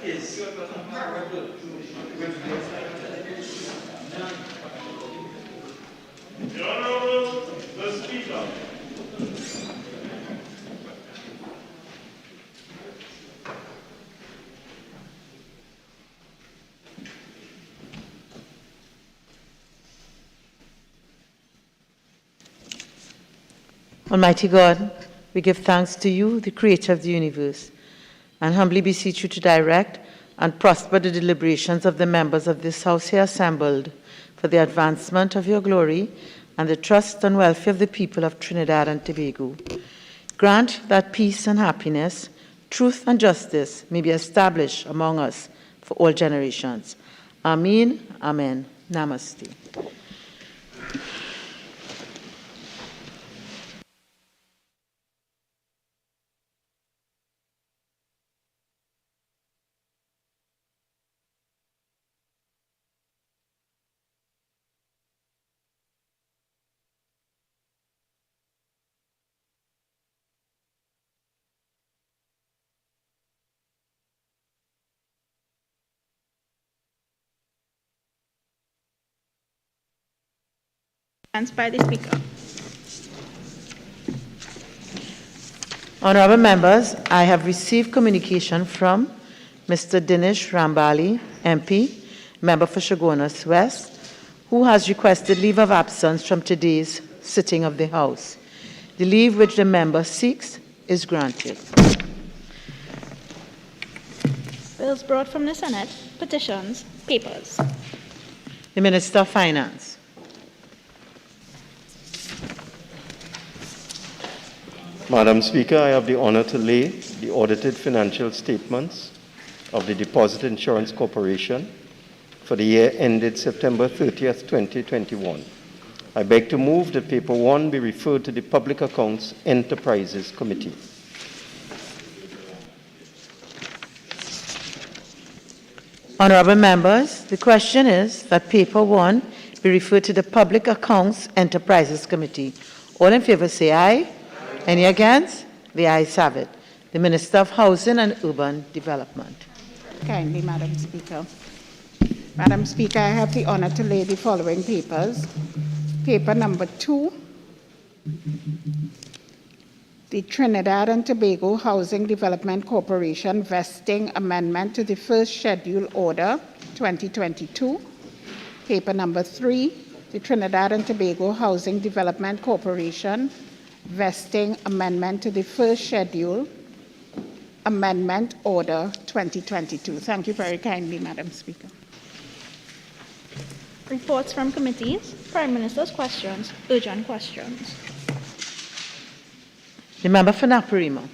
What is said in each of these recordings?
The Honorable the Speaker. Almighty God, we give thanks to you, the creator of the universe, and humbly beseech you to direct and prosper the deliberations of the members of this house here assembled for the advancement of your glory and the trust and welfare of the people of Trinidad and Tobago. Grant that peace and happiness, truth and justice may be established among us for all generations. Amen. Amen. Namaste. By the Speaker. Honorable members, I have received communication from Mr. Dinesh Rambali, MP, member for Chaguanas West, who has requested leave of absence from today's sitting of the House. The leave which the member seeks is granted. Bills brought from the Senate, petitions, papers. The Minister of Finance. Madam Speaker, I have the honor to lay the audited financial statements of the Deposit Insurance Corporation for the year ended September 30th, 2021. I beg to move that paper 1 be referred to the Public Accounts Enterprises Committee. Honorable members, the question is that paper 1 be referred to the Public Accounts Enterprises Committee. All in favor say aye. Any against? The ayes have it. The Minister of Housing and Urban Development. Kindly, Madam Speaker. Madam Speaker, I have the honor to lay the following papers. Paper number 2, the Trinidad and Tobago Housing Development Corporation vesting amendment to the first schedule order 2022. Paper number 3, the Trinidad and Tobago Housing Development Corporation vesting amendment to the first schedule amendment order 2022. Thank you very kindly, Madam Speaker. Reports from committees, Prime Minister's questions, urgent questions. The member for Naparima.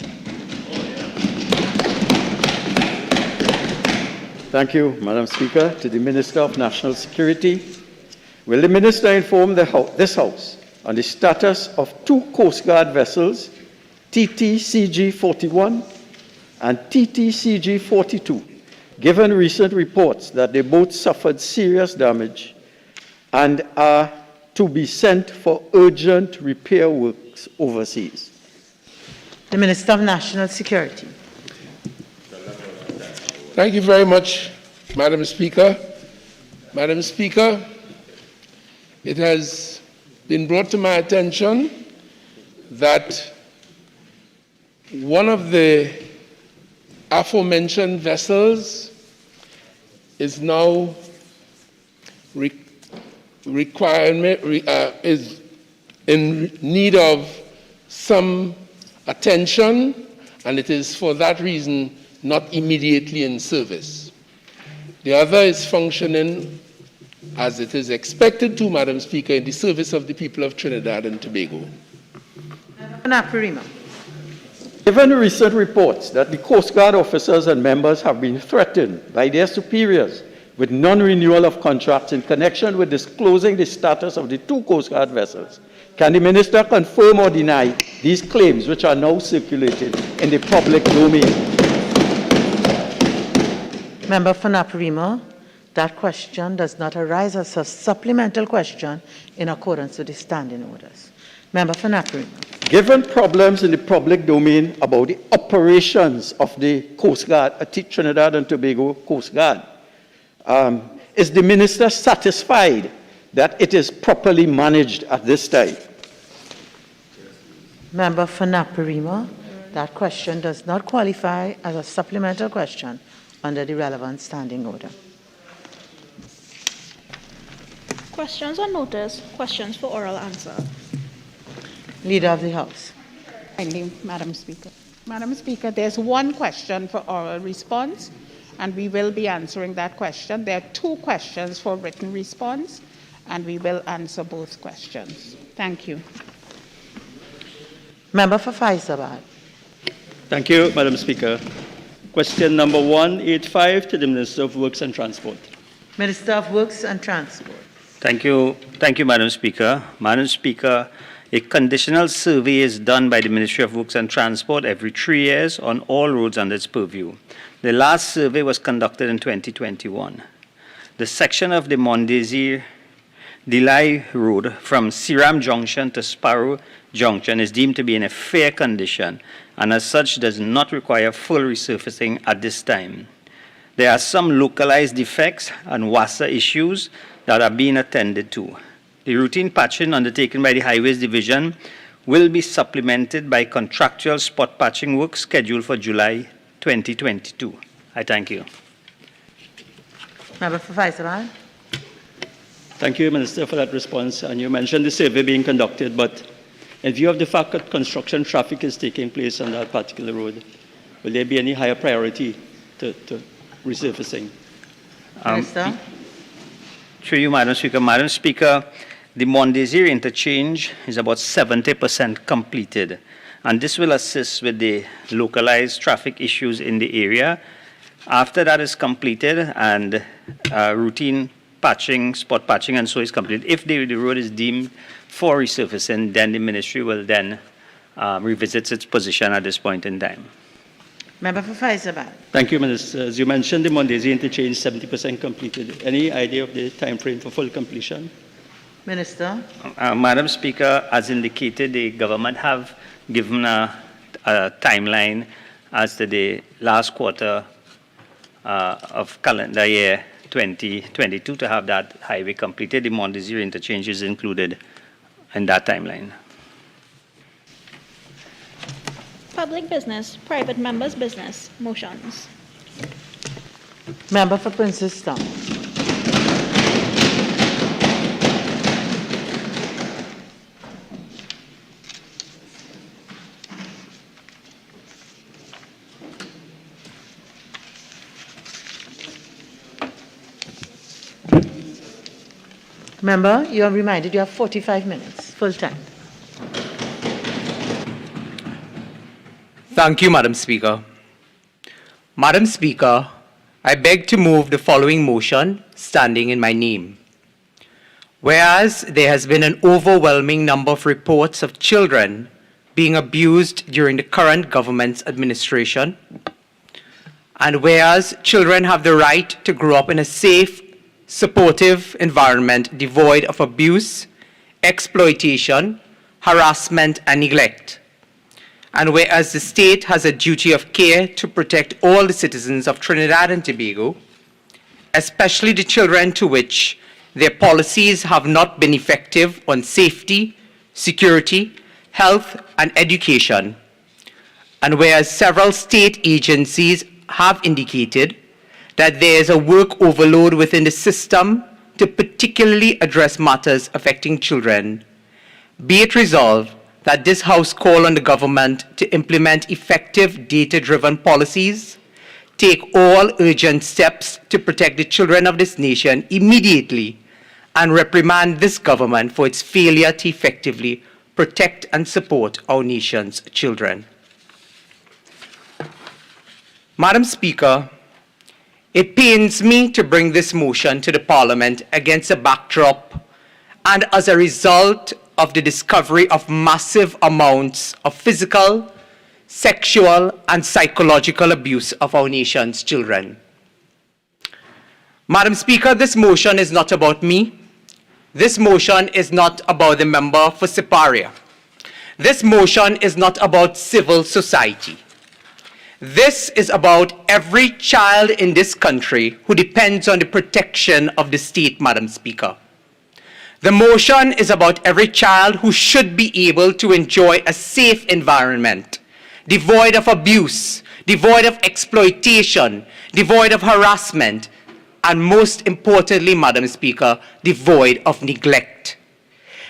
Thank you, Madam Speaker. To the Minister of National Security, will the Minister inform this House on the status of 2 Coast Guard vessels, TTCG-41 and TTCG-42, given recent reports that they both suffered serious damage and are to be sent for urgent repair works overseas? The Minister of National Security. Thank you very much, Madam Speaker. Madam Speaker, it has been brought to my attention that one of the aforementioned vessels is now is in need of some attention, and it is for that reason not immediately in service. The other is functioning as it is expected to, Madam Speaker, in the service of the people of Trinidad and Tobago. Given recent reports that the Coast Guard officers and members have been threatened by their superiors with non-renewal of contracts in connection with disclosing the status of the 2 Coast Guard vessels, can the Minister confirm or deny these claims which are now circulated in the public domain? Member for Naparima, that question does not arise as a supplemental question in accordance with the standing orders. Member for Naparima. Given problems in the public domain about the operations of the Coast Guard, Trinidad and Tobago Coast Guard, is the minister satisfied that it is properly managed at this time? Member for Naparima, that question does not qualify as a supplemental question under the relevant standing order. Questions on notice, questions for oral answer. Leader of the House. Kindly, Madam Speaker. Madam Speaker, there's one question for oral response, and we will be answering that question. There are two questions for written response, and we will answer both questions. Thank you. Member for Faizabad. Thank you, Madam Speaker. Question number 185 to the Minister of Works and Transport. Minister of Works and Transport. Thank you, Madam Speaker. Madam Speaker, a conditional survey is done by the Ministry of Works and Transport every 3 years on all roads under its purview. The last survey was conducted in 2021. The section of the Mondesir Delay Road from Siram Junction to Sparrow Junction is deemed to be in a fair condition and as such does not require full resurfacing at this time. There are some localized defects and WASA issues that are being attended to. The routine patching undertaken by the Highways Division will be supplemented by contractual spot patching work scheduled for July 2022. I thank you. Member for Faizabad. Thank you, Minister, for that response. And you mentioned the survey being conducted, but in view of the fact that construction traffic is taking place on that particular road, will there be any higher priority to resurfacing? Minister. Through you, Madam Speaker. Madam Speaker, the Mondesir interchange is about 70% completed, and this will assist with the localized traffic issues in the area. After that is completed and routine patching, spot patching, and so is completed, if the road is deemed for resurfacing, then the ministry will then revisit its position at this point in time. Member for Faizabad. Thank you, Minister. As you mentioned, the Mondesir interchange 70% completed. Any idea of the time frame for full completion? Minister. Madam Speaker, as indicated, the government have given a timeline as to the last quarter of calendar year 2022 to have that highway completed. The Mondesir interchange is included in that timeline. Public business, private members' business, motions. Member for Princess Town. Member, you are reminded you have 45 minutes, full time. Thank you, Madam Speaker. Madam Speaker, I beg to move the following motion standing in my name. Whereas there has been an overwhelming number of reports of children being abused during the current government's administration, and whereas children have the right to grow up in a safe, supportive environment devoid of abuse, exploitation, harassment, and neglect, and whereas the state has a duty of care to protect all the citizens of Trinidad and Tobago, especially the children to which their policies have not been effective on safety, security, health, and education, and whereas several state agencies have indicated that there is a work overload within the system to particularly address matters affecting children, be it resolved that this House call on the government to implement effective data-driven policies, take all urgent steps to protect the children of this nation immediately, and reprimand this government for its failure to effectively protect and support our nation's children. Madam Speaker, it pains me to bring this motion to the Parliament against a backdrop and as a result of the discovery of massive amounts of physical, sexual, and psychological abuse of our nation's children. Madam Speaker, this motion is not about me. This motion is not about the member for Siparia. This motion is not about civil society. This is about every child in this country who depends on the protection of the state, Madam Speaker. The motion is about every child who should be able to enjoy a safe environment, devoid of abuse, devoid of exploitation, devoid of harassment, and most importantly, Madam Speaker, devoid of neglect.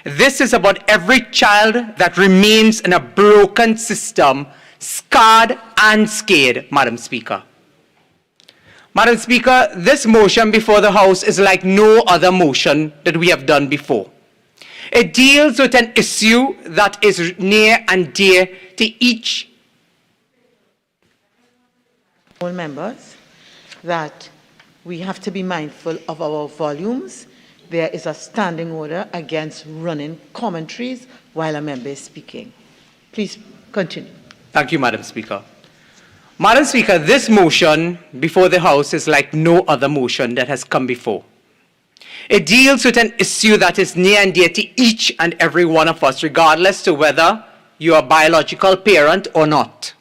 This is about every child that remains in a broken system, scarred and scared, Madam Speaker. Madam Speaker, this motion before the House is like no other motion that we have done before. It deals with an issue that is near and dear to each. All members, that we have to be mindful of our volumes. There is a standing order against running commentaries while a member is speaking. Please continue. Thank you, Madam Speaker. Madam Speaker, this motion before the House is like no other motion that has come before. It deals with an issue that is near and dear to each and every one of us, regardless to whether you are a biological parent or not.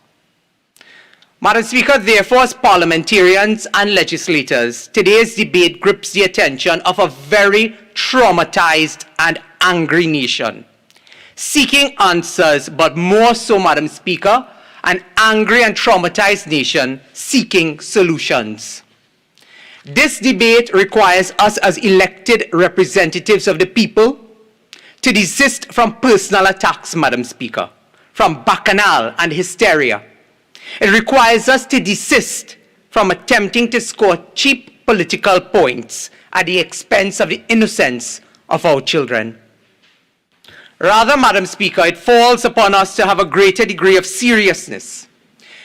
Madam Speaker, therefore, as parliamentarians and legislators, today's debate grips the attention of a very traumatized and angry nation, seeking answers, but more so, Madam Speaker, an angry and traumatized nation seeking solutions. This debate requires us as elected representatives of the people to desist from personal attacks, Madam Speaker, from bacchanal and hysteria. It requires us to desist from attempting to score cheap political points at the expense of the innocence of our children. Rather, Madam Speaker, it falls upon us to have a greater degree of seriousness.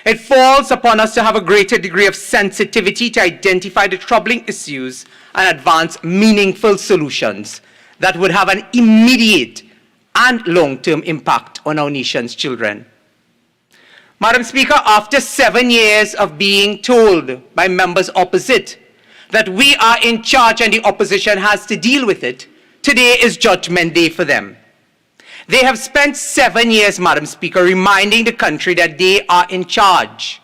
It falls upon us to have a greater degree of sensitivity to identify the troubling issues and advance meaningful solutions that would have an immediate and long-term impact on our nation's children. Madam Speaker, after 7 years of being told by members opposite that we are in charge and the opposition has to deal with it, today is Judgment Day for them. They have spent 7 years, Madam Speaker, reminding the country that they are in charge.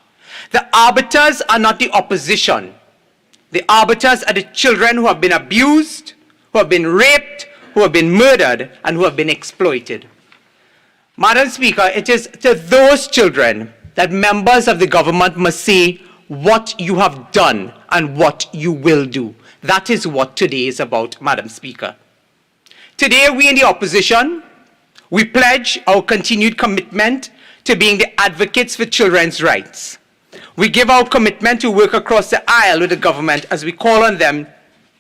The arbiters are not the opposition. The arbiters are the children who have been abused, who have been raped, who have been murdered, and who have been exploited. Madam Speaker, it is to those children that members of the government must say what you have done and what you will do. That is what today is about, Madam Speaker. Today, we in the opposition, we pledge our continued commitment to being the advocates for children's rights. We give our commitment to work across the aisle with the government as we call on them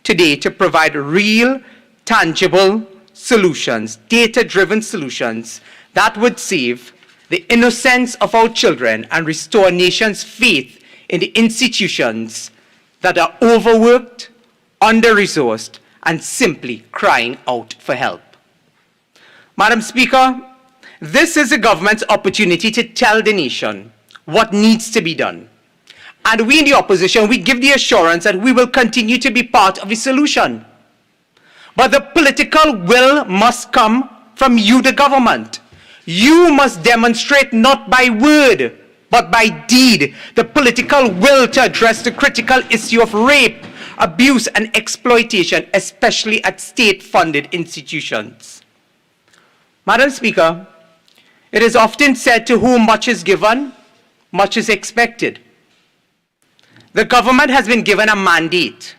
today to provide real, tangible solutions, data-driven solutions that would save the innocence of our children and restore a nation's faith in the institutions that are overworked, under-resourced, and simply crying out for help. Madam Speaker, this is the government's opportunity to tell the nation what needs to be done. And we in the opposition, we give the assurance that we will continue to be part of the solution. But the political will must come from you, the government. You must demonstrate not by word, but by deed, the political will to address the critical issue of rape, abuse, and exploitation, especially at state-funded institutions. Madam Speaker, it is often said to whom much is given, much is expected. The government has been given a mandate,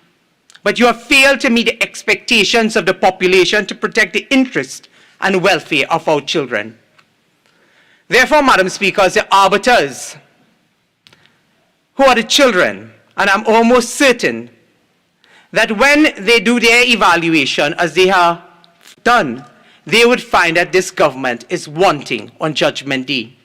but you have failed to meet the expectations of the population to protect the interest and welfare of our children. Therefore, Madam Speaker, as the arbiters, who are the children, and I'm almost certain that when they do their evaluation, as they have done, they would find that this government is wanting on Judgment Day.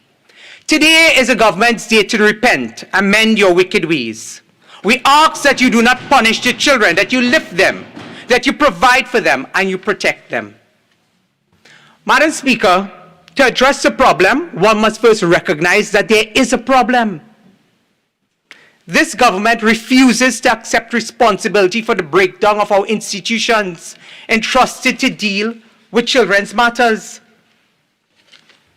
Today is a government's day to repent and mend your wicked ways. We ask that you do not punish the children, that you lift them, that you provide for them, and you protect them. Madam Speaker, to address the problem, one must first recognize that there is a problem. This government refuses to accept responsibility for the breakdown of our institutions entrusted to deal with children's matters.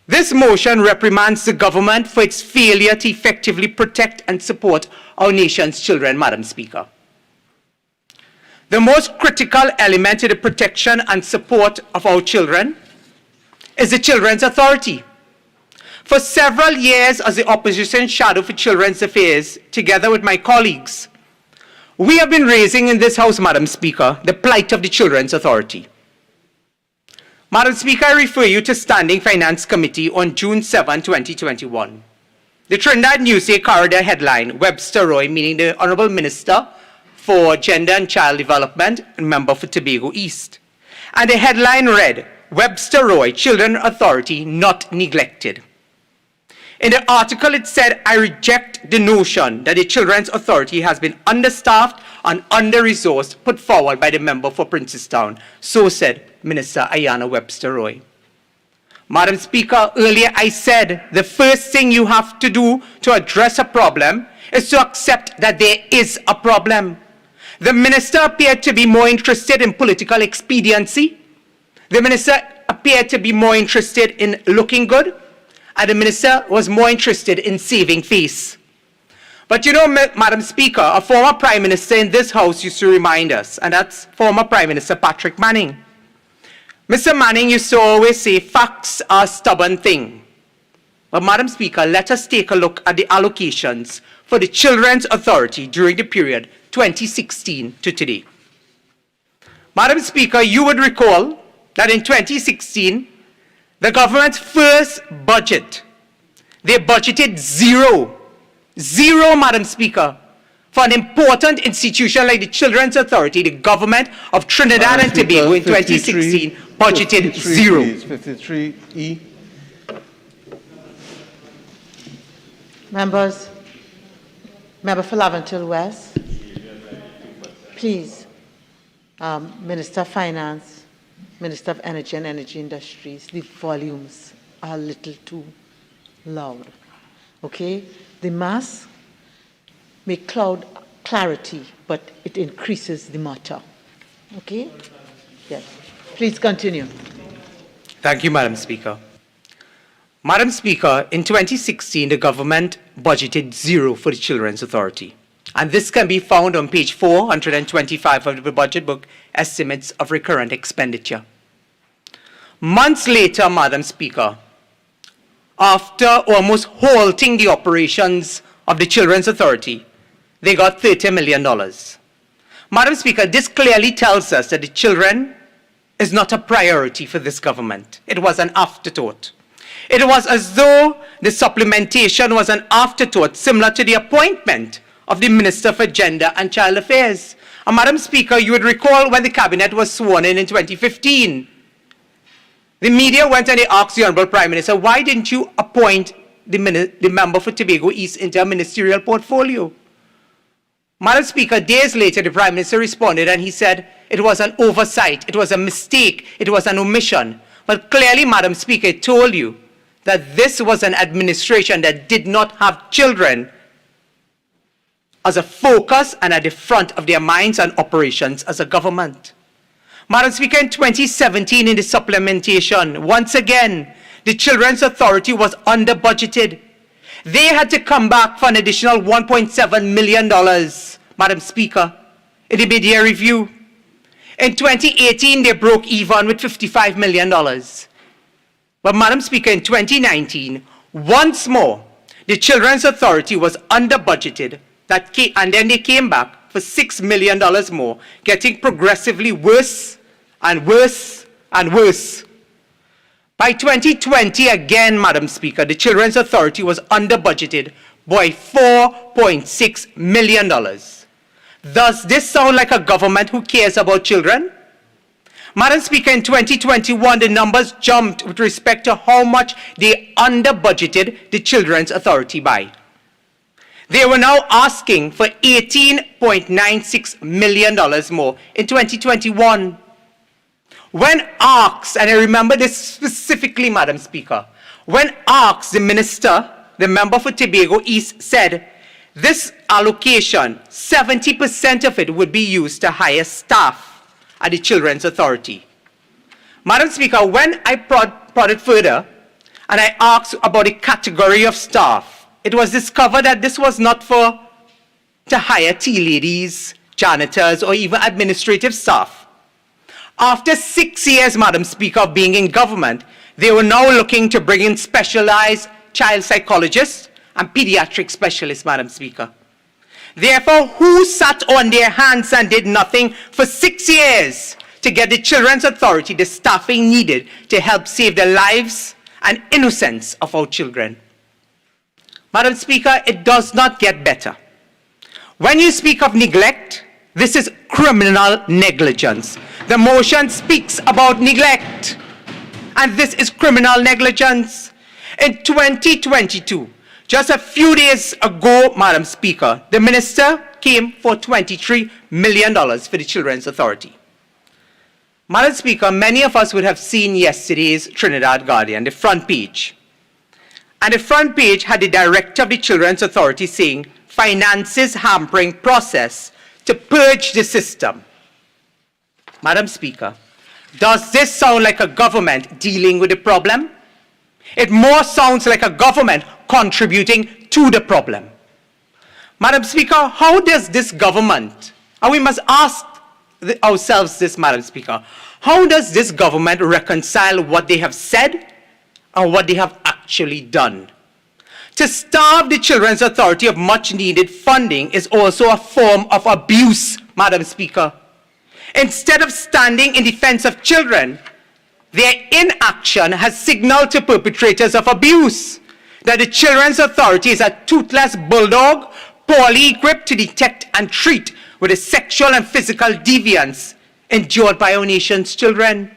This motion reprimands the government for its failure to effectively protect and support our nation's children, Madam Speaker. The most critical element to the protection and support of our children is the Children's Authority. For several years as the opposition shadow for Children's Affairs, together with my colleagues, we have been raising in this House, Madam Speaker, the plight of the Children's Authority. Madam Speaker, I refer you to Standing Finance Committee on June 7, 2021. The Trinidad Newsday corridor headline, Webster-Roy, meaning the Honourable Minister for Gender and Child Development and member for Tobago East. And the headline read, Webster-Roy, Children Authority Not Neglected. In the article, it said, I reject the notion that the Children's Authority has been understaffed and under-resourced put forward by the member for Princestown. So said Minister Ayanna Webster-Roy. Madam Speaker, earlier I said the first thing you have to do to address a problem is to accept that there is a problem. The minister appeared to be more interested in political expediency. The minister appeared to be more interested in looking good. And the minister was more interested in saving face. But you know, Madam Speaker, a former Prime Minister in this House used to remind us, and that's former Prime Minister Patrick Manning. Mr. Manning used to always say, facts are a stubborn thing. But Madam Speaker, let us take a look at the allocations for the Children's Authority during the period 2016 to today. Madam Speaker, you would recall that in 2016, the government's first budget, they budgeted zero, Madam Speaker, for an important institution like the Children's Authority. The government of Trinidad and Tobago in 2016 budgeted zero. 53E. Members, Member for Laventille West, please, Minister of Finance, Minister of Energy and Energy Industries, the volumes are a little too loud, okay? The mass may cloud clarity, but it increases the matter, okay? Yes, please continue. Thank you, Madam Speaker. Madam Speaker, in 2016, the government budgeted zero for the Children's Authority. And this can be found on page 425 of the budget book, Estimates of Recurrent Expenditure. Months later, Madam Speaker, after almost halting the operations of the Children's Authority, they got $30 million. Madam Speaker, this clearly tells us that the children is not a priority for this government. It was an afterthought. It was as though the supplementation was an afterthought, similar to the appointment of the Minister for Gender and Child Affairs. And Madam Speaker, you would recall when the cabinet was sworn in 2015, the media went and they asked the Honourable Prime Minister, why didn't you appoint the member for Tobago East into a ministerial portfolio? Madam Speaker, days later, the Prime Minister responded and he said it was an oversight, it was a mistake, it was an omission. But clearly, Madam Speaker, it told you that this was an administration that did not have children as a focus and at the front of their minds and operations as a government. Madam Speaker, in 2017, in the supplementation, once again, the Children's Authority was under budgeted. They had to come back for an additional $1.7 million, Madam Speaker, in the mid-year review. In 2018, they broke even with $55 million. But Madam Speaker, in 2019, once more, the Children's Authority was under budgeted, and then they came back for $6 million more, getting progressively worse and worse and worse. By 2020, again, Madam Speaker, the Children's Authority was under budgeted by $4.6 million. Does this sound like a government who cares about children? Madam Speaker, in 2021, the numbers jumped with respect to how much they under budgeted the Children's Authority by. They were now asking for $18.96 million more in 2021. When asked, and I remember this specifically, Madam Speaker, when asked, the minister, the member for Tobago East, said this allocation, 70% of it would be used to hire staff at the Children's Authority. Madam Speaker, when I prod it further, and I asked about the category of staff, it was discovered that this was not to hire tea ladies, janitors, or even administrative staff. After 6 years, Madam Speaker, of being in government, they were now looking to bring in specialized child psychologists and pediatric specialists, Madam Speaker. Therefore, who sat on their hands and did nothing for 6 years to get the Children's Authority the staffing needed to help save the lives and innocence of our children? Madam Speaker, it does not get better. When you speak of neglect, this is criminal negligence. The motion speaks about neglect, and this is criminal negligence. In 2022, just a few days ago, Madam Speaker, the minister came for $23 million for the Children's Authority. Madam Speaker, many of us would have seen yesterday's Trinidad Guardian, the front page. And the front page had the director of the Children's Authority saying, finances hampering process to purge the system. Madam Speaker, does this sound like a government dealing with the problem? It more sounds like a government contributing to the problem. Madam Speaker, how does this government, and we must ask ourselves this, Madam Speaker, how does this government reconcile what they have said and what they have actually done? To starve the Children's Authority of much needed funding is also a form of abuse, Madam Speaker. Instead of standing in defense of children, their inaction has signaled to perpetrators of abuse that the Children's Authority is a toothless bulldog, poorly equipped to detect and treat with the sexual and physical deviance endured by our nation's children.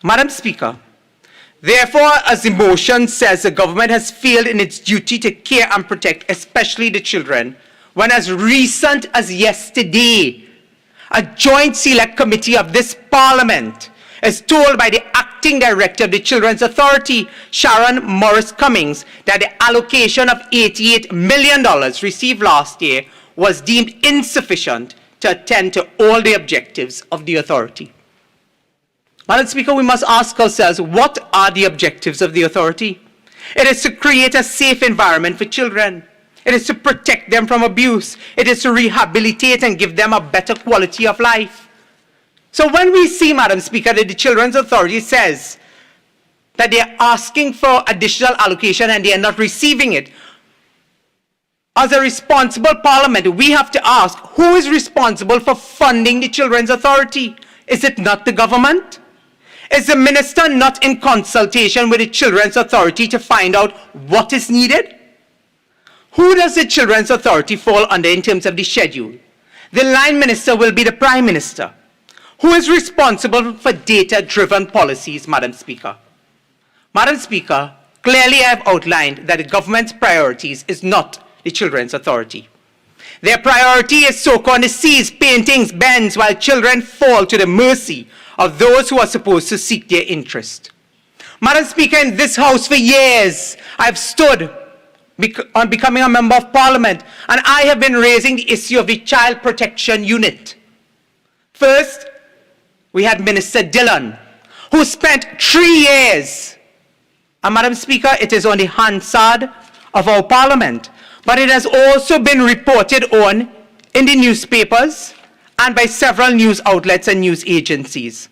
Madam Speaker, therefore, as the motion says, the government has failed in its duty to care and protect, especially the children, when as recent as yesterday, a joint select committee of this Parliament is told by the acting director of the Children's Authority, Sharon Morris Cummings, that the allocation of $88 million received last year was deemed insufficient to attend to all the objectives of the authority. Madam Speaker, we must ask ourselves, what are the objectives of the authority? It is to create a safe environment for children. It is to protect them from abuse. It is to rehabilitate and give them a better quality of life. So when we see, Madam Speaker, that the Children's Authority says that they are asking for additional allocation and they are not receiving it, as a responsible Parliament, we have to ask, who is responsible for funding the Children's Authority? Is it not the government? Is the minister not in consultation with the Children's Authority to find out what is needed? Who does the Children's Authority fall under in terms of the schedule? The line minister will be the Prime Minister. Who is responsible for data-driven policies, Madam Speaker? Madam Speaker, clearly I have outlined that the government's priorities is not the Children's Authority. Their priority is soak on the seas, paintings, bends, while children fall to the mercy of those who are supposed to seek their interest. Madam Speaker, in this House for years, I've stood on becoming a member of Parliament, and I have been raising the issue of the Child Protection Unit. First, we had Minister Dillon, who spent 3 years, and Madam Speaker, it is on the Hansard of our Parliament, but it has also been reported on in the newspapers and by several news outlets and news agencies.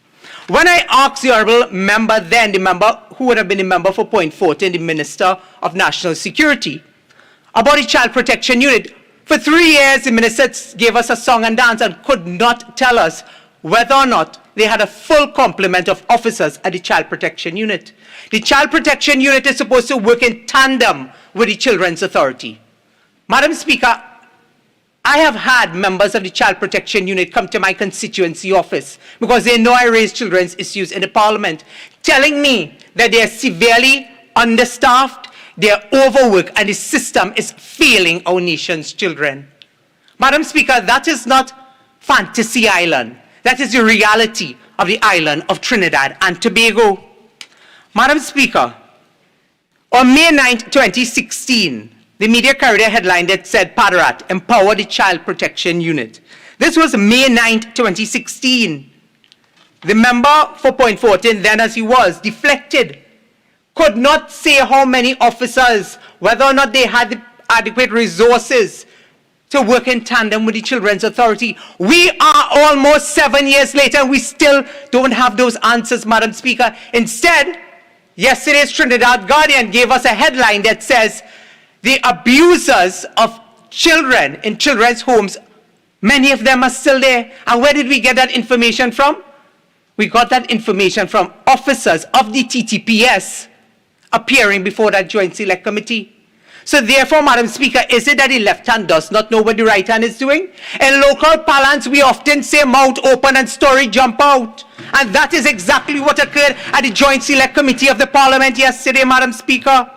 When I asked the honourable member then, the member who would have been the member for Point 14, the Minister of National Security, about the Child Protection Unit, for 3 years the minister gave us a song and dance and could not tell us whether or not they had a full complement of officers at the Child Protection Unit. The Child Protection Unit is supposed to work in tandem with the Children's Authority. Madam Speaker, I have had members of the Child Protection Unit come to my constituency office because they know I raise children's issues in the Parliament, telling me that they are severely understaffed, they are overworked, and the system is failing our nation's children. Madam Speaker, that is not Fantasy Island. That is the reality of the island of Trinidad and Tobago. Madam Speaker, on May 9, 2016, the media carried a headline that said, Padarath, empower the Child Protection Unit. This was May 9, 2016. The member for Point 14, then as he was, deflected could not say how many officers, whether or not they had the adequate resources to work in tandem with the Children's Authority. We are almost 7 years later and we still don't have those answers, Madam Speaker. Instead, yesterday's Trinidad Guardian gave us a headline that says the abusers of children in children's homes, many of them are still there. And where did we get that information from? We got that information from officers of the TTPS appearing before that Joint Select Committee. So therefore, Madam Speaker, is it that the left hand does not know what the right hand is doing? In local parlance, we often say mouth open and story jump out. And that is exactly what occurred at the Joint Select Committee of the Parliament yesterday, Madam Speaker.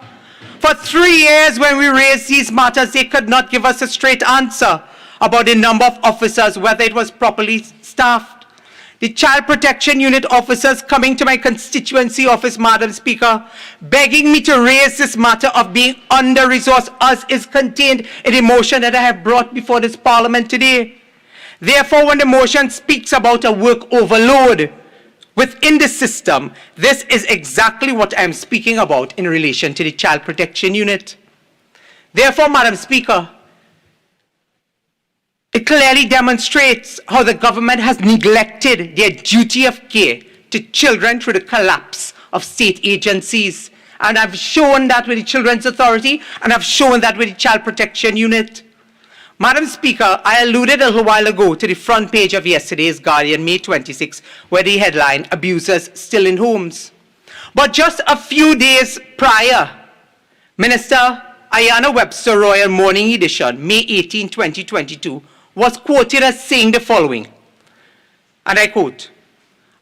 For 3 years when we raised these matters, they could not give us a straight answer about the number of officers, whether it was properly staffed. The Child Protection Unit officers coming to my constituency office, Madam Speaker, begging me to raise this matter of being under-resourced as is contained in the motion that I have brought before this Parliament today. Therefore, when the motion speaks about a work overload within the system, this is exactly what I'm speaking about in relation to the Child Protection Unit. Therefore, Madam Speaker, it clearly demonstrates how the government has neglected their duty of care to children through the collapse of state agencies. And I've shown that with the Children's Authority, and I've shown that with the Child Protection Unit. Madam Speaker, I alluded a little while ago to the front page of yesterday's Guardian, May 26, where the headline, Abusers Still in Homes. But just a few days prior, Minister Ayanna Webster-Roy in Morning Edition, May 18, 2022, was quoted as saying the following, and I quote,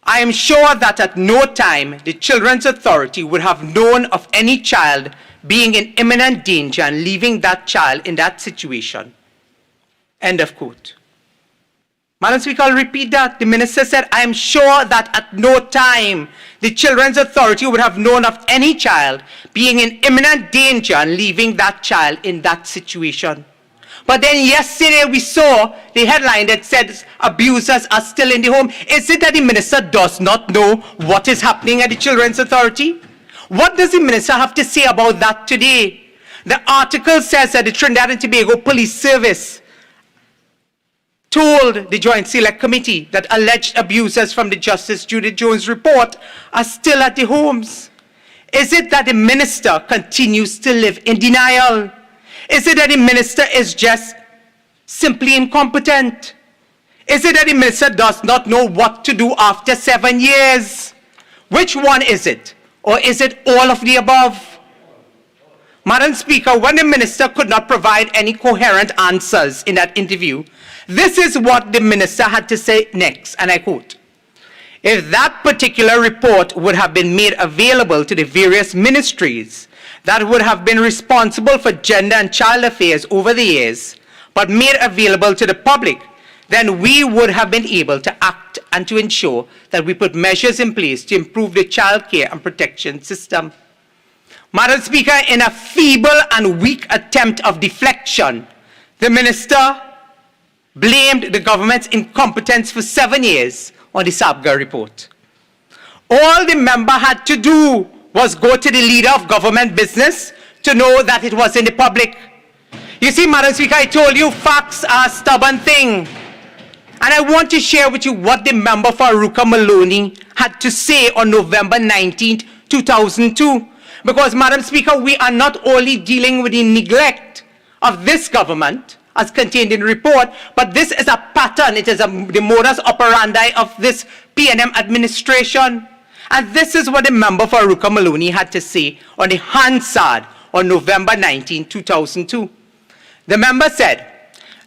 "I am sure that at no time the Children's Authority would have known of any child being in imminent danger and leaving that child in that situation." End of quote. Madam Speaker, I'll repeat that. The minister said, "I am sure that at no time the Children's Authority would have known of any child being in imminent danger and leaving that child in that situation." But then yesterday we saw the headline that said abusers are still in the home. Is it that the minister does not know what is happening at the Children's Authority? What does the minister have to say about that today? The article says that the Trinidad and Tobago Police Service told the Joint Select Committee that alleged abusers from the Justice Judith Jones report are still at the homes. Is it that the minister continues to live in denial? Is it that the minister is just simply incompetent? Is it that the minister does not know what to do after 7 years? Which one is it? Or is it all of the above? Madam Speaker, when the minister could not provide any coherent answers in that interview, this is what the minister had to say next, and I quote, "If that particular report would have been made available to the various ministries that would have been responsible for gender and child affairs over the years, but made available to the public, then we would have been able to act and to ensure that we put measures in place to improve the child care and protection system." Madam Speaker, in a feeble and weak attempt of deflection, the minister blamed the government's incompetence for 7 years on the SABGA report. All the member had to do was go to the leader of government business to know that it was in the public. You see, Madam Speaker, I told you facts are a stubborn thing. And I want to share with you what the member for Aruka Maloney had to say on November 19th, 2002. Because, Madam Speaker, we are not only dealing with the neglect of this government, as contained in the report, but this is a pattern. It is the modus operandi of this PNM administration. And this is what the member for Aruka Maloney had to say on the Hansard on November 19, 2002. The member said,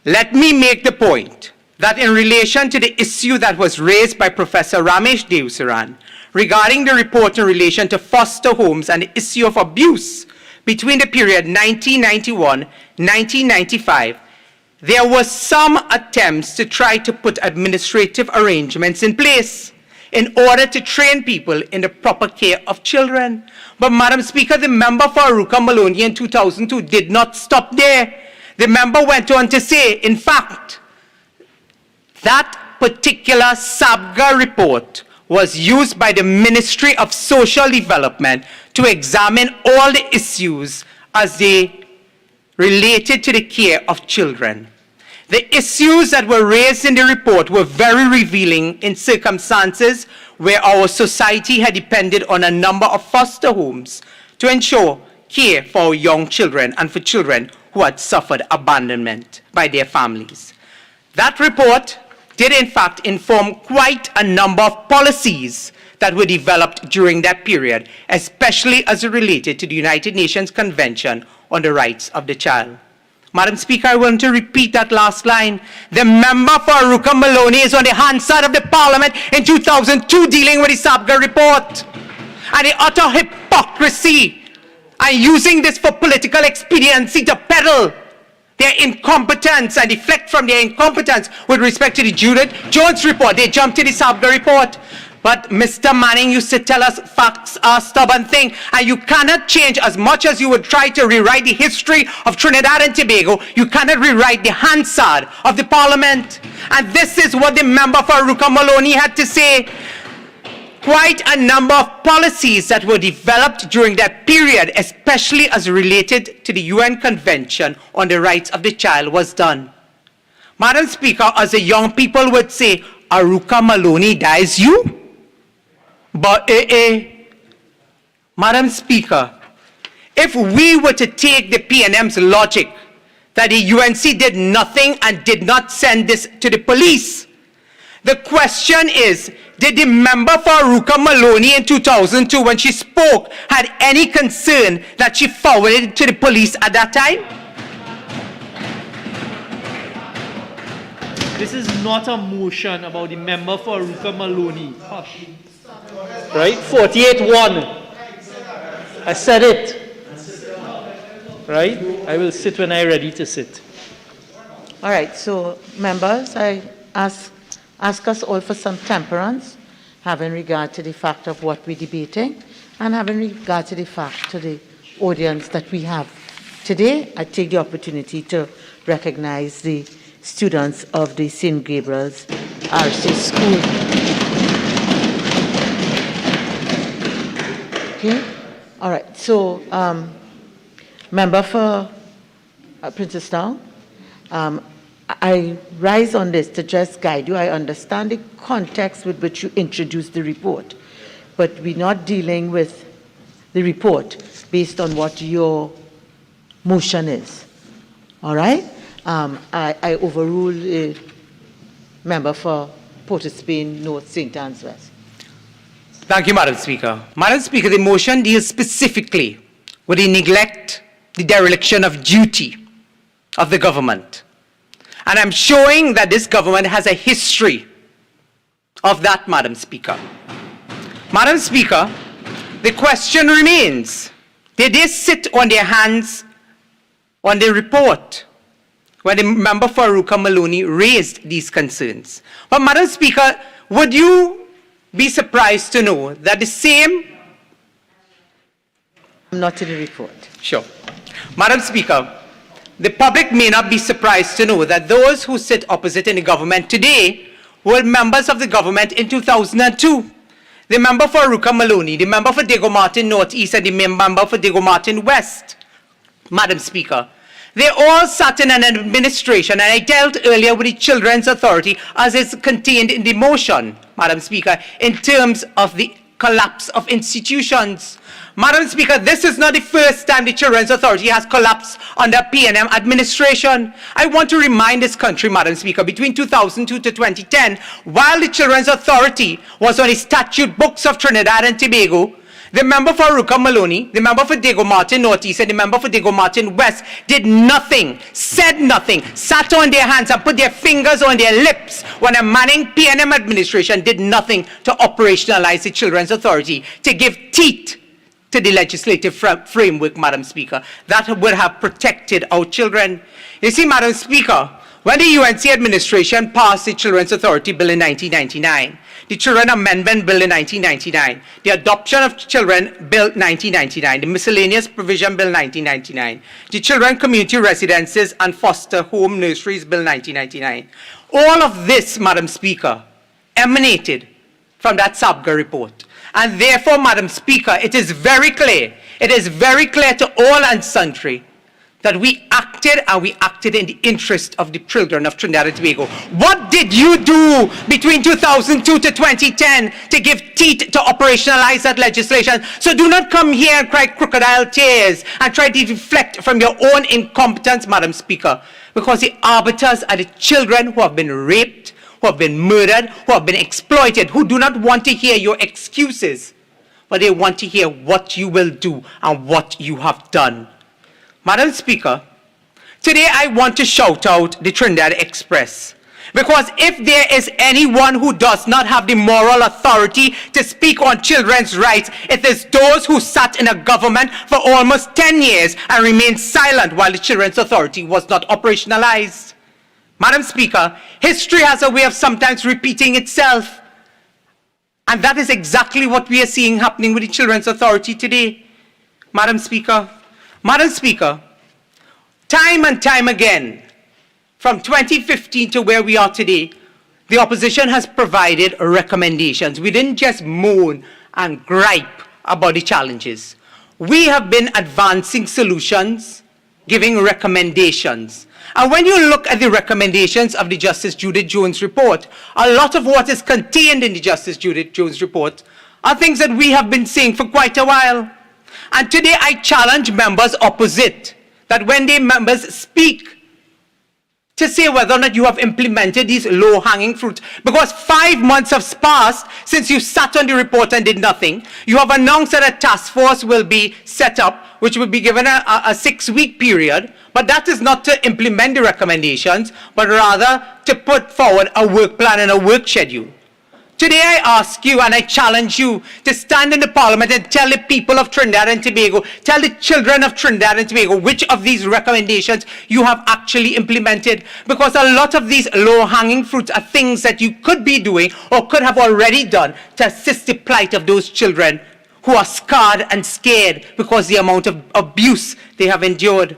"Let me make the point that in relation to the issue that was raised by Professor Ramesh Devsaran regarding the report in relation to foster homes and the issue of abuse between the period 1991-1995, there were some attempts to try to put administrative arrangements in place in order to train people in the proper care of children." But, Madam Speaker, the member for Aruka Maloney in 2002 did not stop there. The member went on to say, in fact, that particular SABGA report was used by the Ministry of Social Development to examine all the issues as they related to the care of children. The issues that were raised in the report were very revealing in circumstances where our society had depended on a number of foster homes to ensure care for our young children and for children who had suffered abandonment by their families. That report did in fact inform quite a number of policies that were developed during that period, especially as it related to the United Nations Convention on the Rights of the Child. Madam Speaker, I want to repeat that last line. The member for Aruka Maloney is on the Hansard of the Parliament in 2002 dealing with the Sabga report. And the utter hypocrisy and using this for political expediency to peddle their incompetence and deflect from their incompetence with respect to the Judith Jones report. They jumped to the Sabga report. But Mr. Manning used to tell us facts are a stubborn thing, and you cannot change as much as you would try to rewrite the history of Trinidad and Tobago. You cannot rewrite the Hansard of the Parliament. And this is what the member for Aruka Maloney had to say. Quite a number of policies that were developed during that period, especially as related to the UN Convention on the Rights of the Child, was done. Madam Speaker, as the young people would say, Aruka Maloney dies you? But Madam Speaker, if we were to take the PNM's logic that the UNC did nothing and did not send this to the police, the question is, did the member for Aruka Maloney in 2002, when she spoke, had any concern that she forwarded to the police at that time? This is not a motion about the member for Aruka Maloney. Hush. Right? 48-1. I said it. Right? I will sit when I'm ready to sit. All right, so members, I ask us all for some temperance, having regard to the fact of what we're debating, and having regard to the fact to the audience that we have today. I take the opportunity to recognize the students of the St. Gabriel's RC School. Okay, all right, so member for Princess Town, I rise on this to just guide you. I understand the context with which you introduced the report, but we're not dealing with the report based on what your motion is. All right? I overrule a member for Port of Spain, North St. Anne's West. Thank you, Madam Speaker. Madam Speaker, the motion deals specifically with the neglect, the dereliction of duty of the government. And I'm showing that this government has a history of that, Madam Speaker. Madam Speaker, the question remains, did they sit on their hands on the report when the member for Aruka Maloney raised these concerns? But Madam Speaker, would you be surprised to know that the same... Not in the report. Sure. Madam Speaker, the public may not be surprised to know that those who sit opposite in the government today were members of the government in 2002. The member for Aruka Maloney, the member for Diego Martin Northeast, and the member for Diego Martin West. Madam Speaker, they all sat in an administration, and I dealt earlier with the Children's Authority as is contained in the motion, Madam Speaker, in terms of the collapse of institutions. Madam Speaker, this is not the first time the Children's Authority has collapsed under PNM administration. I want to remind this country, Madam Speaker, between 2002 to 2010, while the Children's Authority was on the statute books of Trinidad and Tobago, the member for Aruka Maloney, the member for Diego Martin Northeast, and the member for Diego Martin West did nothing, said nothing, sat on their hands and put their fingers on their lips when a Manning PNM administration did nothing to operationalize the Children's Authority, to give teeth to the legislative framework, Madam Speaker, that would have protected our children. You see, Madam Speaker, when the UNC administration passed the Children's Authority Bill in 1999, the Children Amendment Bill in 1999, the Adoption of Children Bill 1999, the Miscellaneous Provision Bill 1999, the Children Community Residences and Foster Home Nurseries Bill 1999. All of this, Madam Speaker, emanated from that SABGA report. And therefore, Madam Speaker, it is very clear to all and sundry that we acted in the interest of the children of Trinidad and Tobago. What did you do between 2002 to 2010 to give teeth to operationalize that legislation? So do not come here and cry crocodile tears and try to deflect from your own incompetence, Madam Speaker, because the arbiters are the children who have been raped, who have been murdered, who have been exploited, who do not want to hear your excuses, but they want to hear what you will do and what you have done. Madam Speaker, today I want to shout out the Trinidad Express, because if there is anyone who does not have the moral authority to speak on children's rights, it is those who sat in a government for almost 10 years and remained silent while the Children's Authority was not operationalized. Madam Speaker, history has a way of sometimes repeating itself, and that is exactly what we are seeing happening with the Children's Authority today. Madam Speaker, time and time again, from 2015 to where we are today, the opposition has provided recommendations. We didn't just moan and gripe about the challenges. We have been advancing solutions, giving recommendations. And when you look at the recommendations of the Justice Judith Jones report, a lot of what is contained in the Justice Judith Jones report are things that we have been saying for quite a while. And today I challenge members opposite that when the members speak, to say whether or not you have implemented these low-hanging fruits. Because 5 months have passed since you sat on the report and did nothing. You have announced that a task force will be set up, which will be given a 6-week period. But that is not to implement the recommendations, but rather to put forward a work plan and a work schedule. Today I ask you and I challenge you to stand in the Parliament and tell the people of Trinidad and Tobago, tell the children of Trinidad and Tobago which of these recommendations you have actually implemented. Because a lot of these low-hanging fruits are things that you could be doing or could have already done to assist the plight of those children who are scarred and scared because the amount of abuse they have endured.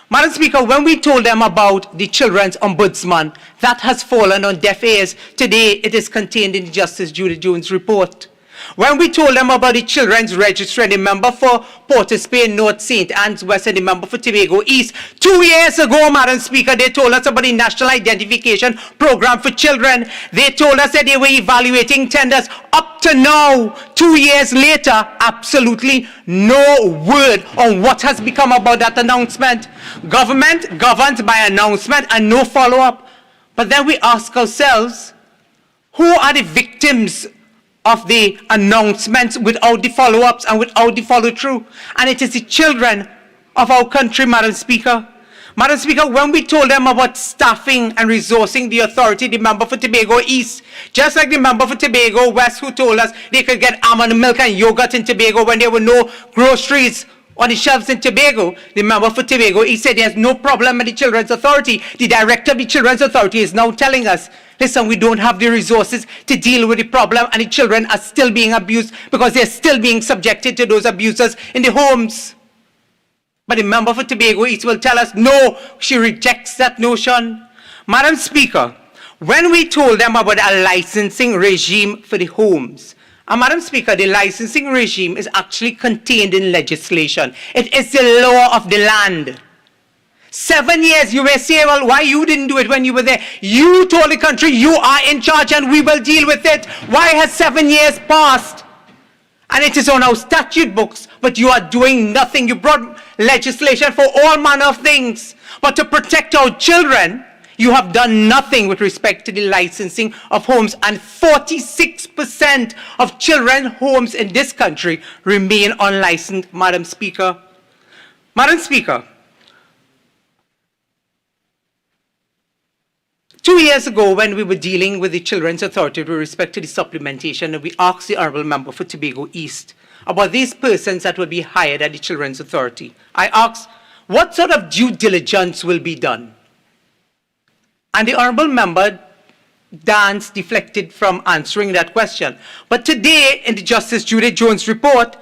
Madam Speaker, when we told them about the Children's Ombudsman, that has fallen on deaf ears. Today, it is contained in the Justice Judith Jones report. When we told them about the Children's Registry and the member for Port of Spain, North St. Anne's West, and the member for Tobago East, 2 years ago, Madam Speaker, they told us about the National Identification Program for Children. They told us that they were evaluating tenders. Up to now, 2 years later, absolutely no word on what has become about that announcement. Government governs by announcement and no follow-up. But then we ask ourselves, who are the victims of the announcements without the follow-ups and without the follow-through? And it is the children of our country, Madam Speaker. Madam Speaker, when we told them about staffing and resourcing the authority, the member for Tobago East, just like the member for Tobago West who told us they could get almond milk and yogurt in Tobago when there were no groceries on the shelves in Tobago, the member for Tobago East said there's no problem at the Children's Authority. The director of the Children's Authority is now telling us, listen, we don't have the resources to deal with the problem, and the children are still being abused because they're still being subjected to those abusers in the homes. But the member for Tobago East will tell us, no, she rejects that notion. Madam Speaker, when we told them about a licensing regime for the homes, and Madam Speaker, the licensing regime is actually contained in legislation. It is the law of the land. 7 years, you may say, well, why you didn't do it when you were there? You told the country you are in charge and we will deal with it. Why has 7 years passed? And it is on our statute books, but you are doing nothing. You brought legislation for all manner of things. But to protect our children, you have done nothing with respect to the licensing of homes, and 46% of children's homes in this country remain unlicensed, Madam Speaker. Madam Speaker, 2 years ago, when we were dealing with the Children's Authority with respect to the supplementation, we asked the Honourable Member for Tobago East about these persons that will be hired at the Children's Authority. I asked, what sort of due diligence will be done? And the Honourable Member danced, deflected from answering that question. But today, in the Justice Judith Jones report,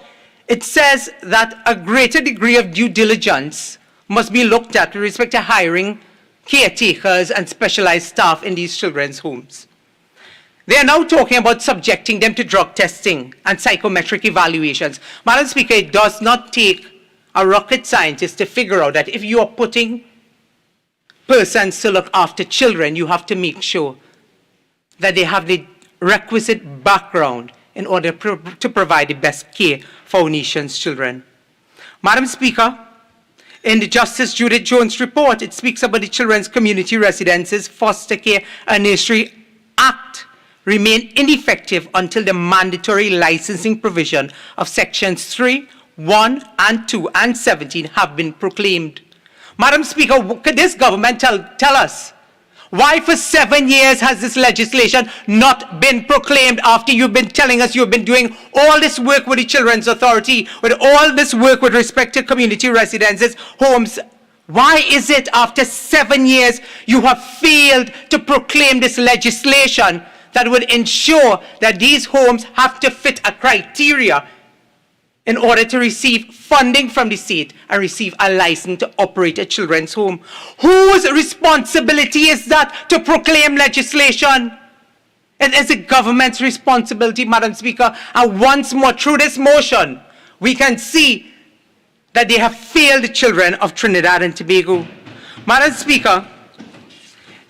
it says that a greater degree of due diligence must be looked at with respect to hiring caretakers and specialized staff in these children's homes. They are now talking about subjecting them to drug testing and psychometric evaluations. Madam Speaker, it does not take a rocket scientist to figure out that if you are putting persons to look after children, you have to make sure that they have the requisite background in order to provide the best care for our nation's children. Madam Speaker, in the Justice Judith Jones report, it speaks about the Children's Community Residences, Foster Care and Nursery Act remain ineffective until the mandatory licensing provision of sections 3, 1, and 2, and 17 have been proclaimed. Madam Speaker, could this government tell us why for 7 years has this legislation not been proclaimed after you've been telling us you've been doing all this work with the Children's Authority, with all this work with respect to community residences, homes? Why is it after 7 years you have failed to proclaim this legislation that would ensure that these homes have to fit a criteria in order to receive funding from the state and receive a license to operate a children's home? Whose responsibility is that to proclaim legislation? It is the government's responsibility, Madam Speaker. And once more, through this motion, we can see that they have failed the children of Trinidad and Tobago. Madam Speaker,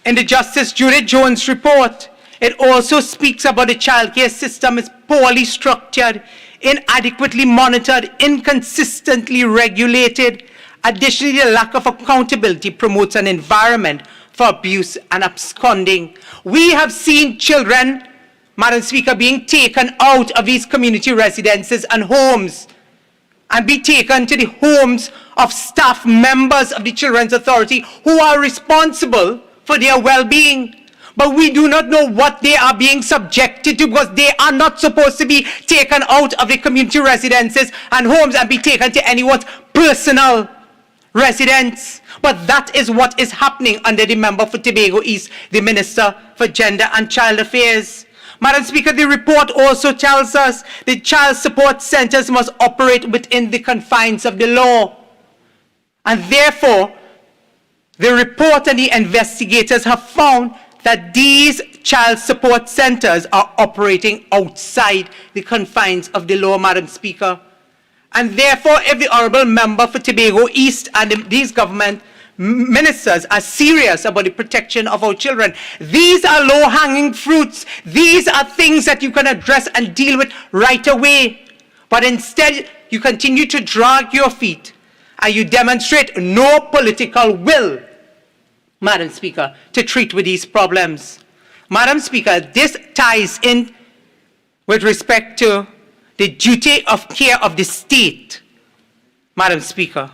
in the Justice Judith Jones report, it also speaks about the childcare system is poorly structured, inadequately monitored, inconsistently regulated. Additionally, the lack of accountability promotes an environment for abuse and absconding. We have seen children, Madam Speaker, being taken out of these community residences and homes and be taken to the homes of staff members of the Children's Authority who are responsible for their well-being. But we do not know what they are being subjected to, because they are not supposed to be taken out of the community residences and homes and be taken to anyone's personal residence. But that is what is happening under the member for Tobago East, the Minister for Gender and Child Affairs. Madam Speaker, the report also tells us the child support centers must operate within the confines of the law. And therefore, the report and the investigators have found that these child support centers are operating outside the confines of the law, Madam Speaker. And therefore, if the honourable member for Tobago East and these government ministers are serious about the protection of our children, these are low-hanging fruits. These are things that you can address and deal with right away. But instead, you continue to drag your feet and you demonstrate no political will, Madam Speaker, to treat with these problems. Madam Speaker, this ties in with respect to the duty of care of the state, Madam Speaker.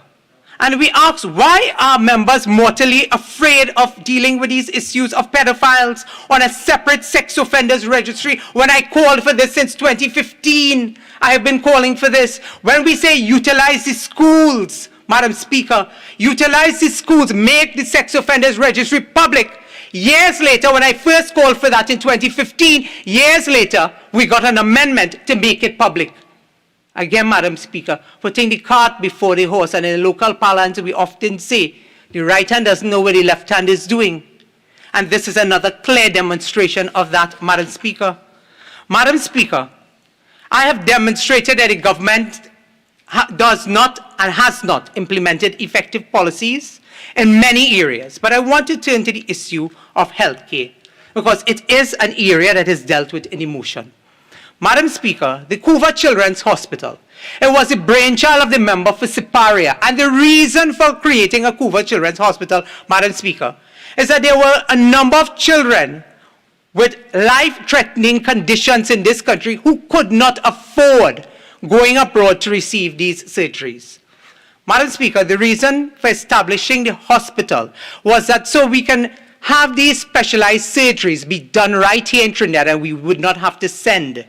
And we ask, why are members mortally afraid of dealing with these issues of pedophiles on a separate sex offenders registry when I called for this since 2015? I have been calling for this. When we say utilize the schools, Madam Speaker, utilize the schools, make the sex offenders registry public. Years later, when I first called for that in 2015, years later, we got an amendment to make it public. Again, Madam Speaker, putting the cart before the horse, and in local parlance, we often say, the right hand doesn't know what the left hand is doing. And this is another clear demonstration of that, Madam Speaker. Madam Speaker, I have demonstrated that the government does not and has not implemented effective policies in many areas. But I want to turn to the issue of healthcare, because it is an area that is dealt with in emotion. Madam Speaker, the Couva Children's Hospital, it was the brainchild of the member for Siparia. And the reason for creating a Couva Children's Hospital, Madam Speaker, is that there were a number of children with life-threatening conditions in this country who could not afford going abroad to receive these surgeries. Madam Speaker, the reason for establishing the hospital was that so we can have these specialized surgeries be done right here in Trinidad, and we would not have to send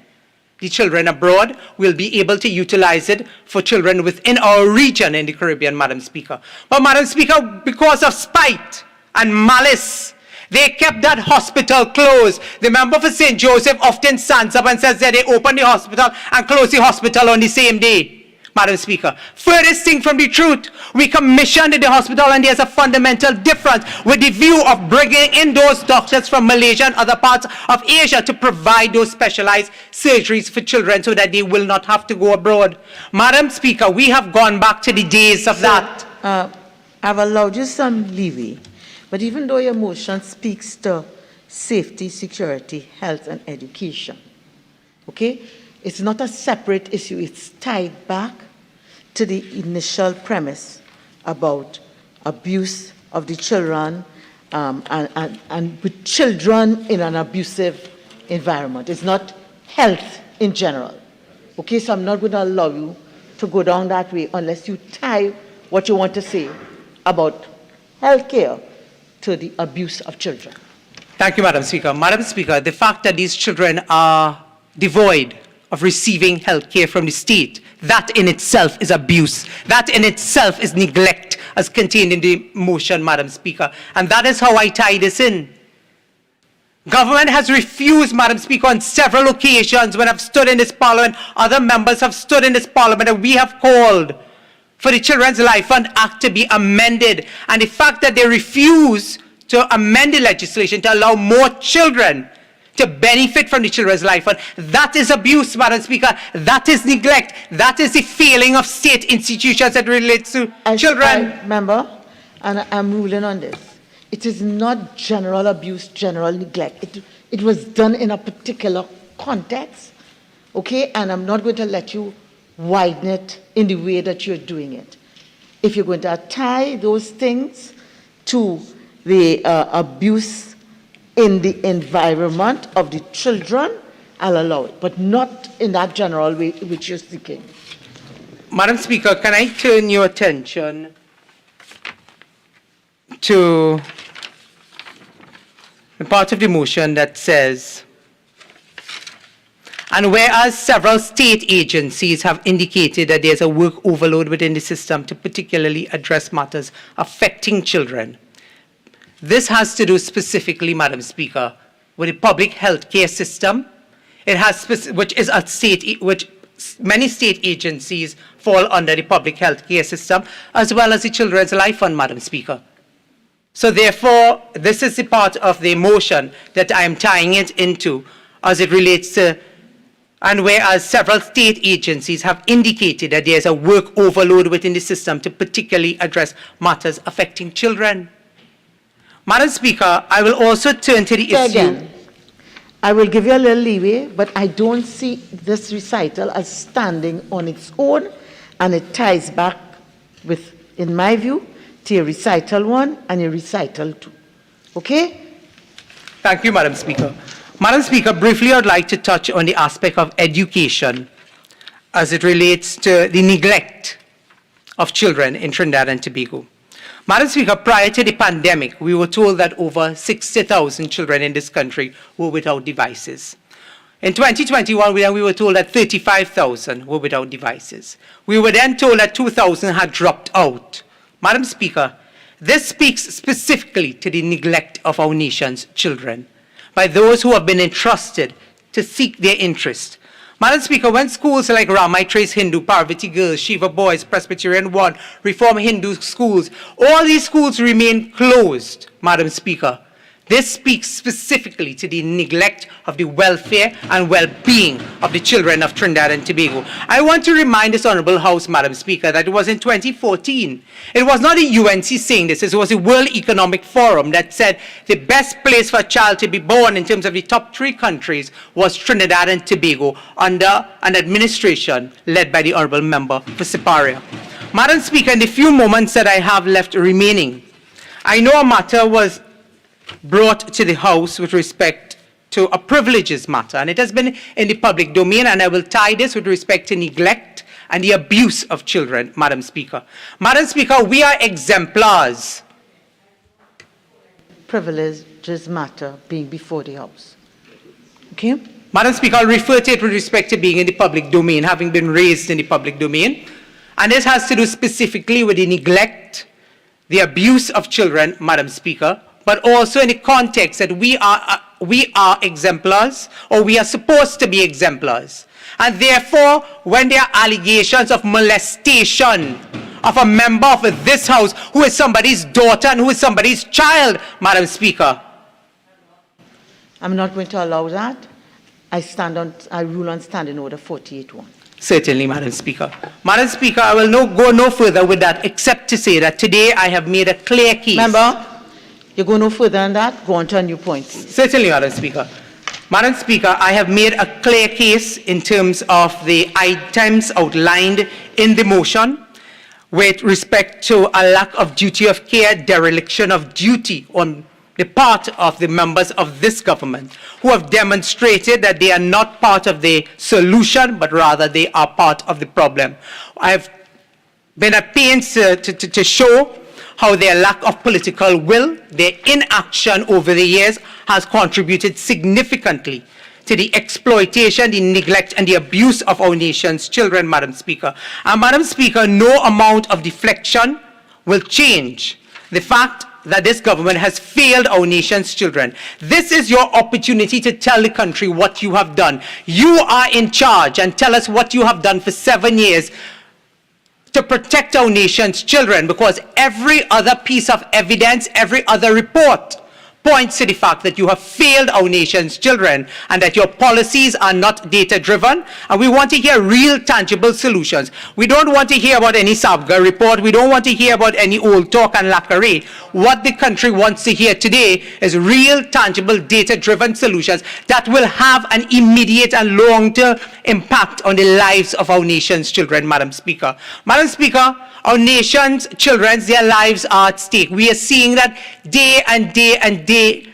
the children abroad. We'll be able to utilize it for children within our region in the Caribbean, Madam Speaker. But Madam Speaker, because of spite and malice, they kept that hospital closed. The member for St. Joseph often stands up and says that they open the hospital and close the hospital on the same day. Madam Speaker. Furthest thing from the truth, we commissioned the hospital, and there's a fundamental difference with the view of bringing in those doctors from Malaysia and other parts of Asia to provide those specialized surgeries for children so that they will not have to go abroad. Madam Speaker, we have gone back to the days of that. I've allowed you some leeway, but even though your motion speaks to safety, security, health, and education, okay? It's not a separate issue. It's tied back to the initial premise about abuse of the children and with children in an abusive environment. It's not health in general. Okay, so I'm not going to allow you to go down that way unless you tie what you want to say about health care to the abuse of children. Thank you, Madam Speaker. Madam Speaker, the fact that these children are devoid of receiving health care from the state, that in itself is abuse. That in itself is neglect, as contained in the motion, Madam Speaker. And that is how I tie this in. Government has refused, Madam Speaker, on several occasions when I've stood in this parliament, other members have stood in this parliament, and we have called for the Children's Life Fund Act to be amended. And the fact that they refuse to amend the legislation to allow more children to benefit from the Children's Life Fund, that is abuse, Madam Speaker. That is neglect. That is the failing of state institutions that relates to children. Member, and I'm ruling on this. It is not general abuse, general neglect. It was done in a particular context, okay? And I'm not going to let you widen it in the way that you're doing it. If you're going to tie those things to the abuse in the environment of the children, I'll allow it, but not in that general way which you're seeking. Madam Speaker, can I turn your attention to the part of the motion that says, and whereas several state agencies have indicated that there's a work overload within the system to particularly address matters affecting children, this has to do specifically, Madam Speaker, with the public health care system. It has, which is a state, which many state agencies fall under the public health care system, as well as the Children's Life Fund, Madam Speaker. So therefore, this is the part of the motion that I am tying it into as it relates to, and whereas several state agencies have indicated that there's a work overload within the system to particularly address matters affecting children. Madam Speaker, I will also turn to the issue. Again, I will give you a little leeway, but I don't see this recital as standing on its own, and it ties back with, in my view, to your recital 1 and your recital 2. Okay? Thank you, Madam Speaker. Madam Speaker, briefly I'd like to touch on the aspect of education as it relates to the neglect of children in Trinidad and Tobago. Madam Speaker, prior to the pandemic, we were told that over 60,000 children in this country were without devices. In 2021, we were told that 35,000 were without devices. We were then told that 2,000 had dropped out. Madam Speaker, this speaks specifically to the neglect of our nation's children by those who have been entrusted to seek their interest. Madam Speaker, when schools like Ramai Trace Hindu, Parvati Girls, Shiva Boys, Presbyterian 1, Reform Hindu schools, all these schools remain closed, Madam Speaker. This speaks specifically to the neglect of the welfare and well-being of the children of Trinidad and Tobago. I want to remind this Honourable House, Madam Speaker, that it was in 2014. It was not the UNC saying this, it was the World Economic Forum that said the best place for a child to be born in terms of the top 3 countries was Trinidad and Tobago under an administration led by the Honourable Member for Siparia. Madam Speaker, in the few moments that I have left remaining, I know a matter was brought to the House with respect to a privileges matter, and it has been in the public domain, and I will tie this with respect to neglect and the abuse of children, Madam Speaker. Madam Speaker, we are exemplars. Privileges matter being before the House. Okay? Madam Speaker, I'll refer to it with respect to being in the public domain, having been raised in the public domain, and this has to do specifically with the neglect, the abuse of children, Madam Speaker, but also in the context that we are exemplars, or we are supposed to be exemplars. And therefore, when there are allegations of molestation of a member of this House who is somebody's daughter and who is somebody's child, Madam Speaker, I'm not going to allow that. I rule on Standing Order 48-1. certainly, Madam Speaker. Madam Speaker, I will go no further with that except to say that today I have made a clear case. Member, you go no further than that, go on to a new point. Certainly, Madam Speaker. Madam Speaker, I have made a clear case in terms of the items outlined in the motion with respect to a lack of duty of care, dereliction of duty on the part of the members of this government who have demonstrated that they are not part of the solution, but rather they are part of the problem. I have been at pains to show how their lack of political will, their inaction over the years has contributed significantly to the exploitation, the neglect, and the abuse of our nation's children, Madam Speaker. And Madam Speaker, no amount of deflection will change the fact that this government has failed our nation's children. This is your opportunity to tell the country what you have done. You are in charge, and tell us what you have done for 7 years to protect our nation's children, because every other piece of evidence, every other report points to the fact that you have failed our nation's children and that your policies are not data-driven, and we want to hear real, tangible solutions. We don't want to hear about any Sabga report. We don't want to hear about any old talk and lacquerie. What the country wants to hear today is real, tangible, data-driven solutions that will have an immediate and long-term impact on the lives of our nation's children, Madam Speaker. Madam Speaker, our nation's children, their lives are at stake. We are seeing that day and day and day,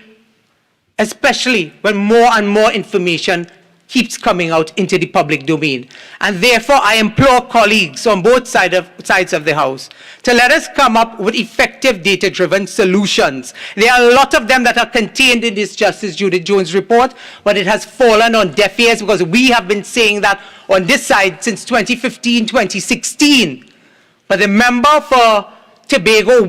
especially when more and more information keeps coming out into the public domain. And therefore, I implore colleagues on both sides of the House to let us come up with effective data-driven solutions. There are a lot of them that are contained in this Justice Judith Jones report, but it has fallen on deaf ears because we have been saying that on this side since 2015, 2016. But the member for Tobago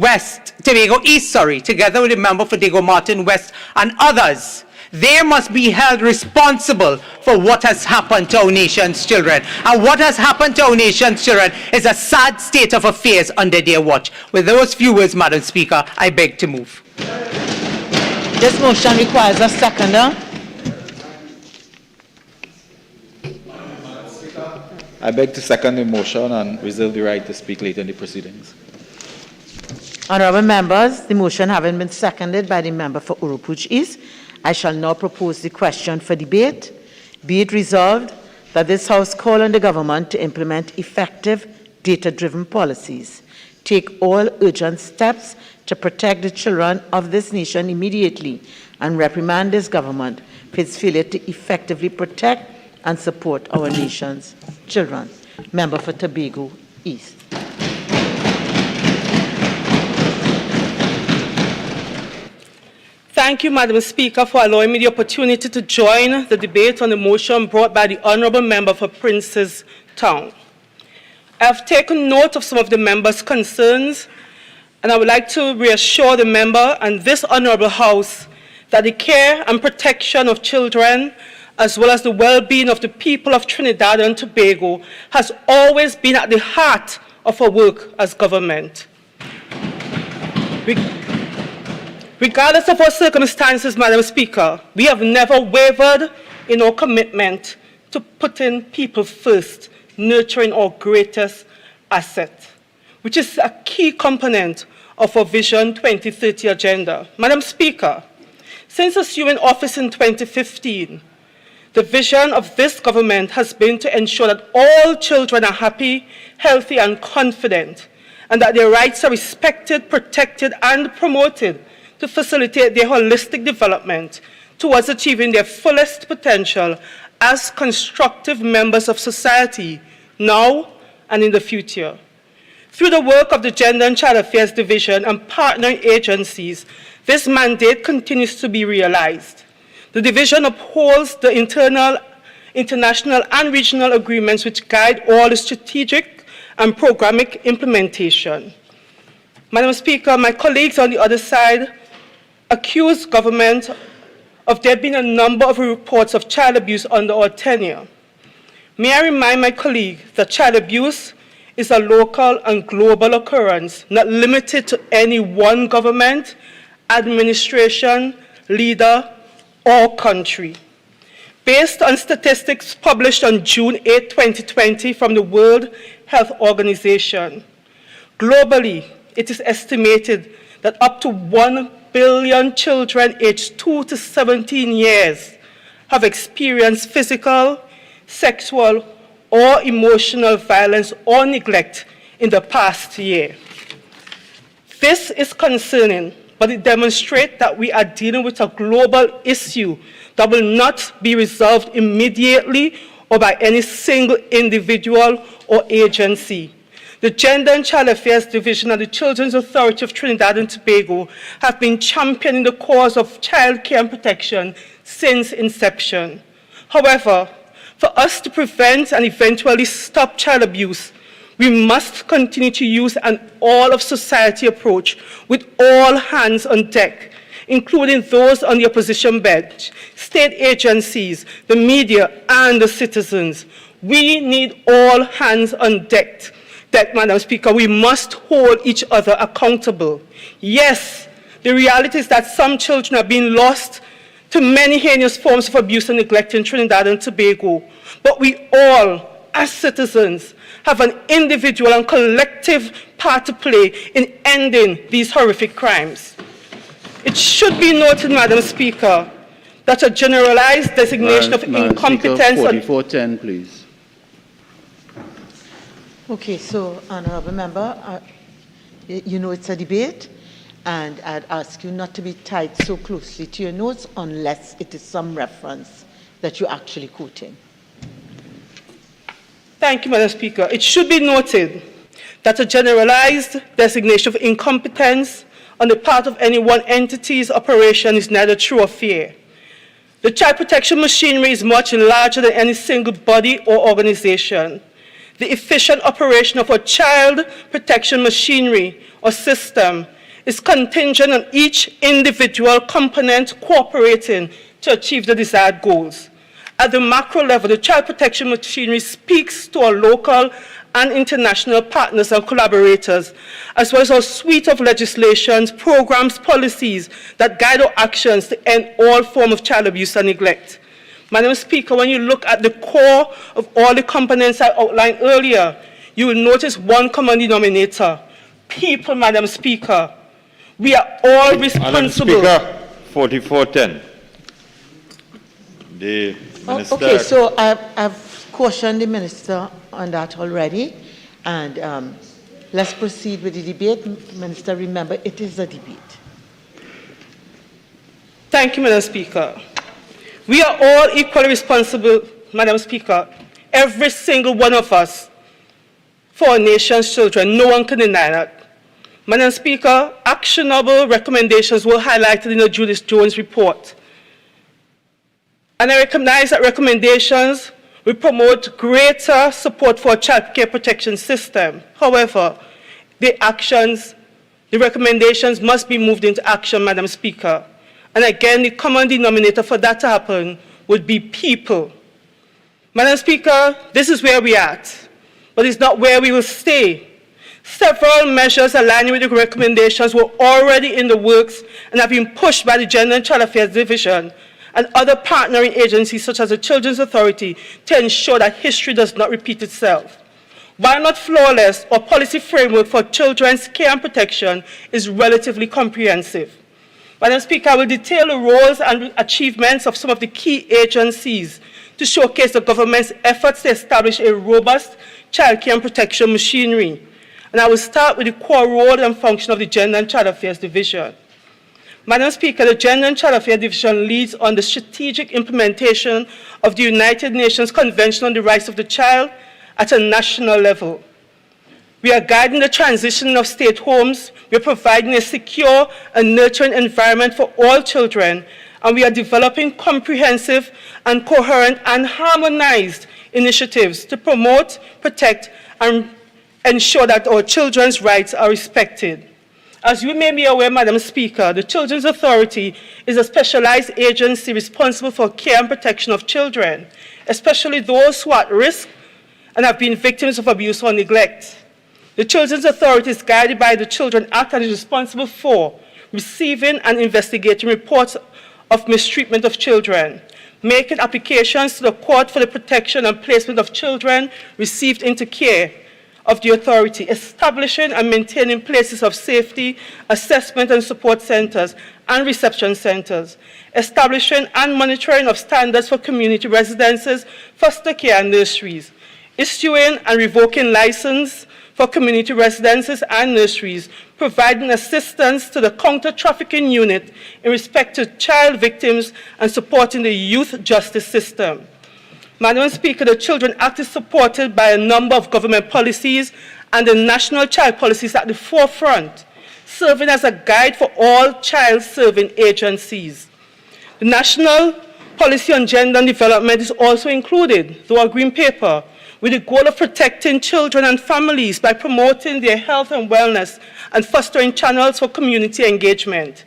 East, together with the member for Diego Martin West and others, they must be held responsible for what has happened to our nation's children. And what has happened to our nation's children is a sad state of affairs under their watch. With those few words, Madam Speaker, I beg to move. This motion requires a seconder. I beg to second the motion and reserve the right to speak later in the proceedings. Honourable members, the motion having been seconded by the member for Urupuch East, I shall now propose the question for debate. Be it resolved that this House call on the government to implement effective data-driven policies, take all urgent steps to protect the children of this nation immediately, and reprimand this government for its failure to effectively protect and support our nation's children. Member for Tobago East. Thank you, Madam Speaker, for allowing me the opportunity to join the debate on the motion brought by the Honourable Member for Princes Town. I have taken note of some of the members' concerns, and I would like to reassure the member and this Honourable House that the care and protection of children, as well as the well-being of the people of Trinidad and Tobago, has always been at the heart of our work as government. Regardless of our circumstances, Madam Speaker, we have never wavered in our commitment to putting people first, nurturing our greatest asset, which is a key component of our Vision 2030 agenda. Madam Speaker, since assuming office in 2015, the vision of this government has been to ensure that all children are happy, healthy, and confident, and that their rights are respected, protected, and promoted to facilitate their holistic development towards achieving their fullest potential as constructive members of society now and in the future. Through the work of the Gender and Child Affairs Division and partnering agencies, this mandate continues to be realized. The division upholds the international, and regional agreements which guide all the strategic and programmatic implementation. Madam Speaker, my colleagues on the other side accuse government of there being a number of reports of child abuse under our tenure. May I remind my colleague that child abuse is a local and global occurrence, not limited to any one government, administration, leader, or country. Based on statistics published on June 8, 2020 from the World Health Organization, globally, it is estimated that up to 1 billion children aged 2 to 17 years have experienced physical, sexual, or emotional violence or neglect in the past year. This is concerning, but it demonstrates that we are dealing with a global issue that will not be resolved immediately or by any single individual or agency. The Gender and Child Affairs Division and the Children's Authority of Trinidad and Tobago have been championing the cause of child care and protection since inception. However, for us to prevent and eventually stop child abuse, we must continue to use an all-of-society approach with all hands on deck, including those on the opposition bench, state agencies, the media, and the citizens. We need all hands on deck, Madam Speaker. We must hold each other accountable. Yes, the reality is that some children are being lost to many heinous forms of abuse and neglect in Trinidad and Tobago. But we all, as citizens, have an individual and collective part to play in ending these horrific crimes. It should be noted, Madam Speaker, that a generalized designation of incompetence... 4410, please. Okay, so, Honourable Member, you know it's a debate, and I'd ask you not to be tied so closely to your notes unless it is some reference that you're actually quoting. Thank you, Madam Speaker. It should be noted that a generalized designation of incompetence on the part of any one entity's operation is neither true or fair. The child protection machinery is much larger than any single body or organization. The efficient operation of a child protection machinery or system is contingent on each individual component cooperating to achieve the desired goals. At the macro level, the child protection machinery speaks to our local and international partners and collaborators, as well as a suite of legislations, programs, policies that guide our actions to end all forms of child abuse and neglect. Madam Speaker, when you look at the core of all the components I outlined earlier, you will notice one common denominator: people, Madam Speaker. We are all responsible. Madam Speaker, 4410. The Minister... Okay, so I've cautioned the Minister on that already, and let's proceed with the debate. Minister, remember, it is a debate. Thank you, Madam Speaker. We are all equally responsible, Madam Speaker, every single one of us, for our nation's children. No one can deny that. Madam Speaker, actionable recommendations were highlighted in the Judith Jones report. And I recognize that recommendations will promote greater support for a child care protection system. However, the recommendations must be moved into action, Madam Speaker. And again, the common denominator for that to happen would be people. Madam Speaker, this is where we are at, but it's not where we will stay. Several measures aligning with the recommendations were already in the works and have been pushed by the Gender and Child Affairs Division and other partnering agencies such as the Children's Authority to ensure that history does not repeat itself. While not flawless, our policy framework for children's care and protection is relatively comprehensive. Madam Speaker, I will detail the roles and achievements of some of the key agencies to showcase the government's efforts to establish a robust child care and protection machinery. And I will start with the core role and function of the Gender and Child Affairs Division. Madam Speaker, the Gender and Child Affairs Division leads on the strategic implementation of the United Nations Convention on the Rights of the Child at a national level. We are guiding the transition of state homes, we are providing a secure and nurturing environment for all children, and we are developing comprehensive and coherent and harmonized initiatives to promote, protect, and ensure that our children's rights are respected. As you may be aware, Madam Speaker, the Children's Authority is a specialized agency responsible for care and protection of children, especially those who are at risk and have been victims of abuse or neglect. The Children's Authority is guided by the Children Act and is responsible for receiving and investigating reports of mistreatment of children, making applications to the court for the protection and placement of children received into care of the authority, establishing and maintaining places of safety, assessment and support centers and reception centers, establishing and monitoring of standards for community residences, foster care and nurseries, issuing and revoking license for community residences and nurseries, providing assistance to the counter-trafficking unit in respect to child victims and supporting the youth justice system. Madam Speaker, the Children Act is supported by a number of government policies and the national child policies at the forefront, serving as a guide for all child-serving agencies. The National Policy on Gender and Development is also included, though a green paper, with the goal of protecting children and families by promoting their health and wellness and fostering channels for community engagement.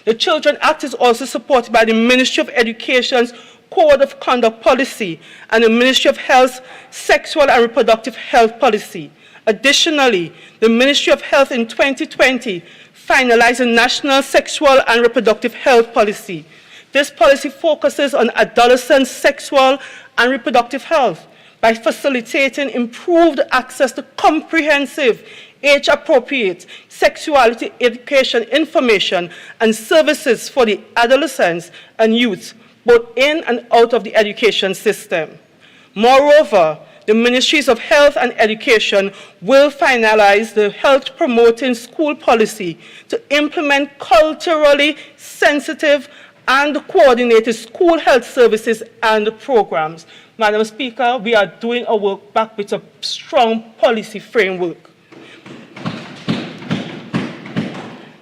The Children Act is also supported by the Ministry of Education's Code of Conduct Policy and the Ministry of Health's Sexual and Reproductive Health Policy. Additionally, the Ministry of Health in 2020 finalized a National Sexual and Reproductive Health Policy. This policy focuses on adolescent sexual and reproductive health by facilitating improved access to comprehensive, age-appropriate sexuality education information and services for the adolescents and youth, both in and out of the education system. Moreover, the Ministries of Health and Education will finalize the health-promoting school policy to implement culturally sensitive and coordinated school health services and programs. Madam Speaker, we are doing our work back with a strong policy framework.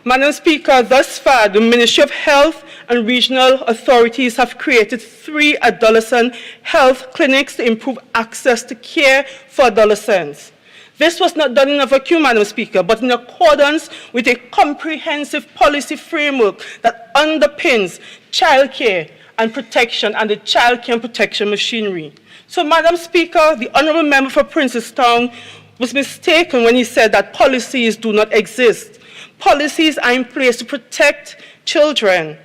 Madam Speaker, thus far, the Ministry of Health and regional authorities have created 3 adolescent health clinics to improve access to care for adolescents. This was not done in a vacuum, Madam Speaker, but in accordance with a comprehensive policy framework that underpins childcare and protection and the childcare and protection machinery. So, Madam Speaker, the Honourable Member for Princestown was mistaken when he said that policies do not exist. Policies are in place to protect children,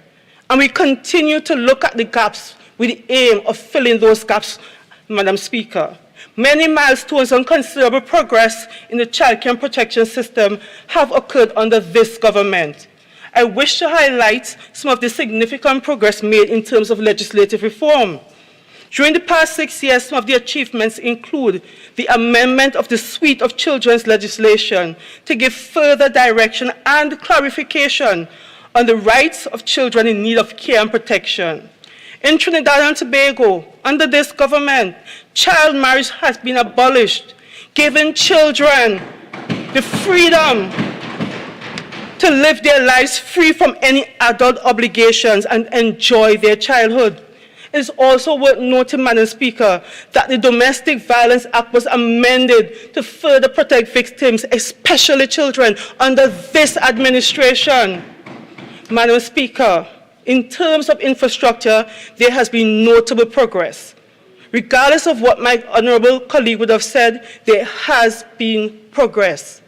and we continue to look at the gaps with the aim of filling those gaps, Madam Speaker. Many milestones and considerable progress in the childcare and protection system have occurred under this government. I wish to highlight some of the significant progress made in terms of legislative reform. During the past 6 years, some of the achievements include the amendment of the suite of children's legislation to give further direction and clarification on the rights of children in need of care and protection. In Trinidad and Tobago, under this government, child marriage has been abolished, giving children the freedom to live their lives free from any adult obligations and enjoy their childhood. It is also worth noting, Madam Speaker, that the Domestic Violence Act was amended to further protect victims, especially children, under this administration. Madam Speaker, in terms of infrastructure, there has been notable progress. Regardless of what my honourable colleague would have said, there has been progress.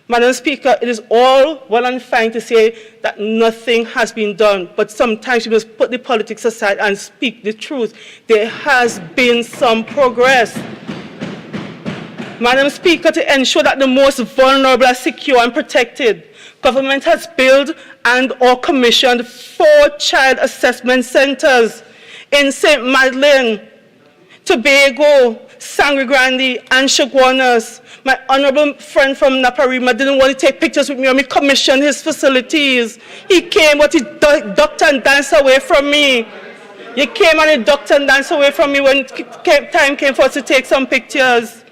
Madam Speaker, it is all well and fine to say that nothing has been done, but sometimes you must put the politics aside and speak the truth. There has been some progress. Madam Speaker, to ensure that the most vulnerable are secure and protected, government has built and or commissioned 4 child assessment centers in St. Madeleine, Tobago, Sangre Grande, and Chaguanas. My honourable friend from Naparima didn't want to take pictures with me when we commissioned his facilities. He came, but he ducked and danced away from me. He came and he ducked and danced away from me when time came for us to take some pictures.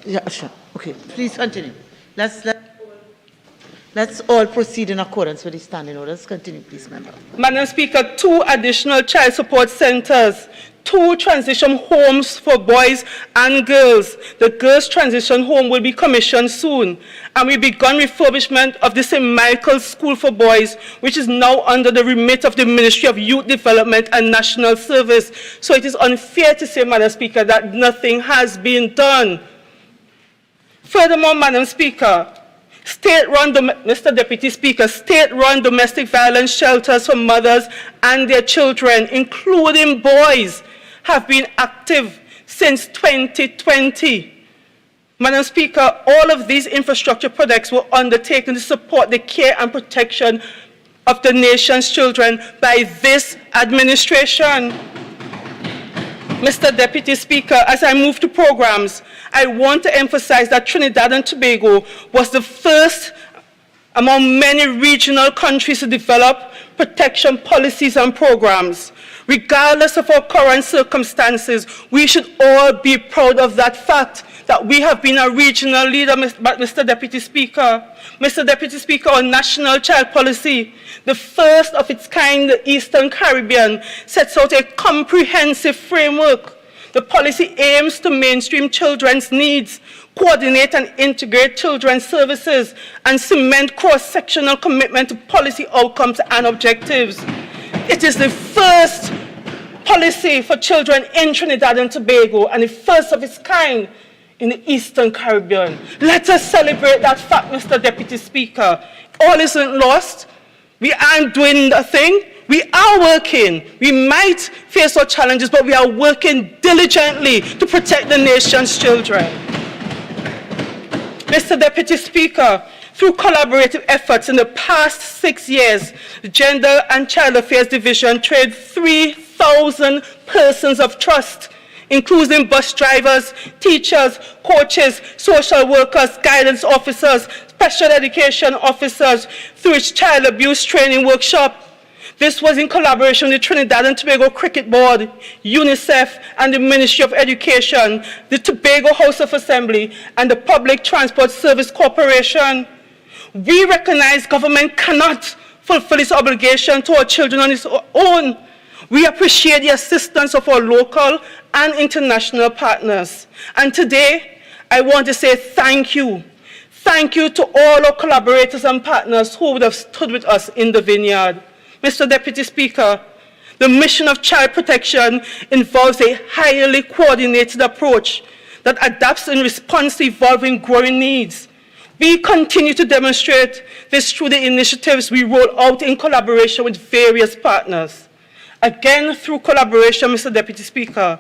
Yeah, sure. Okay, please continue. Let's all proceed in accordance with the standing orders. Continue, please, member. Madam Speaker, 2 additional child support centers, 2 transition homes for boys and girls. The girls' transition home will be commissioned soon. And we've begun refurbishment of the St. Michael's School for Boys, which is now under the remit of the Ministry of Youth Development and National Service. So it is unfair to say, Madam Speaker, that nothing has been done. Furthermore, Madam Speaker, Mr. Deputy Speaker, state-run domestic violence shelters for mothers and their children, including boys, have been active since 2020. Madam Speaker, all of these infrastructure projects were undertaken to support the care and protection of the nation's children by this administration. Mr. Deputy Speaker, as I move to programs, I want to emphasize that Trinidad and Tobago was the first among many regional countries to develop protection policies and programs. Regardless of our current circumstances, we should all be proud of that fact, that we have been a regional leader, Mr. Deputy Speaker. Mr. Deputy Speaker, our national child policy, the first of its kind in the Eastern Caribbean, sets out a comprehensive framework. The policy aims to mainstream children's needs, coordinate and integrate children's services, and cement cross-sectional commitment to policy outcomes and objectives. It is the first policy for children in Trinidad and Tobago and the first of its kind in the Eastern Caribbean. Let us celebrate that fact, Mr. Deputy Speaker. All isn't lost. We aren't doing nothing. We are working. We might face our challenges, but we are working diligently to protect the nation's children. Mr. Deputy Speaker, through collaborative efforts in the past 6 years, the Gender and Child Affairs Division trained 3,000 persons of trust, including bus drivers, teachers, coaches, social workers, guidance officers, special education officers, through its child abuse training workshop. This was in collaboration with the Trinidad and Tobago Cricket Board, UNICEF, and the Ministry of Education, the Tobago House of Assembly, and the Public Transport Service Corporation. We recognize government cannot fulfill its obligation to our children on its own. We appreciate the assistance of our local and international partners. And today, I want to say thank you. Thank you to all our collaborators and partners who would have stood with us in the vineyard. Mr. Deputy Speaker, the mission of child protection involves a highly coordinated approach that adapts in response to evolving growing needs. We continue to demonstrate this through the initiatives we roll out in collaboration with various partners. Again, through collaboration, Mr. Deputy Speaker,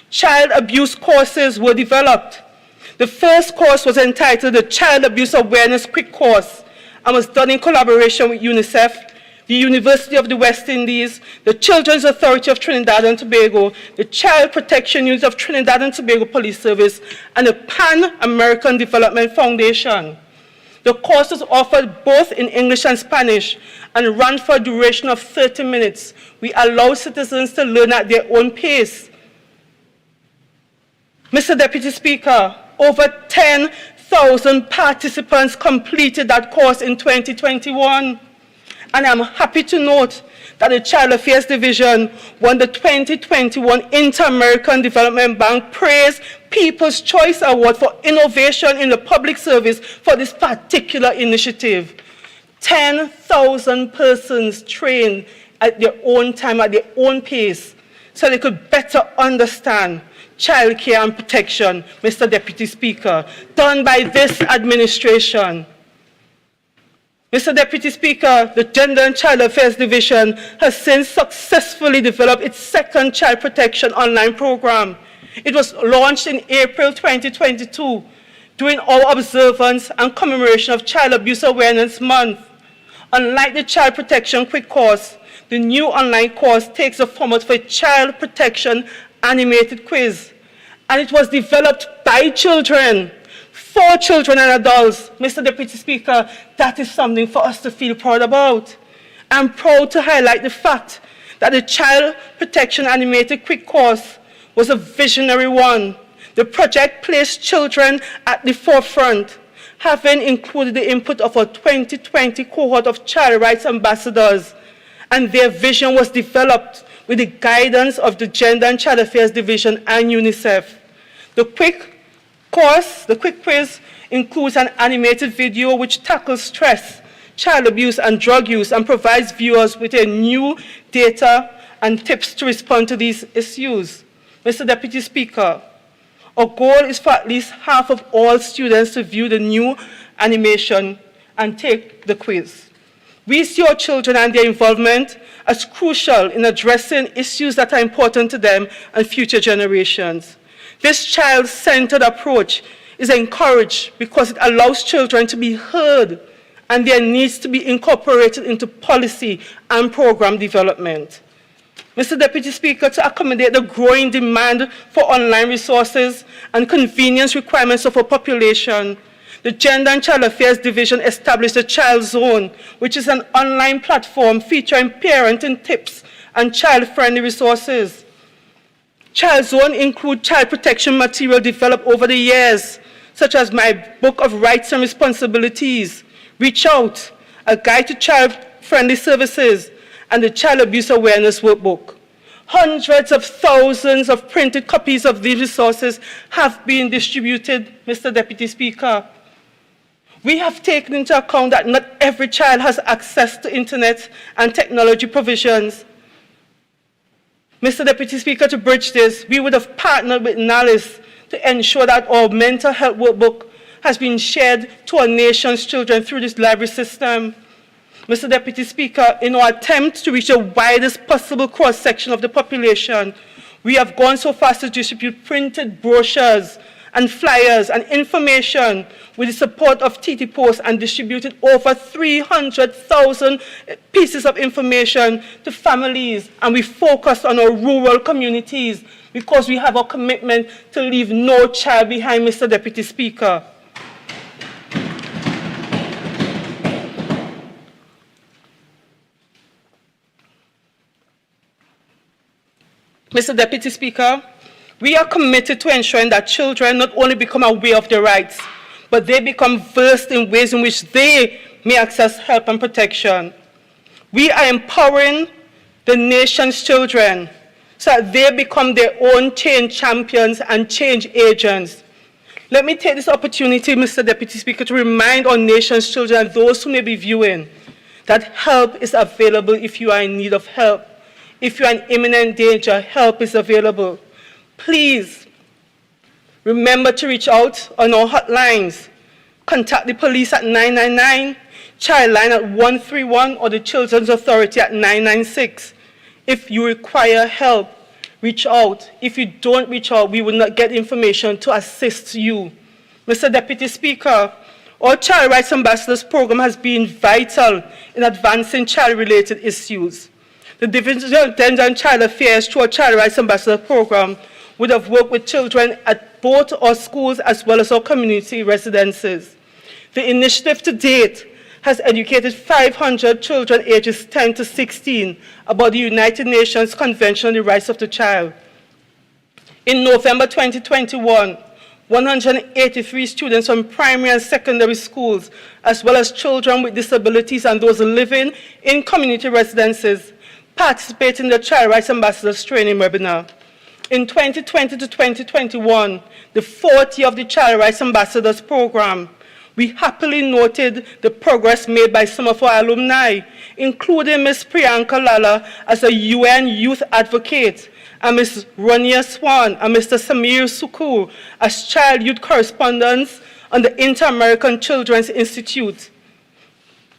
child abuse courses were developed. The first course was entitled the Child Abuse Awareness Quick Course and was done in collaboration with UNICEF, the University of the West Indies, the Children's Authority of Trinidad and Tobago, the Child Protection Unit of Trinidad and Tobago Police Service, and the Pan-American Development Foundation. The course was offered both in English and Spanish and ran for a duration of 30 minutes. We allow citizens to learn at their own pace. Mr. Deputy Speaker, over 10,000 participants completed that course in 2021. And I'm happy to note that the Child Affairs Division won the 2021 Inter-American Development Bank Praise People's Choice Award for Innovation in the Public Service for this particular initiative. 10,000 persons trained at their own time, at their own pace, so they could better understand child care and protection, Mr. Deputy Speaker, done by this administration. Mr. Deputy Speaker, the Gender and Child Affairs Division has since successfully developed its second child protection online program. It was launched in April 2022 during our observance and commemoration of Child Abuse Awareness Month. Unlike the Child Protection Quick Course, the new online course takes the format of a child protection animated quiz, and it was developed by children, for children and adults. Mr. Deputy Speaker, that is something for us to feel proud about. I'm proud to highlight the fact that the Child Protection Animated Quick Course was a visionary one. The project placed children at the forefront, having included the input of a 2020 cohort of child rights ambassadors, and their vision was developed with the guidance of the Gender and Child Affairs Division and UNICEF. The quick quiz includes an animated video which tackles stress, child abuse, and drug use and provides viewers with a new data and tips to respond to these issues. Mr. Deputy Speaker, our goal is for at least half of all students to view the new animation and take the quiz. We see our children and their involvement as crucial in addressing issues that are important to them and future generations. This child-centered approach is encouraged because it allows children to be heard and their needs to be incorporated into policy and program development. Mr. Deputy Speaker, to accommodate the growing demand for online resources and convenience requirements of our population, the Gender and Child Affairs Division established the Child Zone, which is an online platform featuring parenting tips and child-friendly resources. Child Zone includes child protection material developed over the years, such as my Book of Rights and Responsibilities, Reach Out, a guide to child-friendly services, and the Child Abuse Awareness Workbook. Hundreds of thousands of printed copies of these resources have been distributed, Mr. Deputy Speaker. We have taken into account that not every child has access to internet and technology provisions. Mr. Deputy Speaker, to bridge this, we would have partnered with NALIS to ensure that our mental health workbook has been shared to our nation's children through this library system. Mr. Deputy Speaker, in our attempt to reach the widest possible cross-section of the population, we have gone so far as to distribute printed brochures and flyers and information with the support of TT Post and distributed over 300,000 pieces of information to families, and we focus on our rural communities because we have our commitment to leave no child behind, Mr. Deputy Speaker. Mr. Deputy Speaker, we are committed to ensuring that children not only become aware of their rights, but they become versed in ways in which they may access help and protection. We are empowering the nation's children so that they become their own change champions and change agents. Let me take this opportunity, Mr. Deputy Speaker, to remind our nation's children and those who may be viewing that help is available if you are in need of help. If you are in imminent danger, help is available. Please remember to reach out on our hotlines. Contact the police at 999, Childline at 131, or the Children's Authority at 996. If you require help, reach out. If you don't reach out, we will not get information to assist you. Mr. Deputy Speaker, our Child Rights Ambassadors program has been vital in advancing child-related issues. The Division of Gender and Child Affairs, through our Child Rights Ambassador program, would have worked with children at both our schools as well as our community residences. The initiative to date has educated 500 children ages 10 to 16 about the United Nations Convention on the Rights of the Child. In November 2021, 183 students from primary and secondary schools, as well as children with disabilities and those living in community residences, participated in the Child Rights Ambassadors training webinar. In 2020 to 2021, the fourth year of the Child Rights Ambassadors program, we happily noted the progress made by some of our alumni, including Ms. Priyanka Lala as a UN youth advocate, and Ms. Rania Swan and Mr. Samir Sukur as child youth correspondents on the Inter-American Children's Institute.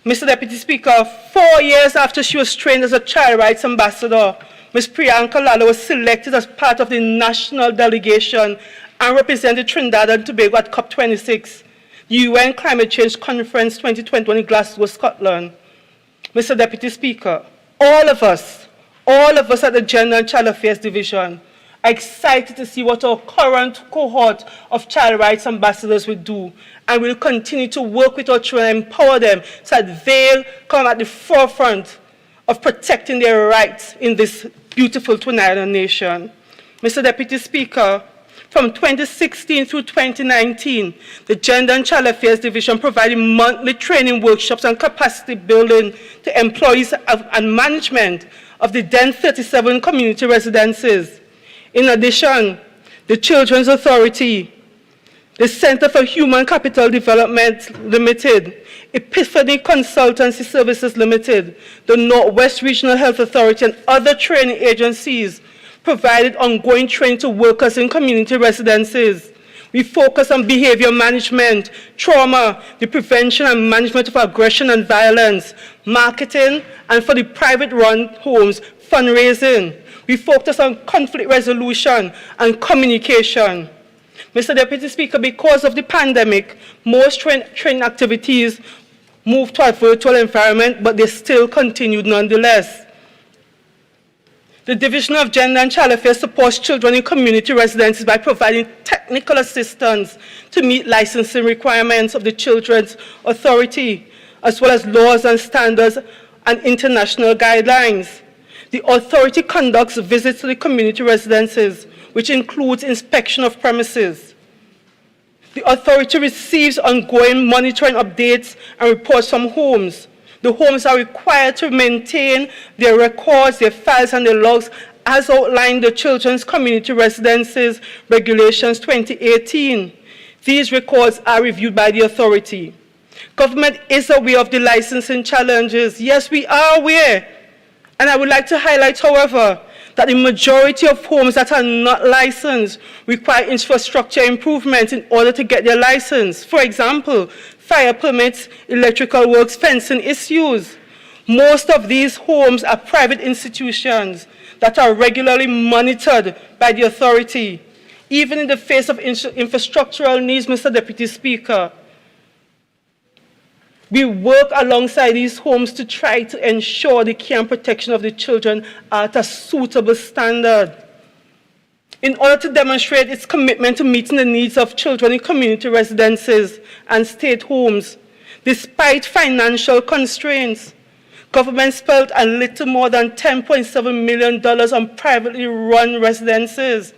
Mr. Deputy Speaker, 4 years after she was trained as a Child Rights Ambassador, Ms. Priyanka Lala was selected as part of the national delegation and represented Trinidad and Tobago at COP26, the UN Climate Change Conference 2021 in Glasgow, Scotland. Mr. Deputy Speaker, all of us at the Gender and Child Affairs Division are excited to see what our current cohort of Child Rights Ambassadors will do, and we'll continue to work with our children and empower them so that they'll come at the forefront of protecting their rights in this beautiful Twin Island nation. Mr. Deputy Speaker, From 2016 through 2019, the Gender and Child Affairs Division provided monthly training workshops and capacity building to employees and management of the then 37 community residences. In addition, the Children's Authority, the Center for Human Capital Development Limited, Epiphany Consultancy Services Limited, the Northwest Regional Health Authority, and other training agencies provided ongoing training to workers in community residences. We focus on behavior management, trauma, the prevention and management of aggression and violence, marketing, and for the private-run homes, fundraising. We focus on conflict resolution and communication. Mr. Deputy Speaker, because of the pandemic, most training activities moved to a virtual environment, but they still continued nonetheless. The Division of Gender and Child Affairs supports children in community residences by providing technical assistance to meet licensing requirements of the Children's Authority, as well as laws and standards and international guidelines. The authority conducts visits to the community residences, which includes inspection of premises. The authority receives ongoing monitoring updates and reports from homes. The homes are required to maintain their records, their files, and their logs as outlined in the Children's Community Residences Regulations 2018. These records are reviewed by the authority. Government is aware of the licensing challenges. Yes, we are aware. And I would like to highlight, however, that the majority of homes that are not licensed require infrastructure improvements in order to get their license. For example, fire permits, electrical works, fencing issues. Most of these homes are private institutions that are regularly monitored by the authority, even in the face of infrastructural needs, Mr. Deputy Speaker. We work alongside these homes to try to ensure the care and protection of the children are at a suitable standard. In order to demonstrate its commitment to meeting the needs of children in community residences and state homes, despite financial constraints, government spent a little more than $10.7 million on privately run residences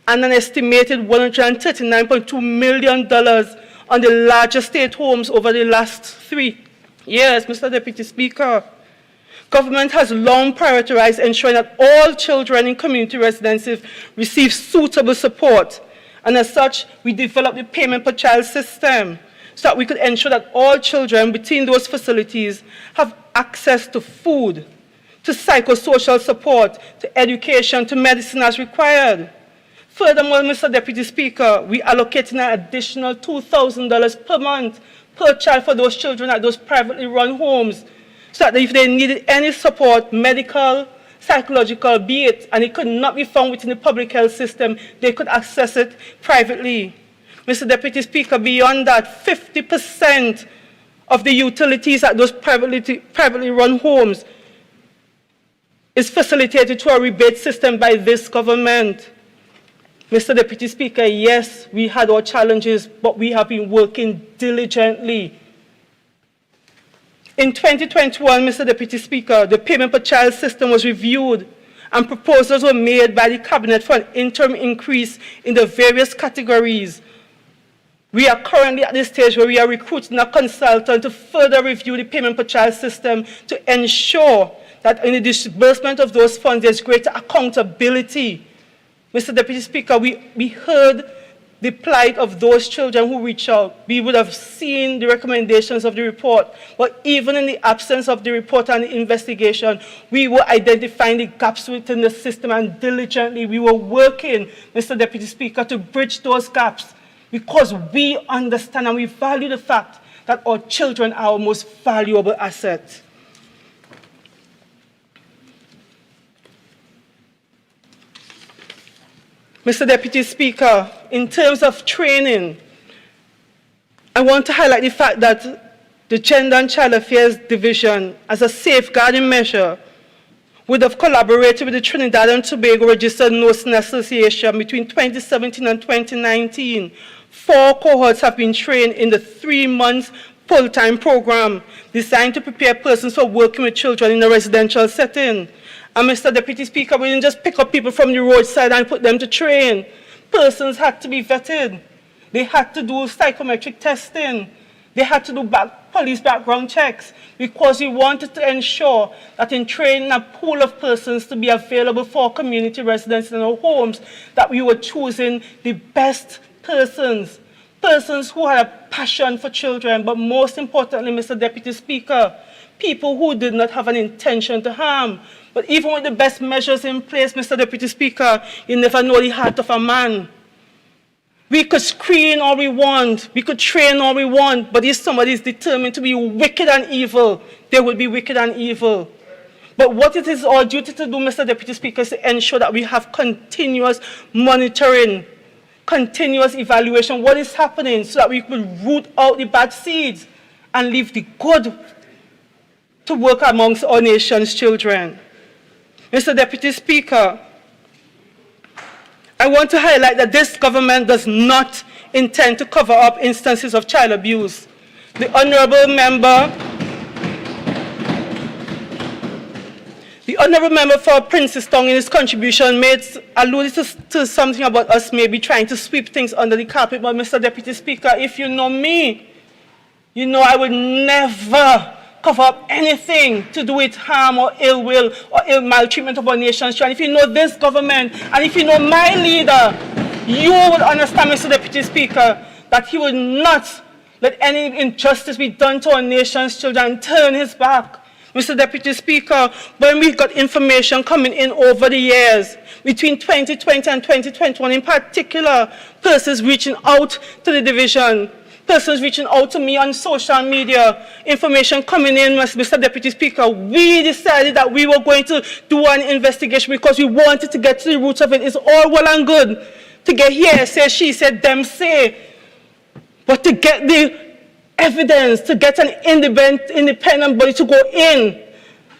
and an estimated $139.2 million on the larger state homes over the last 3 years, Mr. Deputy Speaker. Government has long prioritized ensuring that all children in community residences receive suitable support. And as such, we developed the payment per child system so that we could ensure that all children within those facilities have access to food, to psychosocial support, to education, to medicine as required. Furthermore, Mr. Deputy Speaker, we allocated an additional $2,000 per month per child for those children at those privately run homes, so that if they needed any support, medical, psychological, be it, and it could not be found within the public health system, they could access it privately. Mr. Deputy Speaker, beyond that, 50% of the utilities at those privately run homes is facilitated through a rebate system by this government. Mr. Deputy Speaker, yes, we had our challenges, but we have been working diligently. In 2021, Mr. Deputy Speaker, the payment per child system was reviewed and proposals were made by the Cabinet for an interim increase in the various categories. We are currently at this stage where we are recruiting a consultant to further review the payment per child system to ensure that in the disbursement of those funds, there's greater accountability. Mr. Deputy Speaker, we heard the plight of those children who reach out. We would have seen the recommendations of the report, but even in the absence of the report and the investigation, we were identifying the gaps within the system, and diligently we were working, Mr. Deputy Speaker, to bridge those gaps, because we understand and we value the fact that our children are our most valuable asset. Mr. Deputy Speaker, in terms of training, I want to highlight the fact that the Gender and Child Affairs Division, as a safeguarding measure, would have collaborated with the Trinidad and Tobago Registered Nursing Association between 2017 and 2019. 4 cohorts have been trained in the 3-month full-time program designed to prepare persons for working with children in a residential setting. And Mr. Deputy Speaker, we didn't just pick up people from the roadside and put them to train. persons had to be vetted. They had to do psychometric testing. They had to do police background checks because we wanted to ensure that in training a pool of persons to be available for community residents in our homes, that we were choosing the best persons, persons who had a passion for children, but most importantly, Mr. Deputy Speaker, people who did not have an intention to harm. But even with the best measures in place, Mr. Deputy Speaker, you never know the heart of a man. We could screen all we want, we could train all we want, but if somebody is determined to be wicked and evil, they will be wicked and evil. But what it is our duty to do, Mr. Deputy Speaker, is to ensure that we have continuous monitoring, continuous evaluation, what is happening, so that we could root out the bad seeds and leave the good to work amongst our nation's children. Mr. Deputy Speaker, I want to highlight that this government does not intend to cover up instances of child abuse. The honourable member for Princestown in his contribution alluded to something about us maybe trying to sweep things under the carpet, but Mr. Deputy Speaker, if you know me, you know I would never cover up anything to do with harm or ill will or ill maltreatment of our nation's children. If you know this government and if you know my leader, you would understand, Mr. Deputy Speaker, that he would not let any injustice be done to our nation's children and turn his back. Mr. Deputy Speaker, when we got information coming in over the years, between 2020 and 2021 in particular, persons reaching out to the division, persons reaching out to me on social media, information coming in, Mr. Deputy Speaker, we decided that we were going to do an investigation because we wanted to get to the roots of it. It's all well and good to get here, say, she said, them say, but to get the evidence, to get an independent body to go in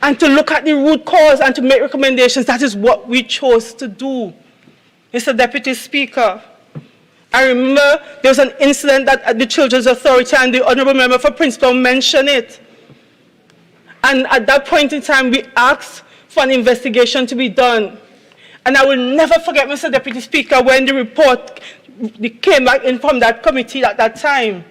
and to look at the root cause and to make recommendations, that is what we chose to do. Mr. Deputy Speaker, I remember there was an incident that at the Children's Authority and the Honourable Member for Princeton mentioned it. And at that point in time, we asked for an investigation to be done. And I will never forget, Mr. Deputy Speaker, when the report came back in from that committee at that time.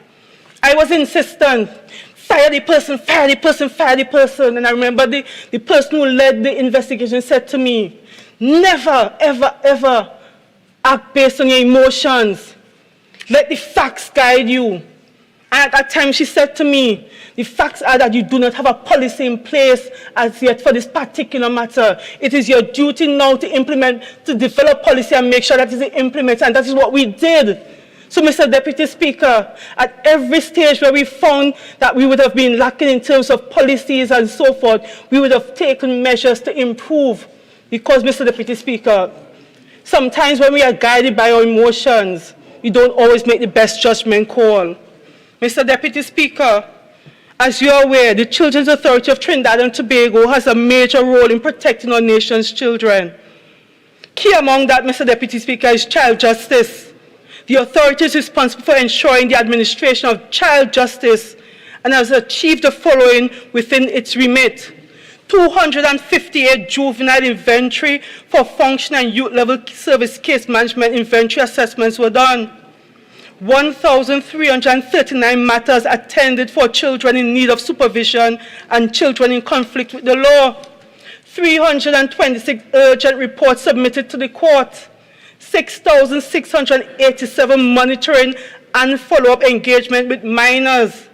I was insistent, fire the person, fire the person, fire the person. And I remember the person who led the investigation said to me, never, ever, ever act based on your emotions. Let the facts guide you. And at that time she said to me, the facts are that you do not have a policy in place as yet for this particular matter. It is your duty now to implement, to develop policy and make sure that it is implemented, and that is what we did. So, Mr. Deputy Speaker, at every stage where we found that we would have been lacking in terms of policies and so forth, we would have taken measures to improve. Because, Mr. Deputy Speaker, sometimes when we are guided by our emotions, we don't always make the best judgment call. Mr. Deputy Speaker, as you are aware, the Children's Authority of Trinidad and Tobago has a major role in protecting our nation's children. Key among that, Mr. Deputy Speaker, is child justice. The authority is responsible for ensuring the administration of child justice and has achieved the following within its remit. 258 juvenile inventory for function and youth level service case management inventory assessments were done. 1,339 matters attended for children in need of supervision and children in conflict with the law. 326 urgent reports submitted to the court. 6,687 monitoring and follow-up engagement with minors.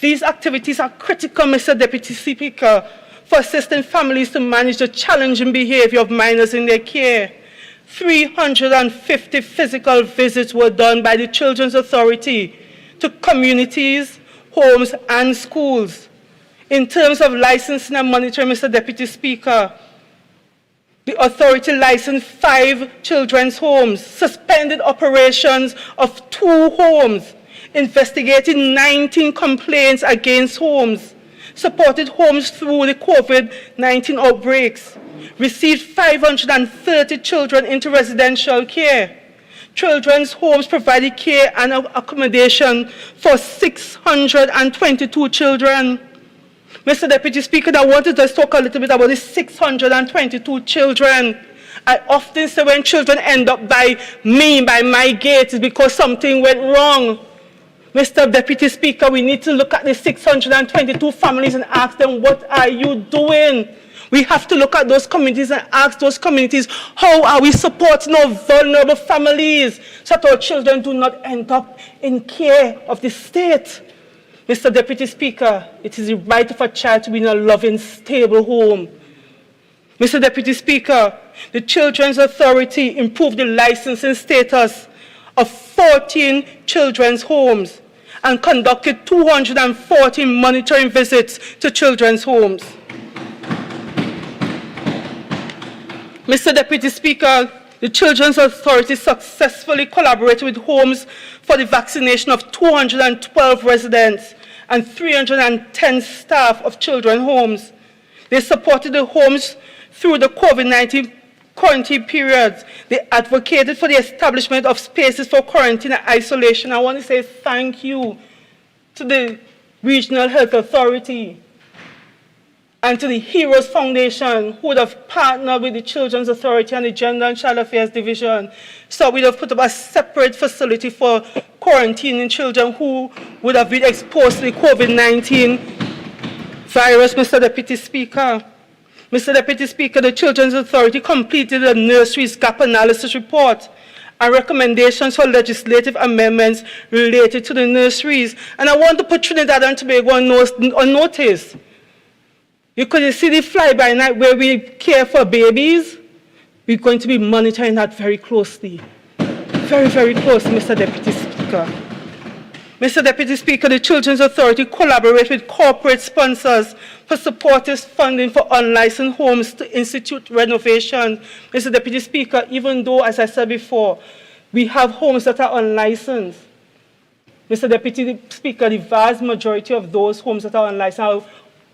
These activities are critical, Mr. Deputy Speaker, for assisting families to manage the challenging behavior of minors in their care. 350 physical visits were done by the Children's Authority to communities, homes, and schools. In terms of licensing and monitoring, Mr. Deputy Speaker, the authority licensed 5 children's homes, suspended operations of 2 homes, investigated 19 complaints against homes, supported homes through the COVID-19 outbreaks, received 530 children into residential care. Children's homes provided care and accommodation for 622 children. Mr. Deputy Speaker, I wanted to talk a little bit about the 622 children. I often say when children end up by my gate, it's because something went wrong. Mr. Deputy Speaker, we need to look at the 622 families and ask them, what are you doing? We have to look at those communities and ask those communities, how are we supporting our vulnerable families so that our children do not end up in care of the state? Mr. Deputy Speaker, it is the right of a child to be in a loving, stable home. Mr. Deputy Speaker, the Children's Authority improved the licensing status of 14 children's homes and conducted 240 monitoring visits to children's homes. Mr. Deputy Speaker, the Children's Authority successfully collaborated with homes for the vaccination of 212 residents and 310 staff of children's homes. They supported the homes through the COVID-19 quarantine periods. They advocated for the establishment of spaces for quarantine and isolation. I want to say thank you to the Regional Health Authority and to the Heroes Foundation, who would have partnered with the Children's Authority and the Gender and Child Affairs Division. So we'd have put up a separate facility for quarantining children who would have been exposed to the COVID-19 virus, Mr. Deputy Speaker. Mr. Deputy Speaker, the Children's Authority completed a nurseries gap analysis report and recommendations for legislative amendments related to the nurseries. And I want to put Trinidad and Tobago on notice. You could see the fly-by-night where we care for babies. We're going to be monitoring that very closely. Very, very closely, Mr. Deputy Speaker. Mr. Deputy Speaker, the Children's Authority collaborates with corporate sponsors for supportive funding for unlicensed homes to institute renovation. Mr. Deputy Speaker, even though, as I said before, we have homes that are unlicensed, Mr. Deputy Speaker, the vast majority of those homes that are unlicensed are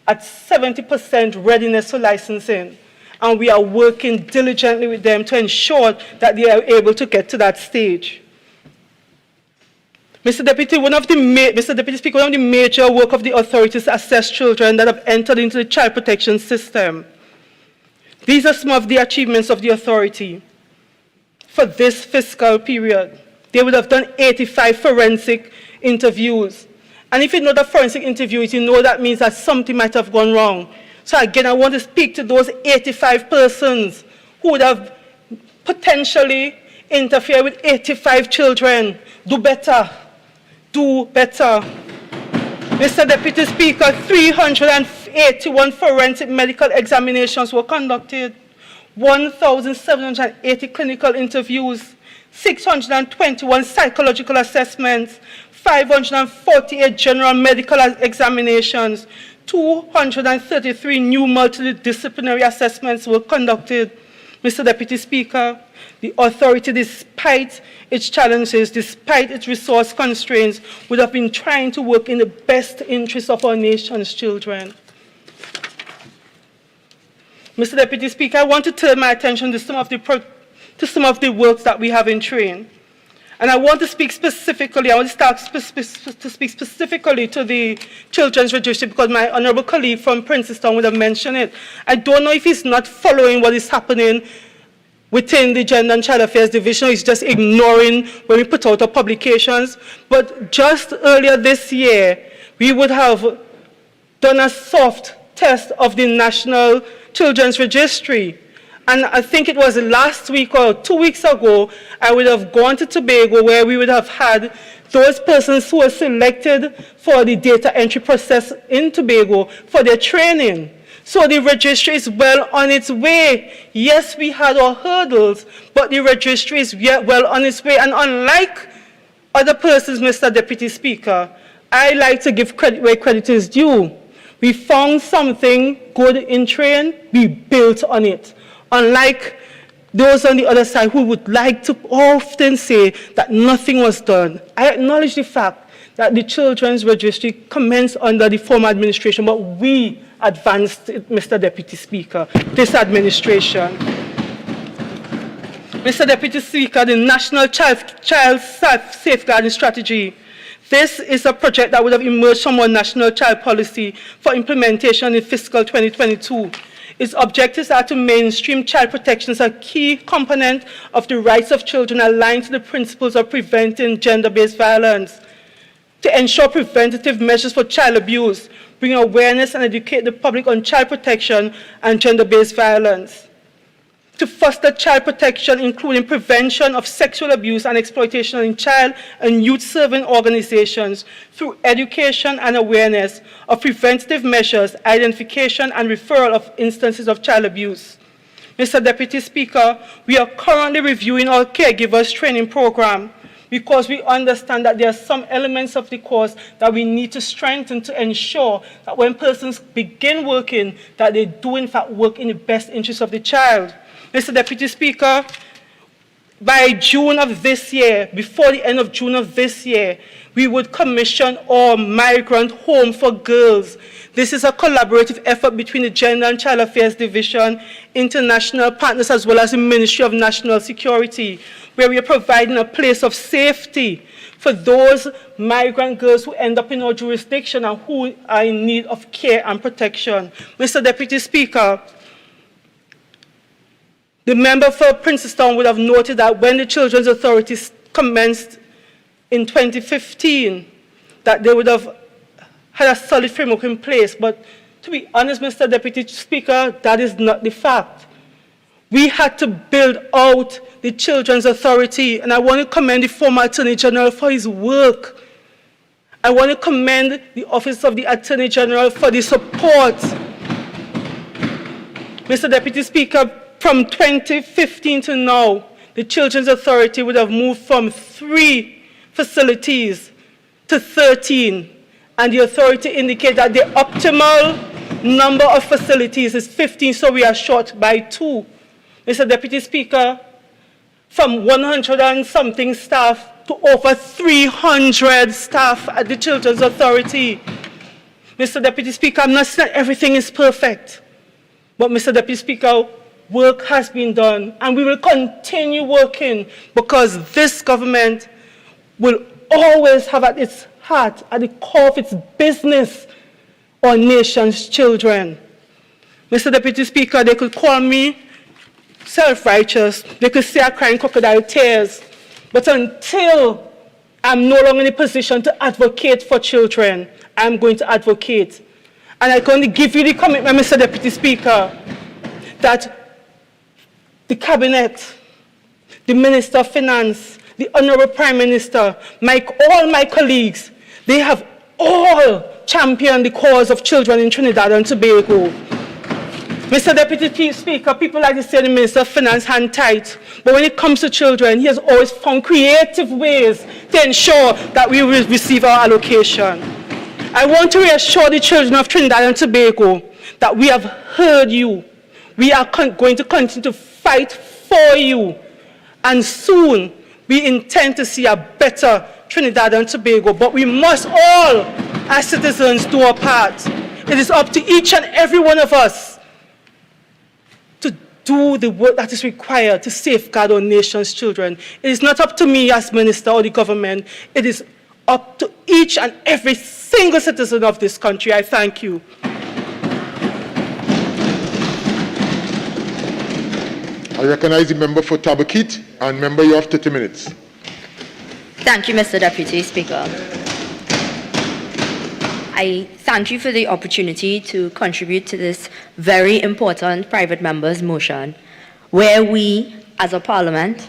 at 70% readiness for licensing, and we are working diligently with them to ensure that they are able to get to that stage. Mr. Deputy Speaker, one of the major work of the authorities to assess children that have entered into the child protection system. These are some of the achievements of the authority for this fiscal period. They would have done 85 forensic interviews. And if you know the forensic interviews, you know that means that something might have gone wrong. So again, I want to speak to those 85 persons who would have potentially interfered with 85 children. Do better. Do better. Mr. Deputy Speaker, 381 forensic medical examinations were conducted, 1,780 clinical interviews, 621 psychological assessments, 548 general medical examinations, 233 new multidisciplinary assessments were conducted. Mr. Deputy Speaker, the authority, despite its challenges, despite its resource constraints, would have been trying to work in the best interest of our nation's children. Mr. Deputy Speaker, I want to turn my attention to some of the works that we have in train. And I want to speak specifically, I want to start to speak specifically to the Children's Registry because my honorable colleague from Princeton would have mentioned it. I don't know if he's not following what is happening within the Gender and Child Affairs Division. He's just ignoring when we put out our publications. But just earlier this year, we would have done a soft test of the National Children's Registry. And I think it was last week or 2 weeks ago, I would have gone to Tobago where we would have had those persons who were selected for the data entry process in Tobago for their training. So the registry is well on its way. Yes, we had our hurdles, but the registry is well on its way. And unlike other persons, Mr. Deputy Speaker, I like to give credit where credit is due. We found something good in train, we built on it. Unlike those on the other side who would like to often say that nothing was done. I acknowledge the fact that the Children's Registry commenced under the former administration, but we advanced it, Mr. Deputy Speaker, this administration. Mr. Deputy Speaker, the National Child Safeguarding Strategy. This is a project that would have emerged from our National Child Policy for implementation in fiscal 2022. Its objectives are to mainstream child protection as a key component of the rights of children aligned to the principles of preventing gender-based violence, to ensure preventative measures for child abuse, bring awareness and educate the public on child protection and gender-based violence, to foster child protection, including prevention of sexual abuse and exploitation in child and youth-serving organizations through education and awareness of preventative measures, identification and referral of instances of child abuse. Mr. Deputy Speaker, we are currently reviewing our caregivers training program because we understand that there are some elements of the course that we need to strengthen to ensure that when persons begin working, that they do in fact work in the best interest of the child. Mr. Deputy Speaker, by June of this year, before the end of June of this year, we would commission our migrant home for girls. This is a collaborative effort between the Gender and Child Affairs Division, international partners, as well as the Ministry of National Security, where we are providing a place of safety for those migrant girls who end up in our jurisdiction and who are in need of care and protection. Mr. Deputy Speaker, the member for Princestown would have noted that when the Children's Authorities commenced in 2015, that they would have had a solid framework in place. But to be honest, Mr. Deputy Speaker, that is not the fact. We had to build out the Children's Authority, and I want to commend the former Attorney General for his work. I want to commend the Office of the Attorney General for the support. Mr. Deputy Speaker, from 2015 to now, the Children's Authority would have moved from 3 facilities to 13, and the authority indicated that the optimal number of facilities is 15, so we are short by 2. Mr. Deputy Speaker, from 100 and something staff to over 300 staff at the Children's Authority. Mr. Deputy Speaker, I'm not saying that everything is perfect, but Mr. Deputy Speaker, work has been done, and we will continue working because this government will always have at its heart, at the core of its business, our nation's children. Mr. Deputy Speaker, they could call me self-righteous, they could say I cry crocodile tears, but until I'm no longer in a position to advocate for children, I'm going to advocate. And I'm going to give you the commitment, Mr. Deputy Speaker, that the Cabinet, the Minister of Finance, the Honourable Prime Minister, all my colleagues, they have all championed the cause of children in Trinidad and Tobago. Mr. Deputy Speaker, people like to say the Minister of Finance hand tight, but when it comes to children, he has always found creative ways to ensure that we will receive our allocation. I want to reassure the children of Trinidad and Tobago that we have heard you. We are going to continue to fight for you, and soon we intend to see a better Trinidad and Tobago, but we must all, as citizens, do our part. It is up to each and every one of us to do the work that is required to safeguard our nation's children. It is not up to me as minister or the government. It is up to each and every single citizen of this country. I thank you. I recognize the member for Tabakit, and member, you have 30 minutes. Thank you, Mr. Deputy Speaker. I thank you for the opportunity to contribute to this very important private member's motion, where we as a parliament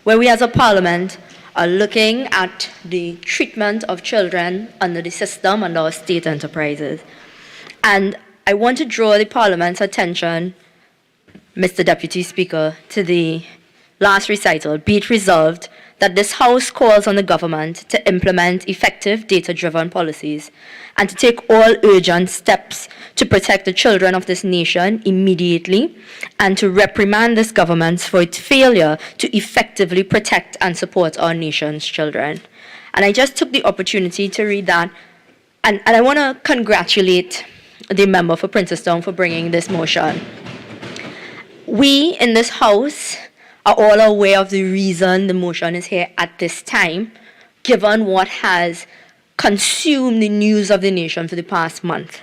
are looking at the treatment of children under the system and our state enterprises. And I want to draw the parliament's attention, Mr. Deputy Speaker, to the last recital. Be it resolved that this House calls on the government to implement effective data-driven policies and to take all urgent steps to protect the children of this nation immediately, and to reprimand this government for its failure to effectively protect and support our nation's children. And I just took the opportunity to read that, and I want to congratulate the member for Princestown for bringing this motion. We in this House are all aware of the reason the motion is here at this time, given what has consumed the news of the nation for the past month.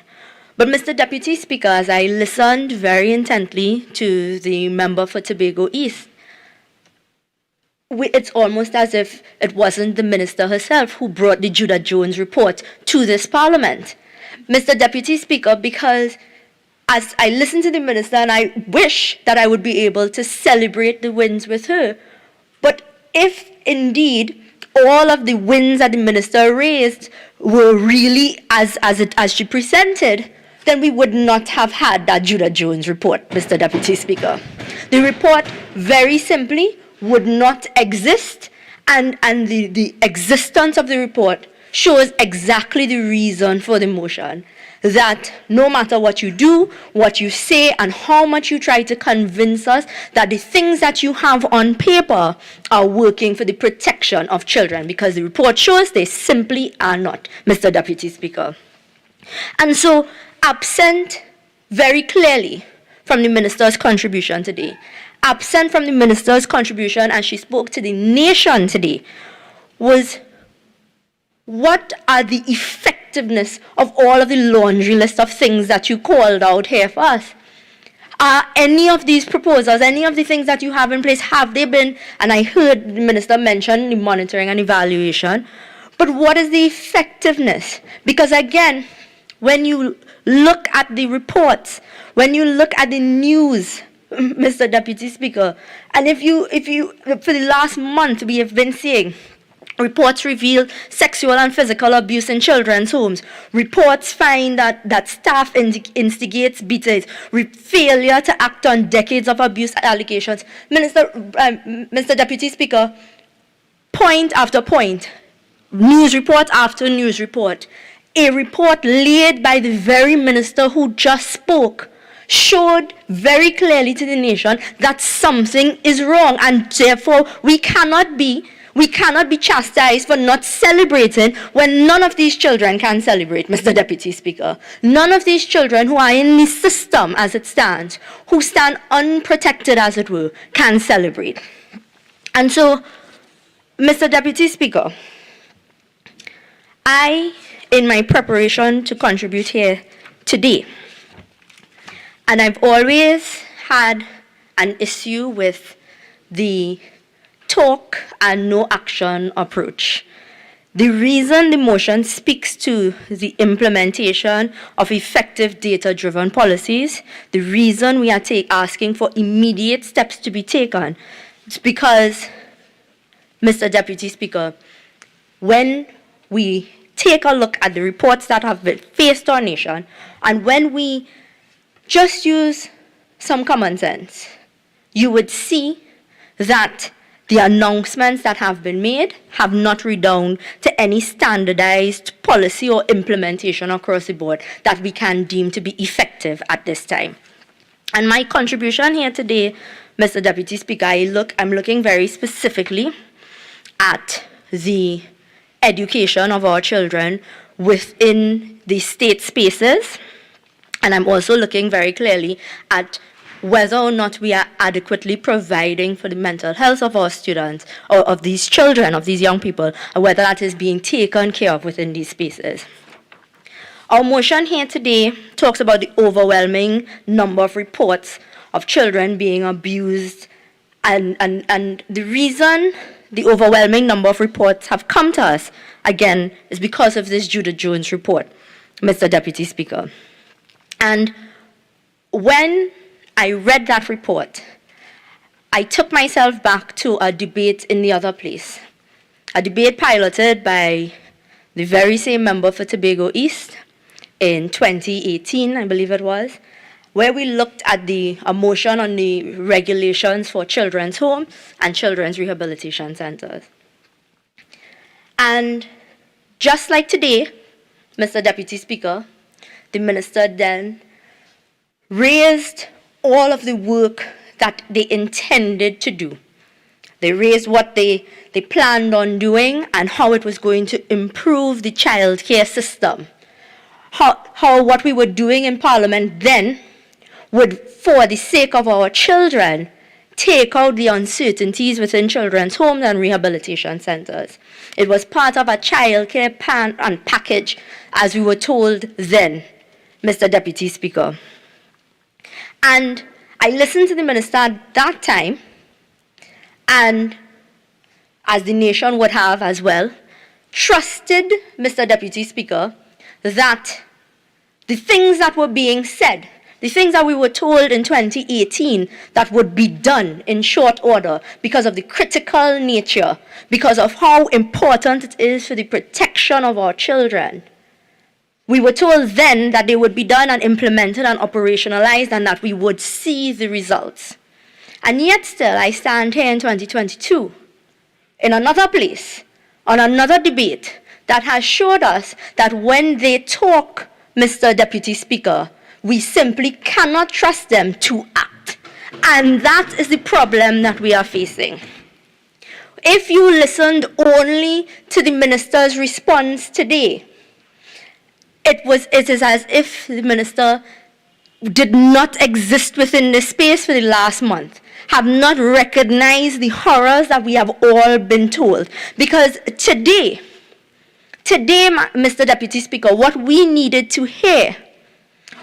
But Mr. Deputy Speaker, as I listened very intently to the member for Tobago East, it's almost as if it wasn't the minister herself who brought the Judah Jones report to this parliament. Mr. Deputy Speaker, because as I listen to the minister and I wish that I would be able to celebrate the wins with her, but if indeed all of the wins that the minister raised were really as she presented, then we would not have had that Judah Jones report, Mr. Deputy Speaker. The report, very simply, would not exist, and the existence of the report shows exactly the reason for the motion, that no matter what you do, what you say, and how much you try to convince us that the things that you have on paper are working for the protection of children, because the report shows they simply are not, Mr. Deputy Speaker. And so, absent very clearly from the minister's contribution today, absent from the minister's contribution as she spoke to the nation today, was what are the effectiveness of all of the laundry list of things that you called out here for us? Are any of these proposals, any of the things that you have in place, have they been, and I heard the minister mention the monitoring and evaluation, but what is the effectiveness? Because again, when you look at the reports, when you look at the news, Mr. Deputy Speaker, and if you, for the last month we have been seeing reports reveal sexual and physical abuse in children's homes. Reports find that staff instigates beatings, failure to act on decades of abuse allegations. Mr. Deputy Speaker, point after point, news report after news report, a report laid by the very minister who just spoke showed very clearly to the nation that something is wrong, and therefore we cannot be chastised for not celebrating when none of these children can celebrate, Mr. Deputy Speaker. None of these children who are in the system as it stands, who stand unprotected as it were, can celebrate. And so, Mr. Deputy Speaker, in my preparation to contribute here today, and I've always had an issue with the talk and no action approach. The reason the motion speaks to the implementation of effective data-driven policies, the reason we are asking for immediate steps to be taken, is because, Mr. Deputy Speaker, when we take a look at the reports that have faced our nation, and when we just use some common sense, you would see that the announcements that have been made have not redounded to any standardized policy or implementation across the board that we can deem to be effective at this time. And my contribution here today, Mr. Deputy Speaker, I'm looking very specifically at the education of our children within the state spaces. And I'm also looking very clearly at whether or not we are adequately providing for the mental health of our students, or of these children, of these young people, and whether that is being taken care of within these spaces. Our motion here today talks about the overwhelming number of reports of children being abused, and the reason the overwhelming number of reports have come to us, again, is because of this Judah Jones report, Mr. Deputy Speaker. And when I read that report, I took myself back to a debate in the other place, a debate piloted by the very same member for Tobago East in 2018, I believe it was, where we looked at a motion on the regulations for children's homes and children's rehabilitation centers. And just like today, Mr. Deputy Speaker, the minister then raised all of the work that they intended to do. They raised what they planned on doing and how it was going to improve the child care system. How what we were doing in Parliament then would, for the sake of our children, take out the uncertainties within children's homes and rehabilitation centers. It was part of a child care plan and package, as we were told then, Mr. Deputy Speaker. And I listened to the minister at that time, and as the nation would have as well, trusted Mr. Deputy Speaker that the things that were being said, the things that we were told in 2018 that would be done in short order because of the critical nature, because of how important it is for the protection of our children. We were told then that they would be done and implemented and operationalized and that we would see the results. And yet still, I stand here in 2022, in another place, on another debate that has showed us that when they talk, Mr. Deputy Speaker, we simply cannot trust them to act. And that is the problem that we are facing. If you listened only to the minister's response today, it is as if the minister did not exist within this space for the last month, have not recognized the horrors that we have all been told. Because today, Mr. Deputy Speaker, what we needed to hear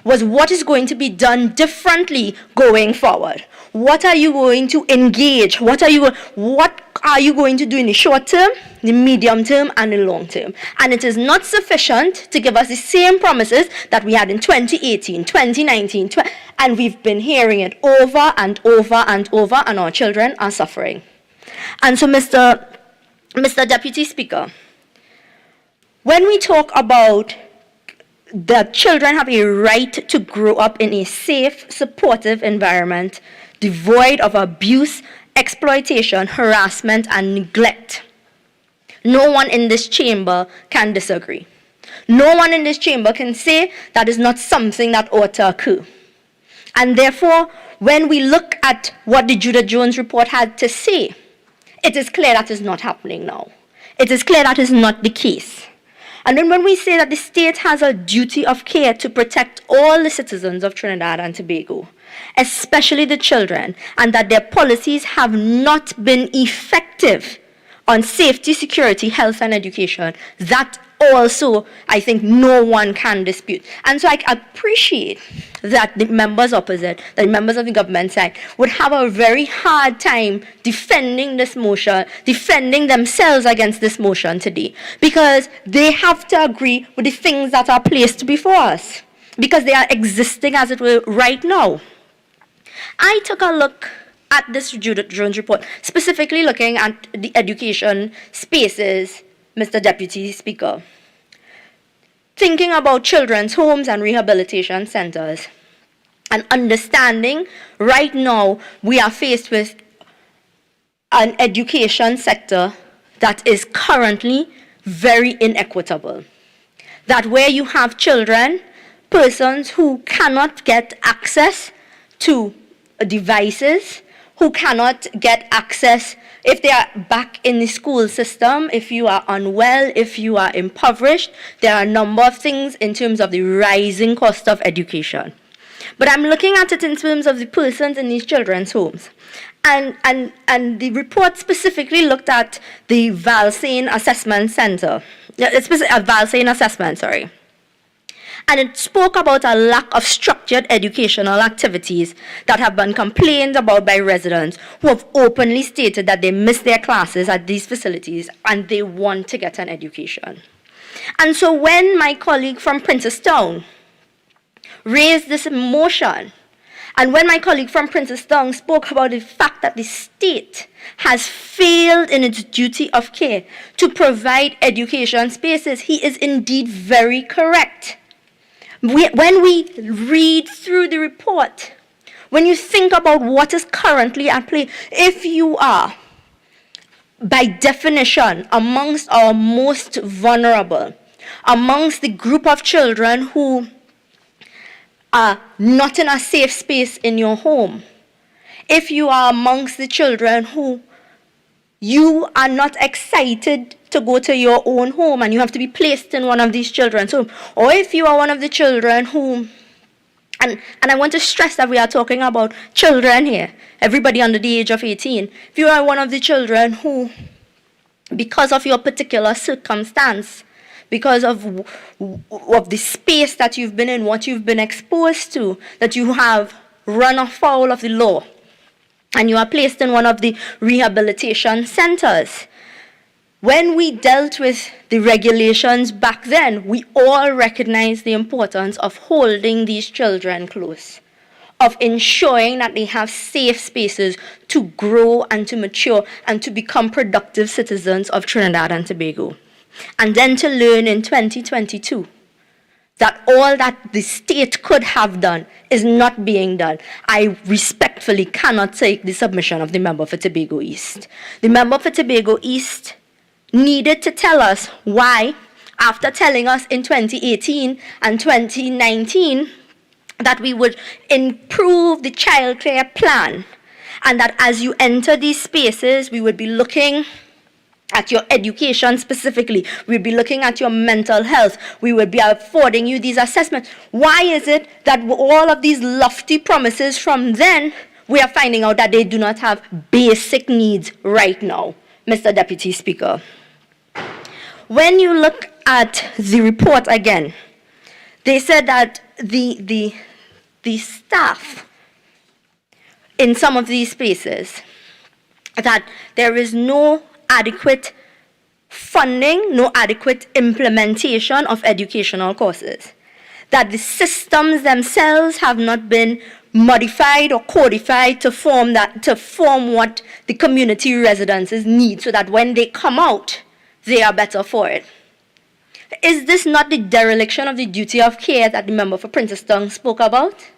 was what is going to be done differently going forward. What are you going to engage? What are you going to do in the short term, the medium term, and the long term? And it is not sufficient to give us the same promises that we had in 2018, 2019, and we've been hearing it over and over and over, and our children are suffering. And so, Mr. Deputy Speaker, when we talk about that children have a right to grow up in a safe, supportive environment, devoid of abuse, exploitation, harassment, and neglect, no one in this chamber can disagree. No one in this chamber can say that is not something that ought to occur. And therefore, when we look at what the Judith Jones report had to say, it is clear that is not happening now. It is clear that is not the case. And then when we say that the state has a duty of care to protect all the citizens of Trinidad and Tobago, especially the children, and that their policies have not been effective on safety, security, health, and education, that also, I think, no one can dispute. And so I appreciate that the members opposite, the members of the government side, would have a very hard time defending this motion, defending themselves against this motion today, because they have to agree with the things that are placed before us, because they are existing, as it were, right now. I took a look at this Judith Jones report, specifically looking at the education spaces, Mr. Deputy Speaker, thinking about children's homes and rehabilitation centers, and understanding right now we are faced with an education sector that is currently very inequitable. That where you have children, persons who cannot get access to devices, who cannot get access if they are back in the school system, if you are unwell, if you are impoverished. There are a number of things in terms of the rising cost of education. But I'm looking at it in terms of the persons in these children's homes. And the report specifically looked at the Valsane Assessment Center, Valsane Assessment, sorry. And it spoke about a lack of structured educational activities that have been complained about by residents who have openly stated that they miss their classes at these facilities and they want to get an education. And so when my colleague from Princestown raised this motion, and when my colleague from Princestown spoke about the fact that the state has failed in its duty of care to provide education spaces, he is indeed very correct. When we read through the report, when you think about what is currently at play, if you are, by definition, amongst our most vulnerable, amongst the group of children who are not in a safe space in your home, if you are amongst the children who you are not excited to go to your own home and you have to be placed in one of these children's homes, or if you are one of the children who, and I want to stress that we are talking about children here, everybody under the age of 18, if you are one of the children who, because of your particular circumstance, because of the space that you've been in, what you've been exposed to, that you have run afoul of the law, and you are placed in one of the rehabilitation centers. When we dealt with the regulations back then, we all recognized the importance of holding these children close, of ensuring that they have safe spaces to grow and to mature and to become productive citizens of Trinidad and Tobago. And then to learn in 2022 that all that the state could have done is not being done. I respectfully cannot take the submission of the member for Tobago East. The member for Tobago East needed to tell us why, after telling us in 2018 and 2019 that we would improve the child care plan, and that as you enter these spaces, we would be looking at your education specifically, we'd be looking at your mental health, we would be affording you these assessments. Why is it that all of these lofty promises from then, we are finding out that they do not have basic needs right now, Mr. Deputy Speaker? When you look at the report again, they said that the staff in some of these spaces, that there is no adequate funding, no adequate implementation of educational courses, that the systems themselves have not been modified or codified to form what the community residences need, so that when they come out, they are better for it. Is this not the dereliction of the duty of care that the member for Princeton spoke about?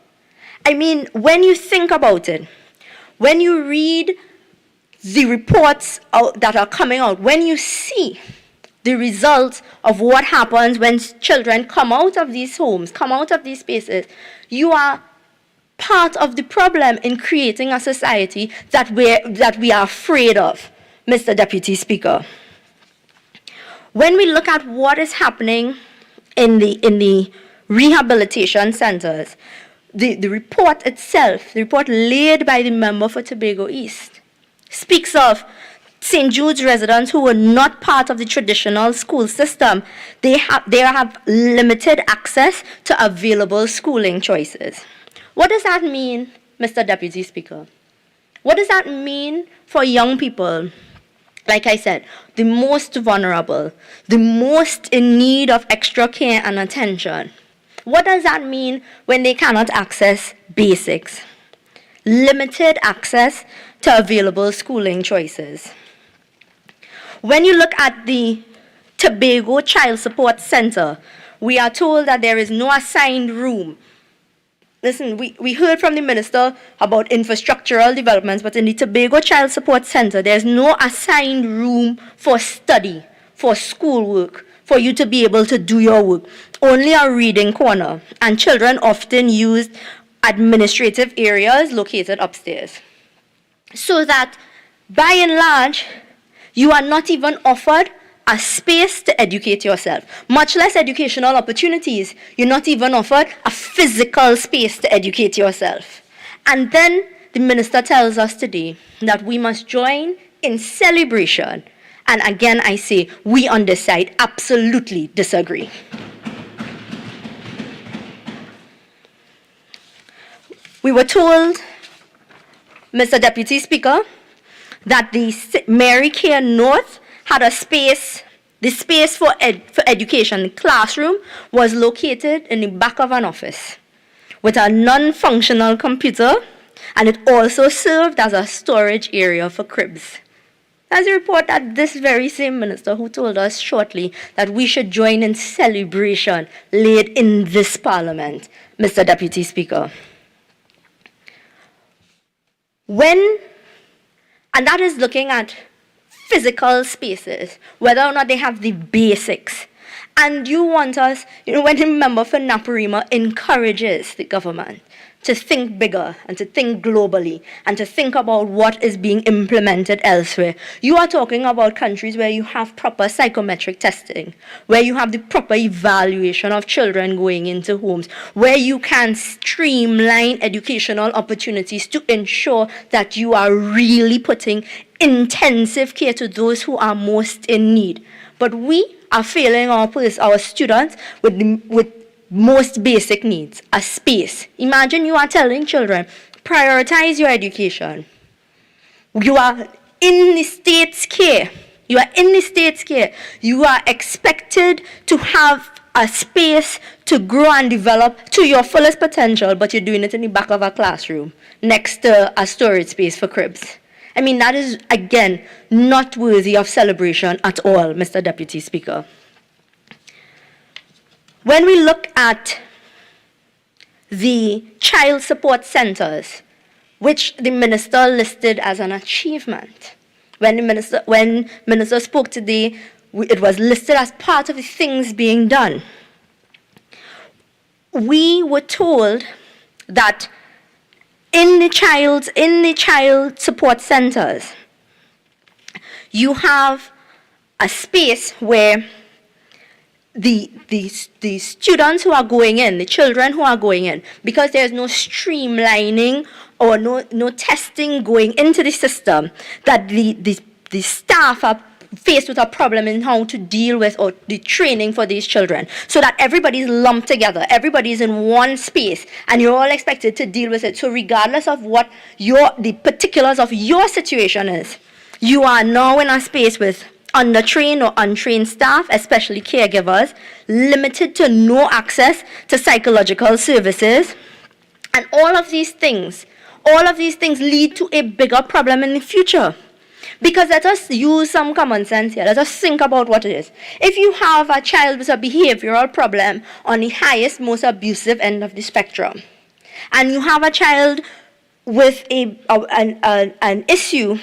I mean, when you think about it, when you read the reports that are coming out, when you see the results of what happens when children come out of these homes, come out of these spaces, you are part of the problem in creating a society that we are afraid of, Mr. Deputy Speaker. When we look at what is happening in the rehabilitation centers, the report itself, the report laid by the member for Tobago East, speaks of St. Jude's residents who were not part of the traditional school system. They have limited access to available schooling choices. What does that mean, Mr. Deputy Speaker? What does that mean for young people? Like I said, the most vulnerable, the most in need of extra care and attention. What does that mean when they cannot access basics? Limited access to available schooling choices. When you look at the Tobago Child Support Center, we are told that there is no assigned room. Listen, we heard from the minister about infrastructural developments, but in the Tobago Child Support Center, there's no assigned room for study, for schoolwork, for you to be able to do your work. Only a reading corner, and children often use administrative areas located upstairs. So that, by and large, you are not even offered a space to educate yourself, much less educational opportunities. You're not even offered a physical space to educate yourself. And then the minister tells us today that we must join in celebration. And again, I say, we on this side absolutely disagree. We were told, Mr. Deputy Speaker, that the Mary Care North had a space, the space for education, the classroom was located in the back of an office with a non-functional computer, and it also served as a storage area for cribs. That's a report that this very same minister who told us shortly that we should join in celebration laid in this parliament, Mr. Deputy Speaker. And that is looking at physical spaces, whether or not they have the basics. And you want us, when the member for Naparima encourages the government to think bigger and to think globally and to think about what is being implemented elsewhere. You are talking about countries where you have proper psychometric testing, where you have the proper evaluation of children going into homes, where you can streamline educational opportunities to ensure that you are really putting intensive care to those who are most in need. But we are failing our students with most basic needs, a space. Imagine you are telling children, prioritize your education. You are in the state's care. You are in the state's care. You are expected to have a space to grow and develop to your fullest potential, but you're doing it in the back of a classroom next to a storage space for cribs. I mean, that is, again, not worthy of celebration at all, Mr. Deputy Speaker. When we look at the child support centers, which the minister listed as an achievement, when minister spoke today, it was listed as part of the things being done. We were told that in the child support centers, you have a space where the students who are going in, the children who are going in, because there's no streamlining or no testing going into the system, that the staff are faced with a problem in how to deal with or the training for these children, so that everybody's lumped together, everybody's in one space, and you're all expected to deal with it. So regardless of what the particulars of your situation is, you are now in a space with undertrained or untrained staff, especially caregivers, limited to no access to psychological services. And all of these things lead to a bigger problem in the future. Because let us use some common sense here. Let us think about what it is. If you have a child with a behavioral problem on the highest, most abusive end of the spectrum, and you have a child with an issue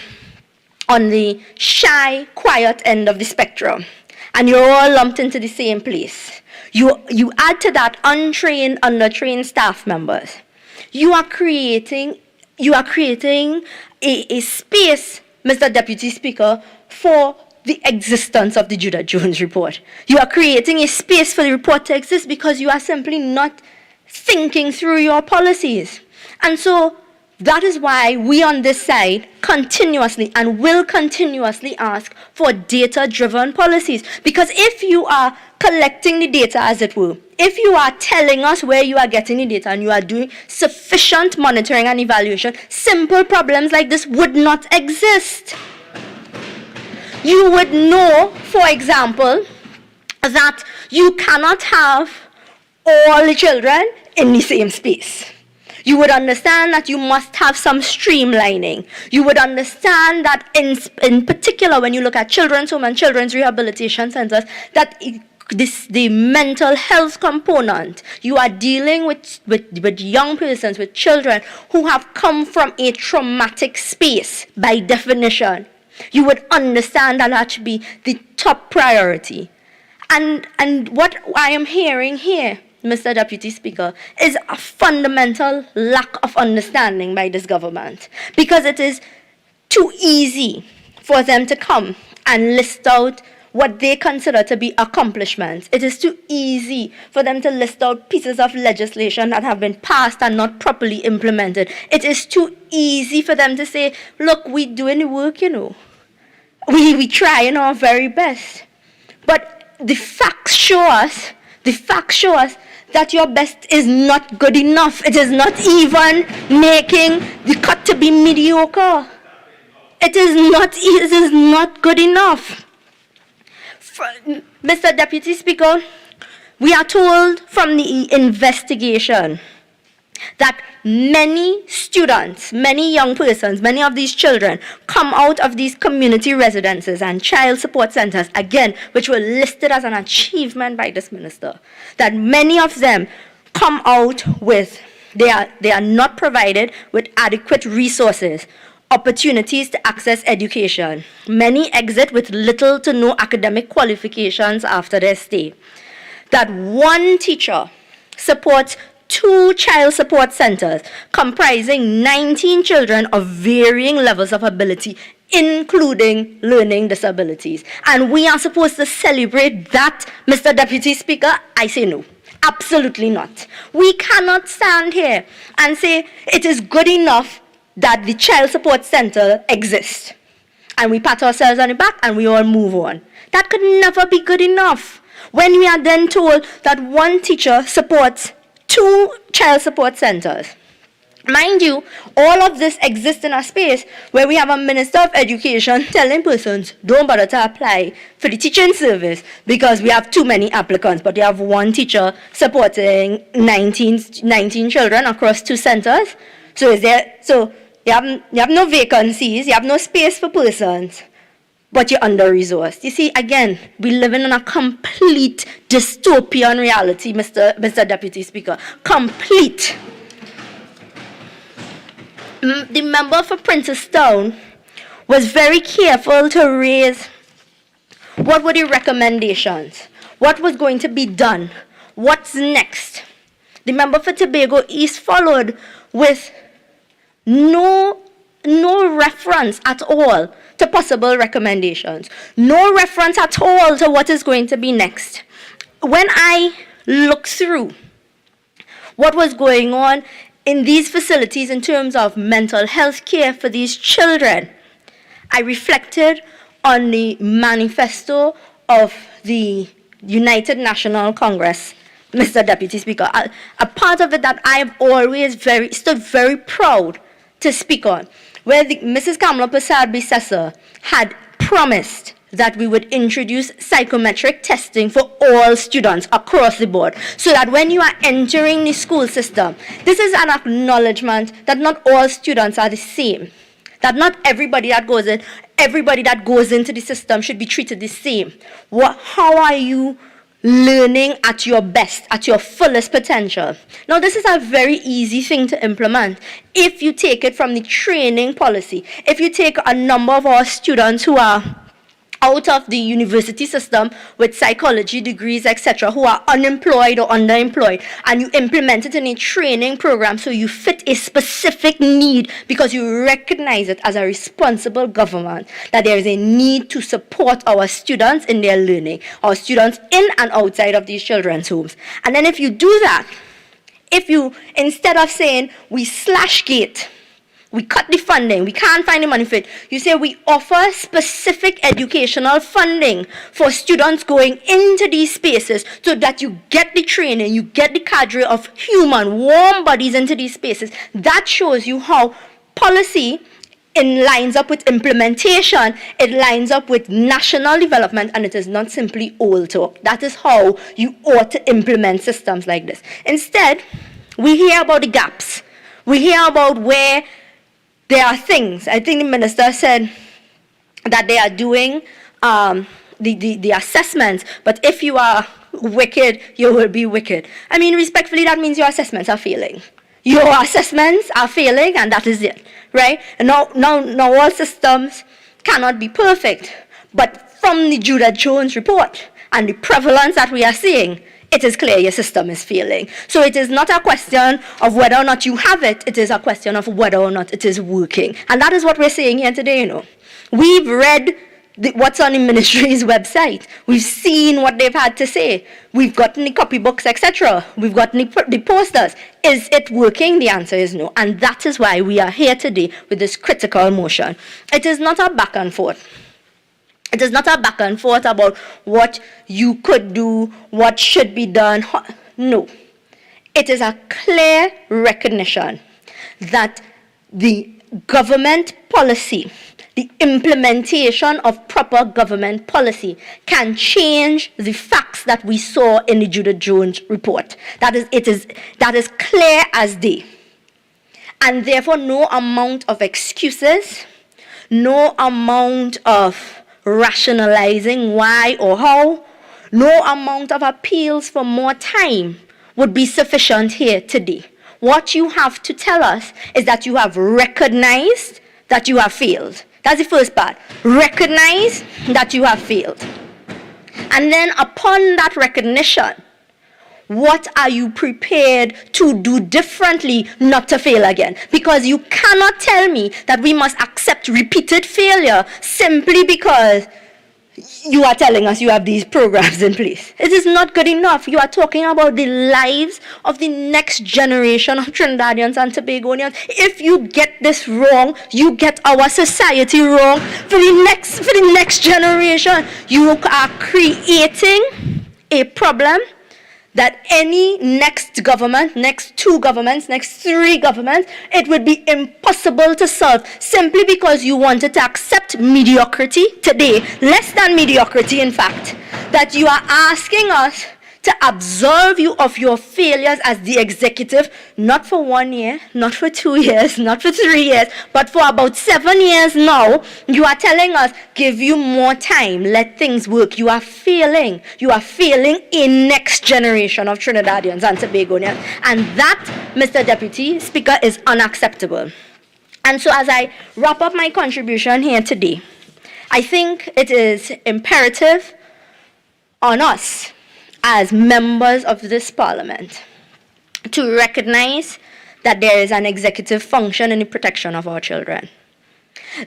on the shy, quiet end of the spectrum, and you're all lumped into the same place. You add to that untrained, undertrained staff members. You are creating a space, Mr. Deputy Speaker, for the existence of the Judith Jones report. You are creating a space for the report to exist because you are simply not thinking through your policies. And so that is why we on this side continuously and will continuously ask for data-driven policies. Because if you are collecting the data, as it were, if you are telling us where you are getting the data and you are doing sufficient monitoring and evaluation, simple problems like this would not exist. You would know, for example, that you cannot have all the children in the same space. You would understand that you must have some streamlining. You would understand that in particular when you look at children's home and children's rehabilitation centers, that the mental health component, you are dealing with young persons, with children who have come from a traumatic space by definition. You would understand that that should be the top priority. And what I am hearing here, Mr. Deputy Speaker, is a fundamental lack of understanding by this government, because it is too easy for them to come and list out what they consider to be accomplishments. It is too easy for them to list out pieces of legislation that have been passed and not properly implemented. It is too easy for them to say, look, we're doing the work, you know. We trying our very best. But the facts show us that your best is not good enough. It is not even making the cut to be mediocre. It is not good enough. Mr. Deputy Speaker, we are told from the investigation that many students, many young persons, many of these children come out of these community residences and child support centers, again, which were listed as an achievement by this minister, that many of them come out with, they are not provided with adequate resources, opportunities to access education. Many exit with little to no academic qualifications after their stay. That one teacher supports 2 child support centers comprising 19 children of varying levels of ability, including learning disabilities. And we are supposed to celebrate that, Mr. Deputy Speaker? I say no. Absolutely not. We cannot stand here and say it is good enough that the child support center exists. And we pat ourselves on the back and we all move on. That could never be good enough. When we are then told that one teacher supports 2 child support centers. Mind you, all of this exists in a space where we have a Minister of Education telling persons, don't bother to apply for the teaching service because we have too many applicants, but you have one teacher supporting 19 children across 2 centers. So you have no vacancies, you have no space for persons, but you're under-resourced. You see, again, we live in a complete dystopian reality, Mr. Deputy Speaker. Complete. The member for Princestown was very careful to raise what were the recommendations, what was going to be done, what's next. The member for Tobago East followed with no reference at all to possible recommendations, no reference at all to what is going to be next. When I look through what was going on in these facilities in terms of mental health care for these children, I reflected on the manifesto of the United National Congress, Mr. Deputy Speaker. A part of it that I've always stood very proud to speak on, where Mrs. Kamala Prasad-Bissessar had promised that we would introduce psychometric testing for all students across the board, so that when you are entering the school system, this is an acknowledgement that not all students are the same, that not everybody that goes into the system should be treated the same. How are you learning at your best, at your fullest potential? Now, this is a very easy thing to implement if you take it from the training policy. If you take a number of our students who are out of the university system with psychology degrees, etc., who are unemployed or underemployed, and you implement it in a training program so you fit a specific need because you recognize it as a responsible government, that there is a need to support our students in their learning, our students in and outside of these children's homes. And then if you do that, if you, instead of saying we slash gate, we cut the funding, we can't find the money for it, you say we offer specific educational funding for students going into these spaces so that you get the training, you get the cadre of human, warm bodies into these spaces. That shows you how policy lines up with implementation, it lines up with national development, and it is not simply old talk. That is how you ought to implement systems like this. Instead, we hear about the gaps. We hear about where there are things. I think the minister said that they are doing the assessments, but if you are wicked, you will be wicked. I mean, respectfully, that means your assessments are failing. Your assessments are failing, and that is it, right? And now all systems cannot be perfect, but from the Judah Jones report and the prevalence that we are seeing, it is clear your system is failing. So it is not a question of whether or not you have it, it is a question of whether or not it is working. And that is what we're saying here today, you know. We've read what's on the ministry's website. We've seen what they've had to say. We've gotten the copybooks, etc. We've gotten the posters. Is it working? The answer is no. And that is why we are here today with this critical motion. It is not a back and forth. It is not a back and forth about what you could do, what should be done. No. It is a clear recognition that the government policy, the implementation of proper government policy can change the facts that we saw in the Judah Jones report. That is clear as day. And therefore, no amount of excuses, no amount of rationalizing why or how, no amount of appeals for more time would be sufficient here today. What you have to tell us is that you have recognized that you have failed. That's the first part. Recognize that you have failed. And then upon that recognition, What are you prepared to do differently not to fail again? Because you cannot tell me that we must accept repeated failure simply because you are telling us you have these programs in place. It is not good enough. You are talking about the lives of the next generation of Trinidadians and Tobagonians. If you get this wrong, you get our society wrong. For the next generation, you are creating a problem that any next government, next 2 governments, next 3 governments, it would be impossible to solve simply because you wanted to accept mediocrity today, less than mediocrity in fact, that you are asking us to absolve you of your failures as the executive, not for 1 year, not for 2 years, not for 3 years, but for about 7 years now. You are telling us, give you more time, let things work. You are failing. You are failing a next generation of Trinidadians and Tobagonians. And that, Mr. Deputy Speaker, is unacceptable. And so as I wrap up my contribution here today, I think it is imperative on us as members of this parliament to recognize that there is an executive function in the protection of our children.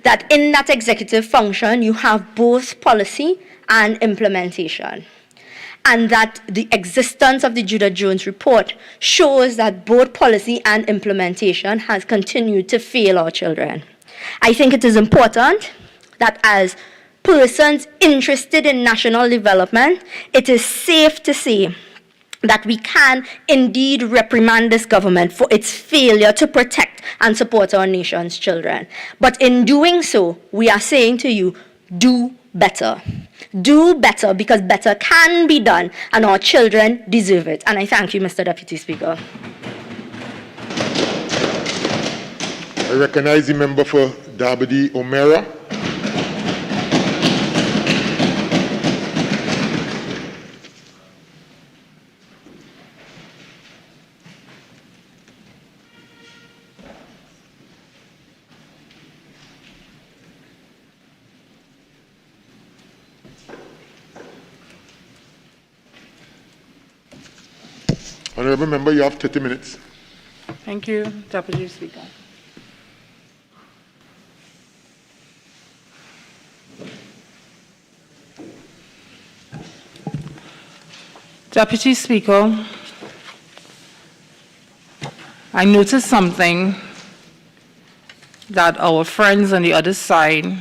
That in that executive function, you have both policy and implementation. And that the existence of the Judah Jones report shows that both policy and implementation has continued to fail our children. I think it is important that as persons interested in national development, it is safe to say that we can indeed reprimand this government for its failure to protect and support our nation's children. But in doing so, we are saying to you, do better. Do better, because better can be done, and our children deserve it. And I thank you, Mr. Deputy Speaker. I recognize the member for Dabadi O'Meara. Honourable Member, you have 30 minutes. Thank you, Deputy Speaker. Deputy Speaker, I noticed something that our friends on the other side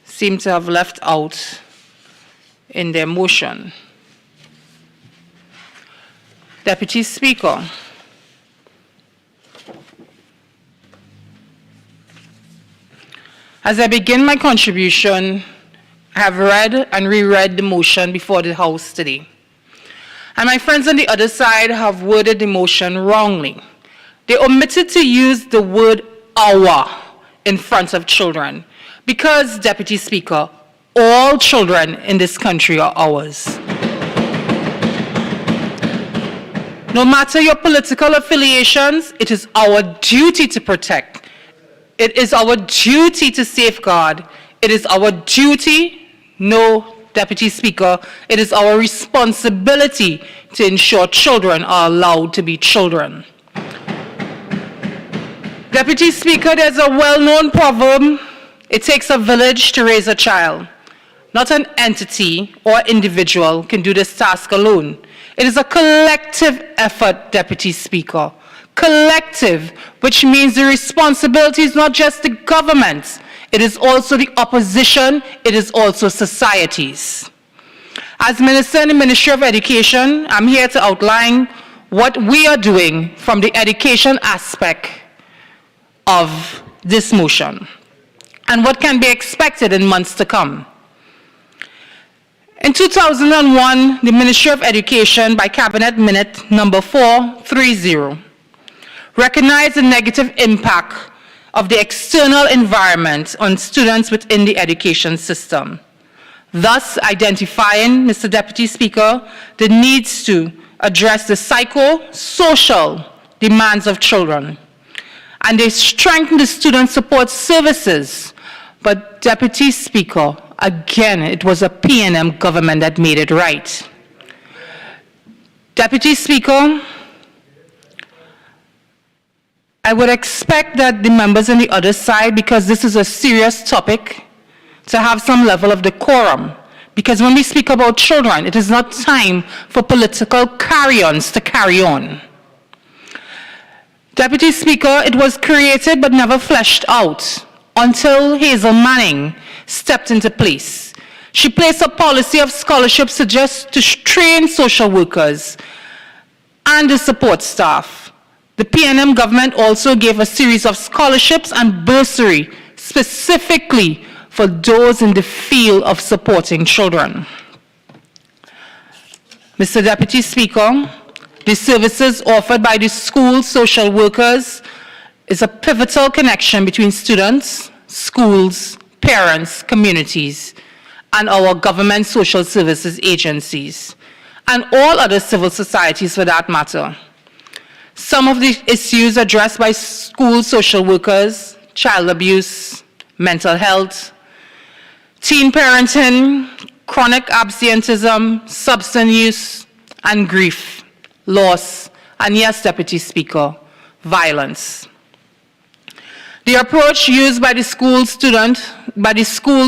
seem to have left out in their motion. Deputy Speaker, as I begin my contribution, I have read and reread the motion before the House today. And my friends on the other side have worded the motion wrongly. They omitted to use the word our in front of children because, Deputy Speaker, all children in this country are ours. No matter your political affiliations, it is our duty to protect. It is our duty to safeguard. It is our duty, no, Deputy Speaker, it is our responsibility to ensure children are allowed to be children. Deputy Speaker, there's a well-known proverb, it takes a village to raise a child. Not an entity or individual can do this task alone. It is a collective effort, Deputy Speaker. Collective, which means the responsibility is not just the government's, it is also the opposition, it is also society's. As Minister in the Ministry of Education, I'm here to outline what we are doing from the education aspect of this motion and what can be expected in months to come. In 2001, the Ministry of Education, by Cabinet Minute number 430, recognized the negative impact of the external environment on students within the education system, thus identifying, Mr. Deputy Speaker, the needs to address the psycho-social demands of children. And they strengthened the student support services. But, Deputy Speaker, again, it was a P&M government that made it right. Deputy Speaker, I would expect that the members on the other side, because this is a serious topic, to have some level of decorum. Because when we speak about children, it is not time for political carry-ons to carry on. Deputy Speaker, it was created but never fleshed out until Hazel Manning stepped into place. She placed a policy of scholarships to train social workers and the support staff. The PNM government also gave a series of scholarships and bursary specifically for those in the field of supporting children. Mr. Deputy Speaker, the services offered by the school social workers is a pivotal connection between students, schools, parents, communities, and our government social services agencies, and all other civil societies for that matter. Some of the issues addressed by school social workers: child abuse, mental health, teen parenting, chronic absenteeism, substance use, and grief, loss, and yes, Deputy Speaker, violence. The approach used by the school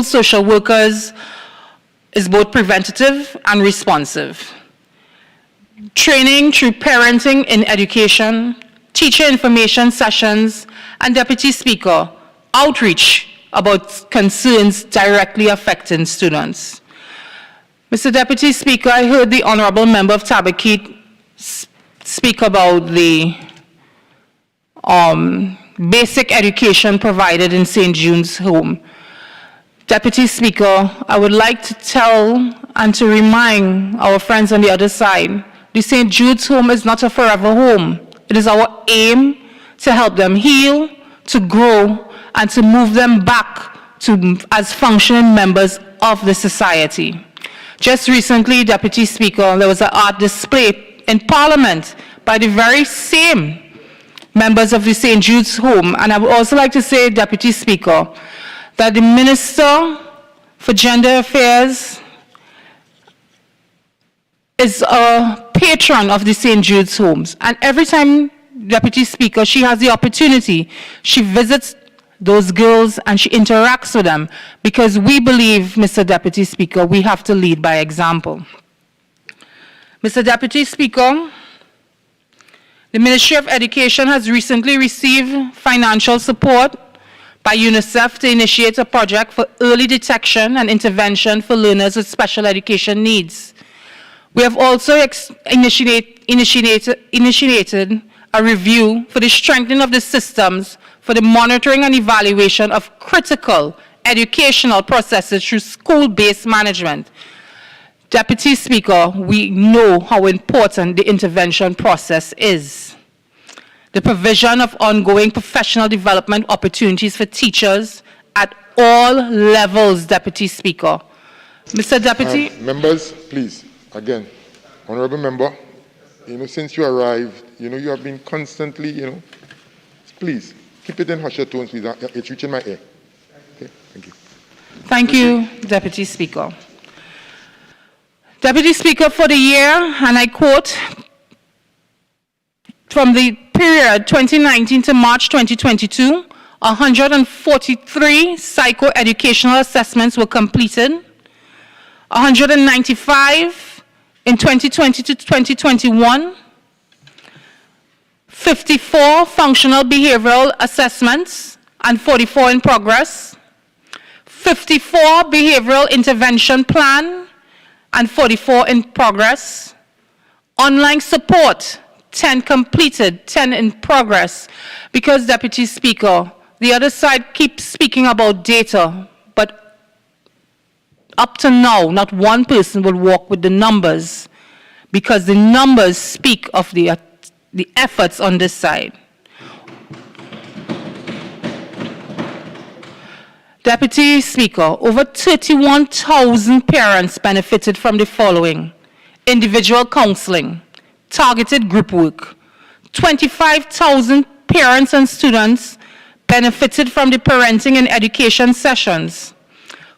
social workers is both preventative and responsive. Training through parenting in education, teacher information sessions, and Deputy Speaker, outreach about concerns directly affecting students. Mr. Deputy Speaker, I heard the Honorable Member of Tabakit speak about the basic education provided in St. Jude's Home. Deputy Speaker, I would like to tell and to remind our friends on the other side, the St. Jude's Home is not a forever home. It is our aim to help them heal, to grow, and to move them back to as functioning members of the society. Just recently, Deputy Speaker, there was an art display in Parliament by the very same members of the St. Jude's Home. And I would also like to say, Deputy Speaker, that the Minister for Gender Affairs is a patron of the St. Jude's Homes. And every time, Deputy Speaker, she has the opportunity, she visits those girls and she interacts with them, because we believe, Mr. Deputy Speaker, we have to lead by example. Mr. Deputy Speaker, the Ministry of Education has recently received financial support by UNICEF to initiate a project for early detection and intervention for learners with special education needs. We have also initiated a review for the strengthening of the systems for the monitoring and evaluation of critical educational processes through school-based management. Deputy Speaker, we know how important the intervention process is. The provision of ongoing professional development opportunities for teachers at all levels, Deputy Speaker. Mr. Deputy. Members, please, again, Honorable Member, since you arrived, you have been constantly, please, keep it in hushed tones, please. It's reaching my ear. Okay, thank you. Thank you, Deputy Speaker. Deputy Speaker, for the year, and I quote, from the period 2019 to March 2022, 143 psychoeducational assessments were completed, 195 in 2020 to 2021, 54 functional behavioral assessments and 44 in progress, 54 behavioral intervention plan and 44 in progress, online support, 10 completed, 10 in progress, because, Deputy Speaker, the other side keeps speaking about data, but up to now, not one person will walk with the numbers, because the numbers speak of the efforts on this side. Deputy Speaker, over 31,000 parents benefited from the following: individual counseling, targeted group work. 25,000 parents and students benefited from the parenting and education sessions.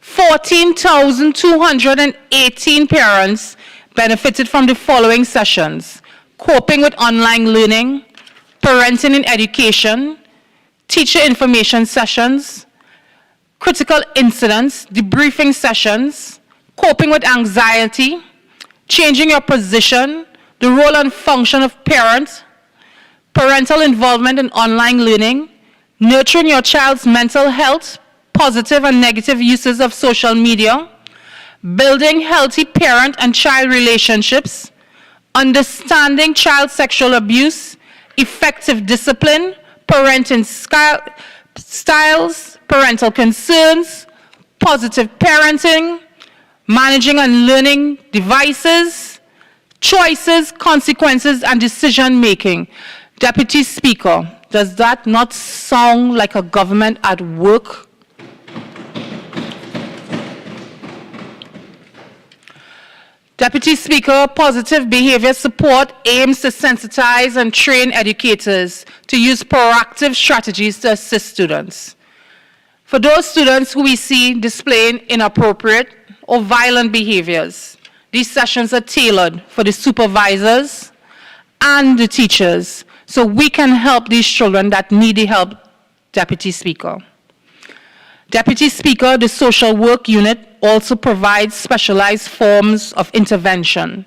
14,218 parents benefited from the following sessions: coping with online learning, parenting in education, teacher information sessions, critical incidents, debriefing sessions, coping with anxiety, changing your position, the role and function of parents, parental involvement in online learning, nurturing your child's mental health, positive and negative uses of social media, building healthy parent and child relationships, understanding child sexual abuse, effective discipline, parenting styles, parental concerns, positive parenting, managing and learning devices, choices, consequences, and decision making. Deputy Speaker, does that not sound like a government at work? Deputy Speaker, positive behavior support aims to sensitize and train educators to use proactive strategies to assist students. For those students who we see displaying inappropriate or violent behaviors, these sessions are tailored for the supervisors and the teachers so we can help these children that need the help, Deputy Speaker. Deputy Speaker, the social work unit also provides specialized forms of intervention,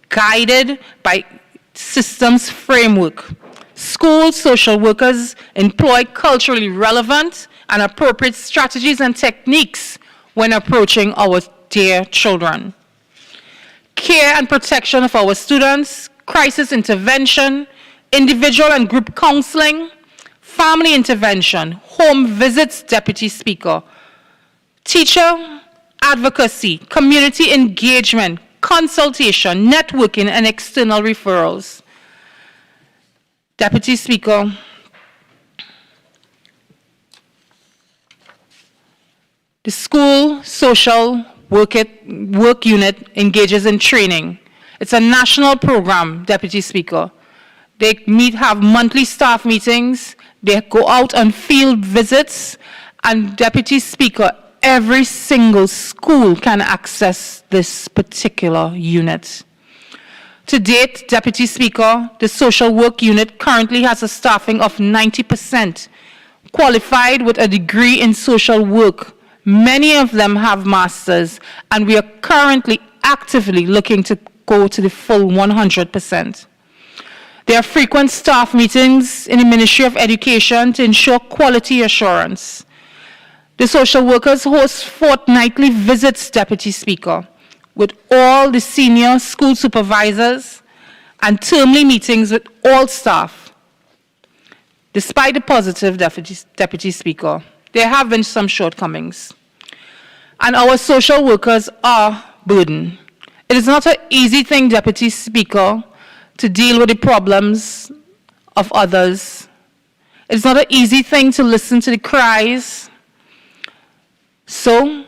guided by systems framework. School social workers employ culturally relevant and appropriate strategies and techniques when approaching our dear children. Care and protection of our students, crisis intervention, individual and group counseling, family intervention, home visits, Deputy Speaker, teacher advocacy, community engagement, consultation, networking, and external referrals. Deputy Speaker, the school social work unit engages in training. It's a national program, Deputy Speaker. They have monthly staff meetings, they go out on field visits, and Deputy Speaker, every single school can access this particular unit. To date, Deputy Speaker, the social work unit currently has a staffing of 90%, qualified with a degree in social work. Many of them have masters, and we are currently actively looking to go to the full 100%. There are frequent staff meetings in the Ministry of Education to ensure quality assurance. The social workers host fortnightly visits, Deputy Speaker, with all the senior school supervisors and termly meetings with all staff. Despite the positive, Deputy Speaker, there have been some shortcomings. And our social workers are burdened. It is not an easy thing, Deputy Speaker, to deal with the problems of others. It is not an easy thing to listen to the cries. So,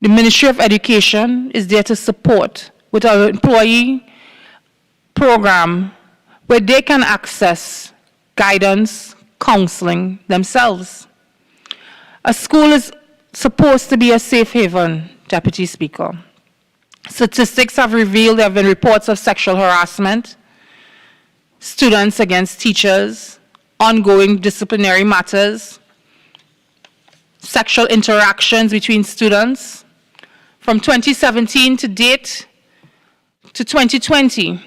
the Ministry of Education is there to support with our employee program where they can access guidance, counseling themselves. A school is supposed to be a safe haven, Deputy Speaker. Statistics have revealed there have been reports of sexual harassment, students against teachers, ongoing disciplinary matters, sexual interactions between students. From 2017 to date to 2020,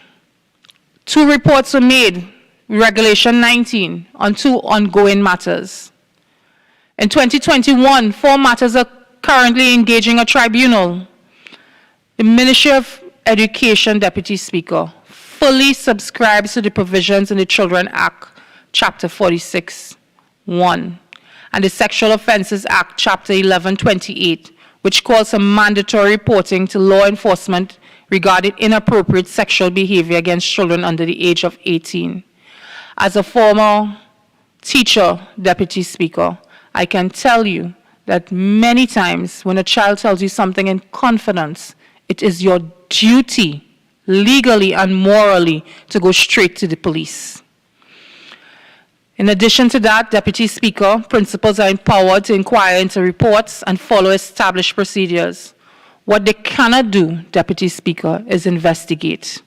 2 reports were made, Regulation 19, on 2 ongoing matters. In 2021, 4 matters are currently engaging a tribunal. The Ministry of Education, Deputy Speaker, fully subscribes to the provisions in the Children Act, Chapter 46(1), and the Sexual Offences Act, Chapter 1128, which calls for mandatory reporting to law enforcement regarding inappropriate sexual behavior against children under the age of 18. As a former teacher, Deputy Speaker, I can tell you that many times when a child tells you something in confidence, it is your duty, legally and morally, to go straight to the police. In addition to that, Deputy Speaker, principals are empowered to inquire into reports and follow established procedures. What they cannot do, Deputy Speaker, is investigate.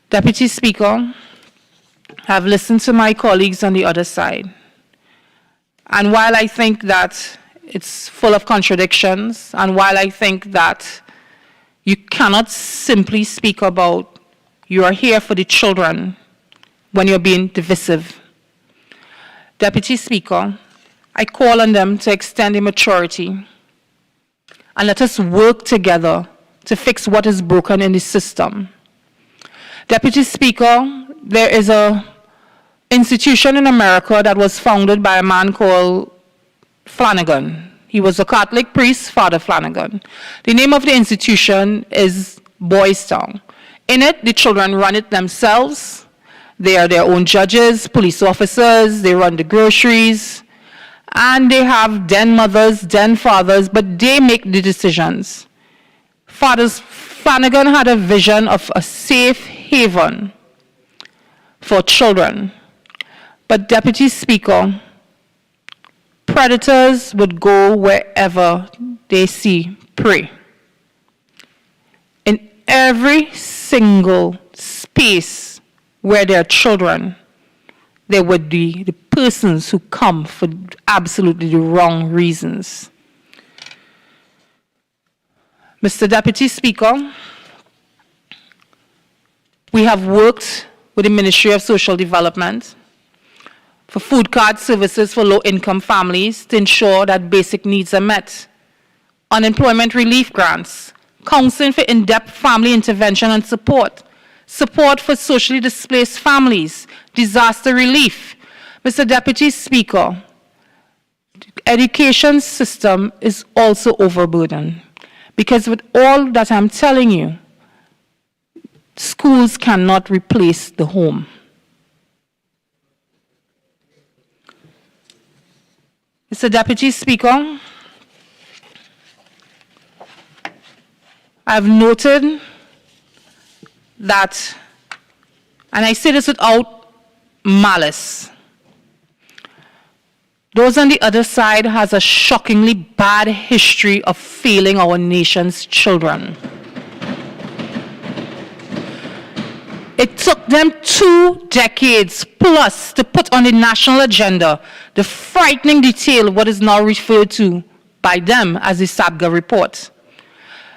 Deputy Speaker, I've listened to my colleagues on the other side. And while I think that it's full of contradictions, and while I think that you cannot simply speak about you are here for the children when you're being divisive, Deputy Speaker, I call on them to extend their maturity and let us work together to fix what is broken in the system. Deputy Speaker, there is an institution in America that was founded by a man called Flanagan. He was a Catholic priest, Father Flanagan. The name of the institution is Boys Town. In it, the children run it themselves. They are their own judges, police officers, they run the groceries, and they have den mothers, den fathers, but they make the decisions. Father Flanagan had a vision of a safe haven for children. But Deputy Speaker, predators would go wherever they see prey. In every single space where there are children, there would be the persons who come for absolutely the wrong reasons. Mr. Deputy Speaker, we have worked with the Ministry of Social Development for food card services for low-income families to ensure that basic needs are met, unemployment relief grants, counseling for in-depth family intervention and support, support for socially displaced families, disaster relief. Mr. Deputy Speaker, the education system is also overburdened because with all that I'm telling you, schools cannot replace the home. Mr. Deputy Speaker, I've noted that, and I say this without malice, those on the other side has a shockingly bad history of failing our nation's children. It took them 2 decades plus to put on the national agenda the frightening detail of what is now referred to by them as the SABGA report.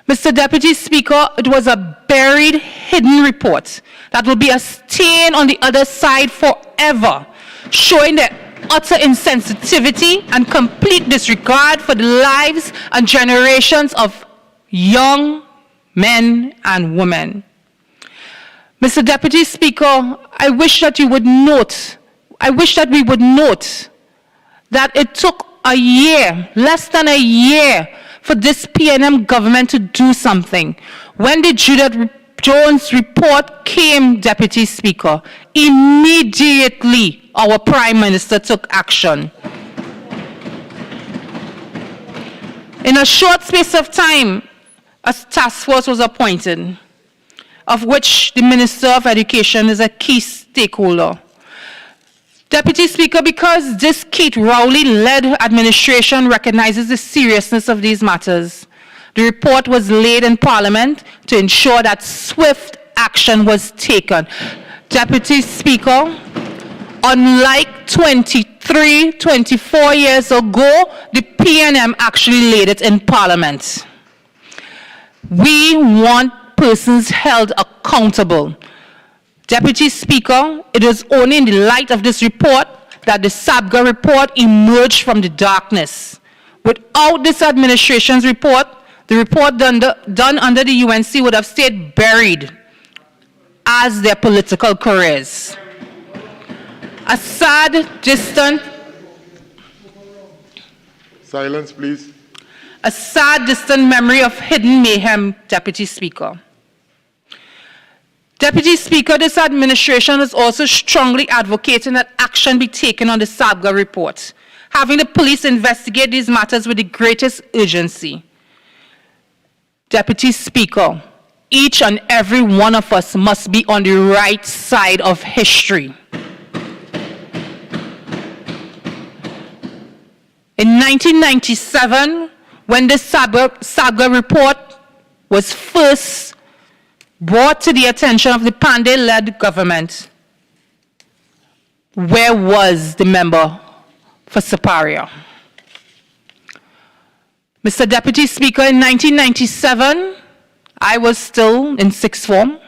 Mr. Deputy Speaker, it was a buried, hidden report that will be a stain on the other side forever, showing their utter insensitivity and complete disregard for the lives and generations of young men and women. Mr. Deputy Speaker, I wish that we would note that it took a year, less than a year, for this PNM government to do something. When the Judith Jones report came, Deputy Speaker, immediately our Prime Minister took action. In a short space of time, a task force was appointed, of which the Minister of Education is a key stakeholder. Deputy Speaker, because this Keith Rowley-led administration recognizes the seriousness of these matters, the report was laid in Parliament to ensure that swift action was taken. Deputy Speaker, unlike 23, 24 years ago, the PNM actually laid it in Parliament. We want persons held accountable. Deputy Speaker, it is only in the light of this report that the SABGA report emerged from the darkness. Without this administration's report, the report done under the UNC would have stayed buried as their political careers. A sad, distant... Silence, please. A sad, distant memory of hidden mayhem, Deputy Speaker. Deputy Speaker, this administration is also strongly advocating that action be taken on the SABGA report, having the police investigate these matters with the greatest urgency. Deputy Speaker, each and every one of us must be on the right side of history. In 1997, when the SABGA report was first brought to the attention of the Pandey-led government, where was the member for Siparia? Mr. Deputy Speaker, in 1997, I was still in sixth form,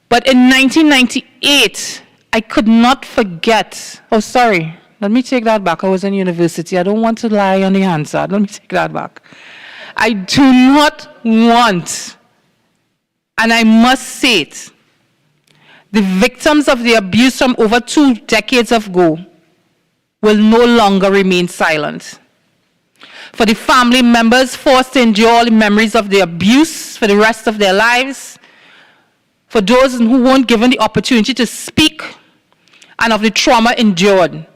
but in 1998, I could not forget, oh sorry, let me take that back, I was in university, I don't want to lie on the answer, let me take that back. I do not want, and I must say it, the victims of the abuse from over 2 decades ago will no longer remain silent. For the family members forced to endure all the memories of the abuse for the rest of their lives, for those who weren't given the opportunity to speak, and of the trauma endured,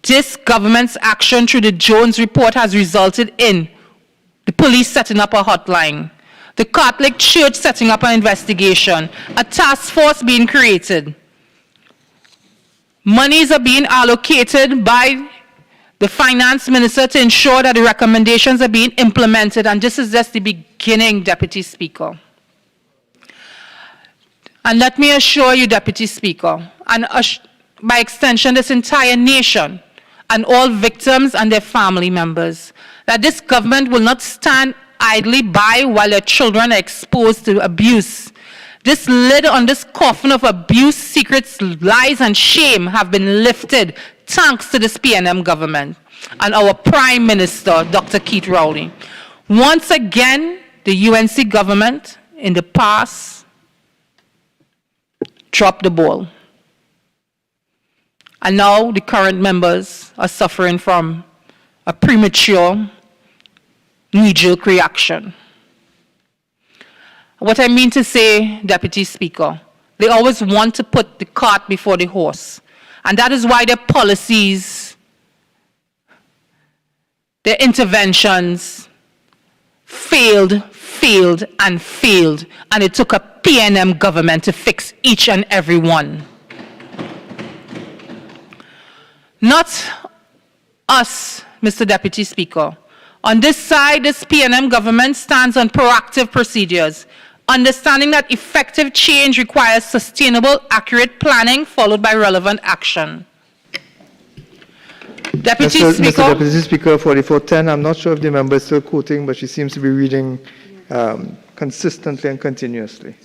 this government's action through the Jones report has resulted in the police setting up a hotline, the Catholic Church setting up an investigation, a task force being created. Monies are being allocated by the finance minister to ensure that the recommendations are being implemented, and this is just the beginning, Deputy Speaker. And let me assure you, Deputy Speaker, and by extension this entire nation, and all victims and their family members, that this government will not stand idly by while their children are exposed to abuse. This lid on this coffin of abuse, secrets, lies, and shame have been lifted thanks to this PNM government and our Prime Minister, Dr. Keith Rowley. Once again, the UNC government in the past dropped the ball. And now the current members are suffering from a premature knee-jerk reaction. What I mean to say, Deputy Speaker, they always want to put the cart before the horse. And that is why their policies, their interventions failed, and failed. And it took a PNM government to fix each and every one. Not us, Mr. Deputy Speaker. On this side, this PNM government stands on proactive procedures, understanding that effective change requires sustainable, accurate planning followed by relevant action. Deputy Speaker. Mr. Deputy Speaker, 4410, I'm not sure if the member is still quoting, but she seems to be reading consistently and continuously.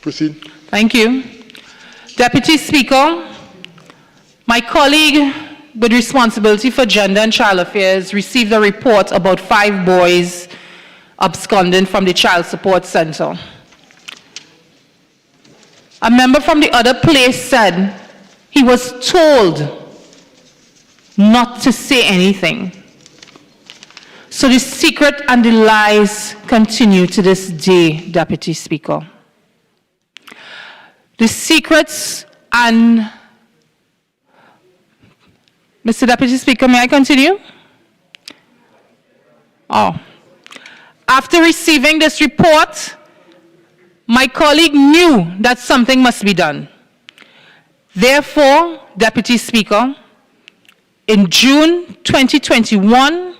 Proceed. Thank you. Deputy Speaker, my colleague with responsibility for gender and child affairs received a report about 5 boys absconding from the child support center. A member from the other place said he was told not to say anything. So the secret and the lies continue to this day, Deputy Speaker. The secrets and... Mr. Deputy Speaker, may I continue? Oh. After receiving this report, my colleague knew that something must be done. Therefore, Deputy Speaker, in June 2021,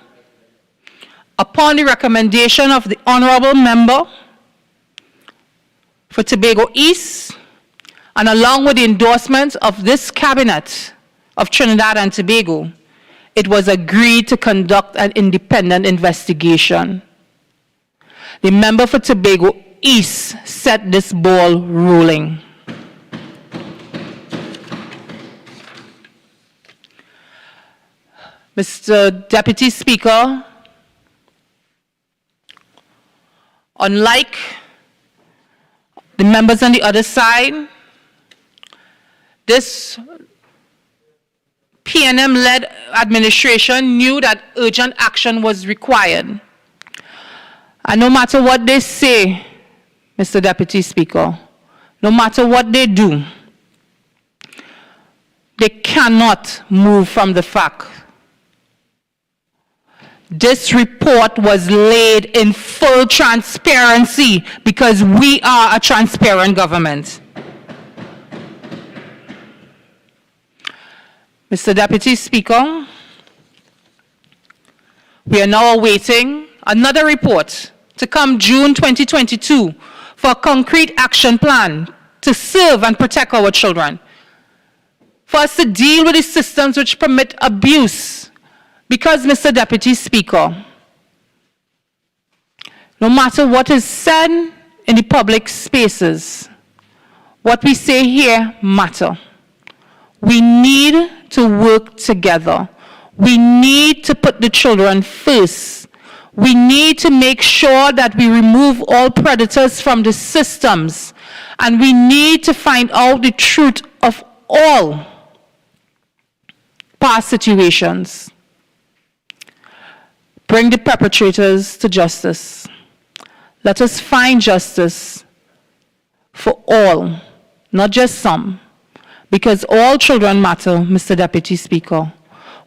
upon the recommendation of the Honorable Member for Tobago East, and along with the endorsement of this Cabinet of Trinidad and Tobago, it was agreed to conduct an independent investigation. The member for Tobago East set this ball rolling. Mr. Deputy Speaker, unlike the members on the other side, this PNM-led administration knew that urgent action was required. And no matter what they say, Mr. Deputy Speaker, no matter what they do, they cannot move from the fact. This report was laid in full transparency because we are a transparent government. Mr. Deputy Speaker, we are now awaiting another report to come June 2022 for a concrete action plan to serve and protect our children. For us to deal with the systems which permit abuse. Because, Mr. Deputy Speaker, no matter what is said in the public spaces, what we say here matter. We need to work together. We need to put the children first. We need to make sure that we remove all predators from the systems. And we need to find out the truth of all past situations. Bring the perpetrators to justice. Let us find justice for all, not just some, because all children matter, Mr. Deputy Speaker.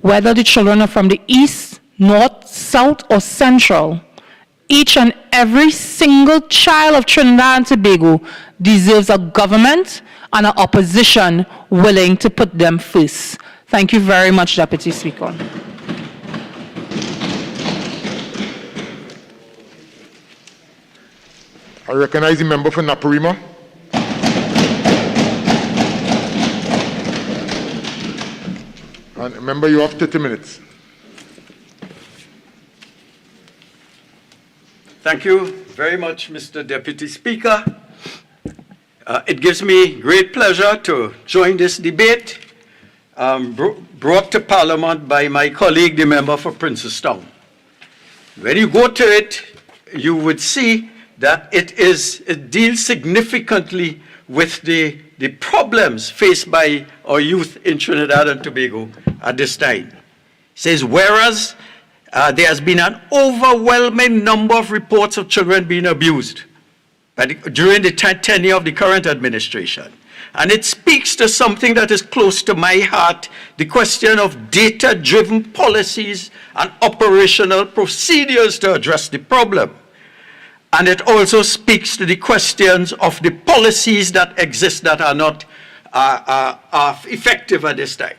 Whether the children are from the east, north, south, or central, each and every single child of Trinidad and Tobago deserves a government and an opposition willing to put them first. Thank you very much, Deputy Speaker. I recognize the member for Naparima. And remember, you have 30 minutes. Thank you very much, Mr. Deputy Speaker. It gives me great pleasure to join this debate brought to Parliament by my colleague, the member for Princestown. When you go to it, you would see that it deals significantly with the problems faced by our youth in Trinidad and Tobago at this time. It says, whereas there has been an overwhelming number of reports of children being abused during the tenure of the current administration. And it speaks to something that is close to my heart, the question of data-driven policies and operational procedures to address the problem. And it also speaks to the questions of the policies that exist that are not effective at this time.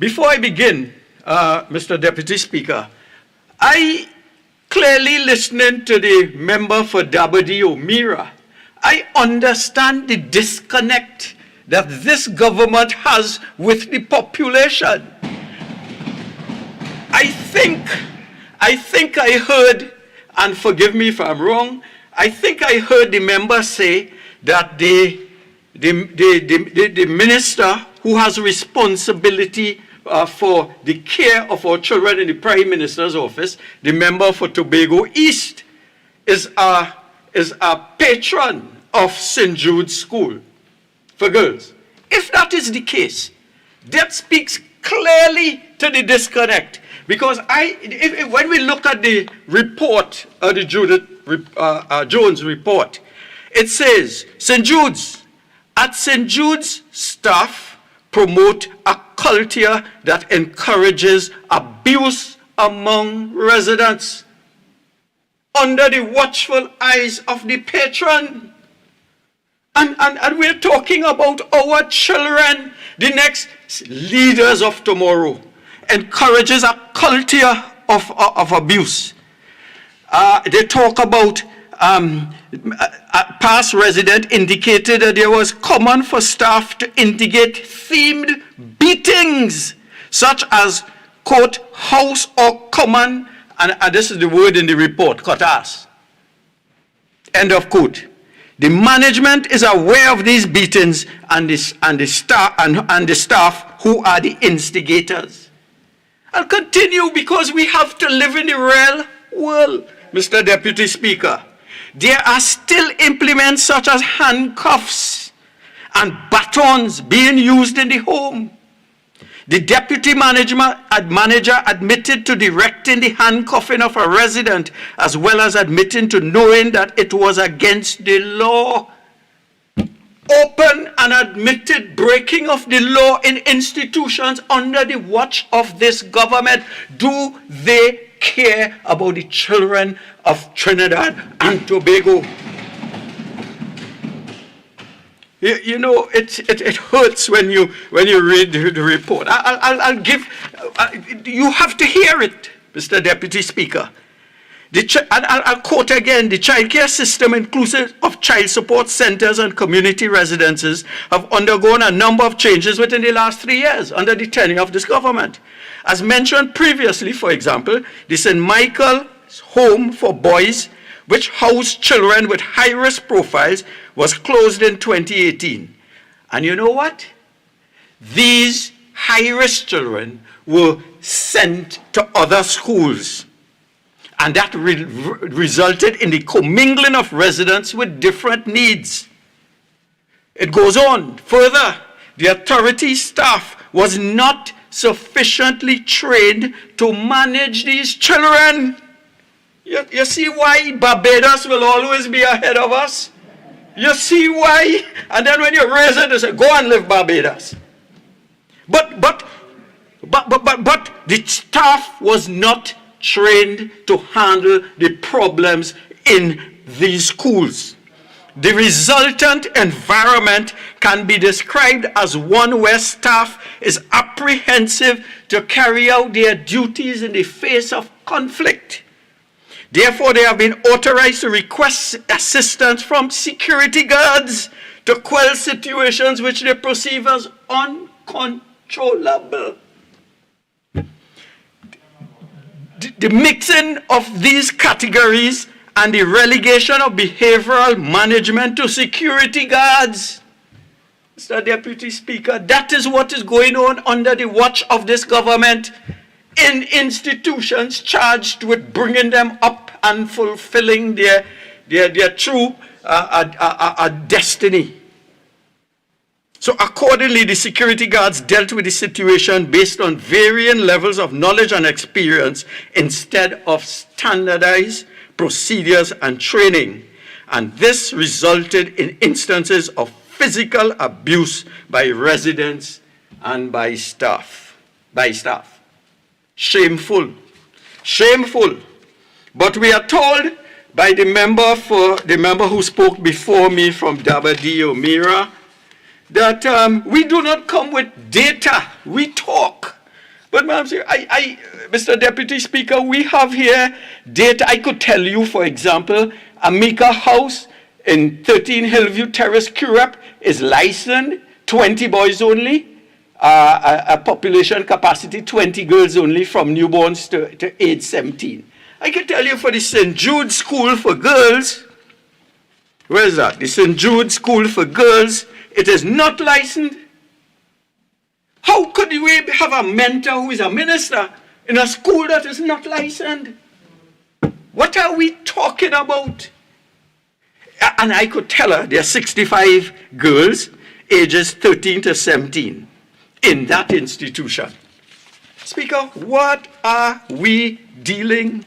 Before I begin, Mr. Deputy Speaker, I clearly listening to the member for Dabadi O'Meara, I understand the disconnect that this government has with the population. I think I heard, and forgive me if I'm wrong, I think I heard the member say that the minister who has responsibility for the care of our children in the Prime Minister's office, the member for Tobago East, is a patron of St. Jude's School for girls. If that is the case, that speaks clearly to the disconnect. Because when we look at the report, the Jones report, it says, at St. Jude's, staff promote a culture that encourages abuse among residents under the watchful eyes of the patron. And we're talking about our children, the next leaders of tomorrow, encourages a culture of abuse. They talk about a past resident indicated that there was common for staff to indicate themed beatings, such as, quote, house or common, and this is the word in the report, kotas. End of quote. The management is aware of these beatings and the staff who are the instigators. I'll continue because we have to live in the real world, Mr. Deputy Speaker. There are still implements such as handcuffs and batons being used in the home. The deputy manager admitted to directing the handcuffing of a resident, as well as admitting to knowing that it was against the law. Open and admitted breaking of the law in institutions under the watch of this government. Do they care about the children of Trinidad and Tobago? You know, it hurts when you read the report. I'll give, you have to hear it, Mr. Deputy Speaker. I'll quote again, the childcare system inclusive of child support centers and community residences have undergone a number of changes within the last 3 years under the tenure of this government. As mentioned previously, for example, the St. Michael's Home for Boys, which housed children with high-risk profiles, was closed in 2018. And you know what? These high-risk children were sent to other schools. And that resulted in the commingling of residents with different needs. It goes on. Further, the authority staff was not sufficiently trained to manage these children. You see why Barbados will always be ahead of us? You see why? And then when you raise it, they say, go and live Barbados. But the staff was not trained to handle the problems in these schools. The resultant environment can be described as one where staff is apprehensive to carry out their duties in the face of conflict. Therefore, they have been authorized to request assistance from security guards to quell situations which they perceive as uncontrollable. The mixing of these categories and the relegation of behavioral management to security guards. Mr. Deputy Speaker, that is what is going on under the watch of this government in institutions charged with bringing them up and fulfilling their true destiny. So accordingly, the security guards dealt with the situation based on varying levels of knowledge and experience instead of standardized procedures and training. And this resulted in instances of physical abuse by residents and by staff. Shameful. Shameful. But we are told by the member who spoke before me from Dabadi Omira, that we do not come with data, we talk. But Mr. Deputy Speaker, we have here data. I could tell you, for example, Amica House in 13 Hillview Terrace, Currap is licensed, 20 boys only, a population capacity 20 girls only from newborns to age 17. I can tell you for the St. Jude School for Girls, where is that? The St. Jude School for Girls, it is not licensed. How could we have a mentor who is a minister in a school that is not licensed? What are we talking about? And I could tell her there are 65 girls ages 13 to 17 in that institution. Speaker, what are we dealing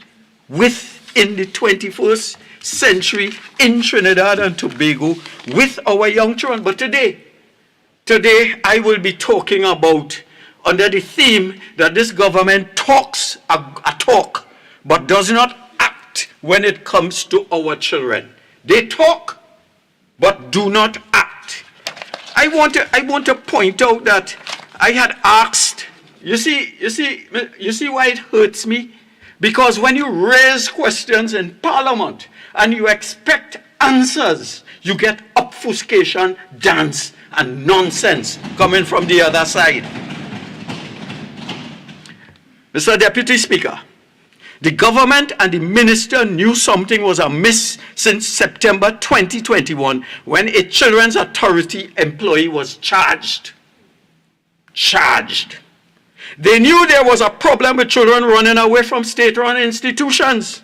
with in the 21st century in Trinidad and Tobago with our young children? But today I will be talking about, under the theme that this government talks a talk, but does not act when it comes to our children. They talk, but do not act. I want to point out that I had asked, you see why it hurts me? Because when you raise questions in Parliament and you expect answers, you get obfuscation, dance, and nonsense coming from the other side. Mr. Deputy Speaker, the government and the minister knew something was amiss since September 2021 when a Children's Authority employee was charged. They knew there was a problem with children running away from state-run institutions.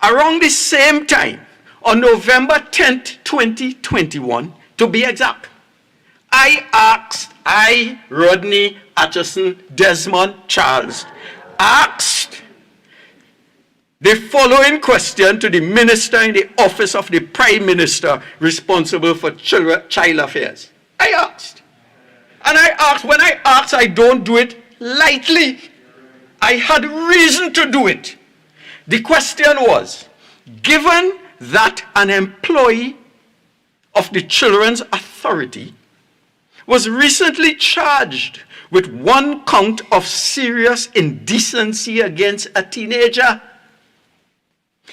Around the same time, on November 10th, 2021, to be exact, Rodney Desmond Charles, asked the following question to the minister in the office of the Prime Minister responsible for child affairs. I asked. And when I asked, I don't do it lightly. I had reason to do it. The question was, given that an employee of the Children's Authority was recently charged with one count of serious indecency against a teenager,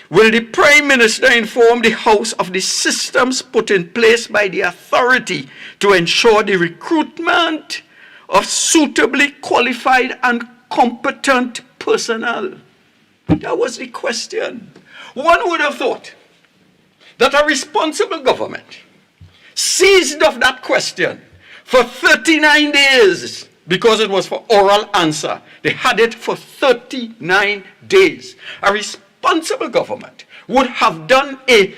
Will the Prime Minister inform the House of the systems put in place by the authority to ensure the recruitment of suitably qualified and competent personnel? That was the question. One would have thought that a responsible government seized of that question for 39 days because it was for oral answer. They had it for 39 days. A responsible government would have done a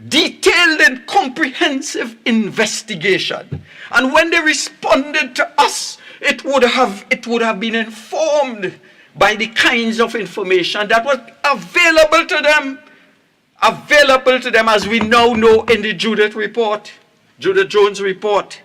detailed and comprehensive investigation. And when they responded to us, it would have been informed by the kinds of information that was available to them, as we now know in the Judith Jones report.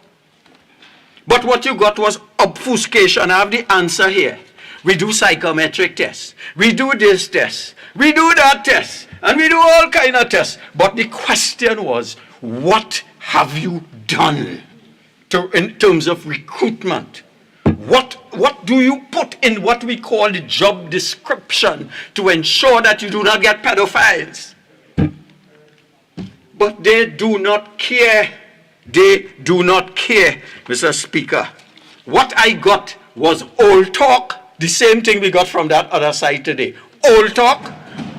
But what you got was obfuscation. I have the answer here. We do psychometric tests. We do this test. We do that test. And we do all kind of tests. But the question was, what have you done in terms of recruitment? What do you put in what we call the job description to ensure that you do not get pedophiles? But they do not care. They do not care, Mr. Speaker. What I got was old talk, the same thing we got from that other side today. Old talk,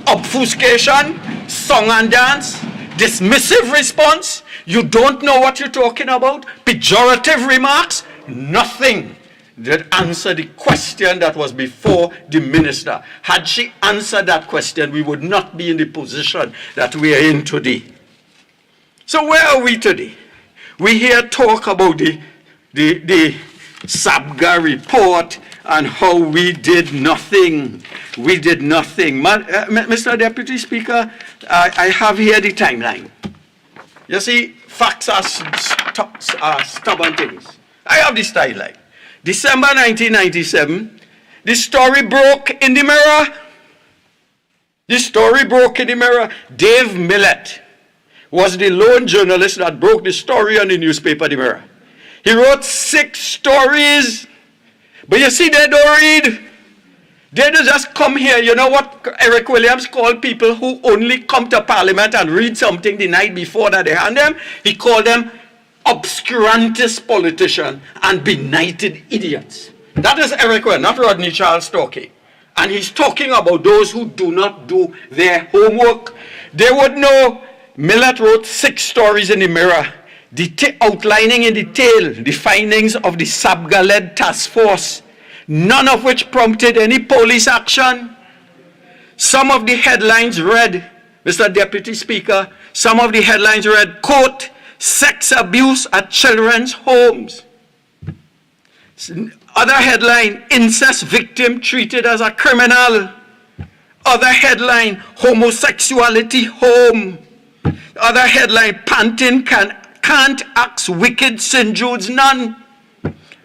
obfuscation, song and dance, dismissive response. You don't know what you're talking about. Pejorative remarks, nothing that answered the question that was before the minister. Had she answered that question, we would not be in the position that we are in today. So where are we today? We hear talk about the SABGA report and how we did nothing. We did nothing. Mr. Deputy Speaker, I have here the timeline. You see, facts are stubborn things. I have this timeline. December 1997, the story broke in the Mirror. The story broke in the Mirror. Dave Millett was the lone journalist that broke the story on the newspaper, The Mirror. He wrote 6 stories, but you see, they don't read. They don't just come here. You know what Eric Williams called people who only come to Parliament and read something the night before that they hand them? He called them obscurantist politicians and benighted idiots. That is Eric Williams, not Rodney Charles talking. And he's talking about those who do not do their homework. They would know. Millett wrote 6 stories in the Mirror, outlining in detail the findings of the SABGA-led task force, none of which prompted any police action. Some of the headlines read, Mr. Deputy Speaker, some of the headlines read, quote, sex abuse at children's homes. Other headline, incest victim treated as a criminal. Other headline, homosexuality home. Other headline, Pantin can't ask wicked St. Jude's nun.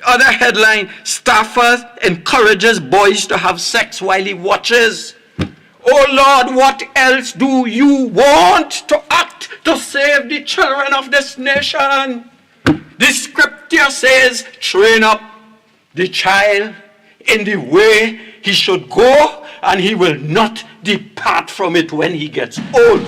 Other headline, staffer encourages boys to have sex while he watches. Oh Lord, what else do you want to act to save the children of this nation? The scripture says, train up the child in the way he should go, and he will not depart from it when he gets old.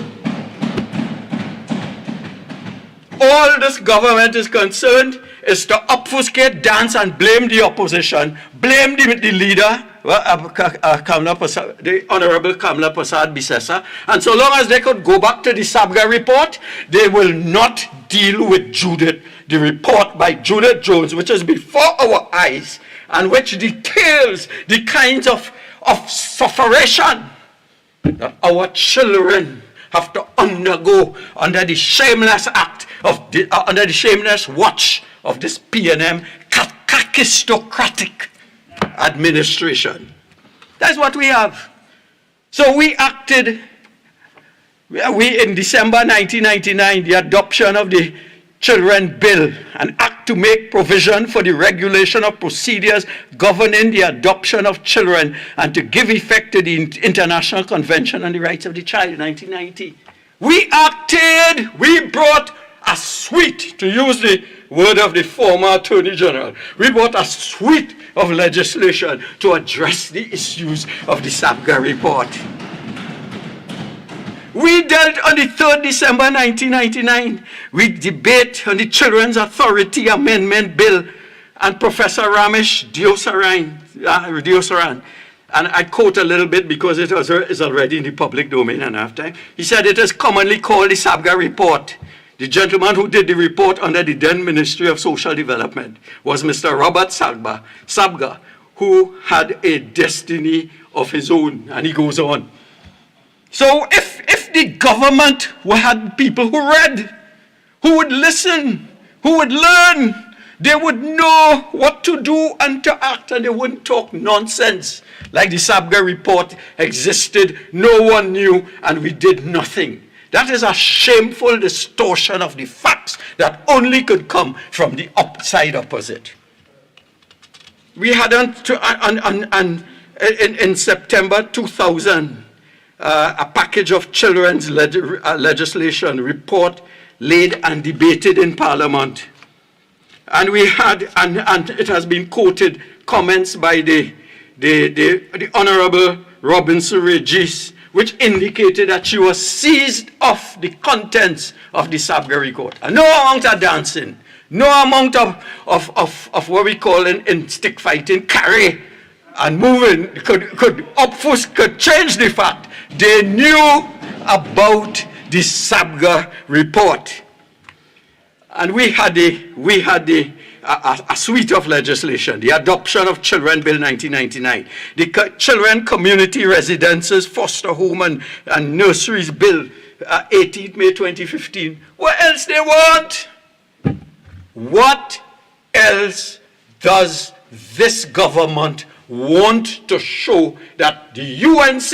All this government is concerned is to obfuscate, dance, and blame the opposition, blame the leader, the Honorable Kamla Prasad Bisesa, and so long as they could go back to the SABGA report, they will not deal with Judith, the report by Judith Jones, which is before our eyes, and which details the kinds of sufferation that our children have to undergo under the shameless act under the shameless watch of this PNM kakistocratic administration. That's what we have. So we acted, in December 1999, the adoption of the Children Bill, an act to make provision for the regulation of procedures governing the adoption of children and to give effect to the International Convention on the Rights of the Child, 1990. We acted, we brought a suite, to use the word of the former Attorney General, we brought a suite of legislation to address the issues of the SABGA report. We dealt on the 3rd December 1999. We debate on the Children's Authority Amendment Bill and Professor Ramesh Diosaran. And I quote a little bit because it is already in the public domain and I have time. He said it is commonly called the Sabga Report. The gentleman who did the report under the then Ministry of Social Development was Mr. Robert Sabga, who had a destiny of his own. And he goes on. So if the government had people who read, who would listen, who would learn, they would know what to do and to act, and they wouldn't talk nonsense like the Sabga report existed, no one knew, and we did nothing. That is a shameful distortion of the facts that only could come from the side opposite. We had in September 2000, a package of children's legislation report laid and debated in Parliament. And we had, and it has been quoted, comments by the Honorable Robinson Regis, which indicated that she was seized of the contents of the Sabga report. And no amount of dancing, no amount of what we call in stick fighting, carry and moving could change the fact. They knew about the Sabga report. And we had a suite of legislation, the Adoption of Children Bill 1999, the Children Community Residences, Foster Home and Nurseries Bill 18th May 2015. What else they want? What else does this government want to show that the UNC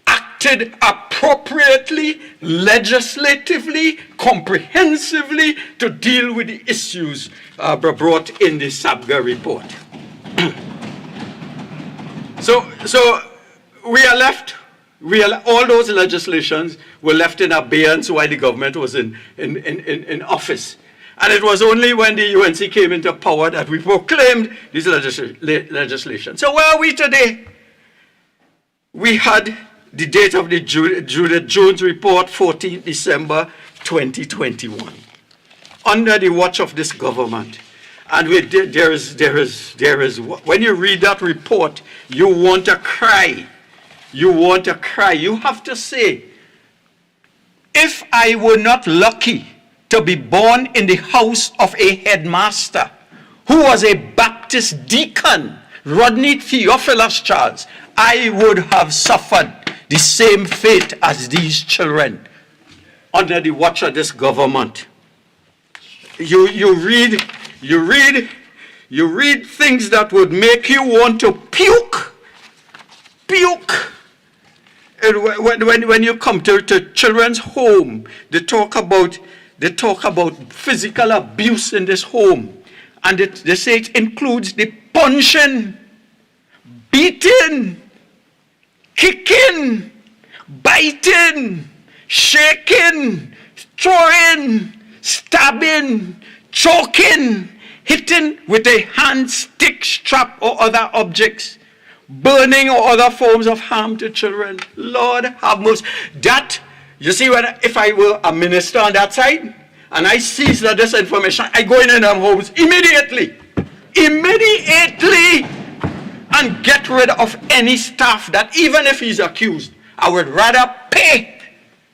acted appropriately, legislatively, comprehensively to deal with the issues brought in the Sabga report? So we are left, all those legislations were left in abeyance while the government was in office. And it was only when the UNC came into power that we proclaimed this legislation. So where are we today? We had the date of the Judith Jones report, 14th December 2021, under the watch of this government. And there is, when you read that report, you want to cry. You want to cry. You have to say, if I were not lucky to be born in the house of a headmaster who was a Baptist deacon, Rodney Charles, I would have suffered the same fate as these children under the watch of this government. You read things that would make you want to puke. Puke. And when you come to children's home, they talk about physical abuse in this home, and they say it includes the punching, beating, kicking, biting, shaking, throwing, stabbing, choking, hitting with a hand, stick, strap, or other objects, burning or other forms of harm to children. Lord have mercy. That, you see, if I were a minister on that side, and I seize this information, I go in them homes immediately, and get rid of any staff that, even if he's accused, I would rather pay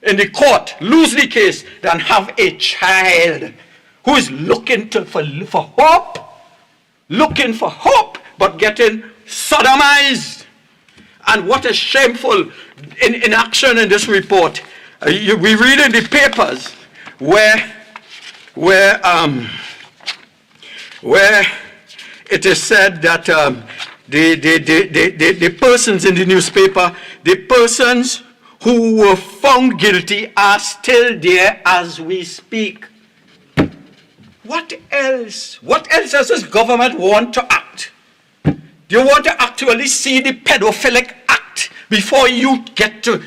in the court, lose the case, than have a child who is looking for hope, but getting sodomized. And what is shameful in action in this report, we read in the papers where it is said that the persons in the newspaper, the persons who were found guilty are still there as we speak. What else? What else does this government want to act? Do you want to actually see the pedophilic act before you get to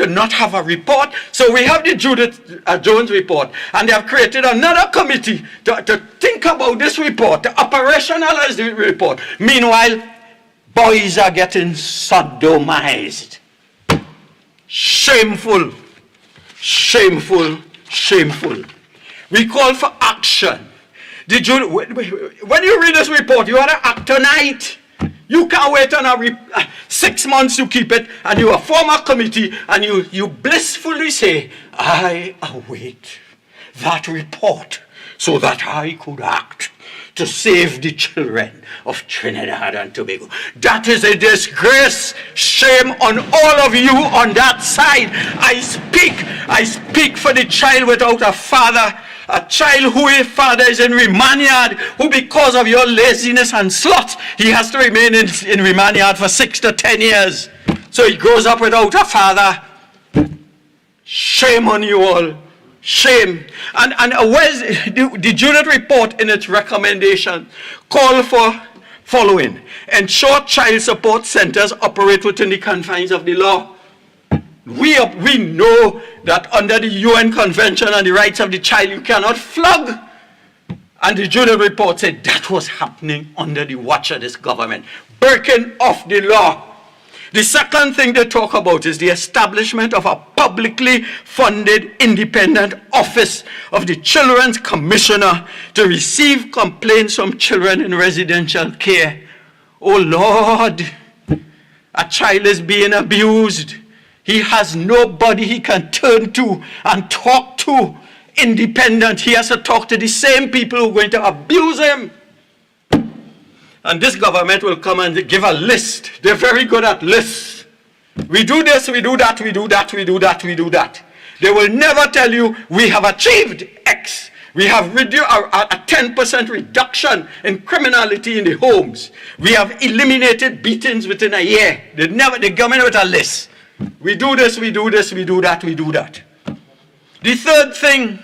not have a report? So we have the Judith Jones report, and they have created another committee to think about this report, to operationalize the report. Meanwhile, boys are getting sodomized. Shameful, shameful, shameful. We call for action. Did you, when you read this report, you want to act tonight. You can't wait on 6 months to keep it, and you form a committee, and you blissfully say, I await that report so that I could act to save the children of Trinidad and Tobago. That is a disgrace. Shame on all of you on that side. I speak for the child without a father, a child whose father is in remand yard, who because of your laziness and sloth, he has to remain in remand yard for 6 to 10 years. So he grows up without a father. Shame on you all. Shame. And where's the Judith report in its recommendation call for following: ensure child support centers operate within the confines of the law. We know that under the UN Convention on the Rights of the Child, you cannot flog. And the Judith report said that was happening under the watch of this government, breaking off the law. The second thing they talk about is the establishment of a publicly funded independent office of the Children's Commissioner to receive complaints from children in residential care. Oh Lord, a child is being abused. He has nobody he can turn to and talk to independent. He has to talk to the same people who are going to abuse him. And this government will come and give a list. They're very good at lists. We do this, we do that, we do that, we do that, we do that. They will never tell you, we have achieved X. We have a 10% reduction in criminality in the homes. We have eliminated beatings within a year. They come in with a list. We do this, we do this, we do that, we do that. The third thing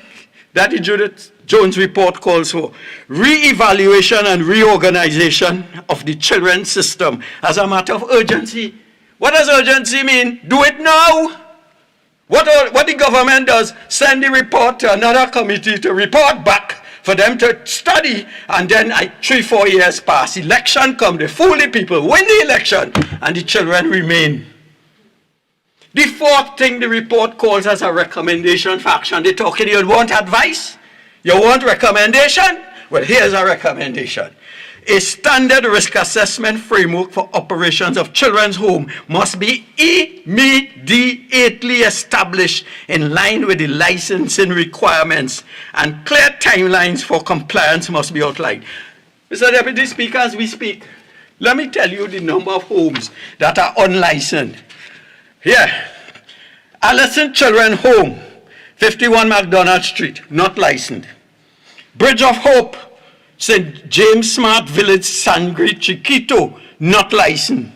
that the Judith Jones report calls for: re-evaluation and reorganization of the children's system as a matter of urgency. What does urgency mean? Do it now. What the government does, send the report to another committee to report back for them to study, and then 3-4 years pass. Election come, they fool the people, win the election, and the children remain. The fourth thing the report calls as a recommendation for action. They're talking, you want advice? You want recommendation? Well, here's a recommendation. A standard risk assessment framework for operations of children's home must be immediately established in line with the licensing requirements, and clear timelines for compliance must be outlined. Mr. Deputy Speaker, as we speak, let me tell you the number of homes that are unlicensed. Here, Allison Children Home, 51 McDonald Street, not licensed. Bridge of Hope, St. James Smart Village, Sangre, Chiquito, not licensed.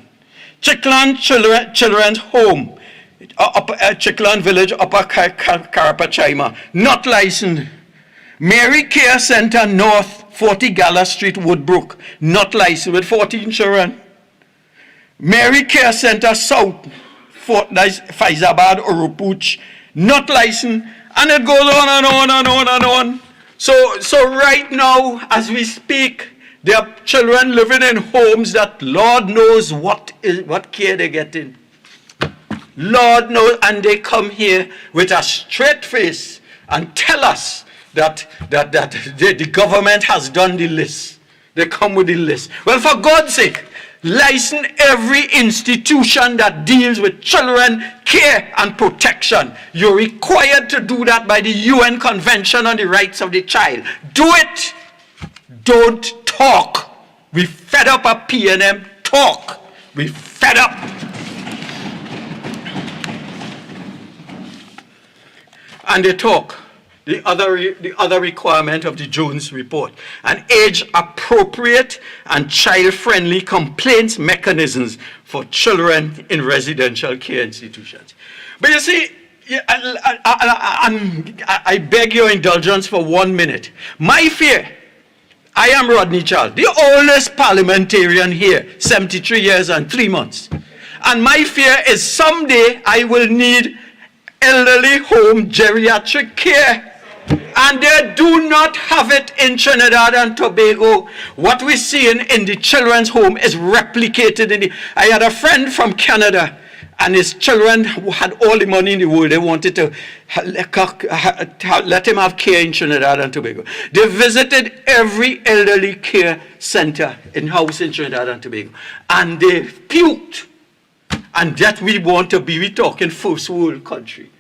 Chickland Children's Home, Chickland Village, Upper Carapachima, not licensed. Mary Care Center North, 40 Gala Street, Woodbrook, not licensed, with 14 children. Mary Care Center South, Faizabad or Rupuch, not licensed, and it goes on and on and on and on. So right now, as we speak, there are children living in homes that Lord knows what care they're getting. Lord knows, and they come here with a straight face and tell us that the government has done the list. They come with the list. Well, for God's sake, license every institution that deals with children care and protection. You're required to do that by the UN Convention on the Rights of the Child. Do it. Don't talk. We fed up at PNM. Talk. We fed up. And they talk. The other requirement of the Jones report: an age-appropriate and child-friendly complaints mechanisms for children in residential care institutions. But you see, I beg your indulgence for 1 minute. My fear, I am Rodney Charles, the oldest parliamentarian here, 73 years and 3 months. And my fear is someday I will need elderly home geriatric care. And they do not have it in Trinidad and Tobago. What we see in the children's home is replicated in I had a friend from Canada, and his children who had all the money in the world, they wanted to let him have care in Trinidad and Tobago. They visited every elderly care center in-house in Trinidad and Tobago, and they puked. And that we want to be, we talking first world country.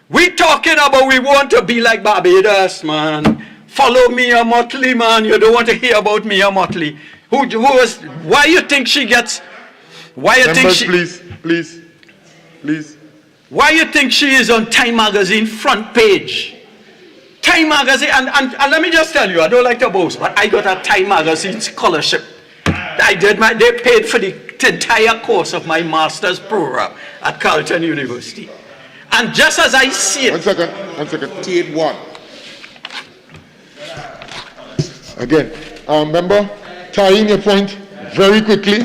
We talking about we want to be like Barbados, man. Follow Mia Motley, man. You don't want to hear about Mia Motley. Why you think she gets, why you Members, think she, please. Why you think she is on Time Magazine front page? Time Magazine, and let me just tell you, I don't like to boast, but I got a Time Magazine scholarship. They paid for the entire course of my master's program at Carleton University. And just as I see it... One second. T8 1. Again, member, tying your point very quickly.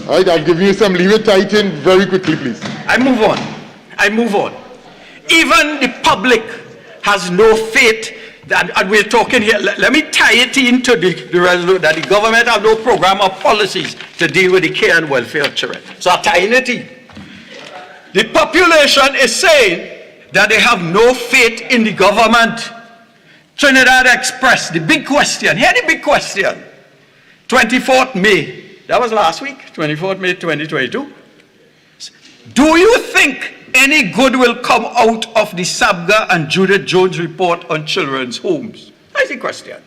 All right, I'll give you some leave it tight in very quickly, please. I move on. Even the public has no faith that, and we're talking here, let me tie it into the resolution that the government have no program or policies to deal with the care and welfare of children. So I'm tying it in. The population is saying that they have no faith in the government. Trinidad Express, the big question, here the big question. 24th May, that was last week, 24th May 2022. Do you think any good will come out of the Sabga and Judith Jones report on children's homes? That's the question.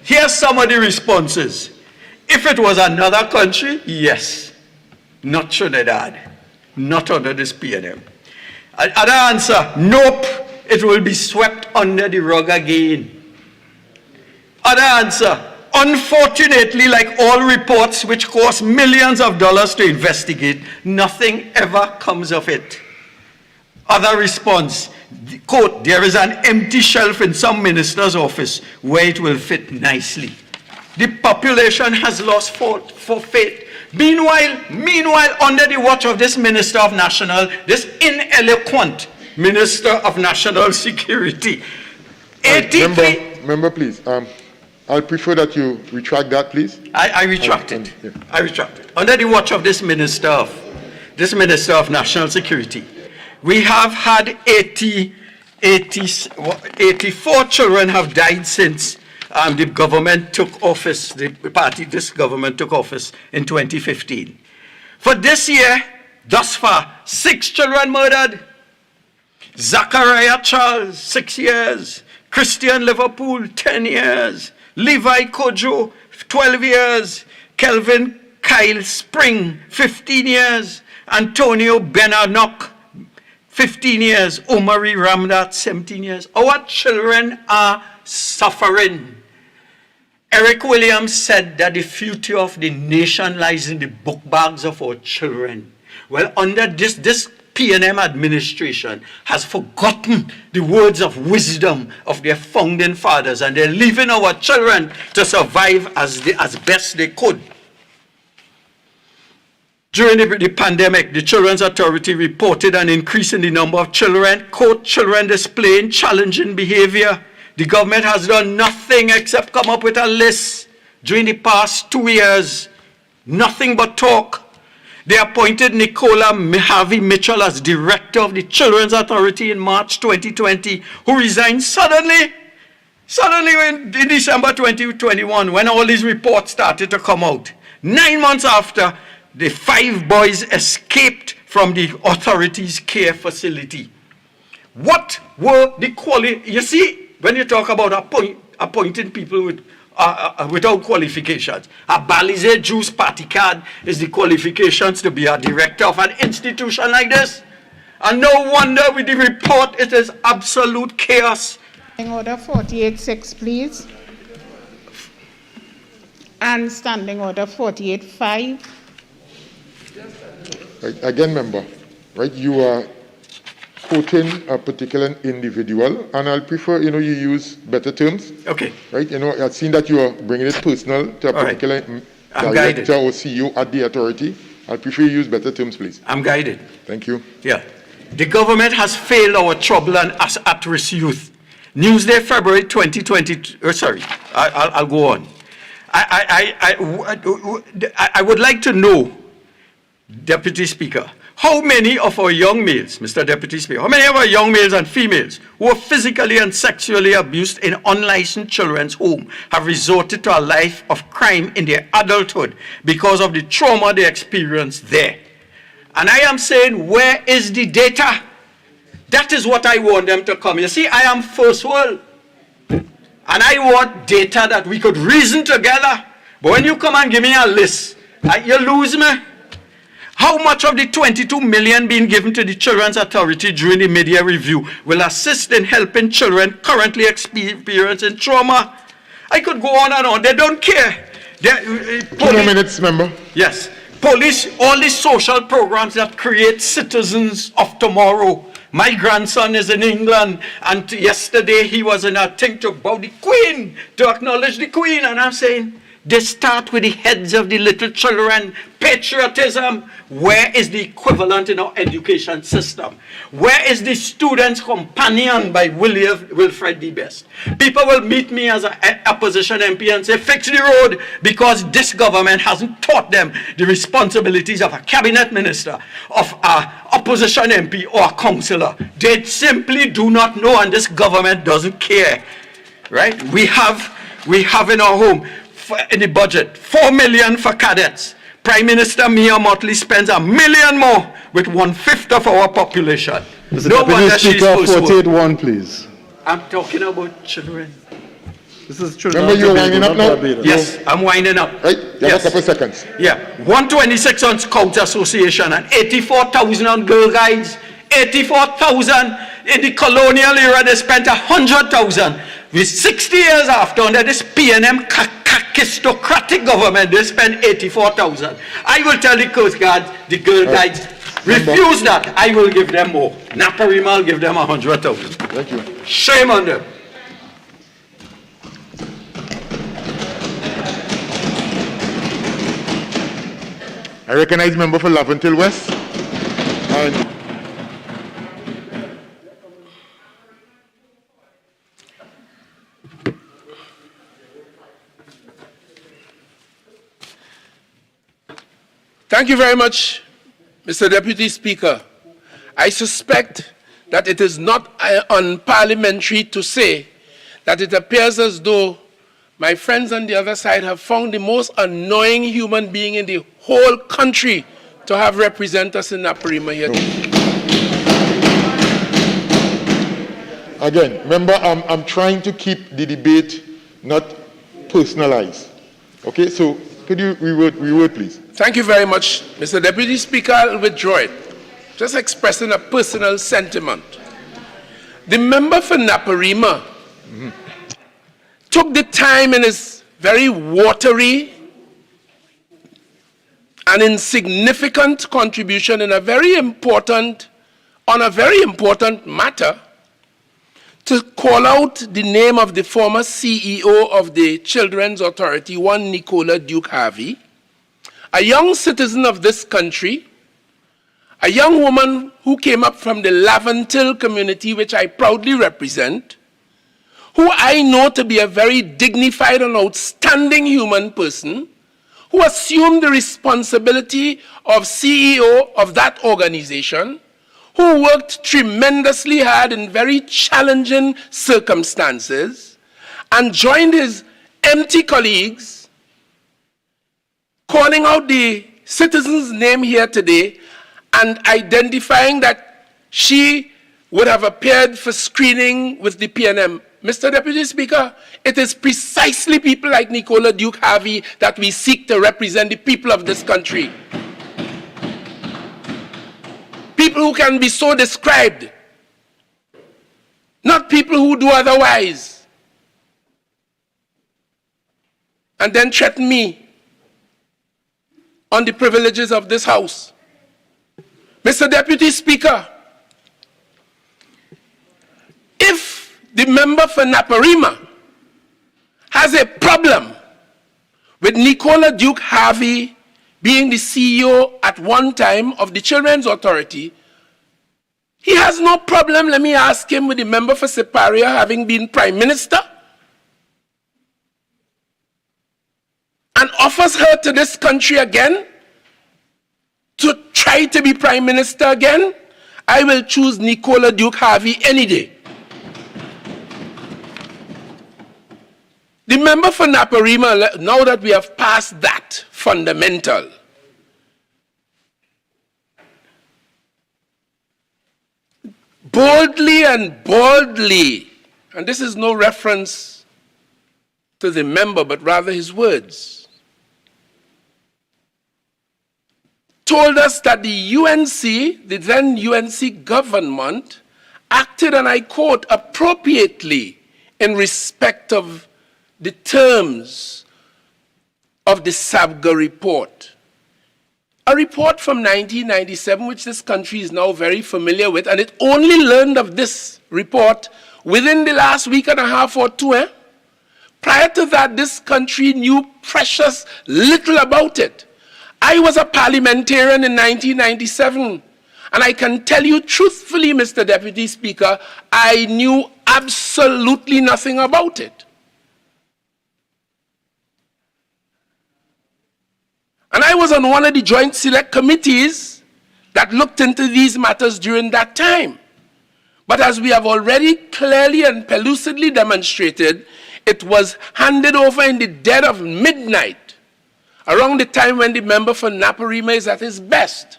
Here's some of the responses. If it was another country, yes. Not Trinidad. Not under this PNM. Other answer, nope. It will be swept under the rug again. Other answer, unfortunately, like all reports which cost millions of dollars to investigate, nothing ever comes of it. Other response, quote, there is an empty shelf in some minister's office where it will fit nicely. The population has lost faith. Meanwhile, under the watch of this Minister of National, this ineloquent Minister of National Security, Member, please, I'll prefer that you retract that, please. I retract it. I retract it. Under the watch of this Minister of National Security, we have had 84 children have died since the government took office, this government took office in 2015. For this year, thus far, 6 children murdered. Zachariah Charles, 6 years. Christian Liverpool, 10 years. Levi Kojo, 12 years. Kelvin Kyle Spring, 15 years. Antonio Benanok, 15 years. Omari Ramdat, 17 years. Our children are suffering. Eric Williams said that the future of the nation lies in the book bags of our children. Well, under this PNM administration has forgotten the words of wisdom of their founding fathers, and they're leaving our children to survive as best they could. During the pandemic, the Children's Authority reported an increase in the number of children, quote, children displaying challenging behavior. The government has done nothing except come up with a list during the past 2 years. Nothing but talk. They appointed Nicola Harvey Mitchell as director of the Children's Authority in March 2020, who resigned suddenly in December 2021 when all these reports started to come out. 9 months after, the 5 boys escaped from the authority's care facility. What were the quality? You see, when you talk about appointing people without qualifications, a Balize Juice party card is the qualifications to be a director of an institution like this. And no wonder with the report, it is absolute chaos. Order 48.6, please. And Standing Order 48.5. Right, again, member, right, you are quoting a particular individual, and I'll prefer, you use better terms. Okay. Right, I've seen that you are bringing it personal to a particular director or CEO at the authority. I'll prefer you use better terms, please. I'm guided. Thank you. Yeah. The government has failed our troubled and at-risk youth. Newsday, February 2022. Sorry, I'll go on. I would like to know Deputy Speaker, how many of our young males, Mr. Deputy Speaker, how many of our young males and females who were physically and sexually abused in unlicensed children's home have resorted to a life of crime in their adulthood because of the trauma they experienced there? And I am saying, where is the data? That is what I want them to come. You see, I am first world. And I want data that we could reason together. But when you come and give me a list, you lose me. How much of the 22 million being given to the Children's Authority during the mid-year review will assist in helping children currently experiencing trauma? I could go on and on. They don't care. 2 more minutes, member. Yes. Police, all these social programs that create citizens of tomorrow. My grandson is in England, and yesterday he was in a thing to bow the Queen, to acknowledge the Queen, and I'm saying, they start with the heads of the little children. Patriotism. Where is the equivalent in our education system? Where is the student's companion by Wilfred D. Best? People will meet me as an opposition MP and say, fix the road, because this government hasn't taught them the responsibilities of a cabinet minister, of an opposition MP or a councillor. They simply do not know, and this government doesn't care. Right? We have in our home, in the budget, 4 million for cadets. Prime Minister Mia Motley spends $1 million more with 1/5 of our population. Mr. No Deputy wonder she's Speaker, first world. 48-1, please. I'm talking about children. This is children. Remember, you're winding up now? Yes, I'm winding up. Right, you have a couple seconds. Yeah, 126 on Scouts Association and 84,000 on Girl Guides. 84,000 in the colonial era. They spent 100,000. With 60 years after, under this PNM kakistocratic government, they spent 84,000. I will tell the Coast Guard, the Girl Guides, refuse that. I will give them more. Naparima will give them 100,000. Thank you. Shame on them. I recognize member for Laventille West. And Thank you very much, Mr. Deputy Speaker. I suspect that it is not unparliamentary to say that it appears as though my friends on the other side have found the most annoying human being in the whole country to have represent us in Naparima here. again, remember, I'm trying to keep the debate not personalized. Okay, so could you reword, please? Thank you very much, Mr. Deputy Speaker. I'll withdraw it. Just expressing a personal sentiment. The member for Naparima took the time in his very watery and insignificant contribution in a very important matter to call out the name of the former CEO of the Children's Authority, one Nicola Duke Harvey, a young citizen of this country, a young woman who came up from the Laventille community, which I proudly represent, who I know to be a very dignified and outstanding human person, who assumed the responsibility of CEO of that organization, who worked tremendously hard in very challenging circumstances, and joined his empty colleagues, calling out the citizen's name here today and identifying that she would have appeared for screening with the PNM. Mr. Deputy Speaker, it is precisely people like Nicola Duke Harvey that we seek to represent the people of this country. People who can be so described, not people who do otherwise, and then threaten me on the privileges of this House. Mr. Deputy Speaker, if the member for Naparima has a problem with Nicola Duke Harvey being the CEO at one time of the Children's Authority, he has no problem, let me ask him, with the member for Siparia having been Prime Minister and offers her to this country again to try to be Prime Minister again, I will choose Nicola Duke Harvey any day. The member for Naparima, now that we have passed that fundamental, boldly and boldly, and this is no reference to the member, but rather his words, told us that the UNC, the then UNC government, acted, and I quote, appropriately in respect of the terms of the SABGA report. A report from 1997, which this country is now very familiar with, and it only learned of this report within the last week and a half or two. Prior to that, this country knew precious little about it. I was a parliamentarian in 1997, and I can tell you truthfully, Mr. Deputy Speaker, I knew absolutely nothing about it. And I was on one of the joint select committees that looked into these matters during that time. But as we have already clearly and pellucidly demonstrated, it was handed over in the dead of midnight, around the time when the member for Naparima is at his best.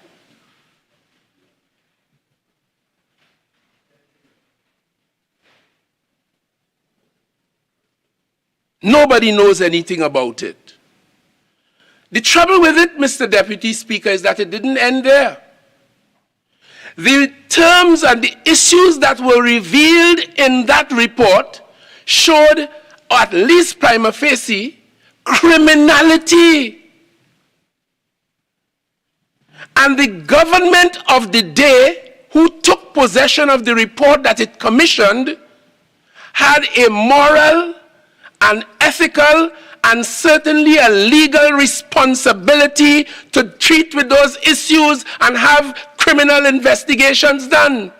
Nobody knows anything about it. The trouble with it, Mr. Deputy Speaker, is that it didn't end there. The terms and the issues that were revealed in that report showed, or at least prima facie, criminality. And the government of the day, who took possession of the report that it commissioned, had a moral and ethical and certainly a legal responsibility to treat with those issues and have criminal investigations done.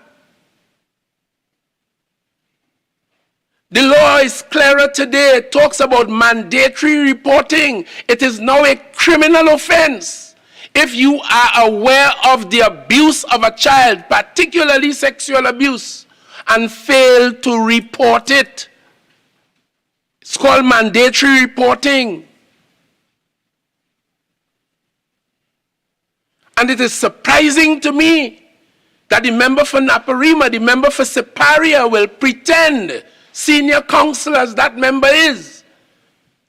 The law is clearer today. It talks about mandatory reporting. It is now a criminal offense if you are aware of the abuse of a child, particularly sexual abuse, and fail to report it. It's called mandatory reporting. And it is surprising to me that the member for Naparima, the member for Siparia will pretend, senior counsel as that member is,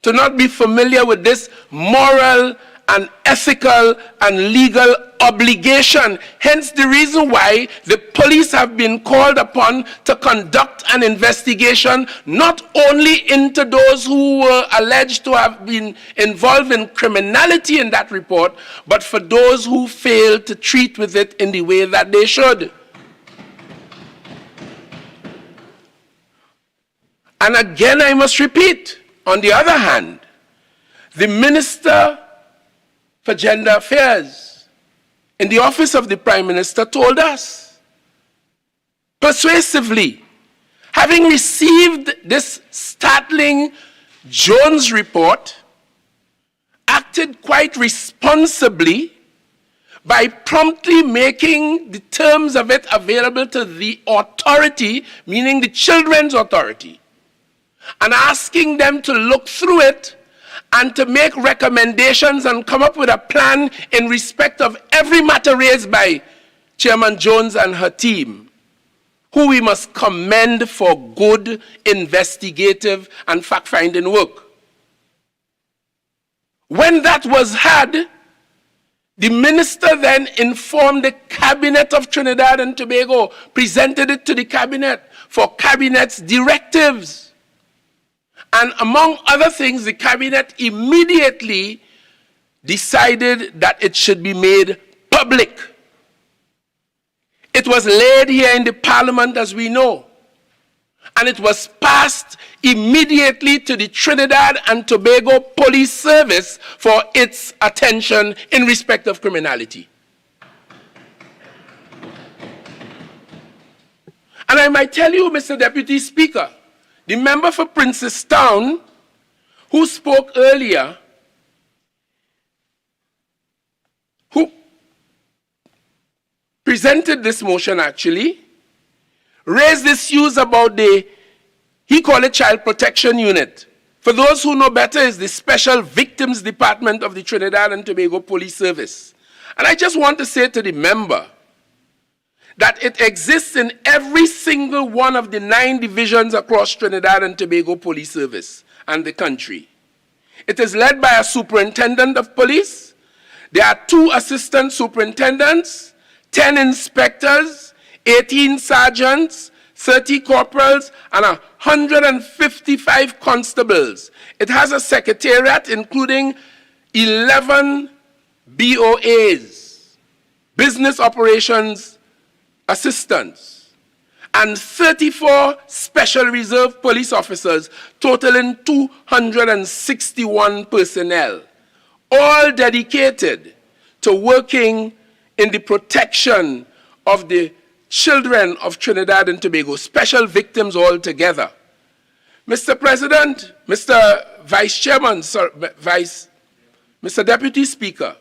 to not be familiar with this moral and ethical and legal obligation. Hence the reason why the police have been called upon to conduct an investigation not only into those who were alleged to have been involved in criminality in that report, but for those who failed to treat with it in the way that they should. And again, I must repeat, on the other hand, the Minister for Gender Affairs in the office of the Prime Minister told us persuasively, having received this startling Jones report, acted quite responsibly by promptly making the terms of it available to the authority, meaning the Children's Authority, and asking them to look through it and to make recommendations and come up with a plan in respect of every matter raised by Chairman Jones and her team, who we must commend for good investigative and fact-finding work. When that was had, the minister then informed the Cabinet of Trinidad and Tobago, presented it to the Cabinet for Cabinet's directives. And among other things, the Cabinet immediately decided that it should be made public. It was laid here in the Parliament, as we know, and it was passed immediately to the Trinidad and Tobago Police Service for its attention in respect of criminality. And I might tell you, Mr. Deputy Speaker, the member for Princestown, who spoke earlier, who presented this motion actually, raised issues about he called it Child Protection Unit. For those who know better, it's the Special Victims Department of the Trinidad and Tobago Police Service. And I just want to say to the member that it exists in every single one of the 9 divisions across Trinidad and Tobago Police Service and the country. It is led by a superintendent of police. There are 2 assistant superintendents, 10 inspectors, 18 sergeants, 30 corporals, and 155 constables. It has a secretariat including 11 BOAs, business operations assistants, and 34 special reserve police officers, totaling 261 personnel, all dedicated to working in the protection of the children of Trinidad and Tobago, special victims altogether. Mr. President, Mr. Vice Chairman, Mr. Deputy Speaker,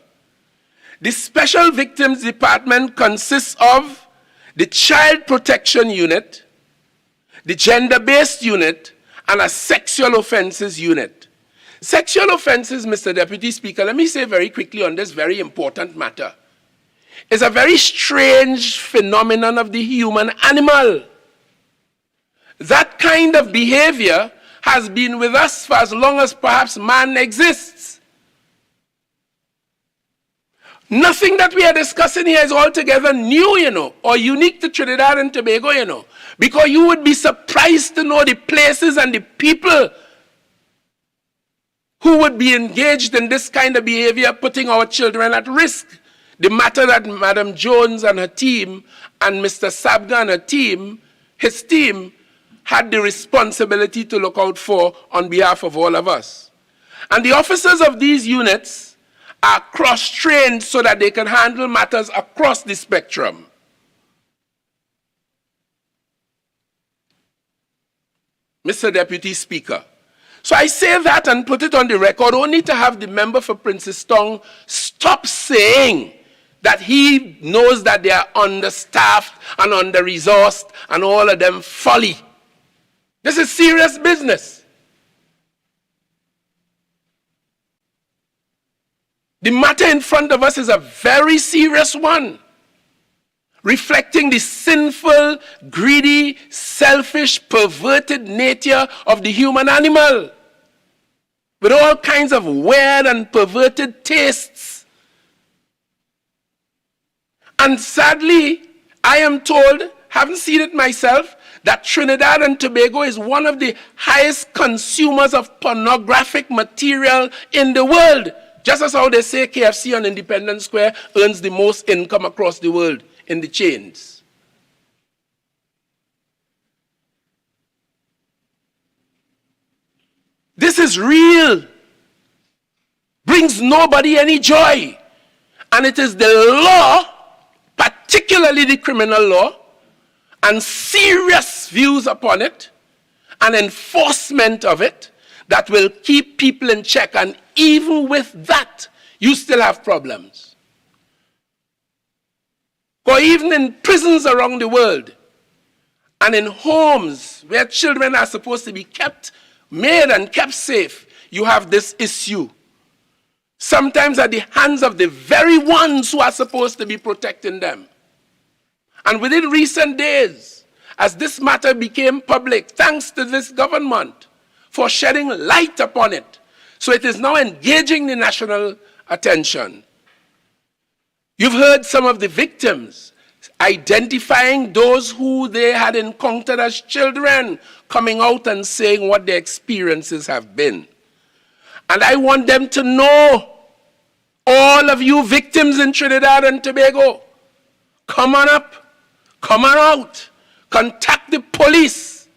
the Special Victims Department consists of the Child Protection Unit, the Gender-Based Unit, and a Sexual Offences Unit. Sexual offences, Mr. Deputy Speaker, let me say very quickly on this very important matter, is a very strange phenomenon of the human animal. That kind of behavior has been with us for as long as perhaps man exists. Nothing that we are discussing here is altogether new, or unique to Trinidad and Tobago, because you would be surprised to know the places and the people who would be engaged in this kind of behavior, putting our children at risk. The matter that Madam Jones and her team and Mr. Sabga and her team, his team, had the responsibility to look out for on behalf of all of us. And the officers of these units are cross-trained so that they can handle matters across the spectrum. Mr. Deputy Speaker, so I say that and put it on the record only to have the member for Princess Tong stop saying that he knows that they are understaffed and under-resourced and all of them folly. This is serious business. The matter in front of us is a very serious one, reflecting the sinful, greedy, selfish, perverted nature of the human animal, with all kinds of weird and perverted tastes. And sadly, I am told, haven't seen it myself, that Trinidad and Tobago is one of the highest consumers of pornographic material in the world. Just as how they say KFC on Independence Square earns the most income across the world in the chains. This is real. Brings nobody any joy. And it is the law, particularly the criminal law, and serious views upon it, and enforcement of it, that will keep people in check. And even with that, you still have problems. Or even in prisons around the world, and in homes where children are supposed to be kept, made and kept safe, you have this issue. Sometimes at the hands of the very ones who are supposed to be protecting them. And within recent days, as this matter became public, thanks to this government for shedding light upon it, so it is now engaging the national attention. You've heard some of the victims identifying those who they had encountered as children, coming out and saying what their experiences have been. And I want them to know, all of you victims in Trinidad and Tobago, come on up, come on out, contact the police,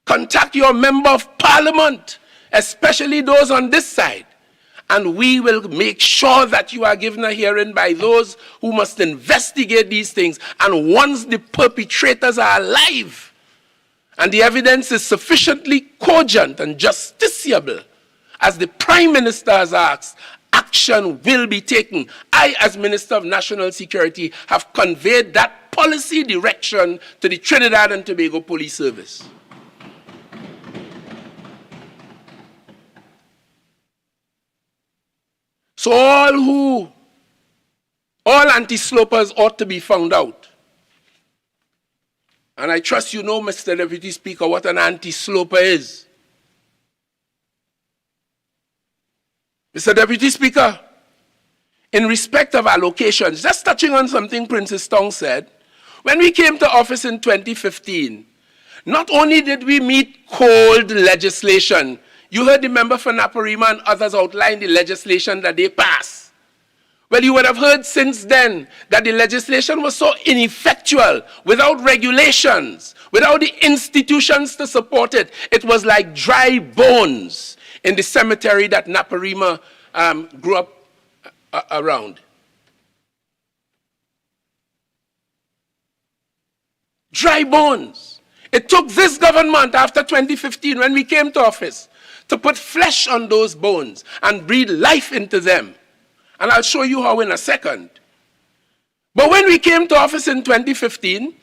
contact your member of parliament, especially those on this side, and we will make sure that you are given a hearing by those who must investigate these things. And once the perpetrators are alive and the evidence is sufficiently cogent and justiciable, as the Prime Minister has asked, action will be taken. I, as Minister of National Security, have conveyed that policy direction to the Trinidad and Tobago Police Service. So all anti-slopers ought to be found out. And I trust you know, Mr. Deputy Speaker, what an anti-sloper is. Mr. Deputy Speaker, in respect of allocations, just touching on something Princess Tong said, when we came to office in 2015, not only did we meet cold legislation, you heard the member for Naparima and others outline the legislation that they passed. Well, you would have heard since then that the legislation was so ineffectual, without regulations, without the institutions to support it. It was like dry bones in the cemetery that Naparima grew up around. Dry bones. It took this government after 2015, when we came to office, to put flesh on those bones and breathe life into them. And I'll show you how in a second. But when we came to office in 2015,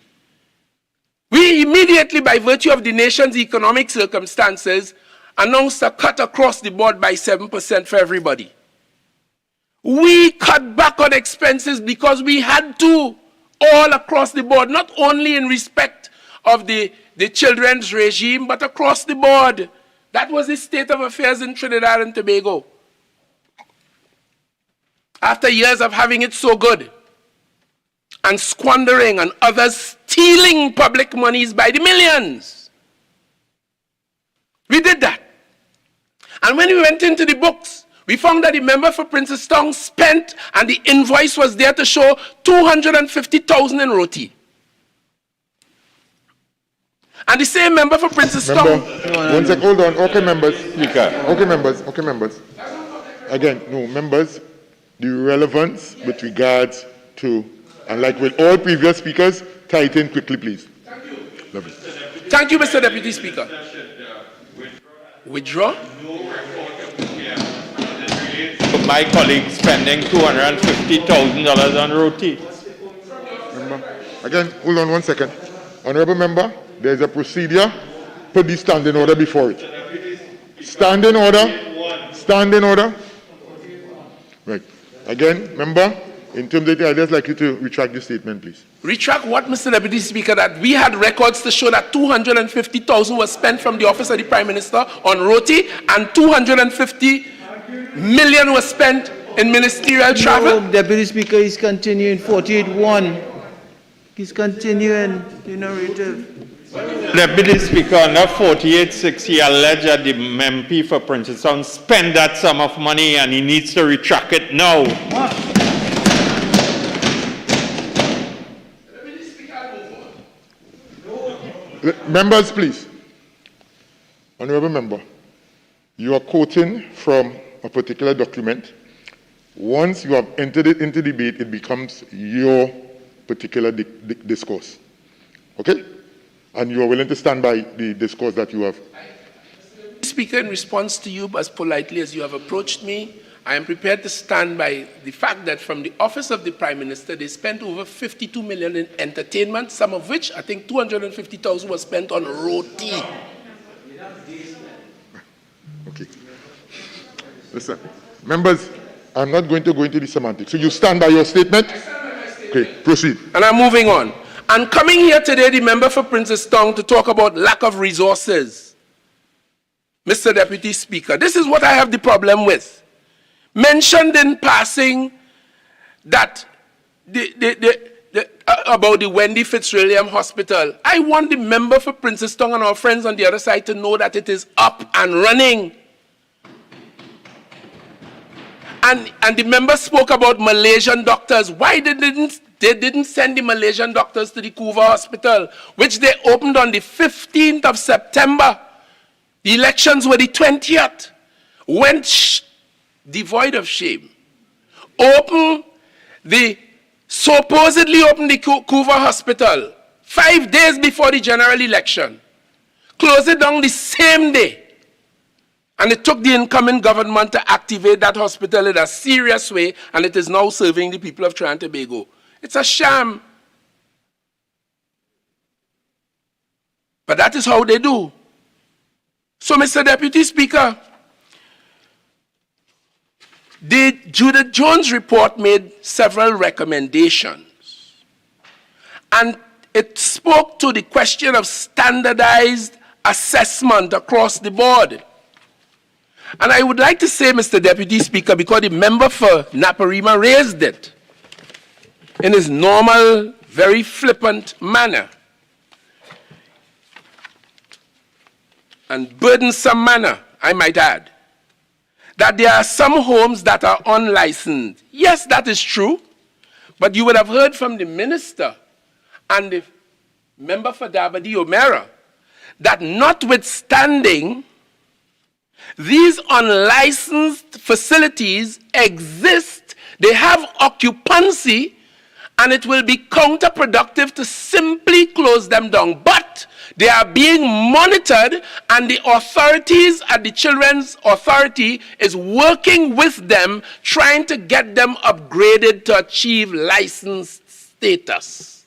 we immediately, by virtue of the nation's economic circumstances, announced a cut across the board by 7% for everybody. We cut back on expenses because we had to, all across the board, not only in respect of the children's regime, but across the board. That was the state of affairs in Trinidad and Tobago. After years of having it so good, and squandering and others stealing public monies by the millions, we did that. And when we went into the books, we found that the member for Princess Tong spent, and the invoice was there to show, 250,000 in roti. And the same member for Princess Tong. One sec, hold on. Okay, members. Okay, members. Again, no, members, the relevance with regards to, and like with all previous speakers, tie it in quickly, please. Lovely. Thank you, Mr. Deputy Speaker. Withdraw? My colleague spending $250,000 on roti. Member, again, hold on 1 second. Honorable member, there is a procedure. Put the standing order before it. Standing order. Standing order. Right. Again, member, in terms of the ideas, I'd like you to retract the statement, please. Retract what, Mr. Deputy Speaker? That we had records to show that 250,000 was spent from the office of the Prime Minister on roti, and 250 million was spent in ministerial travel. No, Deputy Speaker, he's continuing 48-1. He's continuing the narrative. Deputy Speaker, under 48-6, he alleged that the MP for Princess Tong spent that sum of money and he needs to retract it now. Members, please. Honorable member, you are quoting from a particular document. Once you have entered it into debate, it becomes your particular discourse. Okay? And you are willing to stand by the discourse that you have. Speaker, in response to you as politely as you have approached me, I am prepared to stand by the fact that from the office of the Prime Minister, they spent over 52 million in entertainment, some of which I think 250,000 was spent on roti. Okay. Listen, members, I'm not going to go into the semantics. So you stand by your statement? Okay, proceed. And I'm moving on. And coming here today, the member for Princess Tong, to talk about lack of resources. Mr. Deputy Speaker, this is what I have the problem with. Mentioned in passing that about the Wendy Fitzgerald Hospital. I want the member for Princess Tong and our friends on the other side to know that it is up and running. And the member spoke about Malaysian doctors. Why they didn't send the Malaysian doctors to the Couva Hospital, which they opened on the 15th of September. The elections were the 20th. Went devoid of shame. Supposedly opened the Couva Hospital 5 days before the general election. Close it down the same day. And it took the incoming government to activate that hospital in a serious way, and it is now serving the people of Trinidad and Tobago. It's a sham. But that is how they do. So, Mr. Deputy Speaker, the Judith Jones report made several recommendations. And it spoke to the question of standardized assessment across the board. And I would like to say, Mr. Deputy Speaker, because the member for Naparima raised it in his normal, very flippant manner and burdensome manner, I might add, that there are some homes that are unlicensed. Yes, that is true, but you would have heard from the minister and the member for Dabadi Omera that notwithstanding these unlicensed facilities exist, they have occupancy, and it will be counterproductive to simply close them down. But they are being monitored, and the authorities at the Children's Authority is working with them, trying to get them upgraded to achieve licensed status.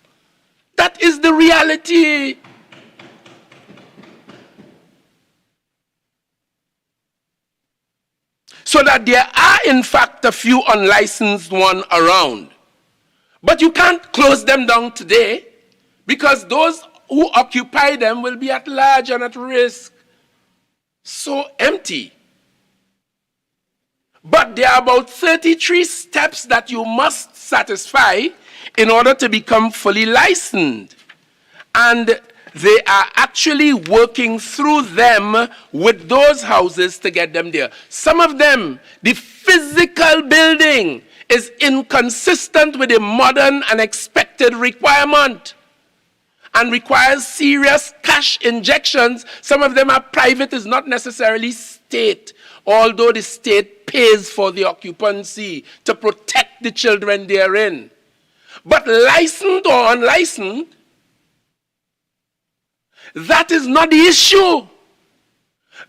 That is the reality. So that there are, in fact, a few unlicensed ones around. But you can't close them down today, because those who occupy them will be at large and at risk. So empty. But there are about 33 steps that you must satisfy in order to become fully licensed. And they are actually working through them with those houses to get them there. Some of them, the physical building is inconsistent with the modern and expected requirement and requires serious cash injections. Some of them are private, is not necessarily state, although the state pays for the occupancy to protect the children therein. But licensed or unlicensed, that is not the issue.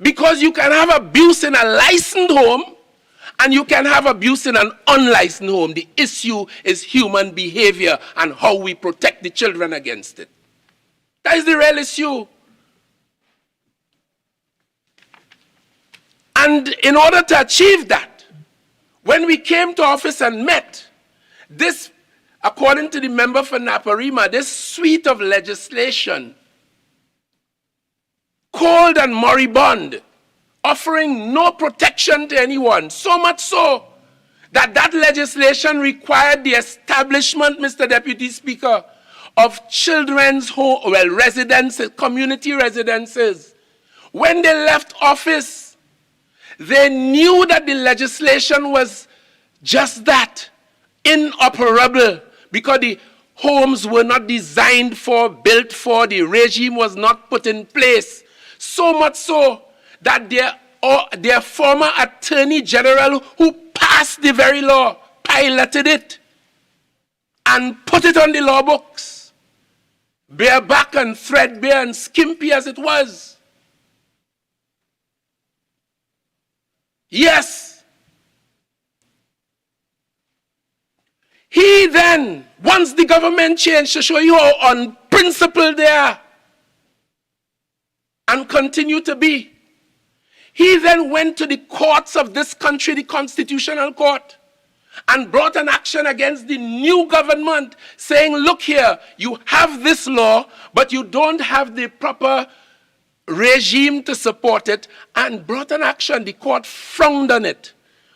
Because you can have abuse in a licensed home and you can have abuse in an unlicensed home. The issue is human behavior and how we protect the children against it. That is the real issue. And in order to achieve that, when we came to office and met, this, according to the member for Naparima, this suite of legislation, cold and moribund, offering no protection to anyone, so much so that that legislation required the establishment, Mr. Deputy Speaker, of children's home, well, residences, community residences. When they left office, they knew that the legislation was just that, inoperable, because the homes were not designed for, built for, the regime was not put in place. So much so that their former Attorney General, who passed the very law, piloted it and put it on the law books, bareback and threadbare and skimpy as it was. Yes. He then, once the government changed, to show you how unprincipled they are, and continue to be, he then went to the courts of this country, the Constitutional Court, and brought an action against the new government, saying, look here, you have this law, but you don't have the proper regime to support it, and brought an action. The court frowned on it.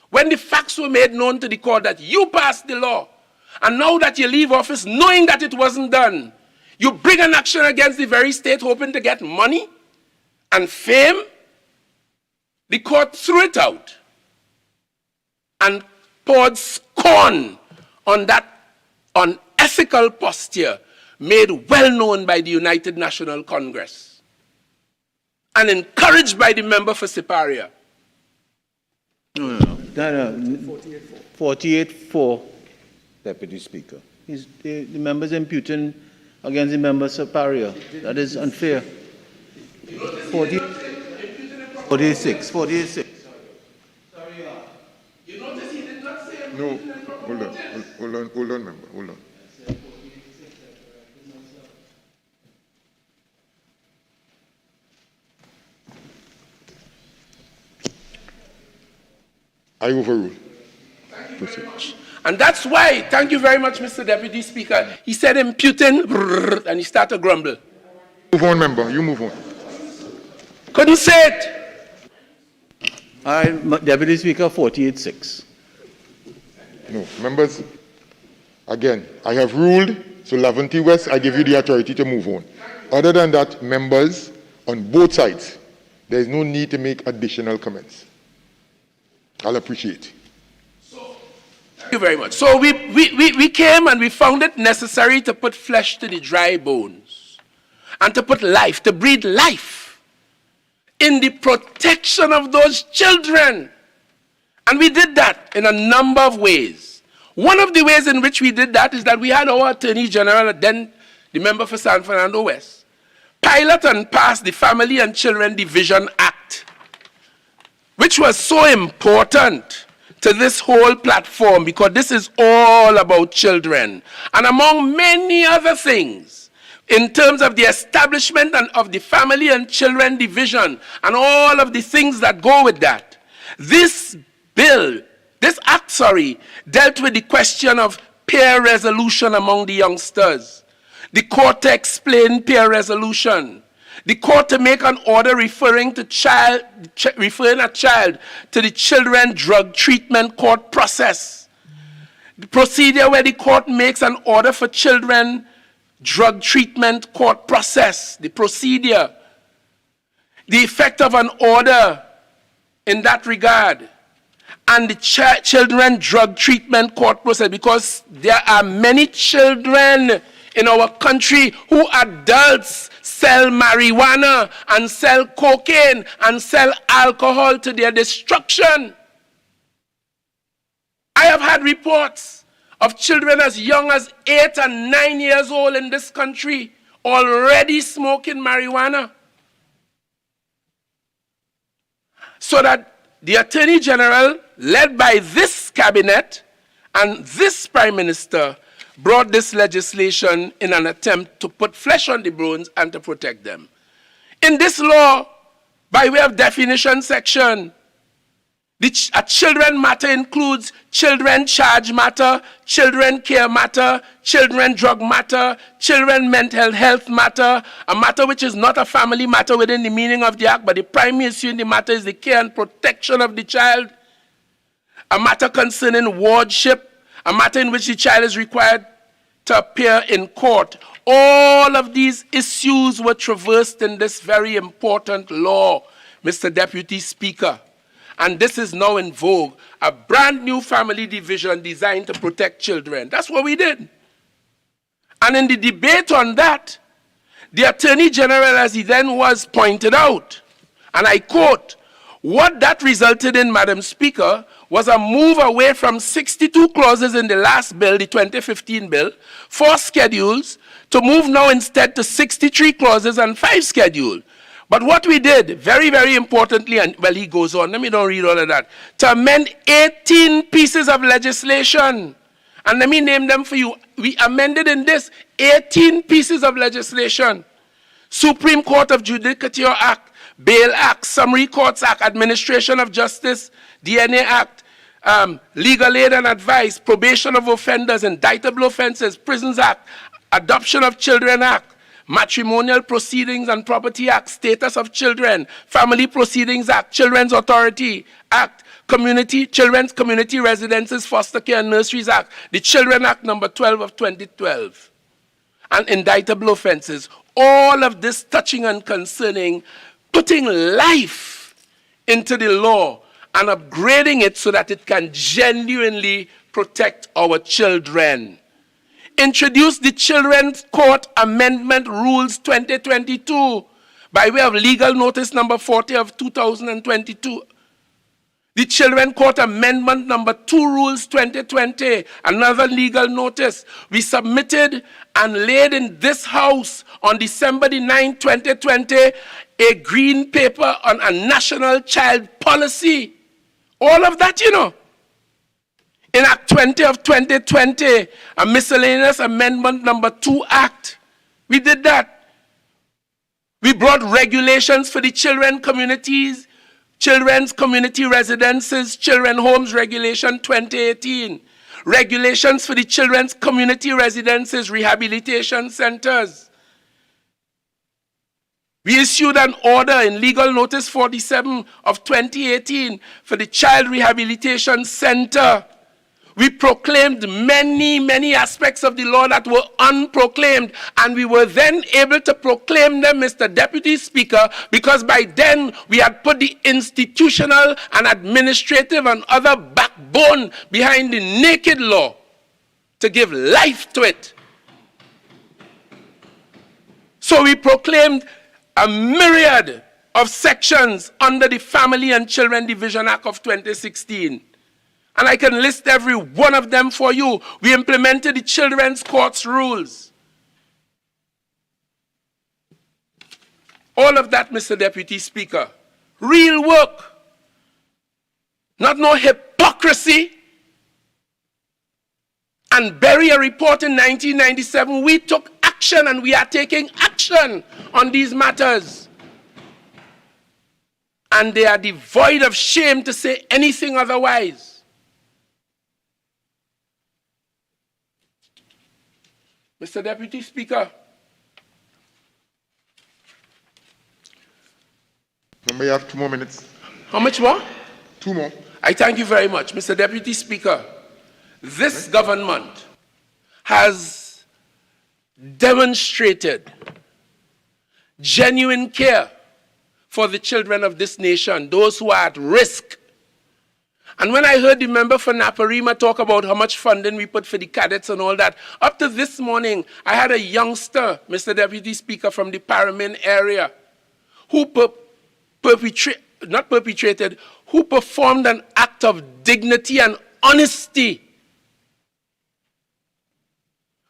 When the facts were made known to the court that you passed the law, and now that you leave office knowing that it wasn't done, you bring an action against the very state hoping to get money and fame, the court threw it out and poured scorn on that unethical posture made well known by the United National Congress and encouraged by the member for Siparia. No. 48-4, Deputy Speaker. The member's imputing against the member Siparia. That is unfair. 40. 48-6, 48-6. No, hold on, member, hold on. I overrule. Proceed. And that's why, thank you very much, Mr. Deputy Speaker, he said imputing, and he started to grumble. Move on, member, you move on. Couldn't say it. Deputy Speaker, 48-6. No, members, again, I have ruled, so Laventille West, I give you the authority to move on. Other than that, members, on both sides, there is no need to make additional comments. I'll appreciate. Thank you very much. So we came and we found it necessary to put flesh to the dry bones and to put life, to breathe life in the protection of those children. And we did that in a number of ways. One of the ways in which we did that is that we had our Attorney General, then the member for San Fernando West, pilot and pass the Family and Children Division Act, which was so important to this whole platform because this is all about children. And among many other things, in terms of the establishment of the Family and Children Division and all of the things that go with that, this act, dealt with the question of peer resolution among the youngsters. The court to explain peer resolution. The court to make an order referring a child to the Children Drug Treatment Court process. The procedure where the court makes an order for Children Drug Treatment Court process. The procedure. The effect of an order in that regard. And the Children Drug Treatment Court process, because there are many children in our country who adults sell marijuana and sell cocaine and sell alcohol to their destruction. I have had reports of children as young as 8 and 9 years old in this country already smoking marijuana. So that the Attorney General, led by this cabinet and this Prime Minister, brought this legislation in an attempt to put flesh on the bones and to protect them. In this law, by way of definition section, a children matter includes children charge matter, children care matter, children drug matter, children mental health matter, a matter which is not a family matter within the meaning of the act, but the primary issue in the matter is the care and protection of the child, a matter concerning wardship, a matter in which the child is required to appear in court. All of these issues were traversed in this very important law, Mr. Deputy Speaker. And this is now in vogue, a brand new family division designed to protect children. That's what we did. And in the debate on that, the Attorney General, as he then was, pointed out, and I quote, what that resulted in, Madam Speaker, was a move away from 62 clauses in the last bill, the 2015 bill, 4 schedules, to move now instead to 63 clauses and 5 schedules. But what we did, very, very importantly, and well, he goes on, let me don't read all of that, to amend 18 pieces of legislation. And let me name them for you. We amended in this 18 pieces of legislation. Supreme Court of Judicature Act, Bail Act, Summary Courts Act, Administration of Justice, DNA Act, Legal Aid and Advice, Probation of Offenders, Indictable Offenses, Prisons Act, Adoption of Children Act, Matrimonial Proceedings and Property Act, Status of Children, Family Proceedings Act, Children's Authority Act, Children's Community Residences, Foster Care and Nurseries Act, the Children Act number 12 of 2012, and Indictable Offenses. All of this touching and concerning putting life into the law and upgrading it so that it can genuinely protect our children. Introduced the Children's Court Amendment Rules 2022 by way of legal notice number 40 of 2022. The Children Court Amendment Number 2 Rules 2020, another legal notice. We submitted and laid in this House on December the 9th, 2020, a green paper on a national child policy. All of that, you know. In Act 20 of 2020, a miscellaneous amendment number 2 Act. We did that. We brought regulations for the children communities, children's community residences, children homes regulation 2018. Regulations for the children's community residences, rehabilitation centers. We issued an order in Legal Notice 47 of 2018 for the Child Rehabilitation Center. We proclaimed many, many aspects of the law that were unproclaimed, and we were then able to proclaim them, Mr. Deputy Speaker, because by then we had put the institutional and administrative and other backbone behind the naked law to give life to it. So we proclaimed a myriad of sections under the Family and Children Division Act of 2016. And I can list every one of them for you. We implemented the Children's Courts rules. All of that, Mr. Deputy Speaker. Real work. Not no hypocrisy. And bury a report in 1997. We took action and we are taking action on these matters. And they are devoid of shame to say anything otherwise. Mr. Deputy Speaker. Remember, you have 2 more minutes. How much more? 2 more. I thank you very much, Mr. Deputy Speaker. This government has demonstrated genuine care for the children of this nation, those who are at risk. And when I heard the member for Naparima talk about how much funding we put for the cadets and all that, up to this morning, I had a youngster, Mr. Deputy Speaker, from the Paramin area, who who performed an act of dignity and honesty,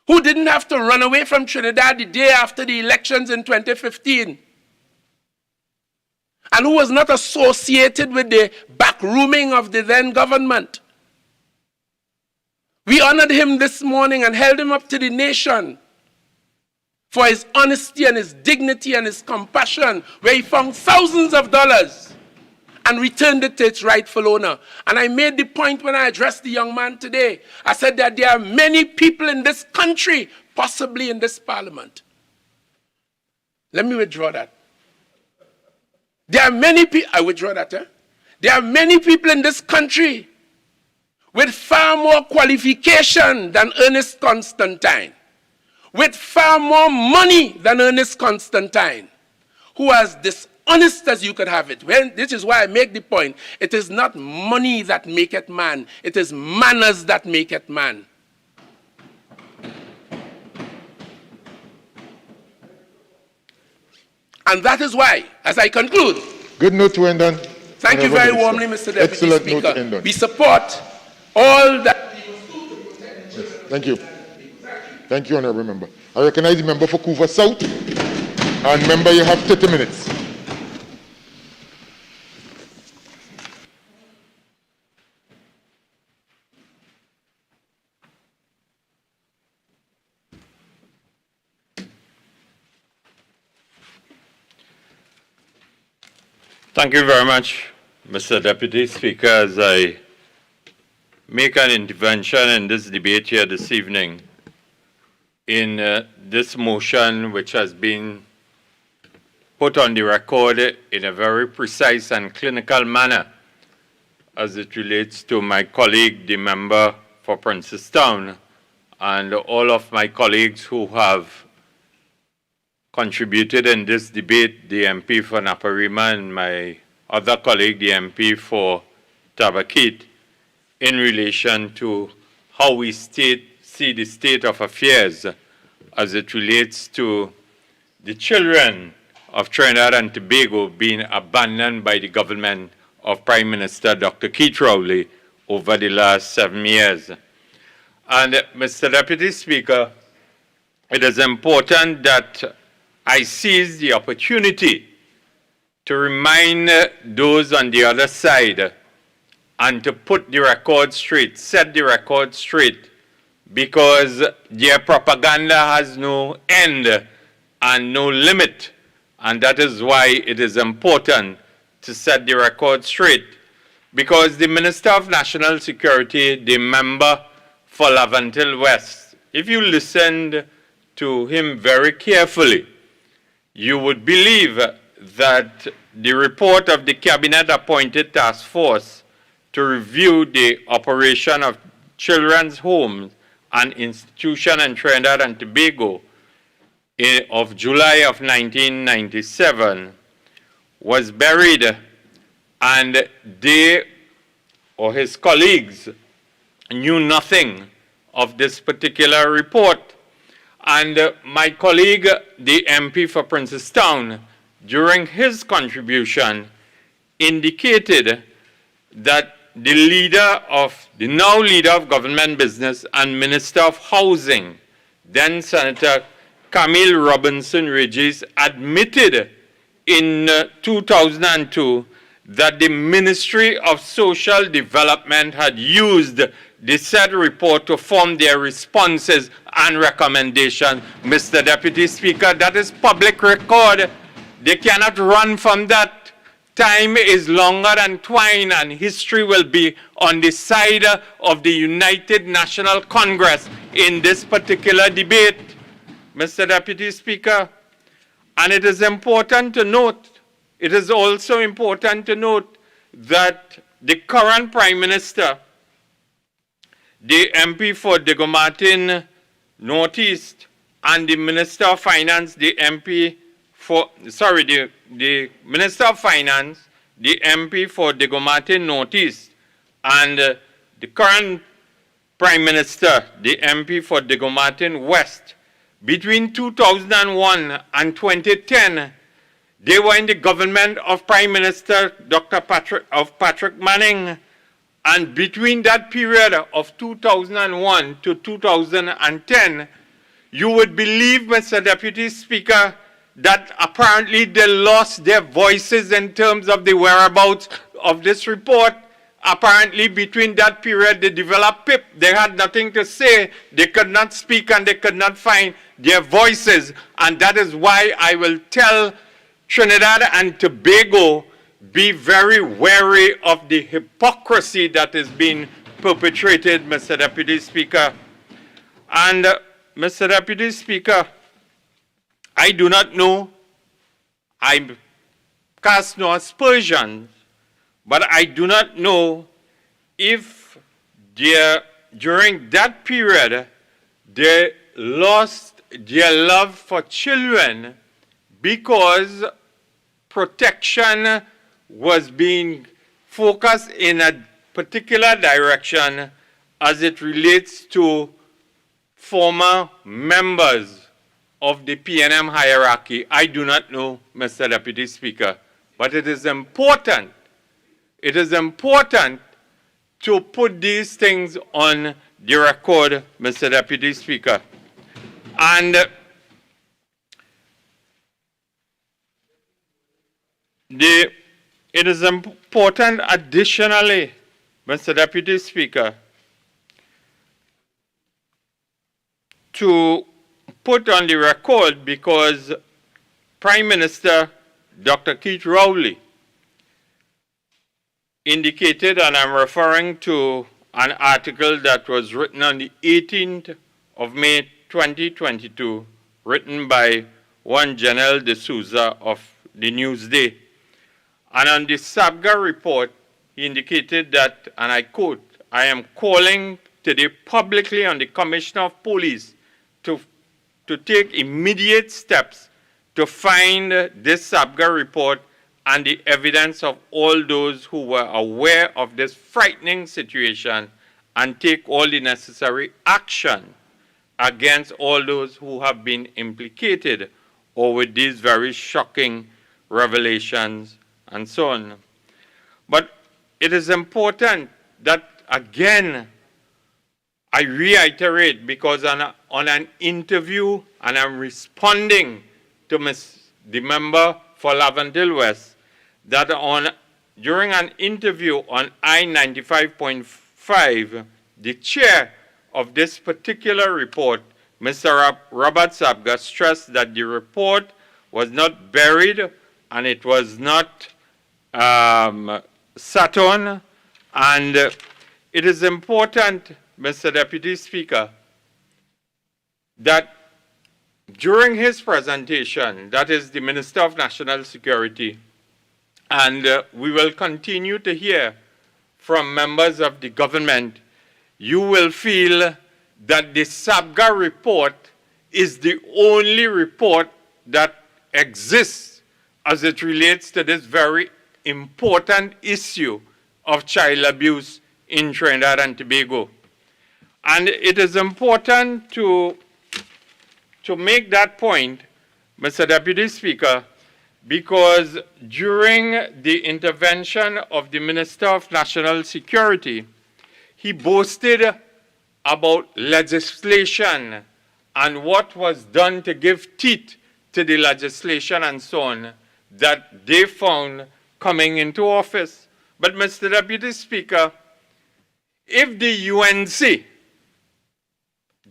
who didn't have to run away from Trinidad the day after the elections in 2015. And who was not associated with the backrooming of the then government. We honored him this morning and held him up to the nation for his honesty and his dignity and his compassion, where he found thousands of dollars and returned it to its rightful owner. And I made the point when I addressed the young man today. I said that there are many people in this country, possibly in this parliament. Let me withdraw that. There are many people, I withdraw that, There are many people in this country with far more qualification than Ernest Constantine, with far more money than Ernest Constantine, who are as dishonest as you could have it. This is why I make the point. It is not money that maketh man. It is manners that maketh man. And that is why, as I conclude, good note to end on. Thank you very warmly, Mr. Deputy Excellent Speaker. note to end on. We support all that. Yes, thank you. Thank you, Honourable Member. I recognize the member for Couva South. And member, you have 30 minutes. Thank you very much, Mr. Deputy Speaker. As I make an intervention in this debate here this evening, in this motion which has been put on the record in a very precise and clinical manner as it relates to my colleague, the member for Princestown, and all of my colleagues who have contributed in this debate, the MP for Naparima and my other colleague, the MP for Tabakit, in relation to how we see the state of affairs as it relates to the children of Trinidad and Tobago being abandoned by the government of Prime Minister Dr. Keith Rowley over the last 7 years. And Mr. Deputy Speaker, it is important that I seize the opportunity to remind those on the other side and to put the record straight, set the record straight, because their propaganda has no end and no limit. And that is why it is important to set the record straight. Because the Minister of National Security, the member for Lavantil West, if you listened to him very carefully, you would believe that the report of the Cabinet-appointed task force to review the operation of children's homes and institution in Trinidad and Tobago of July of 1997 was buried, and they or his colleagues knew nothing of this particular report. And my colleague, the MP for Princestown, during his contribution, indicated that the now leader of government business and Minister of Housing, then Senator Camille Robinson-Regis, admitted in 2002 that the Ministry of Social Development had used the said report to form their responses and recommendations. Mr. Deputy Speaker, that is public record. They cannot run from that. Time is longer than twine, and history will be on the side of the United National Congress in this particular debate, Mr. Deputy Speaker. And it is important to note, it is also important to note that the current Prime Minister, the MP for Digomartin Northeast, and the Minister of Finance, the MP for, the Minister of Finance, the MP for Digomartin Northeast, and the current Prime Minister, the MP for Digomartin West, between 2001 and 2010, they were in the government of Prime Minister Dr. Patrick Manning. And between that period of 2001 to 2010, you would believe, Mr. Deputy Speaker, that apparently they lost their voices in terms of the whereabouts of this report. Apparently between that period they developed PIP. They had nothing to say. They could not speak and they could not find their voices. And that is why I will tell Trinidad and Tobago, be very wary of the hypocrisy that is being perpetrated, Mr. Deputy Speaker. And Mr. Deputy Speaker, I do not know, I cast no aspersions, but I do not know if during that period they lost their love for children because protection was being focused in a particular direction as it relates to former members of the PNM hierarchy. I do not know, Mr. Deputy Speaker, but it is important to put these things on the record, Mr. Deputy Speaker. And it is important additionally, Mr. Deputy Speaker, to put on the record, because Prime Minister Dr. Keith Rowley indicated, and I'm referring to an article that was written on the 18th of May 2022, written by one Janelle D'Souza of the Newsday. And on the SABGA report, he indicated that, and I quote, "I am calling today publicly on the Commissioner of Police to take immediate steps to find this SABGA report and the evidence of all those who were aware of this frightening situation and take all the necessary action against all those who have been implicated or with these very shocking revelations and so on." But it is important that, again, I reiterate, because on an interview, and I'm responding to the member for Laventille West, that during an interview on I-95.5, the chair of this particular report, Mr. Robert Sabga, stressed that the report was not buried and it was not sat on. And it is important, Mr. Deputy Speaker, that during his presentation, that is the Minister of National Security, and we will continue to hear from members of the government, you will feel that the Sabga report is the only report that exists as it relates to this very important issue of child abuse in Trinidad and Tobago. And it is important to make that point, Mr. Deputy Speaker, because during the intervention of the Minister of National Security, he boasted about legislation and what was done to give teeth to the legislation and so on that they found coming into office. But, Mr. Deputy Speaker, if the UNC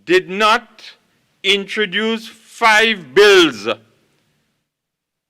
did not introduce 5 bills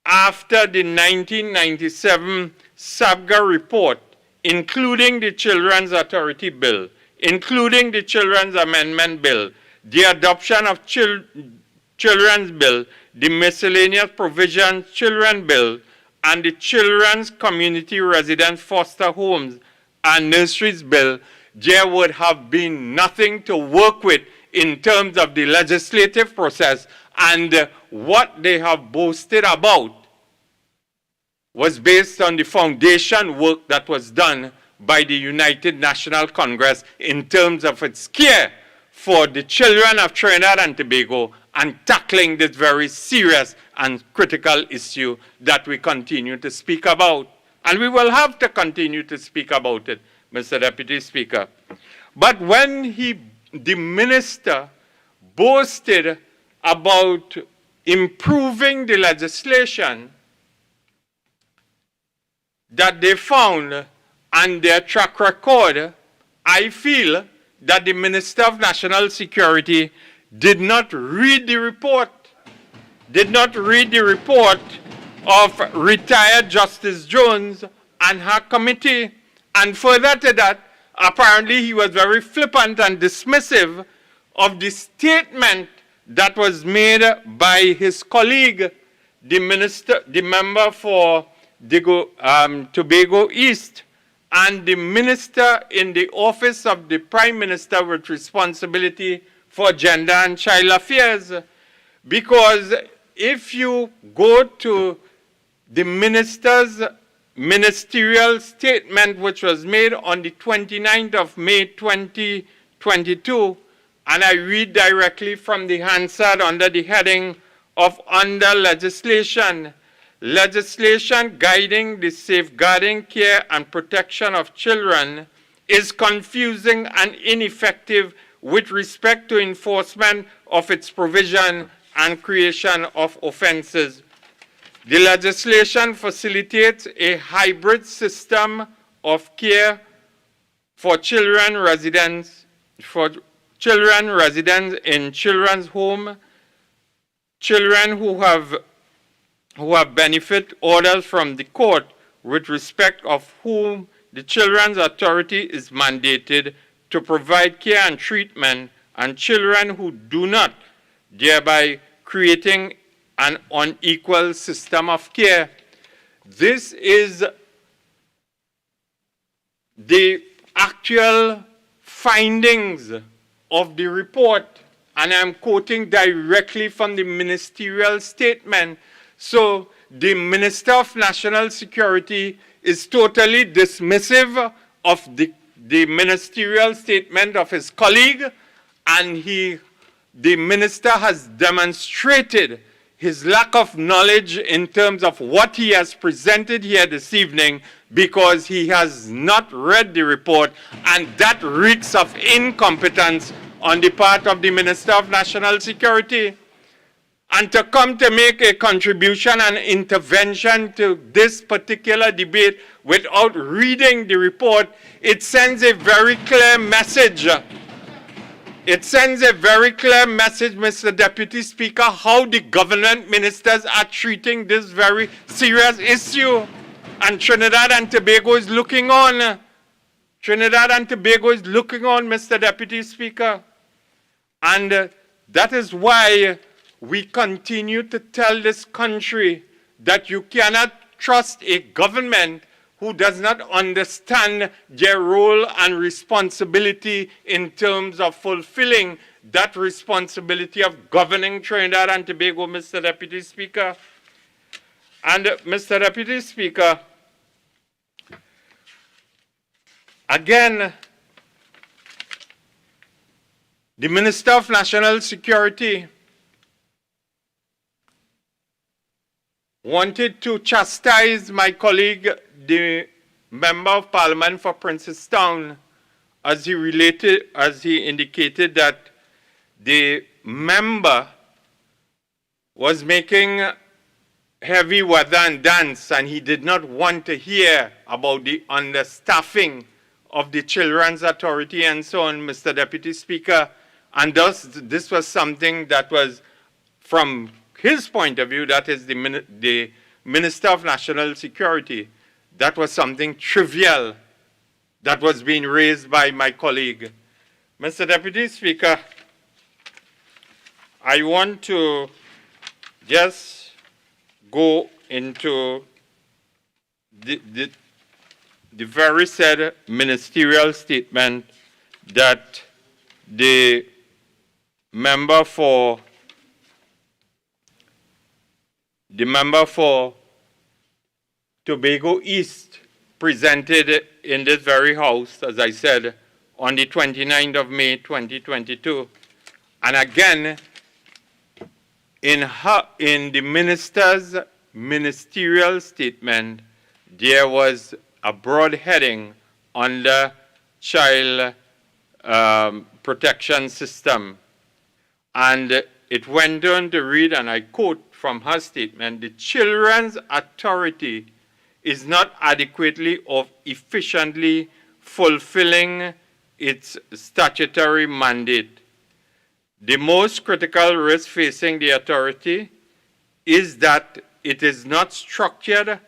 after the 1997 Sabga report, including the Children's Authority Bill, including the Children's Amendment Bill, the adoption of Children's Bill, the Miscellaneous Provisions Children Bill, and the Children's Community Residence Foster Homes and Nurseries Bill, there would have been nothing to work with in terms of the legislative process, and what they have boasted about was based on the foundation work that was done by the United National Congress in terms of its care for the children of Trinidad and Tobago and tackling this very serious and critical issue that we continue to speak about. And we will have to continue to speak about it, Mr. Deputy Speaker. But when the minister boasted about improving the legislation that they found and their track record, I feel that the Minister of National Security did not read the report, of retired Justice Jones and her committee. And further to that, apparently he was very flippant and dismissive of the statement that was made by his colleague, the member for Tobago East, and the minister in the office of the Prime Minister with responsibility for gender and child affairs. Because if you go to the minister's ministerial statement, which was made on the 29th of May 2022, and I read directly from the Hansard under the heading of Under Legislation, legislation guiding the safeguarding, care, and protection of children is confusing and ineffective with respect to enforcement of its provision and creation of offenses. The legislation facilitates a hybrid system of care for children residents in children's home, children who have benefit orders from the court with respect of whom the Children's Authority is mandated to provide care and treatment, and children who do not, thereby creating an unequal system of care. This is the actual findings of the report, and I'm quoting directly from the ministerial statement. So the Minister of National Security is totally dismissive of the ministerial statement of his colleague, and the minister has demonstrated his lack of knowledge in terms of what he has presented here this evening, because he has not read the report, and that reeks of incompetence on the part of the Minister of National Security. And to come to make a contribution and intervention to this particular debate without reading the report, it sends a very clear message. It sends a very clear message, Mr. Deputy Speaker, how the government ministers are treating this very serious issue. And Trinidad and Tobago is looking on. Trinidad and Tobago is looking on, Mr. Deputy Speaker. And that is why we continue to tell this country that you cannot trust a government who does not understand their role and responsibility in terms of fulfilling that responsibility of governing Trinidad and Tobago, Mr. Deputy Speaker. And Mr. Deputy Speaker, again, the Minister of National Security wanted to chastise my colleague, the Member of Parliament for Princestown, as he indicated that the member was making heavy weather and dance, and he did not want to hear about the understaffing of the Children's Authority and so on, Mr. Deputy Speaker. And thus, this was something that was, from his point of view, that is the Minister of National Security, that was something trivial that was being raised by my colleague. Mr. Deputy Speaker, I want to just go into the very said ministerial statement that the member for Tobago East presented in this very house, as I said, on the 29th of May, 2022. And again, in the minister's ministerial statement, there was a broad heading on the child protection system. And it went on to read, and I quote from her statement, "The Children's Authority is not adequately or efficiently fulfilling its statutory mandate. The most critical risk facing the authority is that it is not structured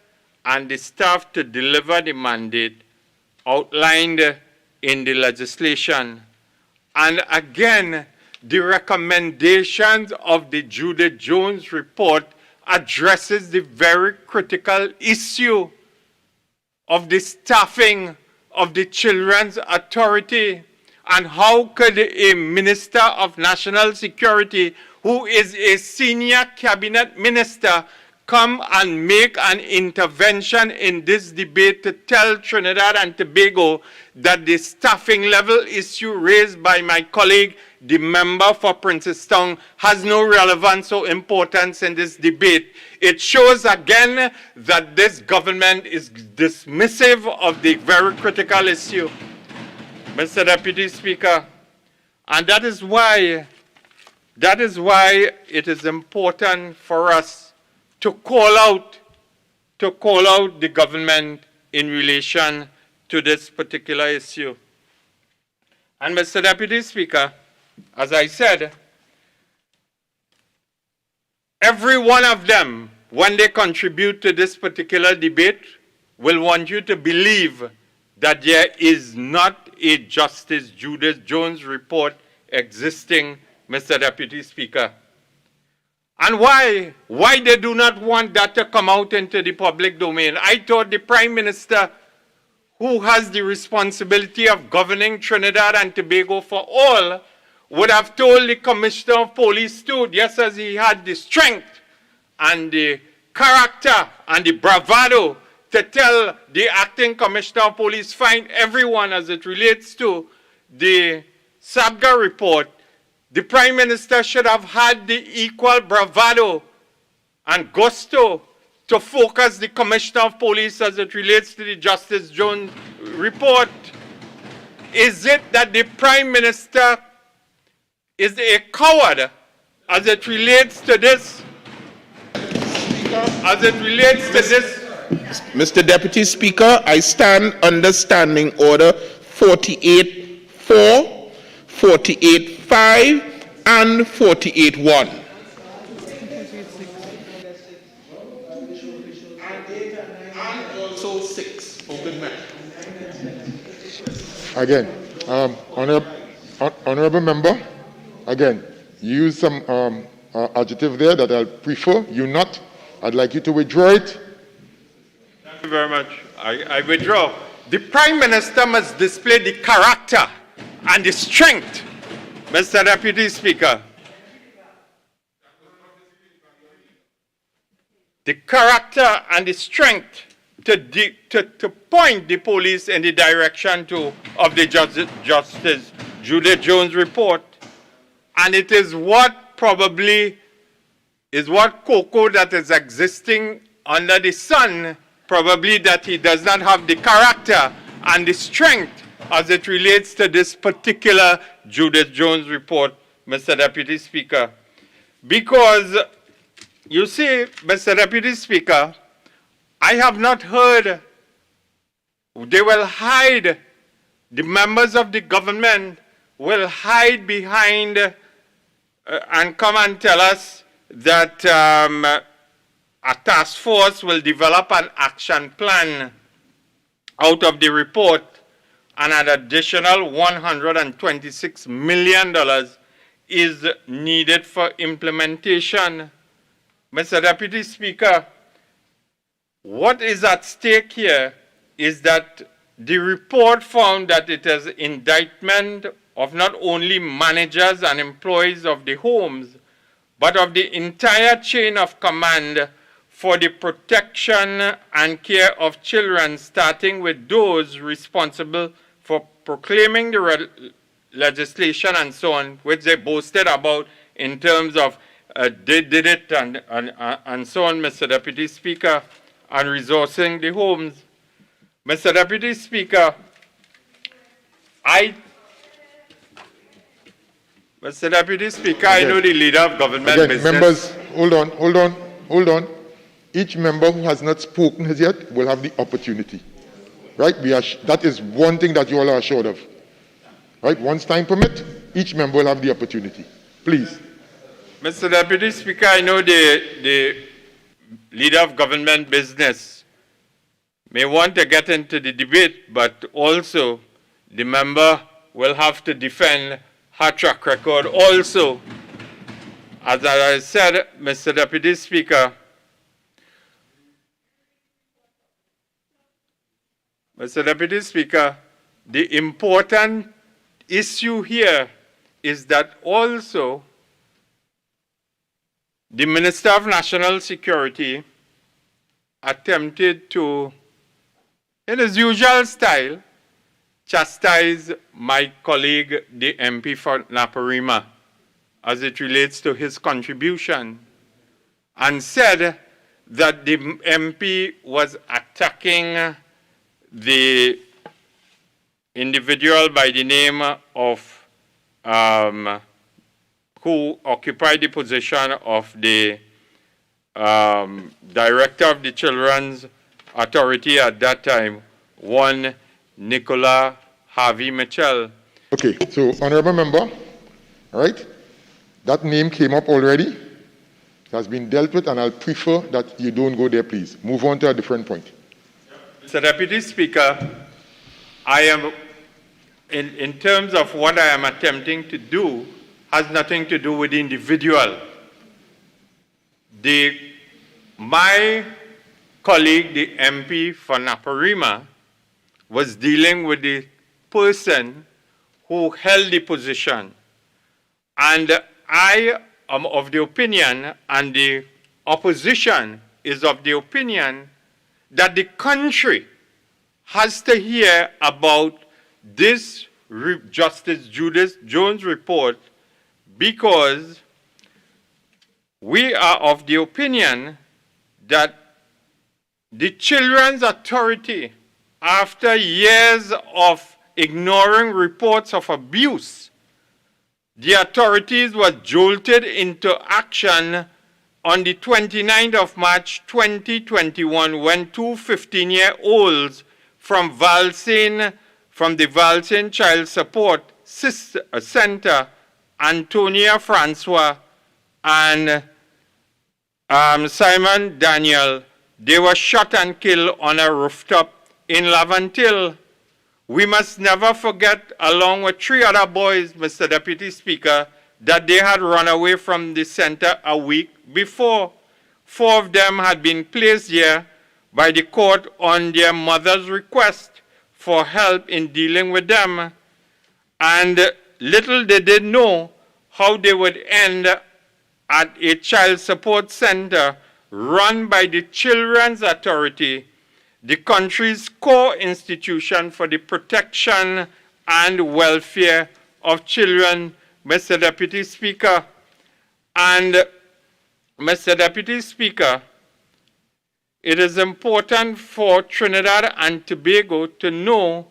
and the staff to deliver the mandate outlined in the legislation." And again, the recommendations of the Judith Jones report addresses the very critical issue of the staffing of the Children's Authority. And how could a Minister of National Security, who is a senior cabinet minister, come and make an intervention in this debate to tell Trinidad and Tobago that the staffing level issue raised by my colleague, the member for Princestown, has no relevance or importance in this debate? It shows again that this government is dismissive of the very critical issue, Mr. Deputy Speaker. And that is why it is important for us to call out the government in relation to this particular issue. And Mr. Deputy Speaker, as I said, every one of them, when they contribute to this particular debate, will want you to believe that there is not a Justice Judith Jones report existing, Mr. Deputy Speaker. And why they do not want that to come out into the public domain? I thought the Prime Minister, who has the responsibility of governing Trinidad and Tobago for all, would have told the Commissioner of Police too, just as he had the strength and the character and the bravado to tell the Acting Commissioner of Police, find everyone as it relates to the SABGA report. The Prime Minister should have had the equal bravado and gusto to focus the Commissioner of Police as it relates to the Justice Jones report? Is it that the Prime Minister is a coward as it relates to this? As it relates to this? Mr. Deputy Speaker, I stand under Standing Order 48.4, 48.5, and 48.1. Also 6. Open match. Again, honorable member, again, you use some adjective there that I'll prefer. You not. I'd like you to withdraw it. Thank you very much. I withdraw. The Prime Minister must display the character and the strength, Mr. Deputy Speaker. The character and the strength to point the police in the direction of the Justice Judith Jones report. And it is what probably is what cocoa that is existing under the sun, probably that he does not have the character and the strength as it relates to this particular Judith Jones report, Mr. Deputy Speaker. Because, you see, Mr. Deputy Speaker, I have not heard they will hide, the members of the government will hide behind and come and tell us that a task force will develop an action plan out of the report, and an additional $126 million is needed for implementation. Mr. Deputy Speaker, what is at stake here is that the report found that it is indictment of not only managers and employees of the homes, but of the entire chain of command for the protection and care of children, starting with those responsible for proclaiming the legislation and so on, which they boasted about in terms of they did it and so on, Mr. Deputy Speaker, and resourcing the homes. Mr. Deputy Speaker, Mr. Deputy Speaker, I know the leader of government business. Members, hold on. Each member who has not spoken as yet will have the opportunity. Right? That is one thing that you all are assured of. Right? Once time permit, each member will have the opportunity. Please. Mr. Deputy Speaker, I know the leader of government business may want to get into the debate, but also the member will have to defend her track record also. As I said, Mr. Deputy Speaker, the important issue here is that also the Minister of National Security attempted to, in his usual style, chastise my colleague, the MP for Naparima, as it relates to his contribution, and said that the MP was attacking the individual by the name of who occupied the position of the director of the Children's Authority at that time, one Nicola Harvey Mitchell. Okay, so honorable member, all right, that name came up already. It has been dealt with, and I'll prefer that you don't go there, please. Move on to a different point. Mr. Deputy Speaker, I am, in terms of what I am attempting to do, has nothing to do with the individual. My colleague, the MP for Naparima, was dealing with the person who held the position. And I am of the opinion, and the opposition is of the opinion, that the country has to hear about this Justice Judith Jones report, because we are of the opinion that the Children's Authority, after years of ignoring reports of abuse, the authorities were jolted into action on the 29th of March 2021 when two 15-year-olds from the Valsine Child Support Center, Antonia Francois and Simon Daniel, they were shot and killed on a rooftop in Lavantil. We must never forget, along with 3 other boys, Mr. Deputy Speaker, that they had run away from the center a week before. 4 of them had been placed here by the court on their mother's request for help in dealing with them. And little did they know how they would end at a child support center run by the Children's Authority, the country's core institution for the protection and welfare of children, Mr. Deputy Speaker. And Mr. Deputy Speaker, it is important for Trinidad and Tobago to know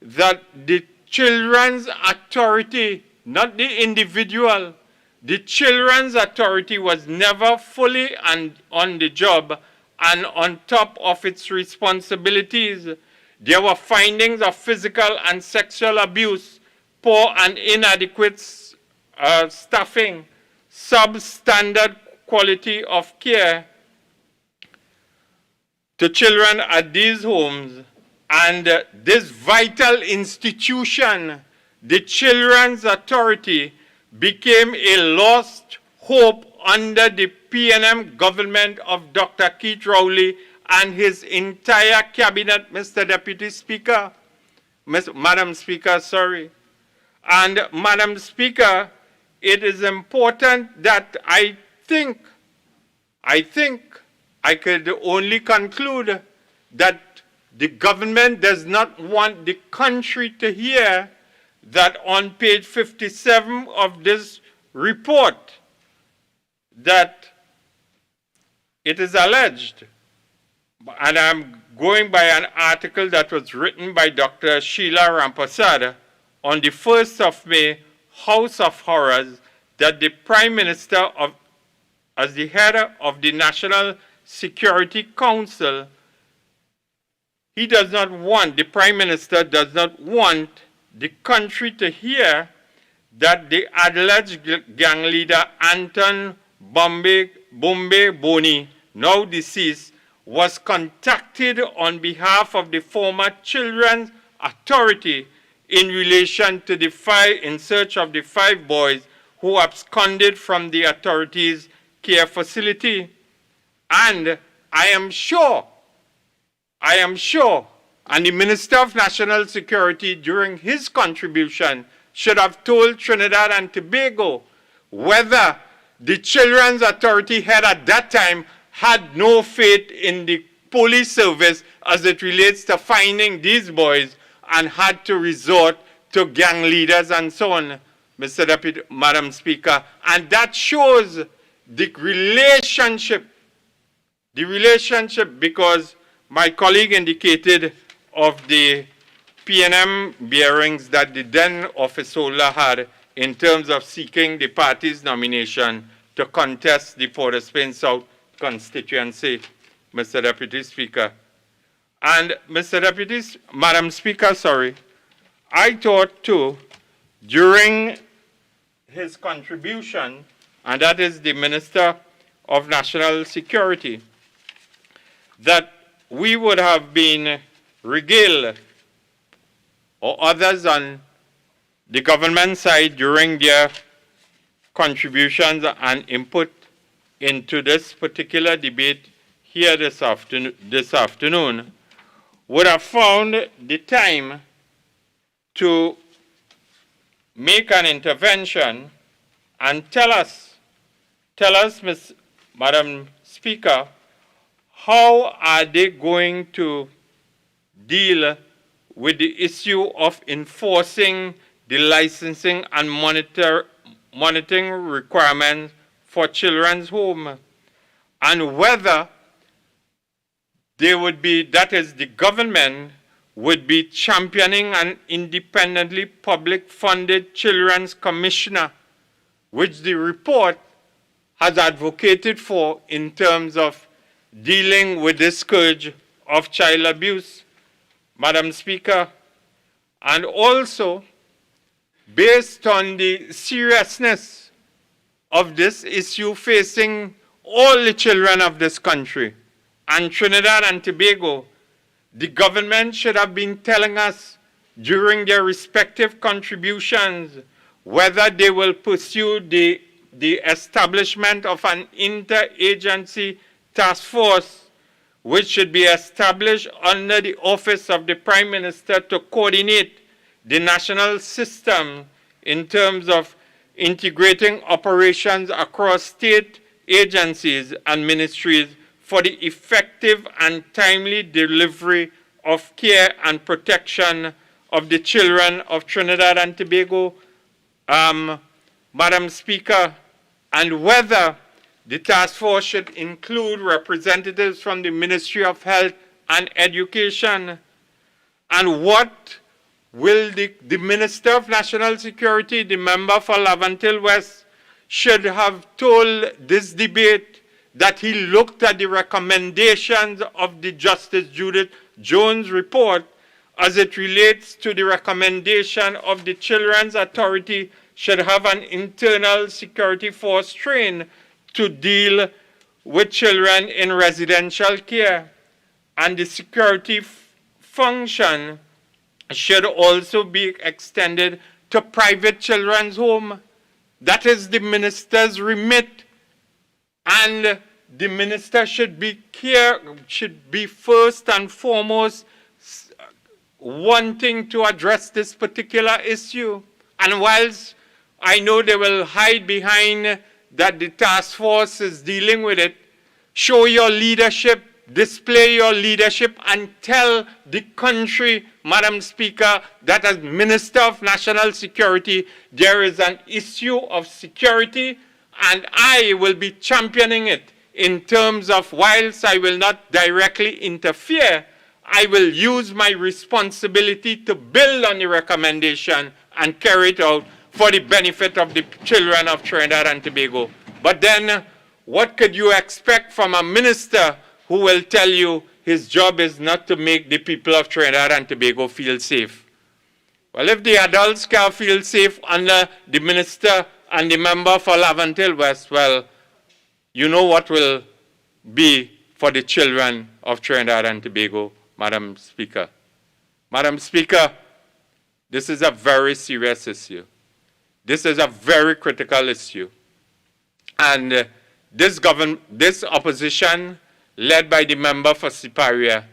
that the Children's Authority, not the individual, the Children's Authority was never fully on the job and on top of its responsibilities. There were findings of physical and sexual abuse, poor and inadequate staffing, substandard quality of care to children at these homes, and this vital institution, the Children's Authority, became a lost hope under the PNM government of Dr. Keith Rowley and his entire cabinet, Mr. Deputy Speaker. Madam Speaker, sorry. And Madam Speaker, it is important that I think I could only conclude that the government does not want the country to hear that on page 57 of this report that it is alleged, and I'm going by an article that was written by Dr. Sheila Rampasad on the 1st of May, House of Horrors, that the Prime Minister, as the head of the National Security Council, the Prime Minister does not want the country to hear that the alleged gang leader Anton Bombe Boni, now deceased, was contacted on behalf of the former Children's Authority in relation to in search of the 5 boys who absconded from the authorities' care facility. And I am sure, and the Minister of National Security during his contribution should have told Trinidad and Tobago whether the Children's Authority head at that time had no faith in the police service as it relates to finding these boys and had to resort to gang leaders and so on, Mr. Deputy, Madam Speaker. And that shows the relationship because my colleague indicated of the PNM bearings that the then office holder had in terms of seeking the party's nomination to contest the Port of Spain South constituency, Mr. Deputy Speaker. And Madam Speaker, sorry, I thought too, during his contribution, and that is the Minister of National Security, that we would have been regaled, or others on the government side during their contributions and input into this particular debate here this afternoon, would have found the time to make an intervention and tell us, Madam Speaker, how are they going to deal with the issue of enforcing the licensing and monitoring requirements for Children's Home, and whether they would be, that is, the government would be championing an independently public-funded children's commissioner, which the report has advocated for in terms of dealing with the scourge of child abuse, Madam Speaker. And also, based on the seriousness of this issue facing all the children of this country and Trinidad and Tobago, the government should have been telling us during their respective contributions whether they will pursue the establishment of an interagency task force which should be established under the office of the Prime Minister to coordinate the national system in terms of integrating operations across state agencies and ministries for the effective and timely delivery of care and protection of the children of Trinidad and Tobago, Madam Speaker, and whether the task force should include representatives from the Ministry of Health and Education, and what will the Minister of National Security, the member for Laventille West, should have told this debate that he looked at the recommendations of the Justice Judith Jones report as it relates to the recommendation of the Children's Authority should have an internal security force trained to deal with children in residential care. And the security function should also be extended to private children's homes. That is the minister's remit. And the minister should be first and foremost wanting to address this particular issue. And whilst I know they will hide behind that the task force is dealing with it, show your leadership, display your leadership, and tell the country, Madam Speaker, that as Minister of National Security, there is an issue of security, and I will be championing it in terms of, whilst I will not directly interfere, I will use my responsibility to build on the recommendation and carry it out for the benefit of the children of Trinidad and Tobago. But then, what could you expect from a minister who will tell you his job is not to make the people of Trinidad and Tobago feel safe? Well, if the adults can feel safe under the minister and the member for Laventille West, well, you know what will be for the children of Trinidad and Tobago, Madam Speaker. Madam Speaker, this is a very serious issue. This is a very critical issue. And this opposition, led by the member for Siparia,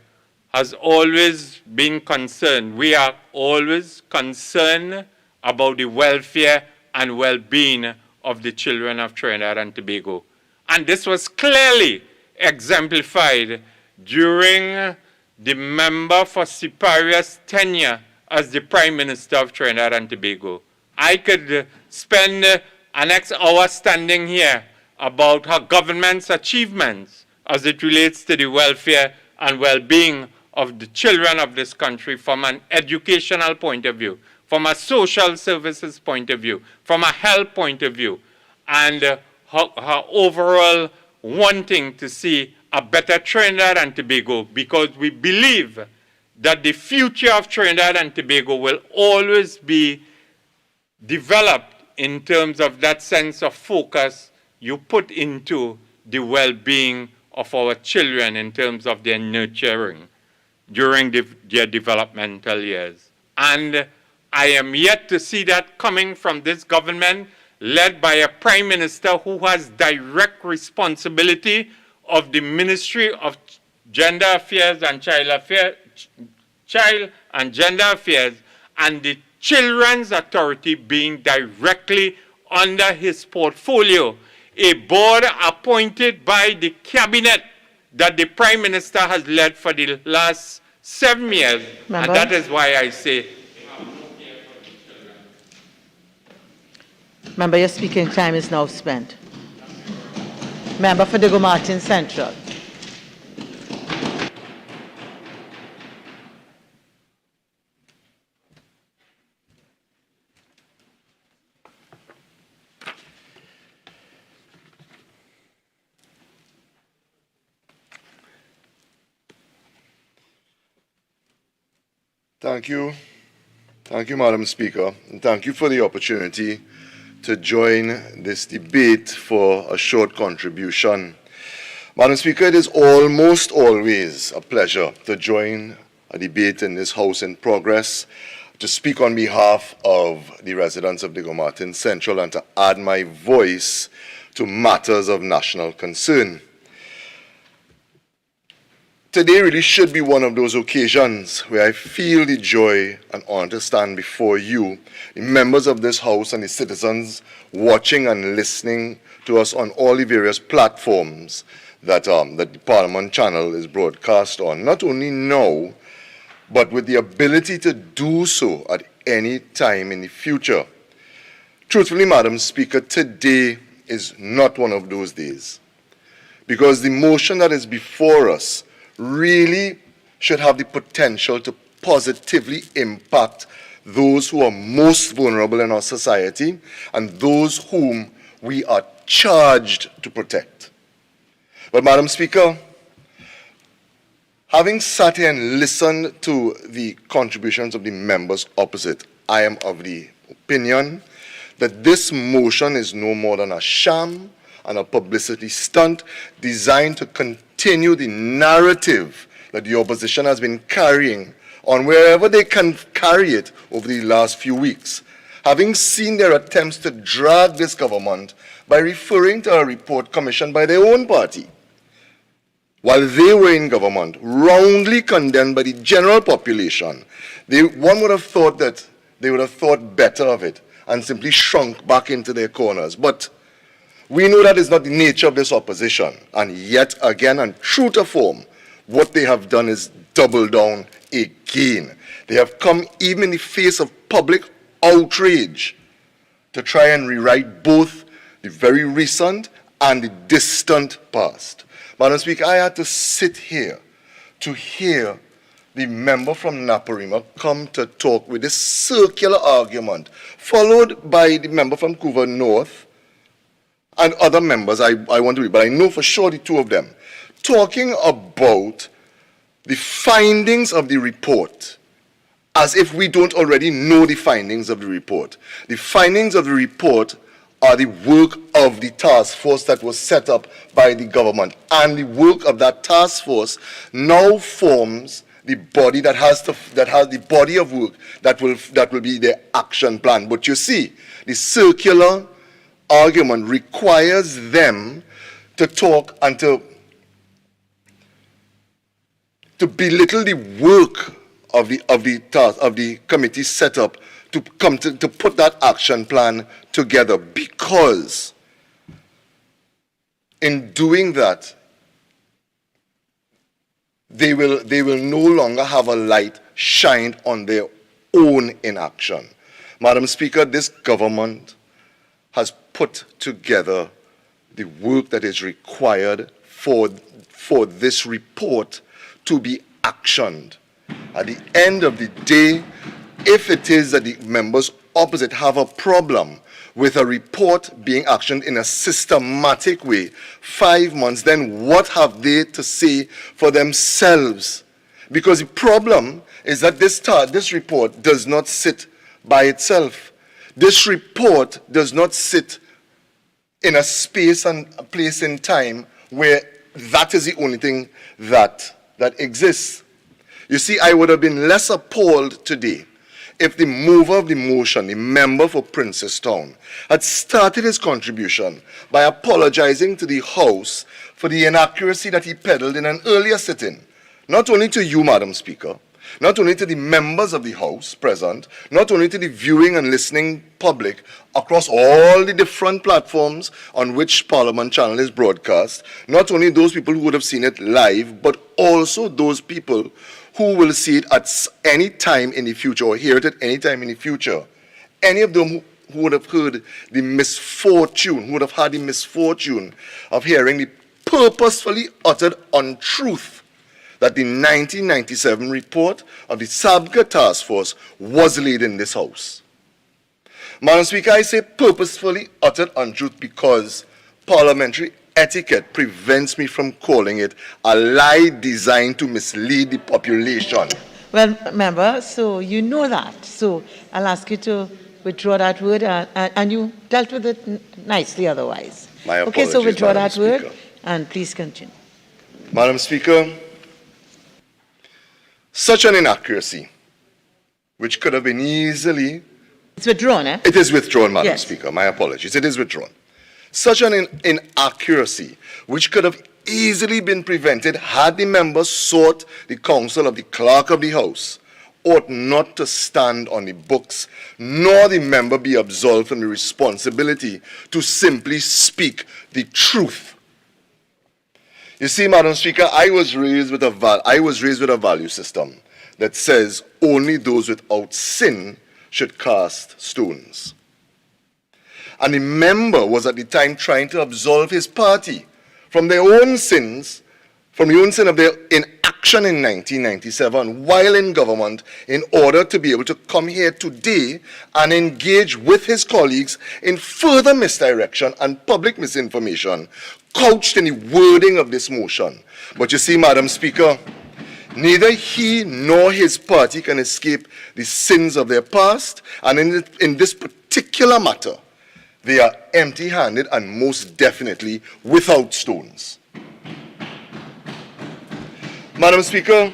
has always been concerned. We are always concerned about the welfare and well-being of the children of Trinidad and Tobago. And this was clearly exemplified during the member for Siparia's tenure as the Prime Minister of Trinidad and Tobago. I could spend an next hour standing here about her government's achievements as it relates to the welfare and well-being of the children of this country from an educational point of view, from a social services point of view, from a health point of view, and her overall wanting to see a better Trinidad and Tobago, because we believe that the future of Trinidad and Tobago will always be developed in terms of that sense of focus you put into the well-being of our children in terms of their nurturing during their developmental years. And I am yet to see that coming from this government led by a Prime Minister who has direct responsibility of the Ministry of Gender Affairs and Child and Gender Affairs, and the Children's Authority being directly under his portfolio, a board appointed by the cabinet that the Prime Minister has led for the last 7 years. And that is why I say. Member, your speaking time is now spent. Member for Diego Martin Central. Thank you. Thank you, Madam Speaker, and thank you for the opportunity to join this debate for a short contribution. Madam Speaker, it is almost always a pleasure to join a debate in this House in progress, to speak on behalf of the residents of Diego Martin Central and to add my voice to matters of national concern. Today really should be one of those occasions where I feel the joy and honor to stand before you, the members of this House and the citizens watching and listening to us on all the various platforms that the Parliament channel is broadcast on, not only now, but with the ability to do so at any time in the future. Truthfully, Madam Speaker, today is not one of those days, because the motion that is before us really should have the potential to positively impact those who are most vulnerable in our society and those whom we are charged to protect. But, Madam Speaker, having sat here and listened to the contributions of the members opposite, I am of the opinion that this motion is no more than a sham and a publicity stunt designed to continue the narrative that the opposition has been carrying on wherever they can carry it over the last few weeks, having seen their attempts to drag this government by referring to a report commissioned by their own party while they were in government, roundly condemned by the general population. One would have thought that they would have thought better of it and simply shrunk back into their corners. But we know that is not the nature of this opposition, and yet again, and true to form, what they have done is double down again. They have come even in the face of public outrage to try and rewrite both the very recent and the distant past. Madam Speaker, I had to sit here to hear the member from Naparima come to talk with this circular argument, followed by the member from Couva North, and other members, I want to read, but I know for sure the two of them, talking about the findings of the report, as if we don't already know the findings of the report. The findings of the report are the work of the task force that was set up by the government, and the work of that task force now forms the body that has the body of work that will be their action plan. But you see, the circular argument requires them to talk and to belittle the work of the committee set up to come to put that action plan together, because in doing that they will no longer have a light shined on their own inaction. Madam Speaker, this government has put together the work that is required for this report to be actioned. At the end of the day, if it is that the members opposite have a problem with a report being actioned in a systematic way, 5 months, then what have they to say for themselves? Because the problem is that this report does not sit by itself. This report does not sit in a space and a place in time where that is the only thing that exists. You see, I would have been less appalled today if the mover of the motion, the member for Princestown, had started his contribution by apologizing to the House for the inaccuracy that he peddled in an earlier sitting, not only to you, Madam Speaker, not only to the members of the House present, not only to the viewing and listening public across all the different platforms on which Parliament channel is broadcast, not only those people who would have seen it live, but also those people who will see it at any time in the future or hear it at any time in the future. Any of them would have heard the misfortune, who would have had the misfortune of hearing the purposefully uttered untruth that the 1997 report of the Sabga Task Force was laid in this House. Madam Speaker, I say purposefully uttered untruth because parliamentary etiquette prevents me from calling it a lie designed to mislead the population. Well, member, so you know that. So I'll ask you to withdraw that word, and you dealt with it nicely otherwise. My okay, so apologies, withdraw Madam that Speaker. word, and please continue. Madam Speaker, such an inaccuracy, which could have been easily... It's withdrawn, eh? It is withdrawn, Madam Yes. Speaker. My apologies. It is withdrawn. Such an inaccuracy, which could have easily been prevented had the members sought the counsel of the clerk of the House, ought not to stand on the books, nor the member be absolved from the responsibility to simply speak the truth. You see, Madam Speaker, I was raised with a value system that says only those without sin should cast stones. And the member was at the time trying to absolve his party from their own sins, from the own sin of their inaction in 1997 while in government, in order to be able to come here today and engage with his colleagues in further misdirection and public misinformation couched in the wording of this motion. But you see, Madam Speaker, neither he nor his party can escape the sins of their past, and in this particular matter, they are empty-handed and most definitely without stones. Madam Speaker,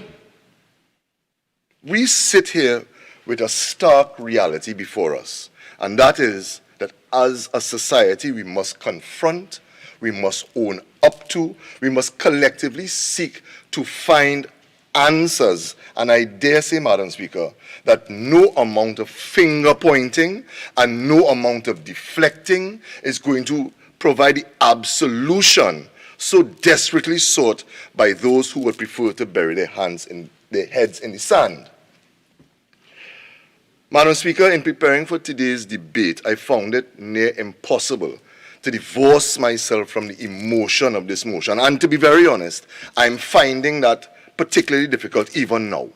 we sit here with a stark reality before us, and that is that as a society we must confront, we must own up to, we must collectively seek to find answers. And I dare say, Madam Speaker, that no amount of finger pointing and no amount of deflecting is going to provide the absolution so desperately sought by those who would prefer to bury their heads in the sand. Madam Speaker, in preparing for today's debate, I found it near impossible to divorce myself from the emotion of this motion. And to be very honest, I'm finding that particularly difficult even now.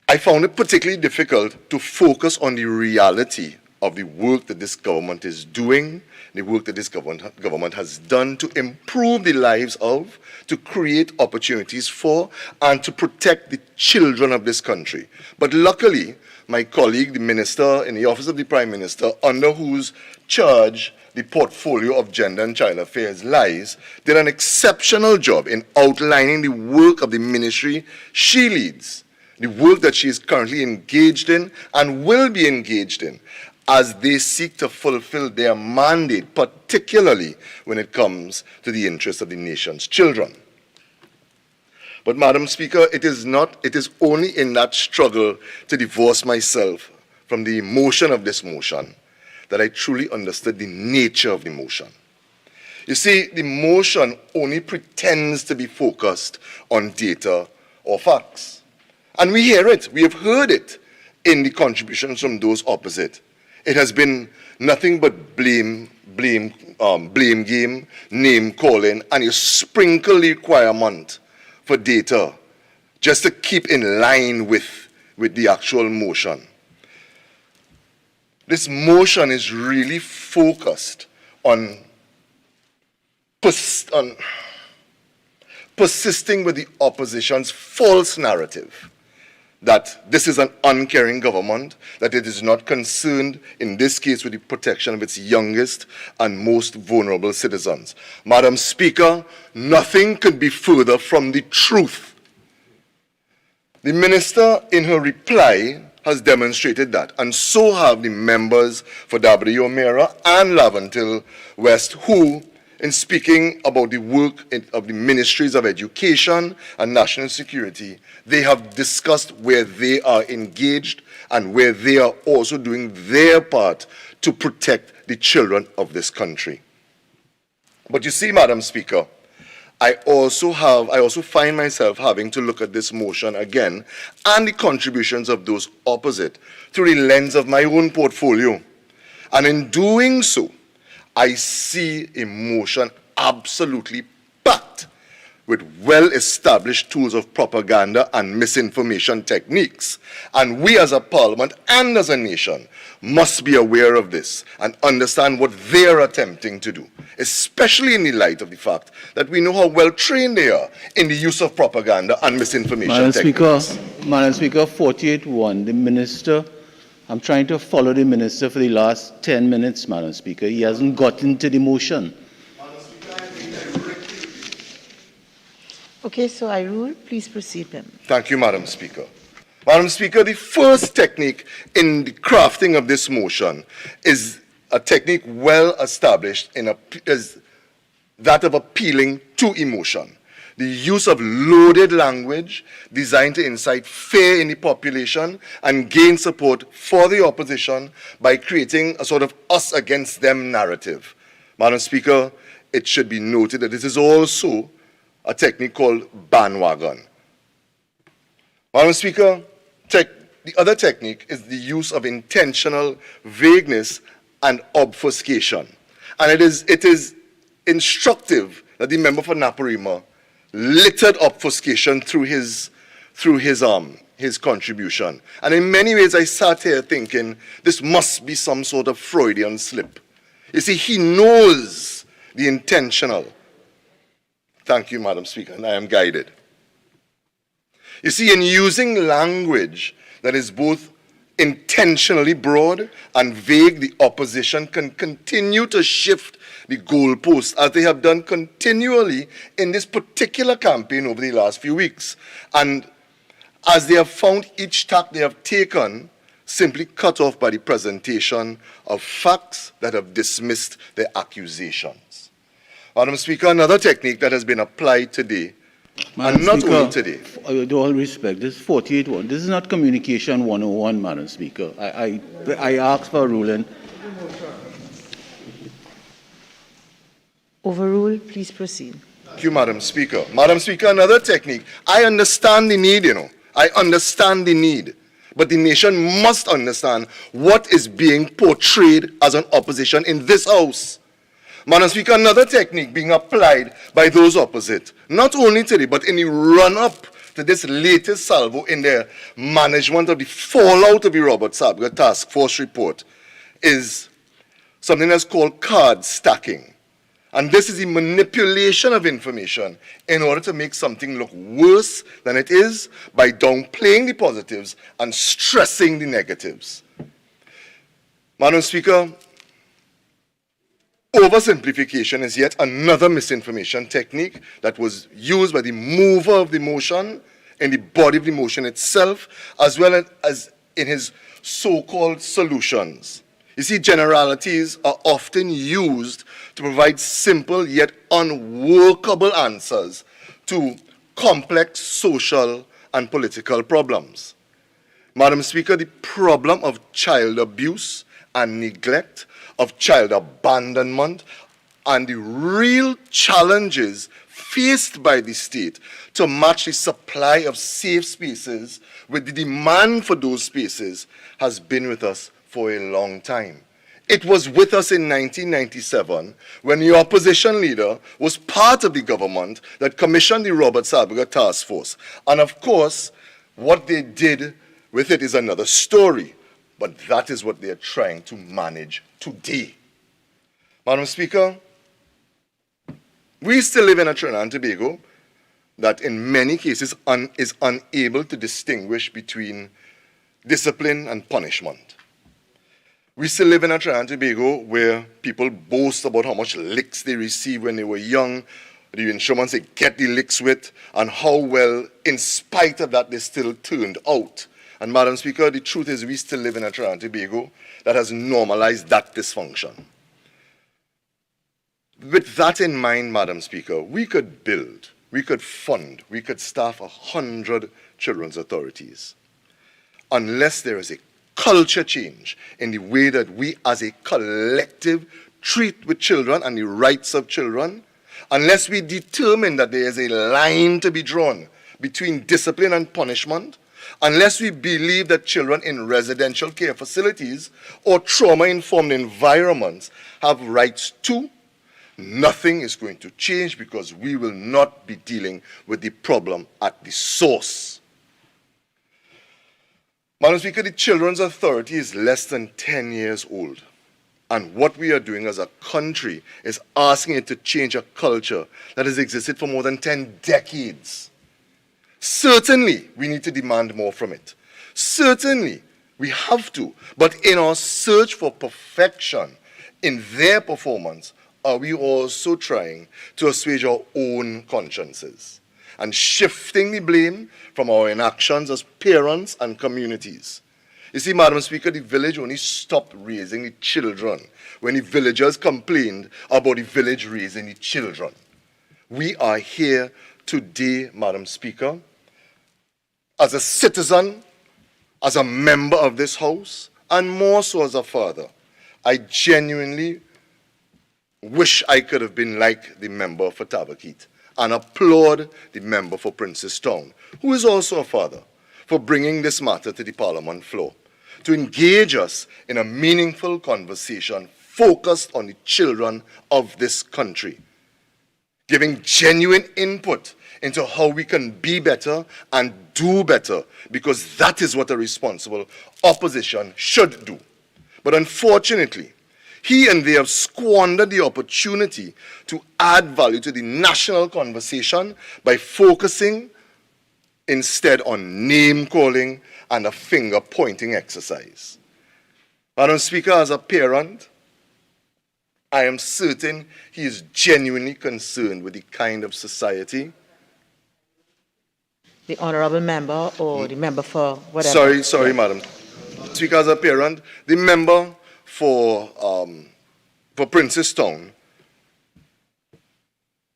I found it particularly difficult to focus on the reality of the work that this government is doing, the work that this government has done to improve the lives of, to create opportunities for, and to protect the children of this country. But luckily, my colleague, the Minister in the Office of the Prime Minister, under whose charge the portfolio of Gender and Child Affairs lies, did an exceptional job in outlining the work of the ministry she leads, the work that she is currently engaged in and will be engaged in as they seek to fulfill their mandate, particularly when it comes to the interests of the nation's children. But, Madam Speaker, it is only in that struggle to divorce myself from the emotion of this motion that I truly understood the nature of the motion. You see, the motion only pretends to be focused on data or facts. And we hear it, we have heard it in the contributions from those opposite. It has been nothing but blame game, name calling, and you sprinkle the requirement for data just to keep in line with the actual motion. This motion is really focused on persisting with the opposition's false narrative that this is an uncaring government, that it is not concerned, in this case, with the protection of its youngest and most vulnerable citizens. Madam Speaker, nothing could be further from the truth. The Minister, in her reply, has demonstrated that, and so have the members for W. O'Meara and Laventille West, who, in speaking about the work of the Ministries of Education and National Security, they have discussed where they are engaged and where they are also doing their part to protect the children of this country. But you see, Madam Speaker, I also find myself having to look at this motion again and the contributions of those opposite through the lens of my own portfolio. And in doing so, I see a motion absolutely packed with well-established tools of propaganda and misinformation techniques. And we as a parliament and as a nation must be aware of this and understand what they're attempting to do, especially in the light of the fact that we know how well trained they are in the use of propaganda and misinformation techniques. Madam Speaker, 48-1, the Minister, I'm trying to follow the Minister for the last 10 minutes, Madam Speaker. He hasn't gotten to the motion. Okay, so I rule. Please proceed, ma'am. Thank you, Madam Speaker. Madam Speaker, the first technique in the crafting of this motion is a technique well established is that of appealing to emotion. The use of loaded language designed to incite fear in the population and gain support for the opposition by creating a sort of us against them narrative. Madam Speaker, it should be noted that this is also a technique called bandwagon. Madam Speaker, the other technique is the use of intentional vagueness and obfuscation. And it is instructive that the member for Naparima littered obfuscation through his contribution. And in many ways, I sat here thinking this must be some sort of Freudian slip. You see, he knows the intentional. Thank you, Madam Speaker, and I am guided. You see, in using language that is both intentionally broad and vague, the opposition can continue to shift the goalposts as they have done continually in this particular campaign over the last few weeks. And as they have found each tack they have taken simply cut off by the presentation of facts that have dismissed their accusations. Madam Speaker, another technique that has been applied today, and not only today. With all respect, this is 48-1. This is not Communication 101, Madam Speaker. I ask for a ruling. Overruled. Please proceed. Thank you, Madam Speaker. Madam Speaker, another technique. I understand the need, I understand the need. But the nation must understand what is being portrayed as an opposition in this House. Madam Speaker, another technique being applied by those opposite, not only today, but in the run-up to this latest salvo in their management of the fallout of the Robert Sabga Task Force report, is something that's called card stacking. And this is the manipulation of information in order to make something look worse than it is by downplaying the positives and stressing the negatives. Madam Speaker, oversimplification is yet another misinformation technique that was used by the mover of the motion in the body of the motion itself, as well as in his so-called solutions. You see, generalities are often used to provide simple yet unworkable answers to complex social and political problems. Madam Speaker, the problem of child abuse and neglect, of child abandonment, and the real challenges faced by the state to match the supply of safe spaces with the demand for those spaces has been with us for a long time. It was with us in 1997 when the opposition leader was part of the government that commissioned the Robert Sabga Task Force. And of course, what they did with it is another story. But that is what they are trying to manage today. Madam Speaker, we still live in a Trinidad and Tobago that in many cases is unable to distinguish between discipline and punishment. We still live in a Trinidad and Tobago where people boast about how much licks they received when they were young, the instruments they get the licks with, and how well, in spite of that, they still turned out. And Madam Speaker, the truth is we still live in a Trinidad and Tobago that has normalized that dysfunction. With that in mind, Madam Speaker, we could build, we could fund, we could staff 100 children's authorities. Unless there is a culture change in the way that we as a collective treat with children and the rights of children, unless we determine that there is a line to be drawn between discipline and punishment, unless we believe that children in residential care facilities or trauma-informed environments have rights too, nothing is going to change, because we will not be dealing with the problem at the source. Madam Speaker, the Children's Authority is less than 10 years old. And what we are doing as a country is asking it to change a culture that has existed for more than 10 decades. Certainly, we need to demand more from it. Certainly, we have to. But in our search for perfection in their performance, are we also trying to assuage our own consciences and shifting the blame from our inactions as parents and communities? You see, Madam Speaker, the village only stopped raising the children when the villagers complained about the village raising the children. We are here today, Madam Speaker, as a citizen, as a member of this House, and more so as a father. I genuinely wish I could have been like the member for Tabaquite and applaud the member for Princestown, who is also a father, for bringing this matter to the Parliament floor, to engage us in a meaningful conversation focused on the children of this country, giving genuine input into how we can be better and do better, because that is what a responsible opposition should do. But unfortunately, he and they have squandered the opportunity to add value to the national conversation by focusing instead on name-calling and a finger-pointing exercise. Madam Speaker, as a parent, I am certain he is genuinely concerned with the kind of society. The honourable member or the member for whatever? Sorry, Madam Speaker, as a parent, the member for Princestown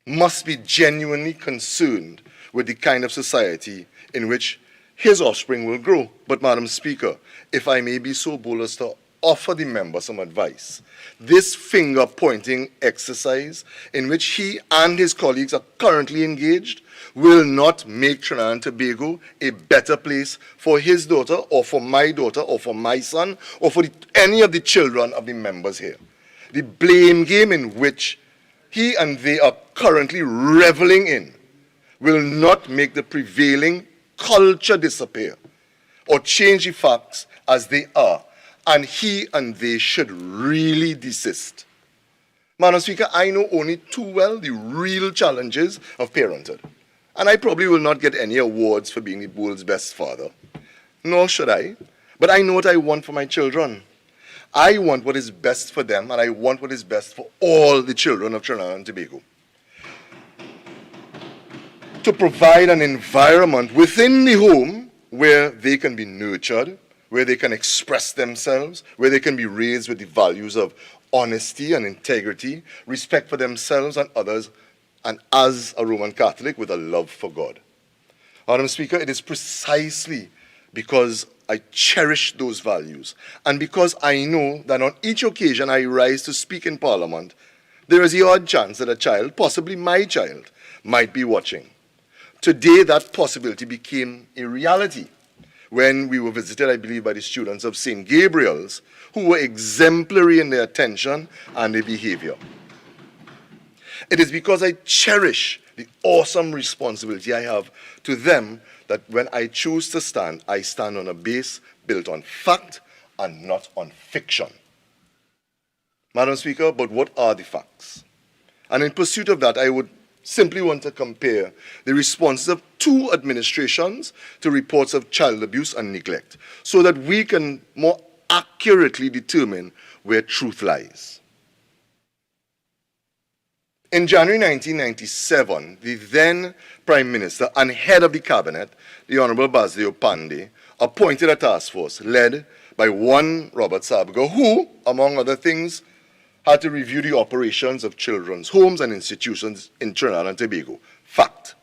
must be genuinely concerned with the kind of society in which his offspring will grow. But, Madam Speaker, if I may be so bold as to offer the member some advice, this finger-pointing exercise in which he and his colleagues are currently engaged will not make Trinidad and Tobago a better place for his daughter or for my daughter or for my son or for any of the children of the members here. The blame game in which he and they are currently reveling in will not make the prevailing culture disappear or change the facts as they are, and he and they should really desist. Madam Speaker, I know only too well the real challenges of parenthood, and I probably will not get any awards for being the world's best father, nor should I, but I know what I want for my children. I want what is best for them, and I want what is best for all the children of Trinidad and Tobago. To provide an environment within the home where they can be nurtured, where they can express themselves, where they can be raised with the values of honesty and integrity, respect for themselves and others, and as a Roman Catholic, with a love for God. Madam Speaker, it is precisely because I cherish those values, and because I know that on each occasion I rise to speak in Parliament, there is the odd chance that a child, possibly my child, might be watching. Today, that possibility became a reality when we were visited, I believe, by the students of St. Gabriel's, who were exemplary in their attention and their behavior. It is because I cherish the awesome responsibility I have to them that when I choose to stand, I stand on a base built on fact and not on fiction. Madam Speaker, but what are the facts? And in pursuit of that, I would simply want to compare the responses of two administrations to reports of child abuse and neglect so that we can more accurately determine where truth lies. In January 1997, the then Prime Minister and head of the Cabinet, the Honorable Basilio Pandey, appointed a task force led by one Robert Sabga, who, among other things, had to review the operations of children's homes and institutions in Trinidad and Tobago. Fact.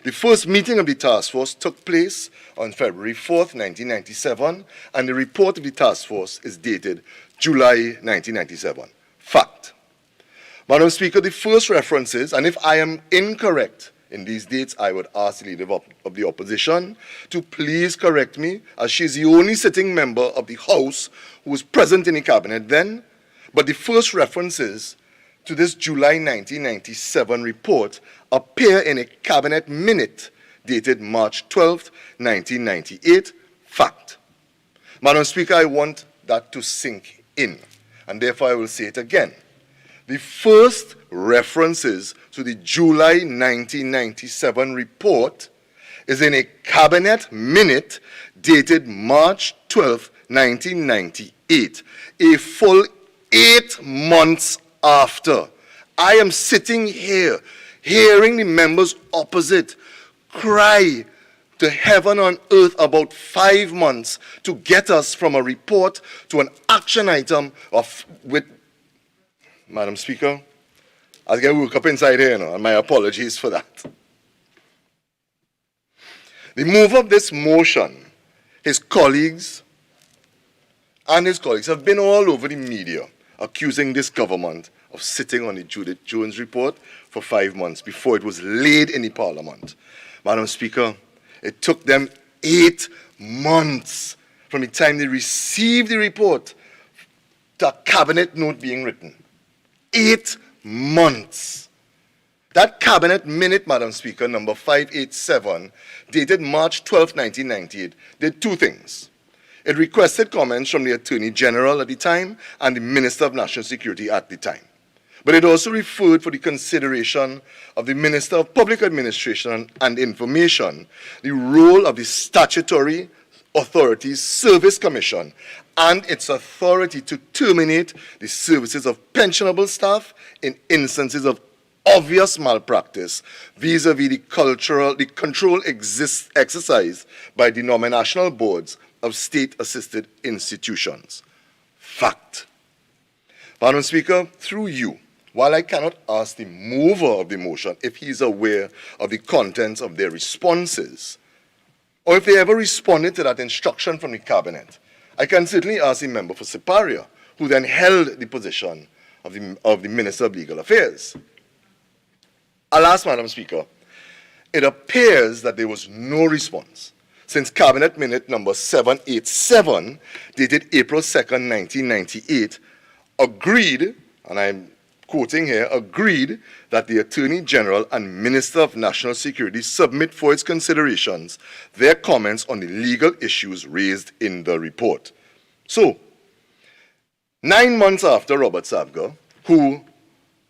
The first meeting of the task force took place on February 4th, 1997, and the report of the task force is dated July 1997. Fact. Madam Speaker, the first references, and if I am incorrect in these dates, I would ask the Leader of the Opposition to please correct me, as she is the only sitting member of the House who was present in the Cabinet then. But the first references to this July 1997 report appear in a Cabinet minute dated March 12, 1998. Fact. Madam Speaker, I want that to sink in, and therefore I will say it again. The first references to the July 1997 report is in a Cabinet minute dated March 12, 1998, a full 8 months after. I am sitting here, hearing the members opposite cry to heaven and earth about 5 months to get us from a report to an action item with Madam Speaker, I get woke up inside here, and my apologies for that. The mover of this motion, his colleagues have been all over the media accusing this government of sitting on the Judith Jones report for 5 months before it was laid in the Parliament. Madam Speaker, it took them 8 months from the time they received the report to a Cabinet note being written. 8 months. That Cabinet minute, Madam Speaker, number 587, dated March 12, 1998, did two things. It requested comments from the Attorney General at the time and the Minister of National Security at the time. But it also referred for the consideration of the Minister of Public Administration and Information, the role of the Statutory Authorities Service Commission and its authority to terminate the services of pensionable staff in instances of obvious malpractice vis-à-vis the control exercised by the nominational boards of state-assisted institutions. Fact. Madam Speaker, through you, while I cannot ask the mover of the motion if he is aware of the contents of their responses, or if they ever responded to that instruction from the Cabinet, I can certainly ask the member for Siparia, who then held the position of the Minister of Legal Affairs. Alas, Madam Speaker, it appears that there was no response since Cabinet Minute number 787, dated April 2nd, 1998, agreed, and I'm quoting here, agreed that the Attorney General and Minister of National Security submit for its considerations their comments on the legal issues raised in the report. So, 9 months after Robert Sabga, who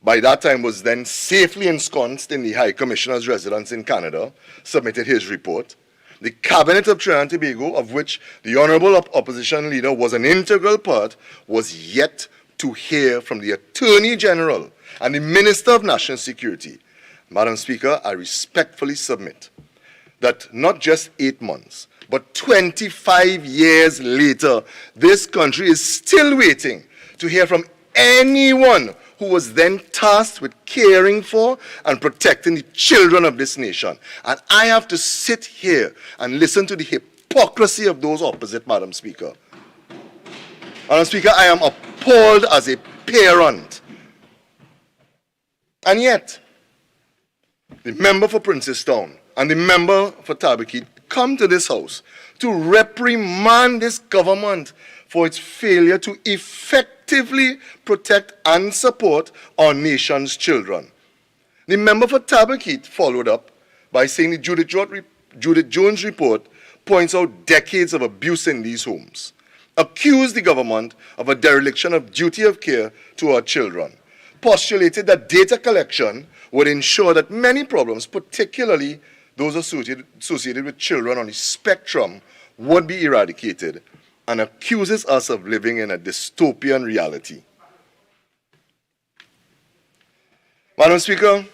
by that time was then safely ensconced in the High Commissioner's residence in Canada, submitted his report, the Cabinet of Trinidad and Tobago, of which the Honourable Opposition Leader was an integral part, was yet to hear from the Attorney General and the Minister of National Security. Madam Speaker, I respectfully submit that not just 8 months, but 25 years later, this country is still waiting to hear from anyone who was then tasked with caring for and protecting the children of this nation. And I have to sit here and listen to the hypocrisy of those opposite, Madam Speaker. Madam Speaker, I am appalled as a parent. And yet, the member for Princestown and the member for Tabaquite come to this House to reprimand this government for its failure to effectively protect and support our nation's children. The member for Tabaquite followed up by saying the Judith Jones report points out decades of abuse in these homes, accused the government of a dereliction of duty of care to our children, postulated that data collection would ensure that many problems, particularly those associated with children on the spectrum, would be eradicated, and accuses us of living in a dystopian reality. Madam Speaker,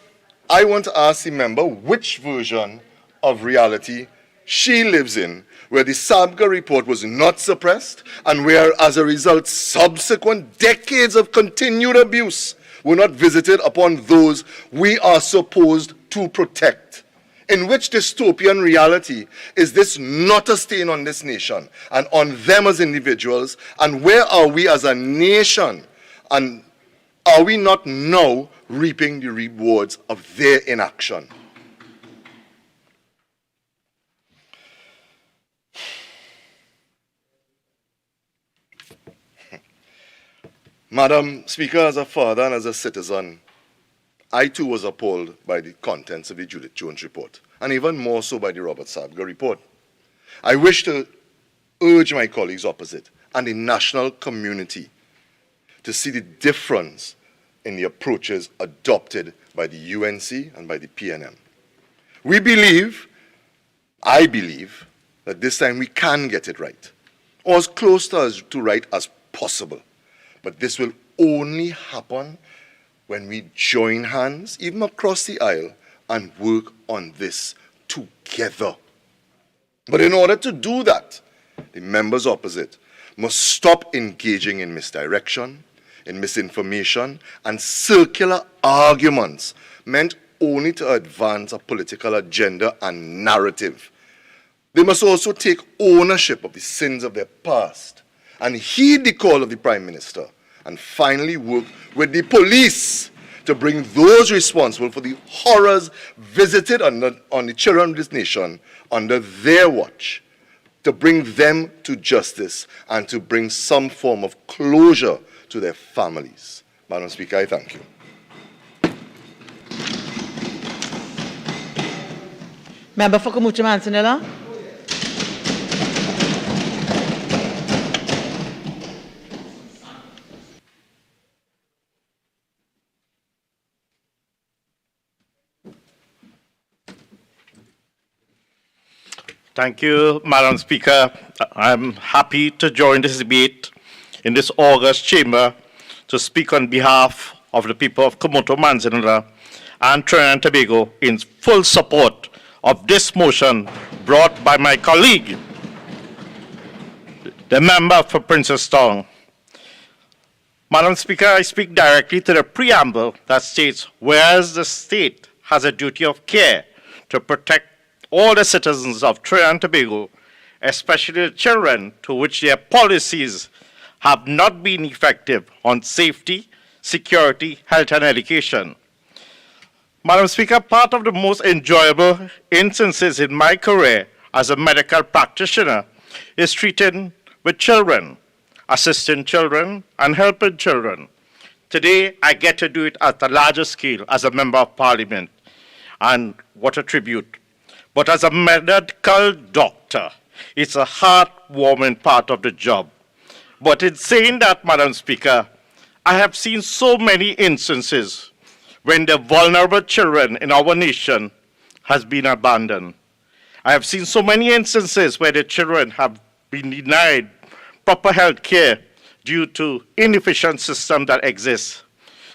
I want to ask the member which version of reality she lives in, where the Sabga report was not suppressed and where, as a result, subsequent decades of continued abuse were not visited upon those we are supposed to protect. In which dystopian reality is this not a stain on this nation and on them as individuals? And where are we as a nation and are we not now reaping the rewards of their inaction? Madam Speaker, as a father and as a citizen, I too was appalled by the contents of the Judith Jones report, and even more so by the Robert Sadler report. I wish to urge my colleagues opposite and the national community to see the difference in the approaches adopted by the UNC and by the PNM. I believe, that this time we can get it right, or as close to right as possible. But this will only happen when we join hands, even across the aisle, and work on this together. But in order to do that, the members opposite must stop engaging in misdirection, in misinformation, and circular arguments meant only to advance a political agenda and narrative. They must also take ownership of the sins of their past and heed the call of the Prime Minister, and finally work with the police to bring those responsible for the horrors visited on the children of this nation under their watch, to bring them to justice and to bring some form of closure to their families. Madam Speaker, I thank you. Member for Kamucha Manzanilla. Thank you, Madam Speaker. I'm happy to join this debate in this august chamber to speak on behalf of the people of Komoto Manzanilla and Trinidad and Tobago in full support of this motion brought by my colleague, the member for Princestown. Madam Speaker, I speak directly to the preamble that states, whereas the state has a duty of care to protect all the citizens of Trinidad and Tobago, especially the children to which their policies have not been effective on safety, security, health, and education. Madam Speaker, part of the most enjoyable instances in my career as a medical practitioner is treating with children, assisting children, and helping children. Today, I get to do it at a larger scale as a member of parliament, and what a tribute. But as a medical doctor, it's a heartwarming part of the job. But in saying that, Madam Speaker, I have seen so many instances when the vulnerable children in our nation has been abandoned. I have seen so many instances where the children have been denied proper health care due to inefficient systems that exist.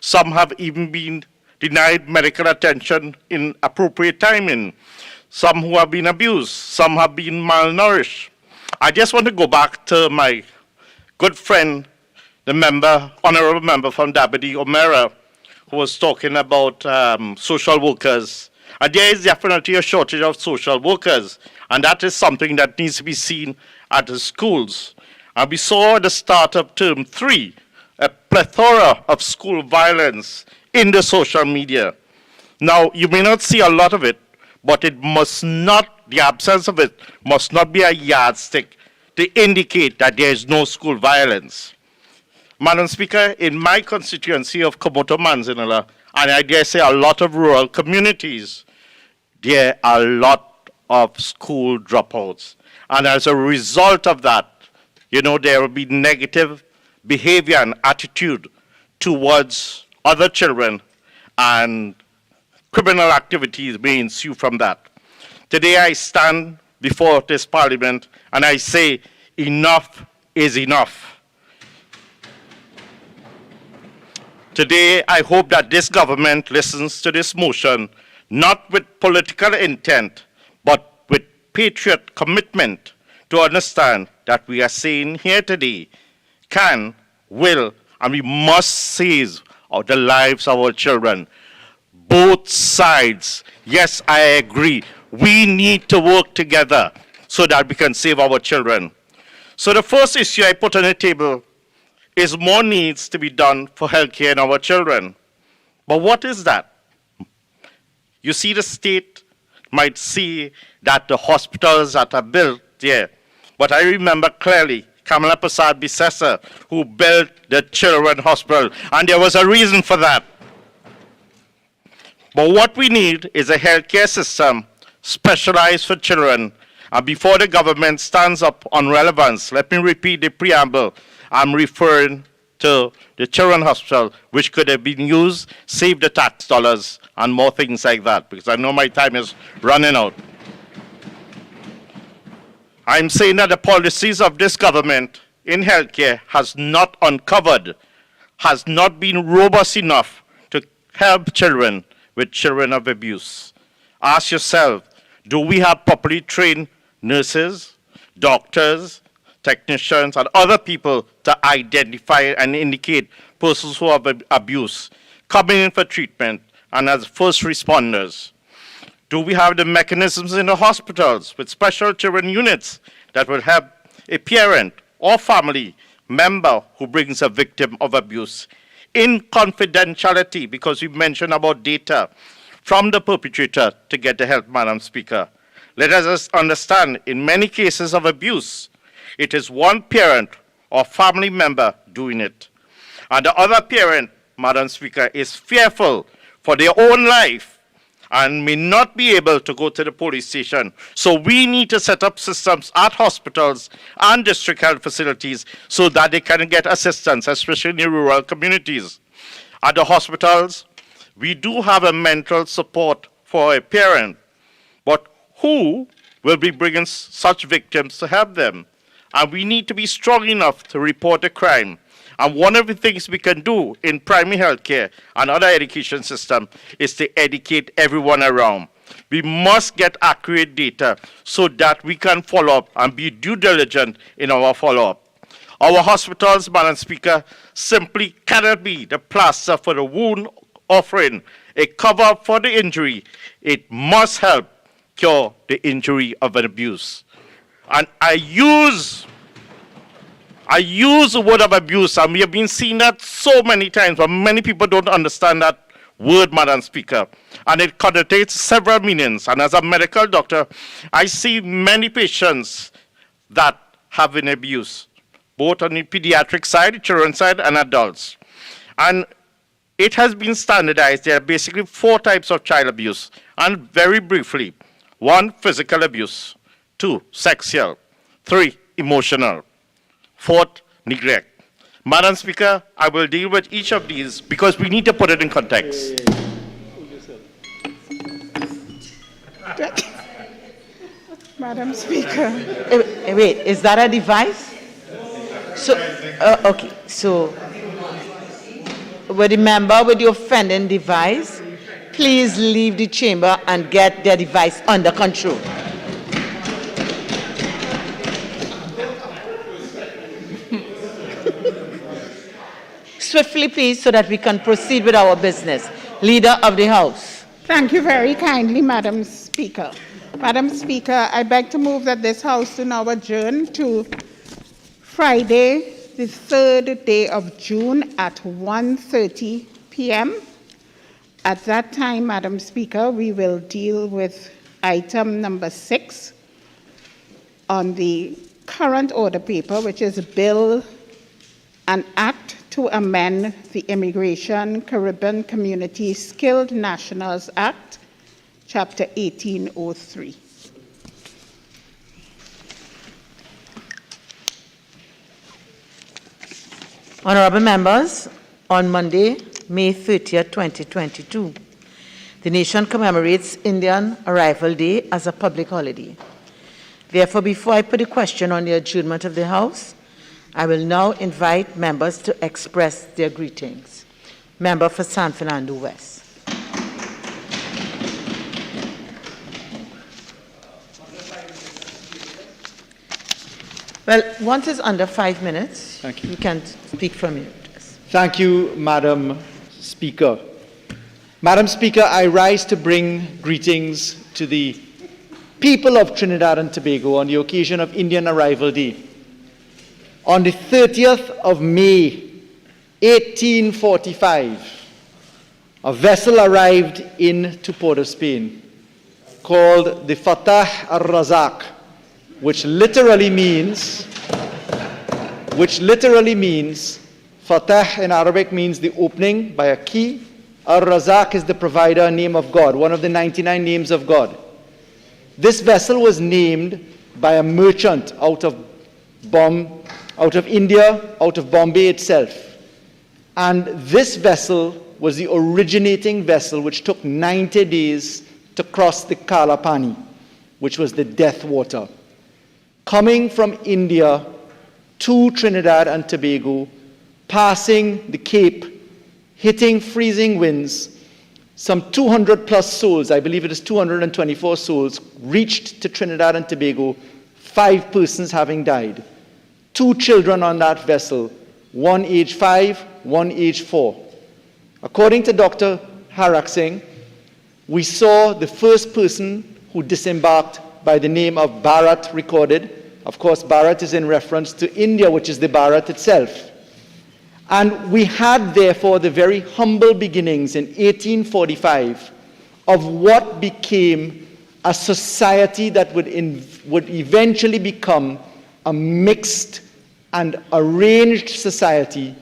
Some have even been denied medical attention in appropriate timing. Some who have been abused, some have been malnourished. I just want to go back to my good friend, the member, honorable member from Dabadi, O'Meara, who was talking about social workers. And there is definitely a shortage of social workers, and that is something that needs to be seen at the schools. And we saw at the start of term 3, a plethora of school violence in the social media. Now, you may not see a lot of it, but it must not, the absence of it must not be a yardstick to indicate that there is no school violence. Madam Speaker, in my constituency of Komoto Manzanilla, and I dare say a lot of rural communities, there are a lot of school dropouts. And as a result of that, you know, there will be negative behavior and attitude towards other children, and criminal activities may ensue from that. Today I stand before this parliament and I say enough is enough. Today I hope that this government listens to this motion, not with political intent, but with patriot commitment to understand that we are saying here today, can, will, and we must save the lives of our children. Both sides, yes, I agree. We need to work together so that we can save our children. So the first issue I put on the table is more needs to be done for healthcare in our children. But what is that? You see, the state might see that the hospitals that are built there. But I remember clearly Kamala Prasad Bisesa, who built the Children's Hospital, and there was a reason for that. But what we need is a healthcare system specialized for children. And before the government stands up on relevance, let me repeat the preamble. I'm referring to the Children's Hospital, which could have been used, save the tax dollars, and more things like that, because I know my time is running out. I'm saying that the policies of this government in healthcare has not uncovered, has not been robust enough to help children with children of abuse. Ask yourself, do we have properly trained nurses, doctors, technicians, and other people to identify and indicate persons who have abuse, coming in for treatment, and as first responders? Do we have the mechanisms in the hospitals with special children units that will help a parent or family member who brings a victim of abuse in confidentiality, because we mentioned about data from the perpetrator to get the help, Madam Speaker? Let us understand, in many cases of abuse, it is one parent or family member doing it. And the other parent, Madam Speaker, is fearful for their own life and may not be able to go to the police station. So we need to set up systems at hospitals and district health facilities so that they can get assistance, especially in the rural communities. At the hospitals, we do have a mental support for a parent, but who will be bringing such victims to help them? And we need to be strong enough to report a crime. And one of the things we can do in primary health care and other education system is to educate everyone around. We must get accurate data so that we can follow up and be due diligent in our follow-up. Our hospitals, Madam Speaker, simply cannot be the plaster for the wound, offering a cover for the injury. It must help cure the injury of an abuse. And I use the word of abuse, and we have been seeing that so many times, but many people don't understand that word, Madam Speaker. And it connotates several meanings. And as a medical doctor, I see many patients that have been abused, both on the pediatric side, children's side, and adults. And it has been standardized. There are basically 4 types of child abuse. And very briefly, 1, physical abuse. 2, sexual. 3, emotional. 4th, neglect. Madam Speaker, I will deal with each of these because we need to put it in context. Madam Speaker. Wait, is that a device? So, okay, so with the member with the offending device, please leave the chamber and get their device under control. Swiftly, please, so that we can proceed with our business. Leader of the House. Thank you very kindly, Madam Speaker. Madam Speaker, I beg to move that this House do now adjourn to Friday, the 3rd day of June at 1:30 p.m. At that time, Madam Speaker, we will deal with item number 6 on the current order paper, which is a bill, an act to amend the Immigration Caribbean Community Skilled Nationals Act, Chapter 1803. Honorable members, on Monday, May 30th, 2022, the nation commemorates Indian Arrival Day as a public holiday. Therefore, before I put a question on the adjournment of the House, I will now invite members to express their greetings. Member for San Fernando West. Well, once it's under 5 minutes, thank you. You can speak from your address. Thank you, Madam Speaker. Madam Speaker, I rise to bring greetings to the people of Trinidad and Tobago on the occasion of Indian Arrival Day. On the 30th of May, 1845, a vessel arrived into Port of Spain called the Fatah al-Razak, which literally means, Fatah in Arabic means the opening by a key. Al-Razak is the provider, name of God, one of the 99 names of God. This vessel was named by a merchant out of India, out of Bombay itself. And this vessel was the originating vessel which took 90 days to cross the Kalapani, which was the death water. Coming from India to Trinidad and Tobago, passing the Cape, hitting freezing winds, some 200 plus souls, I believe it is 224 souls, reached to Trinidad and Tobago, 5 persons having died. 2 children on that vessel, one age 5, one age 4. According to Dr. Haraksingh, we saw the first person who disembarked by the name of Bharat recorded. Of course, Bharat is in reference to India, which is the Bharat itself. And we had, therefore, the very humble beginnings in 1845 of what became a society that would eventually become a mixed and arranged society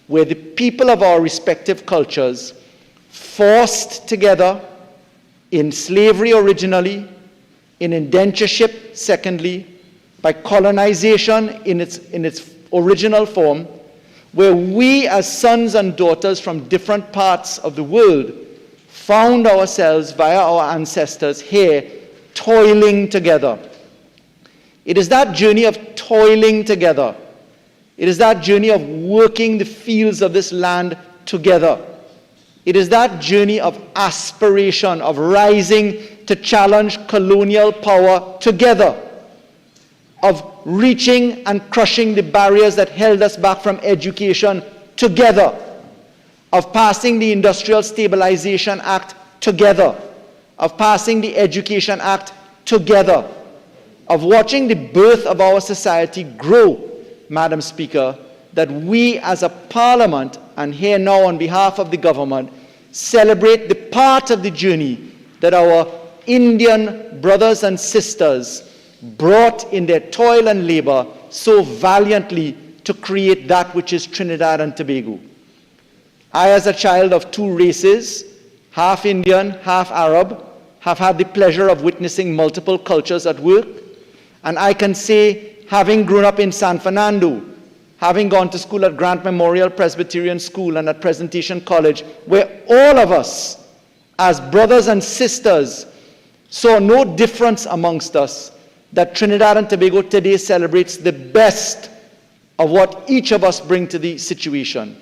where the people of our respective cultures, forced together in slavery originally, in indentureship secondly, by colonization in its original form, where we as sons and daughters from different parts of the world found ourselves via our ancestors here toiling together. It is that journey of toiling together. It is that journey of working the fields of this land together. It is that journey of aspiration, of rising to challenge colonial power together, of reaching and crushing the barriers that held us back from education together, of passing the Industrial Stabilization Act together, of passing the Education Act together, of watching the birth of our society grow, Madam Speaker, that we as a parliament, and here now on behalf of the government, celebrate the part of the journey that our Indian brothers and sisters brought in their toil and labor so valiantly to create that which is Trinidad and Tobago. I, as a child of 2 races, half Indian, half Arab, have had the pleasure of witnessing multiple cultures at work. And I can say, having grown up in San Fernando, having gone to school at Grant Memorial Presbyterian School and at Presentation College, where all of us, as brothers and sisters, saw no difference amongst us, that Trinidad and Tobago today celebrates the best of what each of us bring to the situation.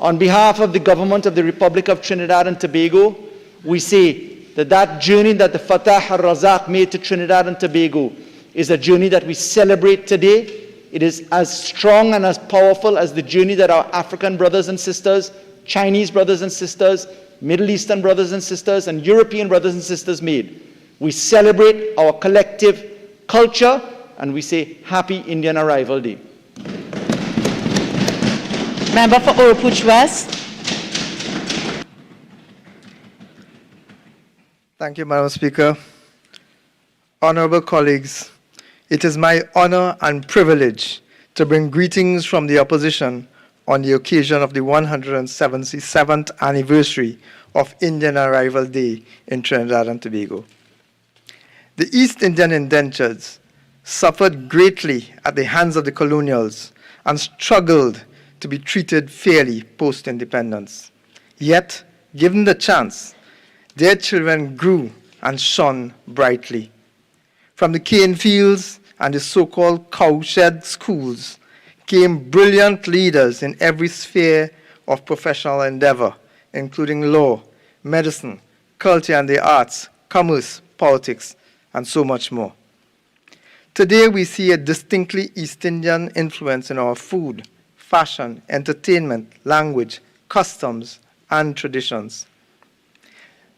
On behalf of the government of the Republic of Trinidad and Tobago, we say that that journey that the Fatah al-Razak made to Trinidad and Tobago is a journey that we celebrate today. It is as strong and as powerful as the journey that our African brothers and sisters, Chinese brothers and sisters, Middle Eastern brothers and sisters, and European brothers and sisters made. We celebrate our collective culture, and we say Happy Indian Arrival Day. Member for Oropouche West. Thank you, Madam Speaker. Honorable colleagues, it is my honor and privilege to bring greetings from the opposition on the occasion of the 177th anniversary of Indian Arrival Day in Trinidad and Tobago. The East Indian indentures suffered greatly at the hands of the colonials and struggled to be treated fairly post-independence. Yet, given the chance, their children grew and shone brightly. From the cane fields and the so-called cowshed schools came brilliant leaders in every sphere of professional endeavor, including law, medicine, culture and the arts, commerce, politics, and so much more. Today, we see a distinctly East Indian influence in our food, fashion, entertainment, language, customs, and traditions.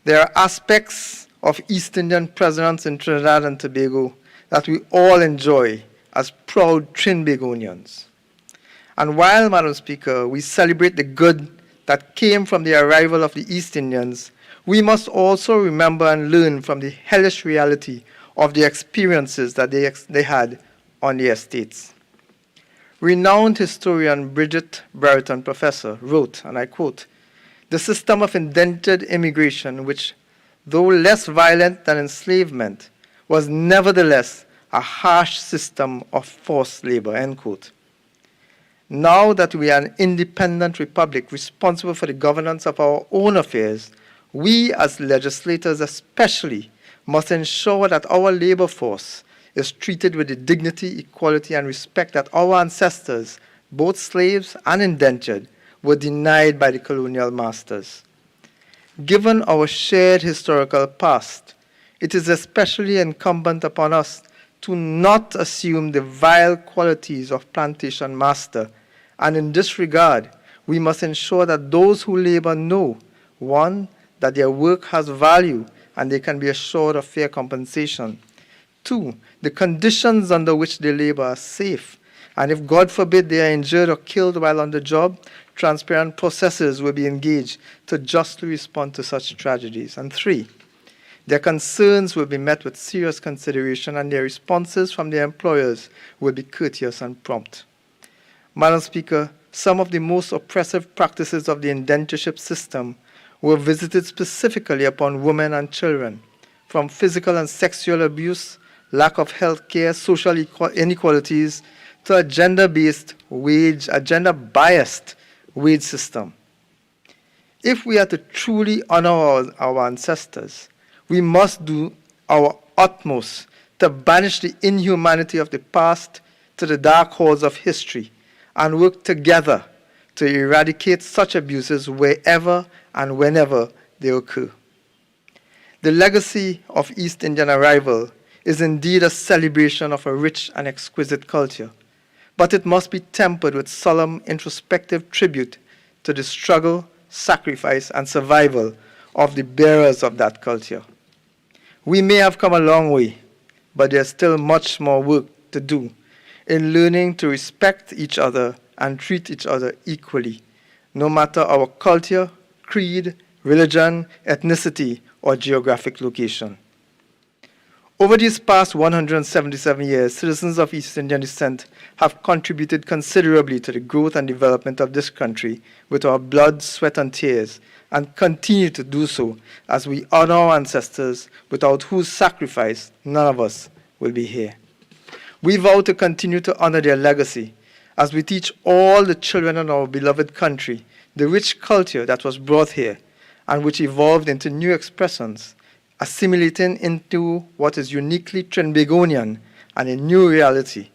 There are aspects of East Indian presence in Trinidad and Tobago that we all enjoy as proud Trinbagonians. And while, Madam Speaker, we celebrate the good that came from the arrival of the East Indians, we must also remember and learn from the hellish reality of the experiences that they had on the estates. Renowned historian Bridget Brereton, professor, wrote, and I quote, "The system of indentured immigration, which, though less violent than enslavement, was nevertheless a harsh system of forced labor," end quote. Now that we are an independent republic responsible for the governance of our own affairs, we as legislators especially must ensure that our labor force is treated with the dignity, equality, and respect that our ancestors, both slaves and indentured, were denied by the colonial masters. Given our shared historical past, it is especially incumbent upon us to not assume the vile qualities of plantation master, and in this regard, we must ensure that those who labor know, one, that their work has value and they can be assured of fair compensation. Two, the conditions under which they labor are safe, and if, God forbid, they are injured or killed while on the job, transparent processes will be engaged to justly respond to such tragedies. And three, their concerns will be met with serious consideration and their responses from their employers will be courteous and prompt. Madam Speaker, some of the most oppressive practices of the indentureship system were visited specifically upon women and children, from physical and sexual abuse, lack of health care, social inequalities, to a gender-biased wage system. If we are to truly honor our ancestors, we must do our utmost to banish the inhumanity of the past to the dark halls of history and work together to eradicate such abuses wherever and whenever they occur. The legacy of East Indian arrival is indeed a celebration of a rich and exquisite culture, but it must be tempered with solemn introspective tribute to the struggle, sacrifice, and survival of the bearers of that culture. We may have come a long way, but there's still much more work to do in learning to respect each other and treat each other equally, no matter our culture, creed, religion, ethnicity, or geographic location. Over these past 177 years, citizens of East Indian descent have contributed considerably to the growth and development of this country with our blood, sweat, and tears, and continue to do so as we honor our ancestors, without whose sacrifice none of us will be here. We vow to continue to honor their legacy as we teach all the children in our beloved country the rich culture that was brought here and which evolved into new expressions, assimilating into what is uniquely Trinbagonian and a new reality,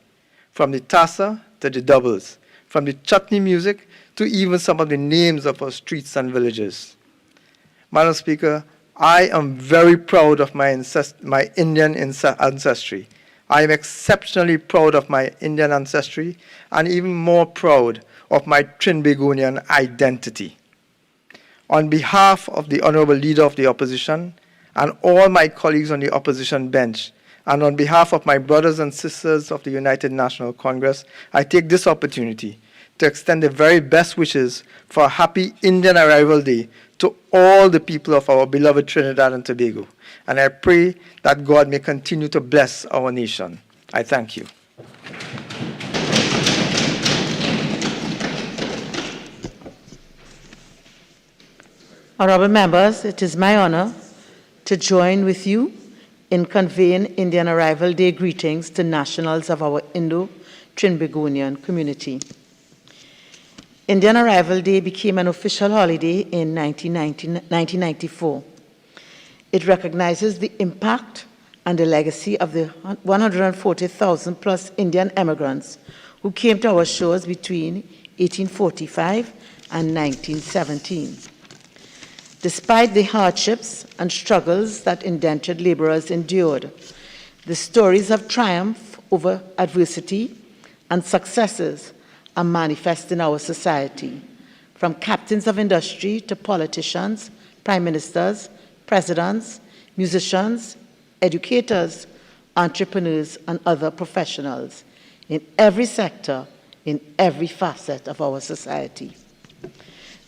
from the tassa to the doubles, from the chutney music to even some of the names of our streets and villages. Madam Speaker, I am very proud of my Indian ancestry. I am exceptionally proud of my Indian ancestry and even more proud of my Trinbagonian identity. On behalf of the Honorable Leader of the Opposition and all my colleagues on the opposition bench, and on behalf of my brothers and sisters of the United National Congress, I take this opportunity to extend the very best wishes for a happy Indian Arrival Day to all the people of our beloved Trinidad and Tobago. And I pray that God may continue to bless our nation. I thank you. Honorable members, it is my honor to join with you in conveying Indian Arrival Day greetings to nationals of our Indo-Trinbagonian community. Indian Arrival Day became an official holiday in 1994. It recognizes the impact and the legacy of the 140,000 plus Indian immigrants who came to our shores between 1845 and 1917. Despite the hardships and struggles that indentured laborers endured, the stories of triumph over adversity and successes are manifest in our society, from captains of industry to politicians, prime ministers, presidents, musicians, educators, entrepreneurs, and other professionals. In every sector, in every facet of our society.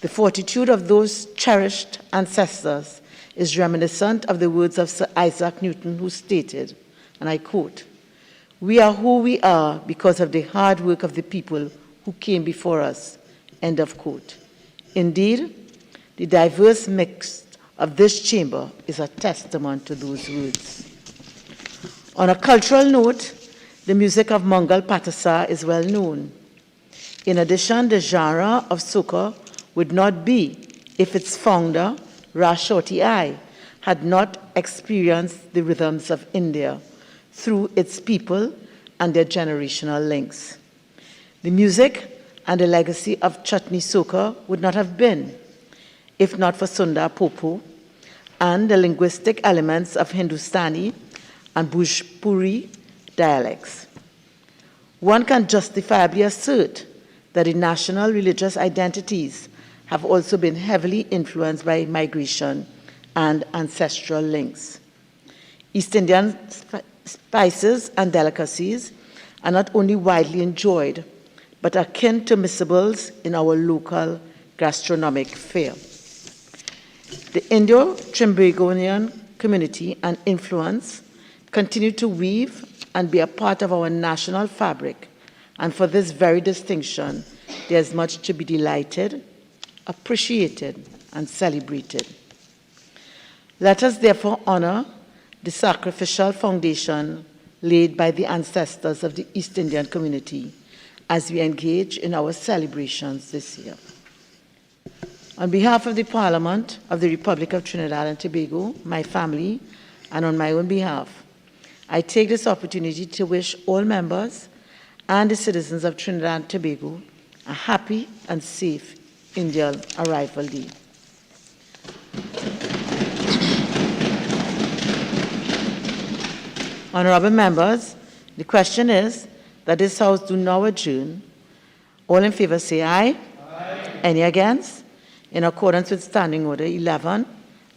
The fortitude of those cherished ancestors is reminiscent of the words of Sir Isaac Newton, who stated, and I quote, "We are who we are because of the hard work of the people who came before us," end of quote. Indeed, the diverse mix of this chamber is a testament to those words. On a cultural note, the music of Mangal Patasa is well known. In addition, the genre of soca would not be if its founder, Rashoti I, had not experienced the rhythms of India through its people and their generational links. The music and the legacy of Chutney soca would not have been if not for Sundar Popo and the linguistic elements of Hindustani and Bhojpuri dialects. One can justifiably assert that the national religious identities have also been heavily influenced by migration and ancestral links. East Indian spices and delicacies are not only widely enjoyed, but akin to miscibles in our local gastronomic fare. The Indo-Trimburgonian community and influence continue to weave and be a part of our national fabric, and for this very distinction, there is much to be delighted, appreciated, and celebrated. Let us therefore honor the sacrificial foundation laid by the ancestors of the East Indian community as we engage in our celebrations this year. On behalf of the Parliament of the Republic of Trinidad and Tobago, my family, and on my own behalf, I take this opportunity to wish all members and the citizens of Trinidad and Tobago a happy and safe Indian Arrival Day. Honorable members, the question is that this House do now adjourn. All in favor say aye. Aye. Any against? In accordance with Standing Order 11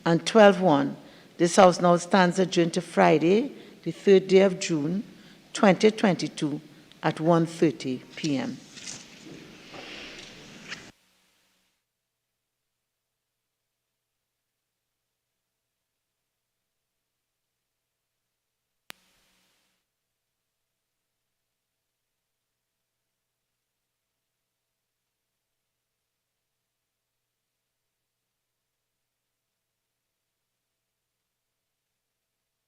and 12.1, this House now stands adjourned to Friday, the 3rd day of June, 2022 at 1:30 p.m.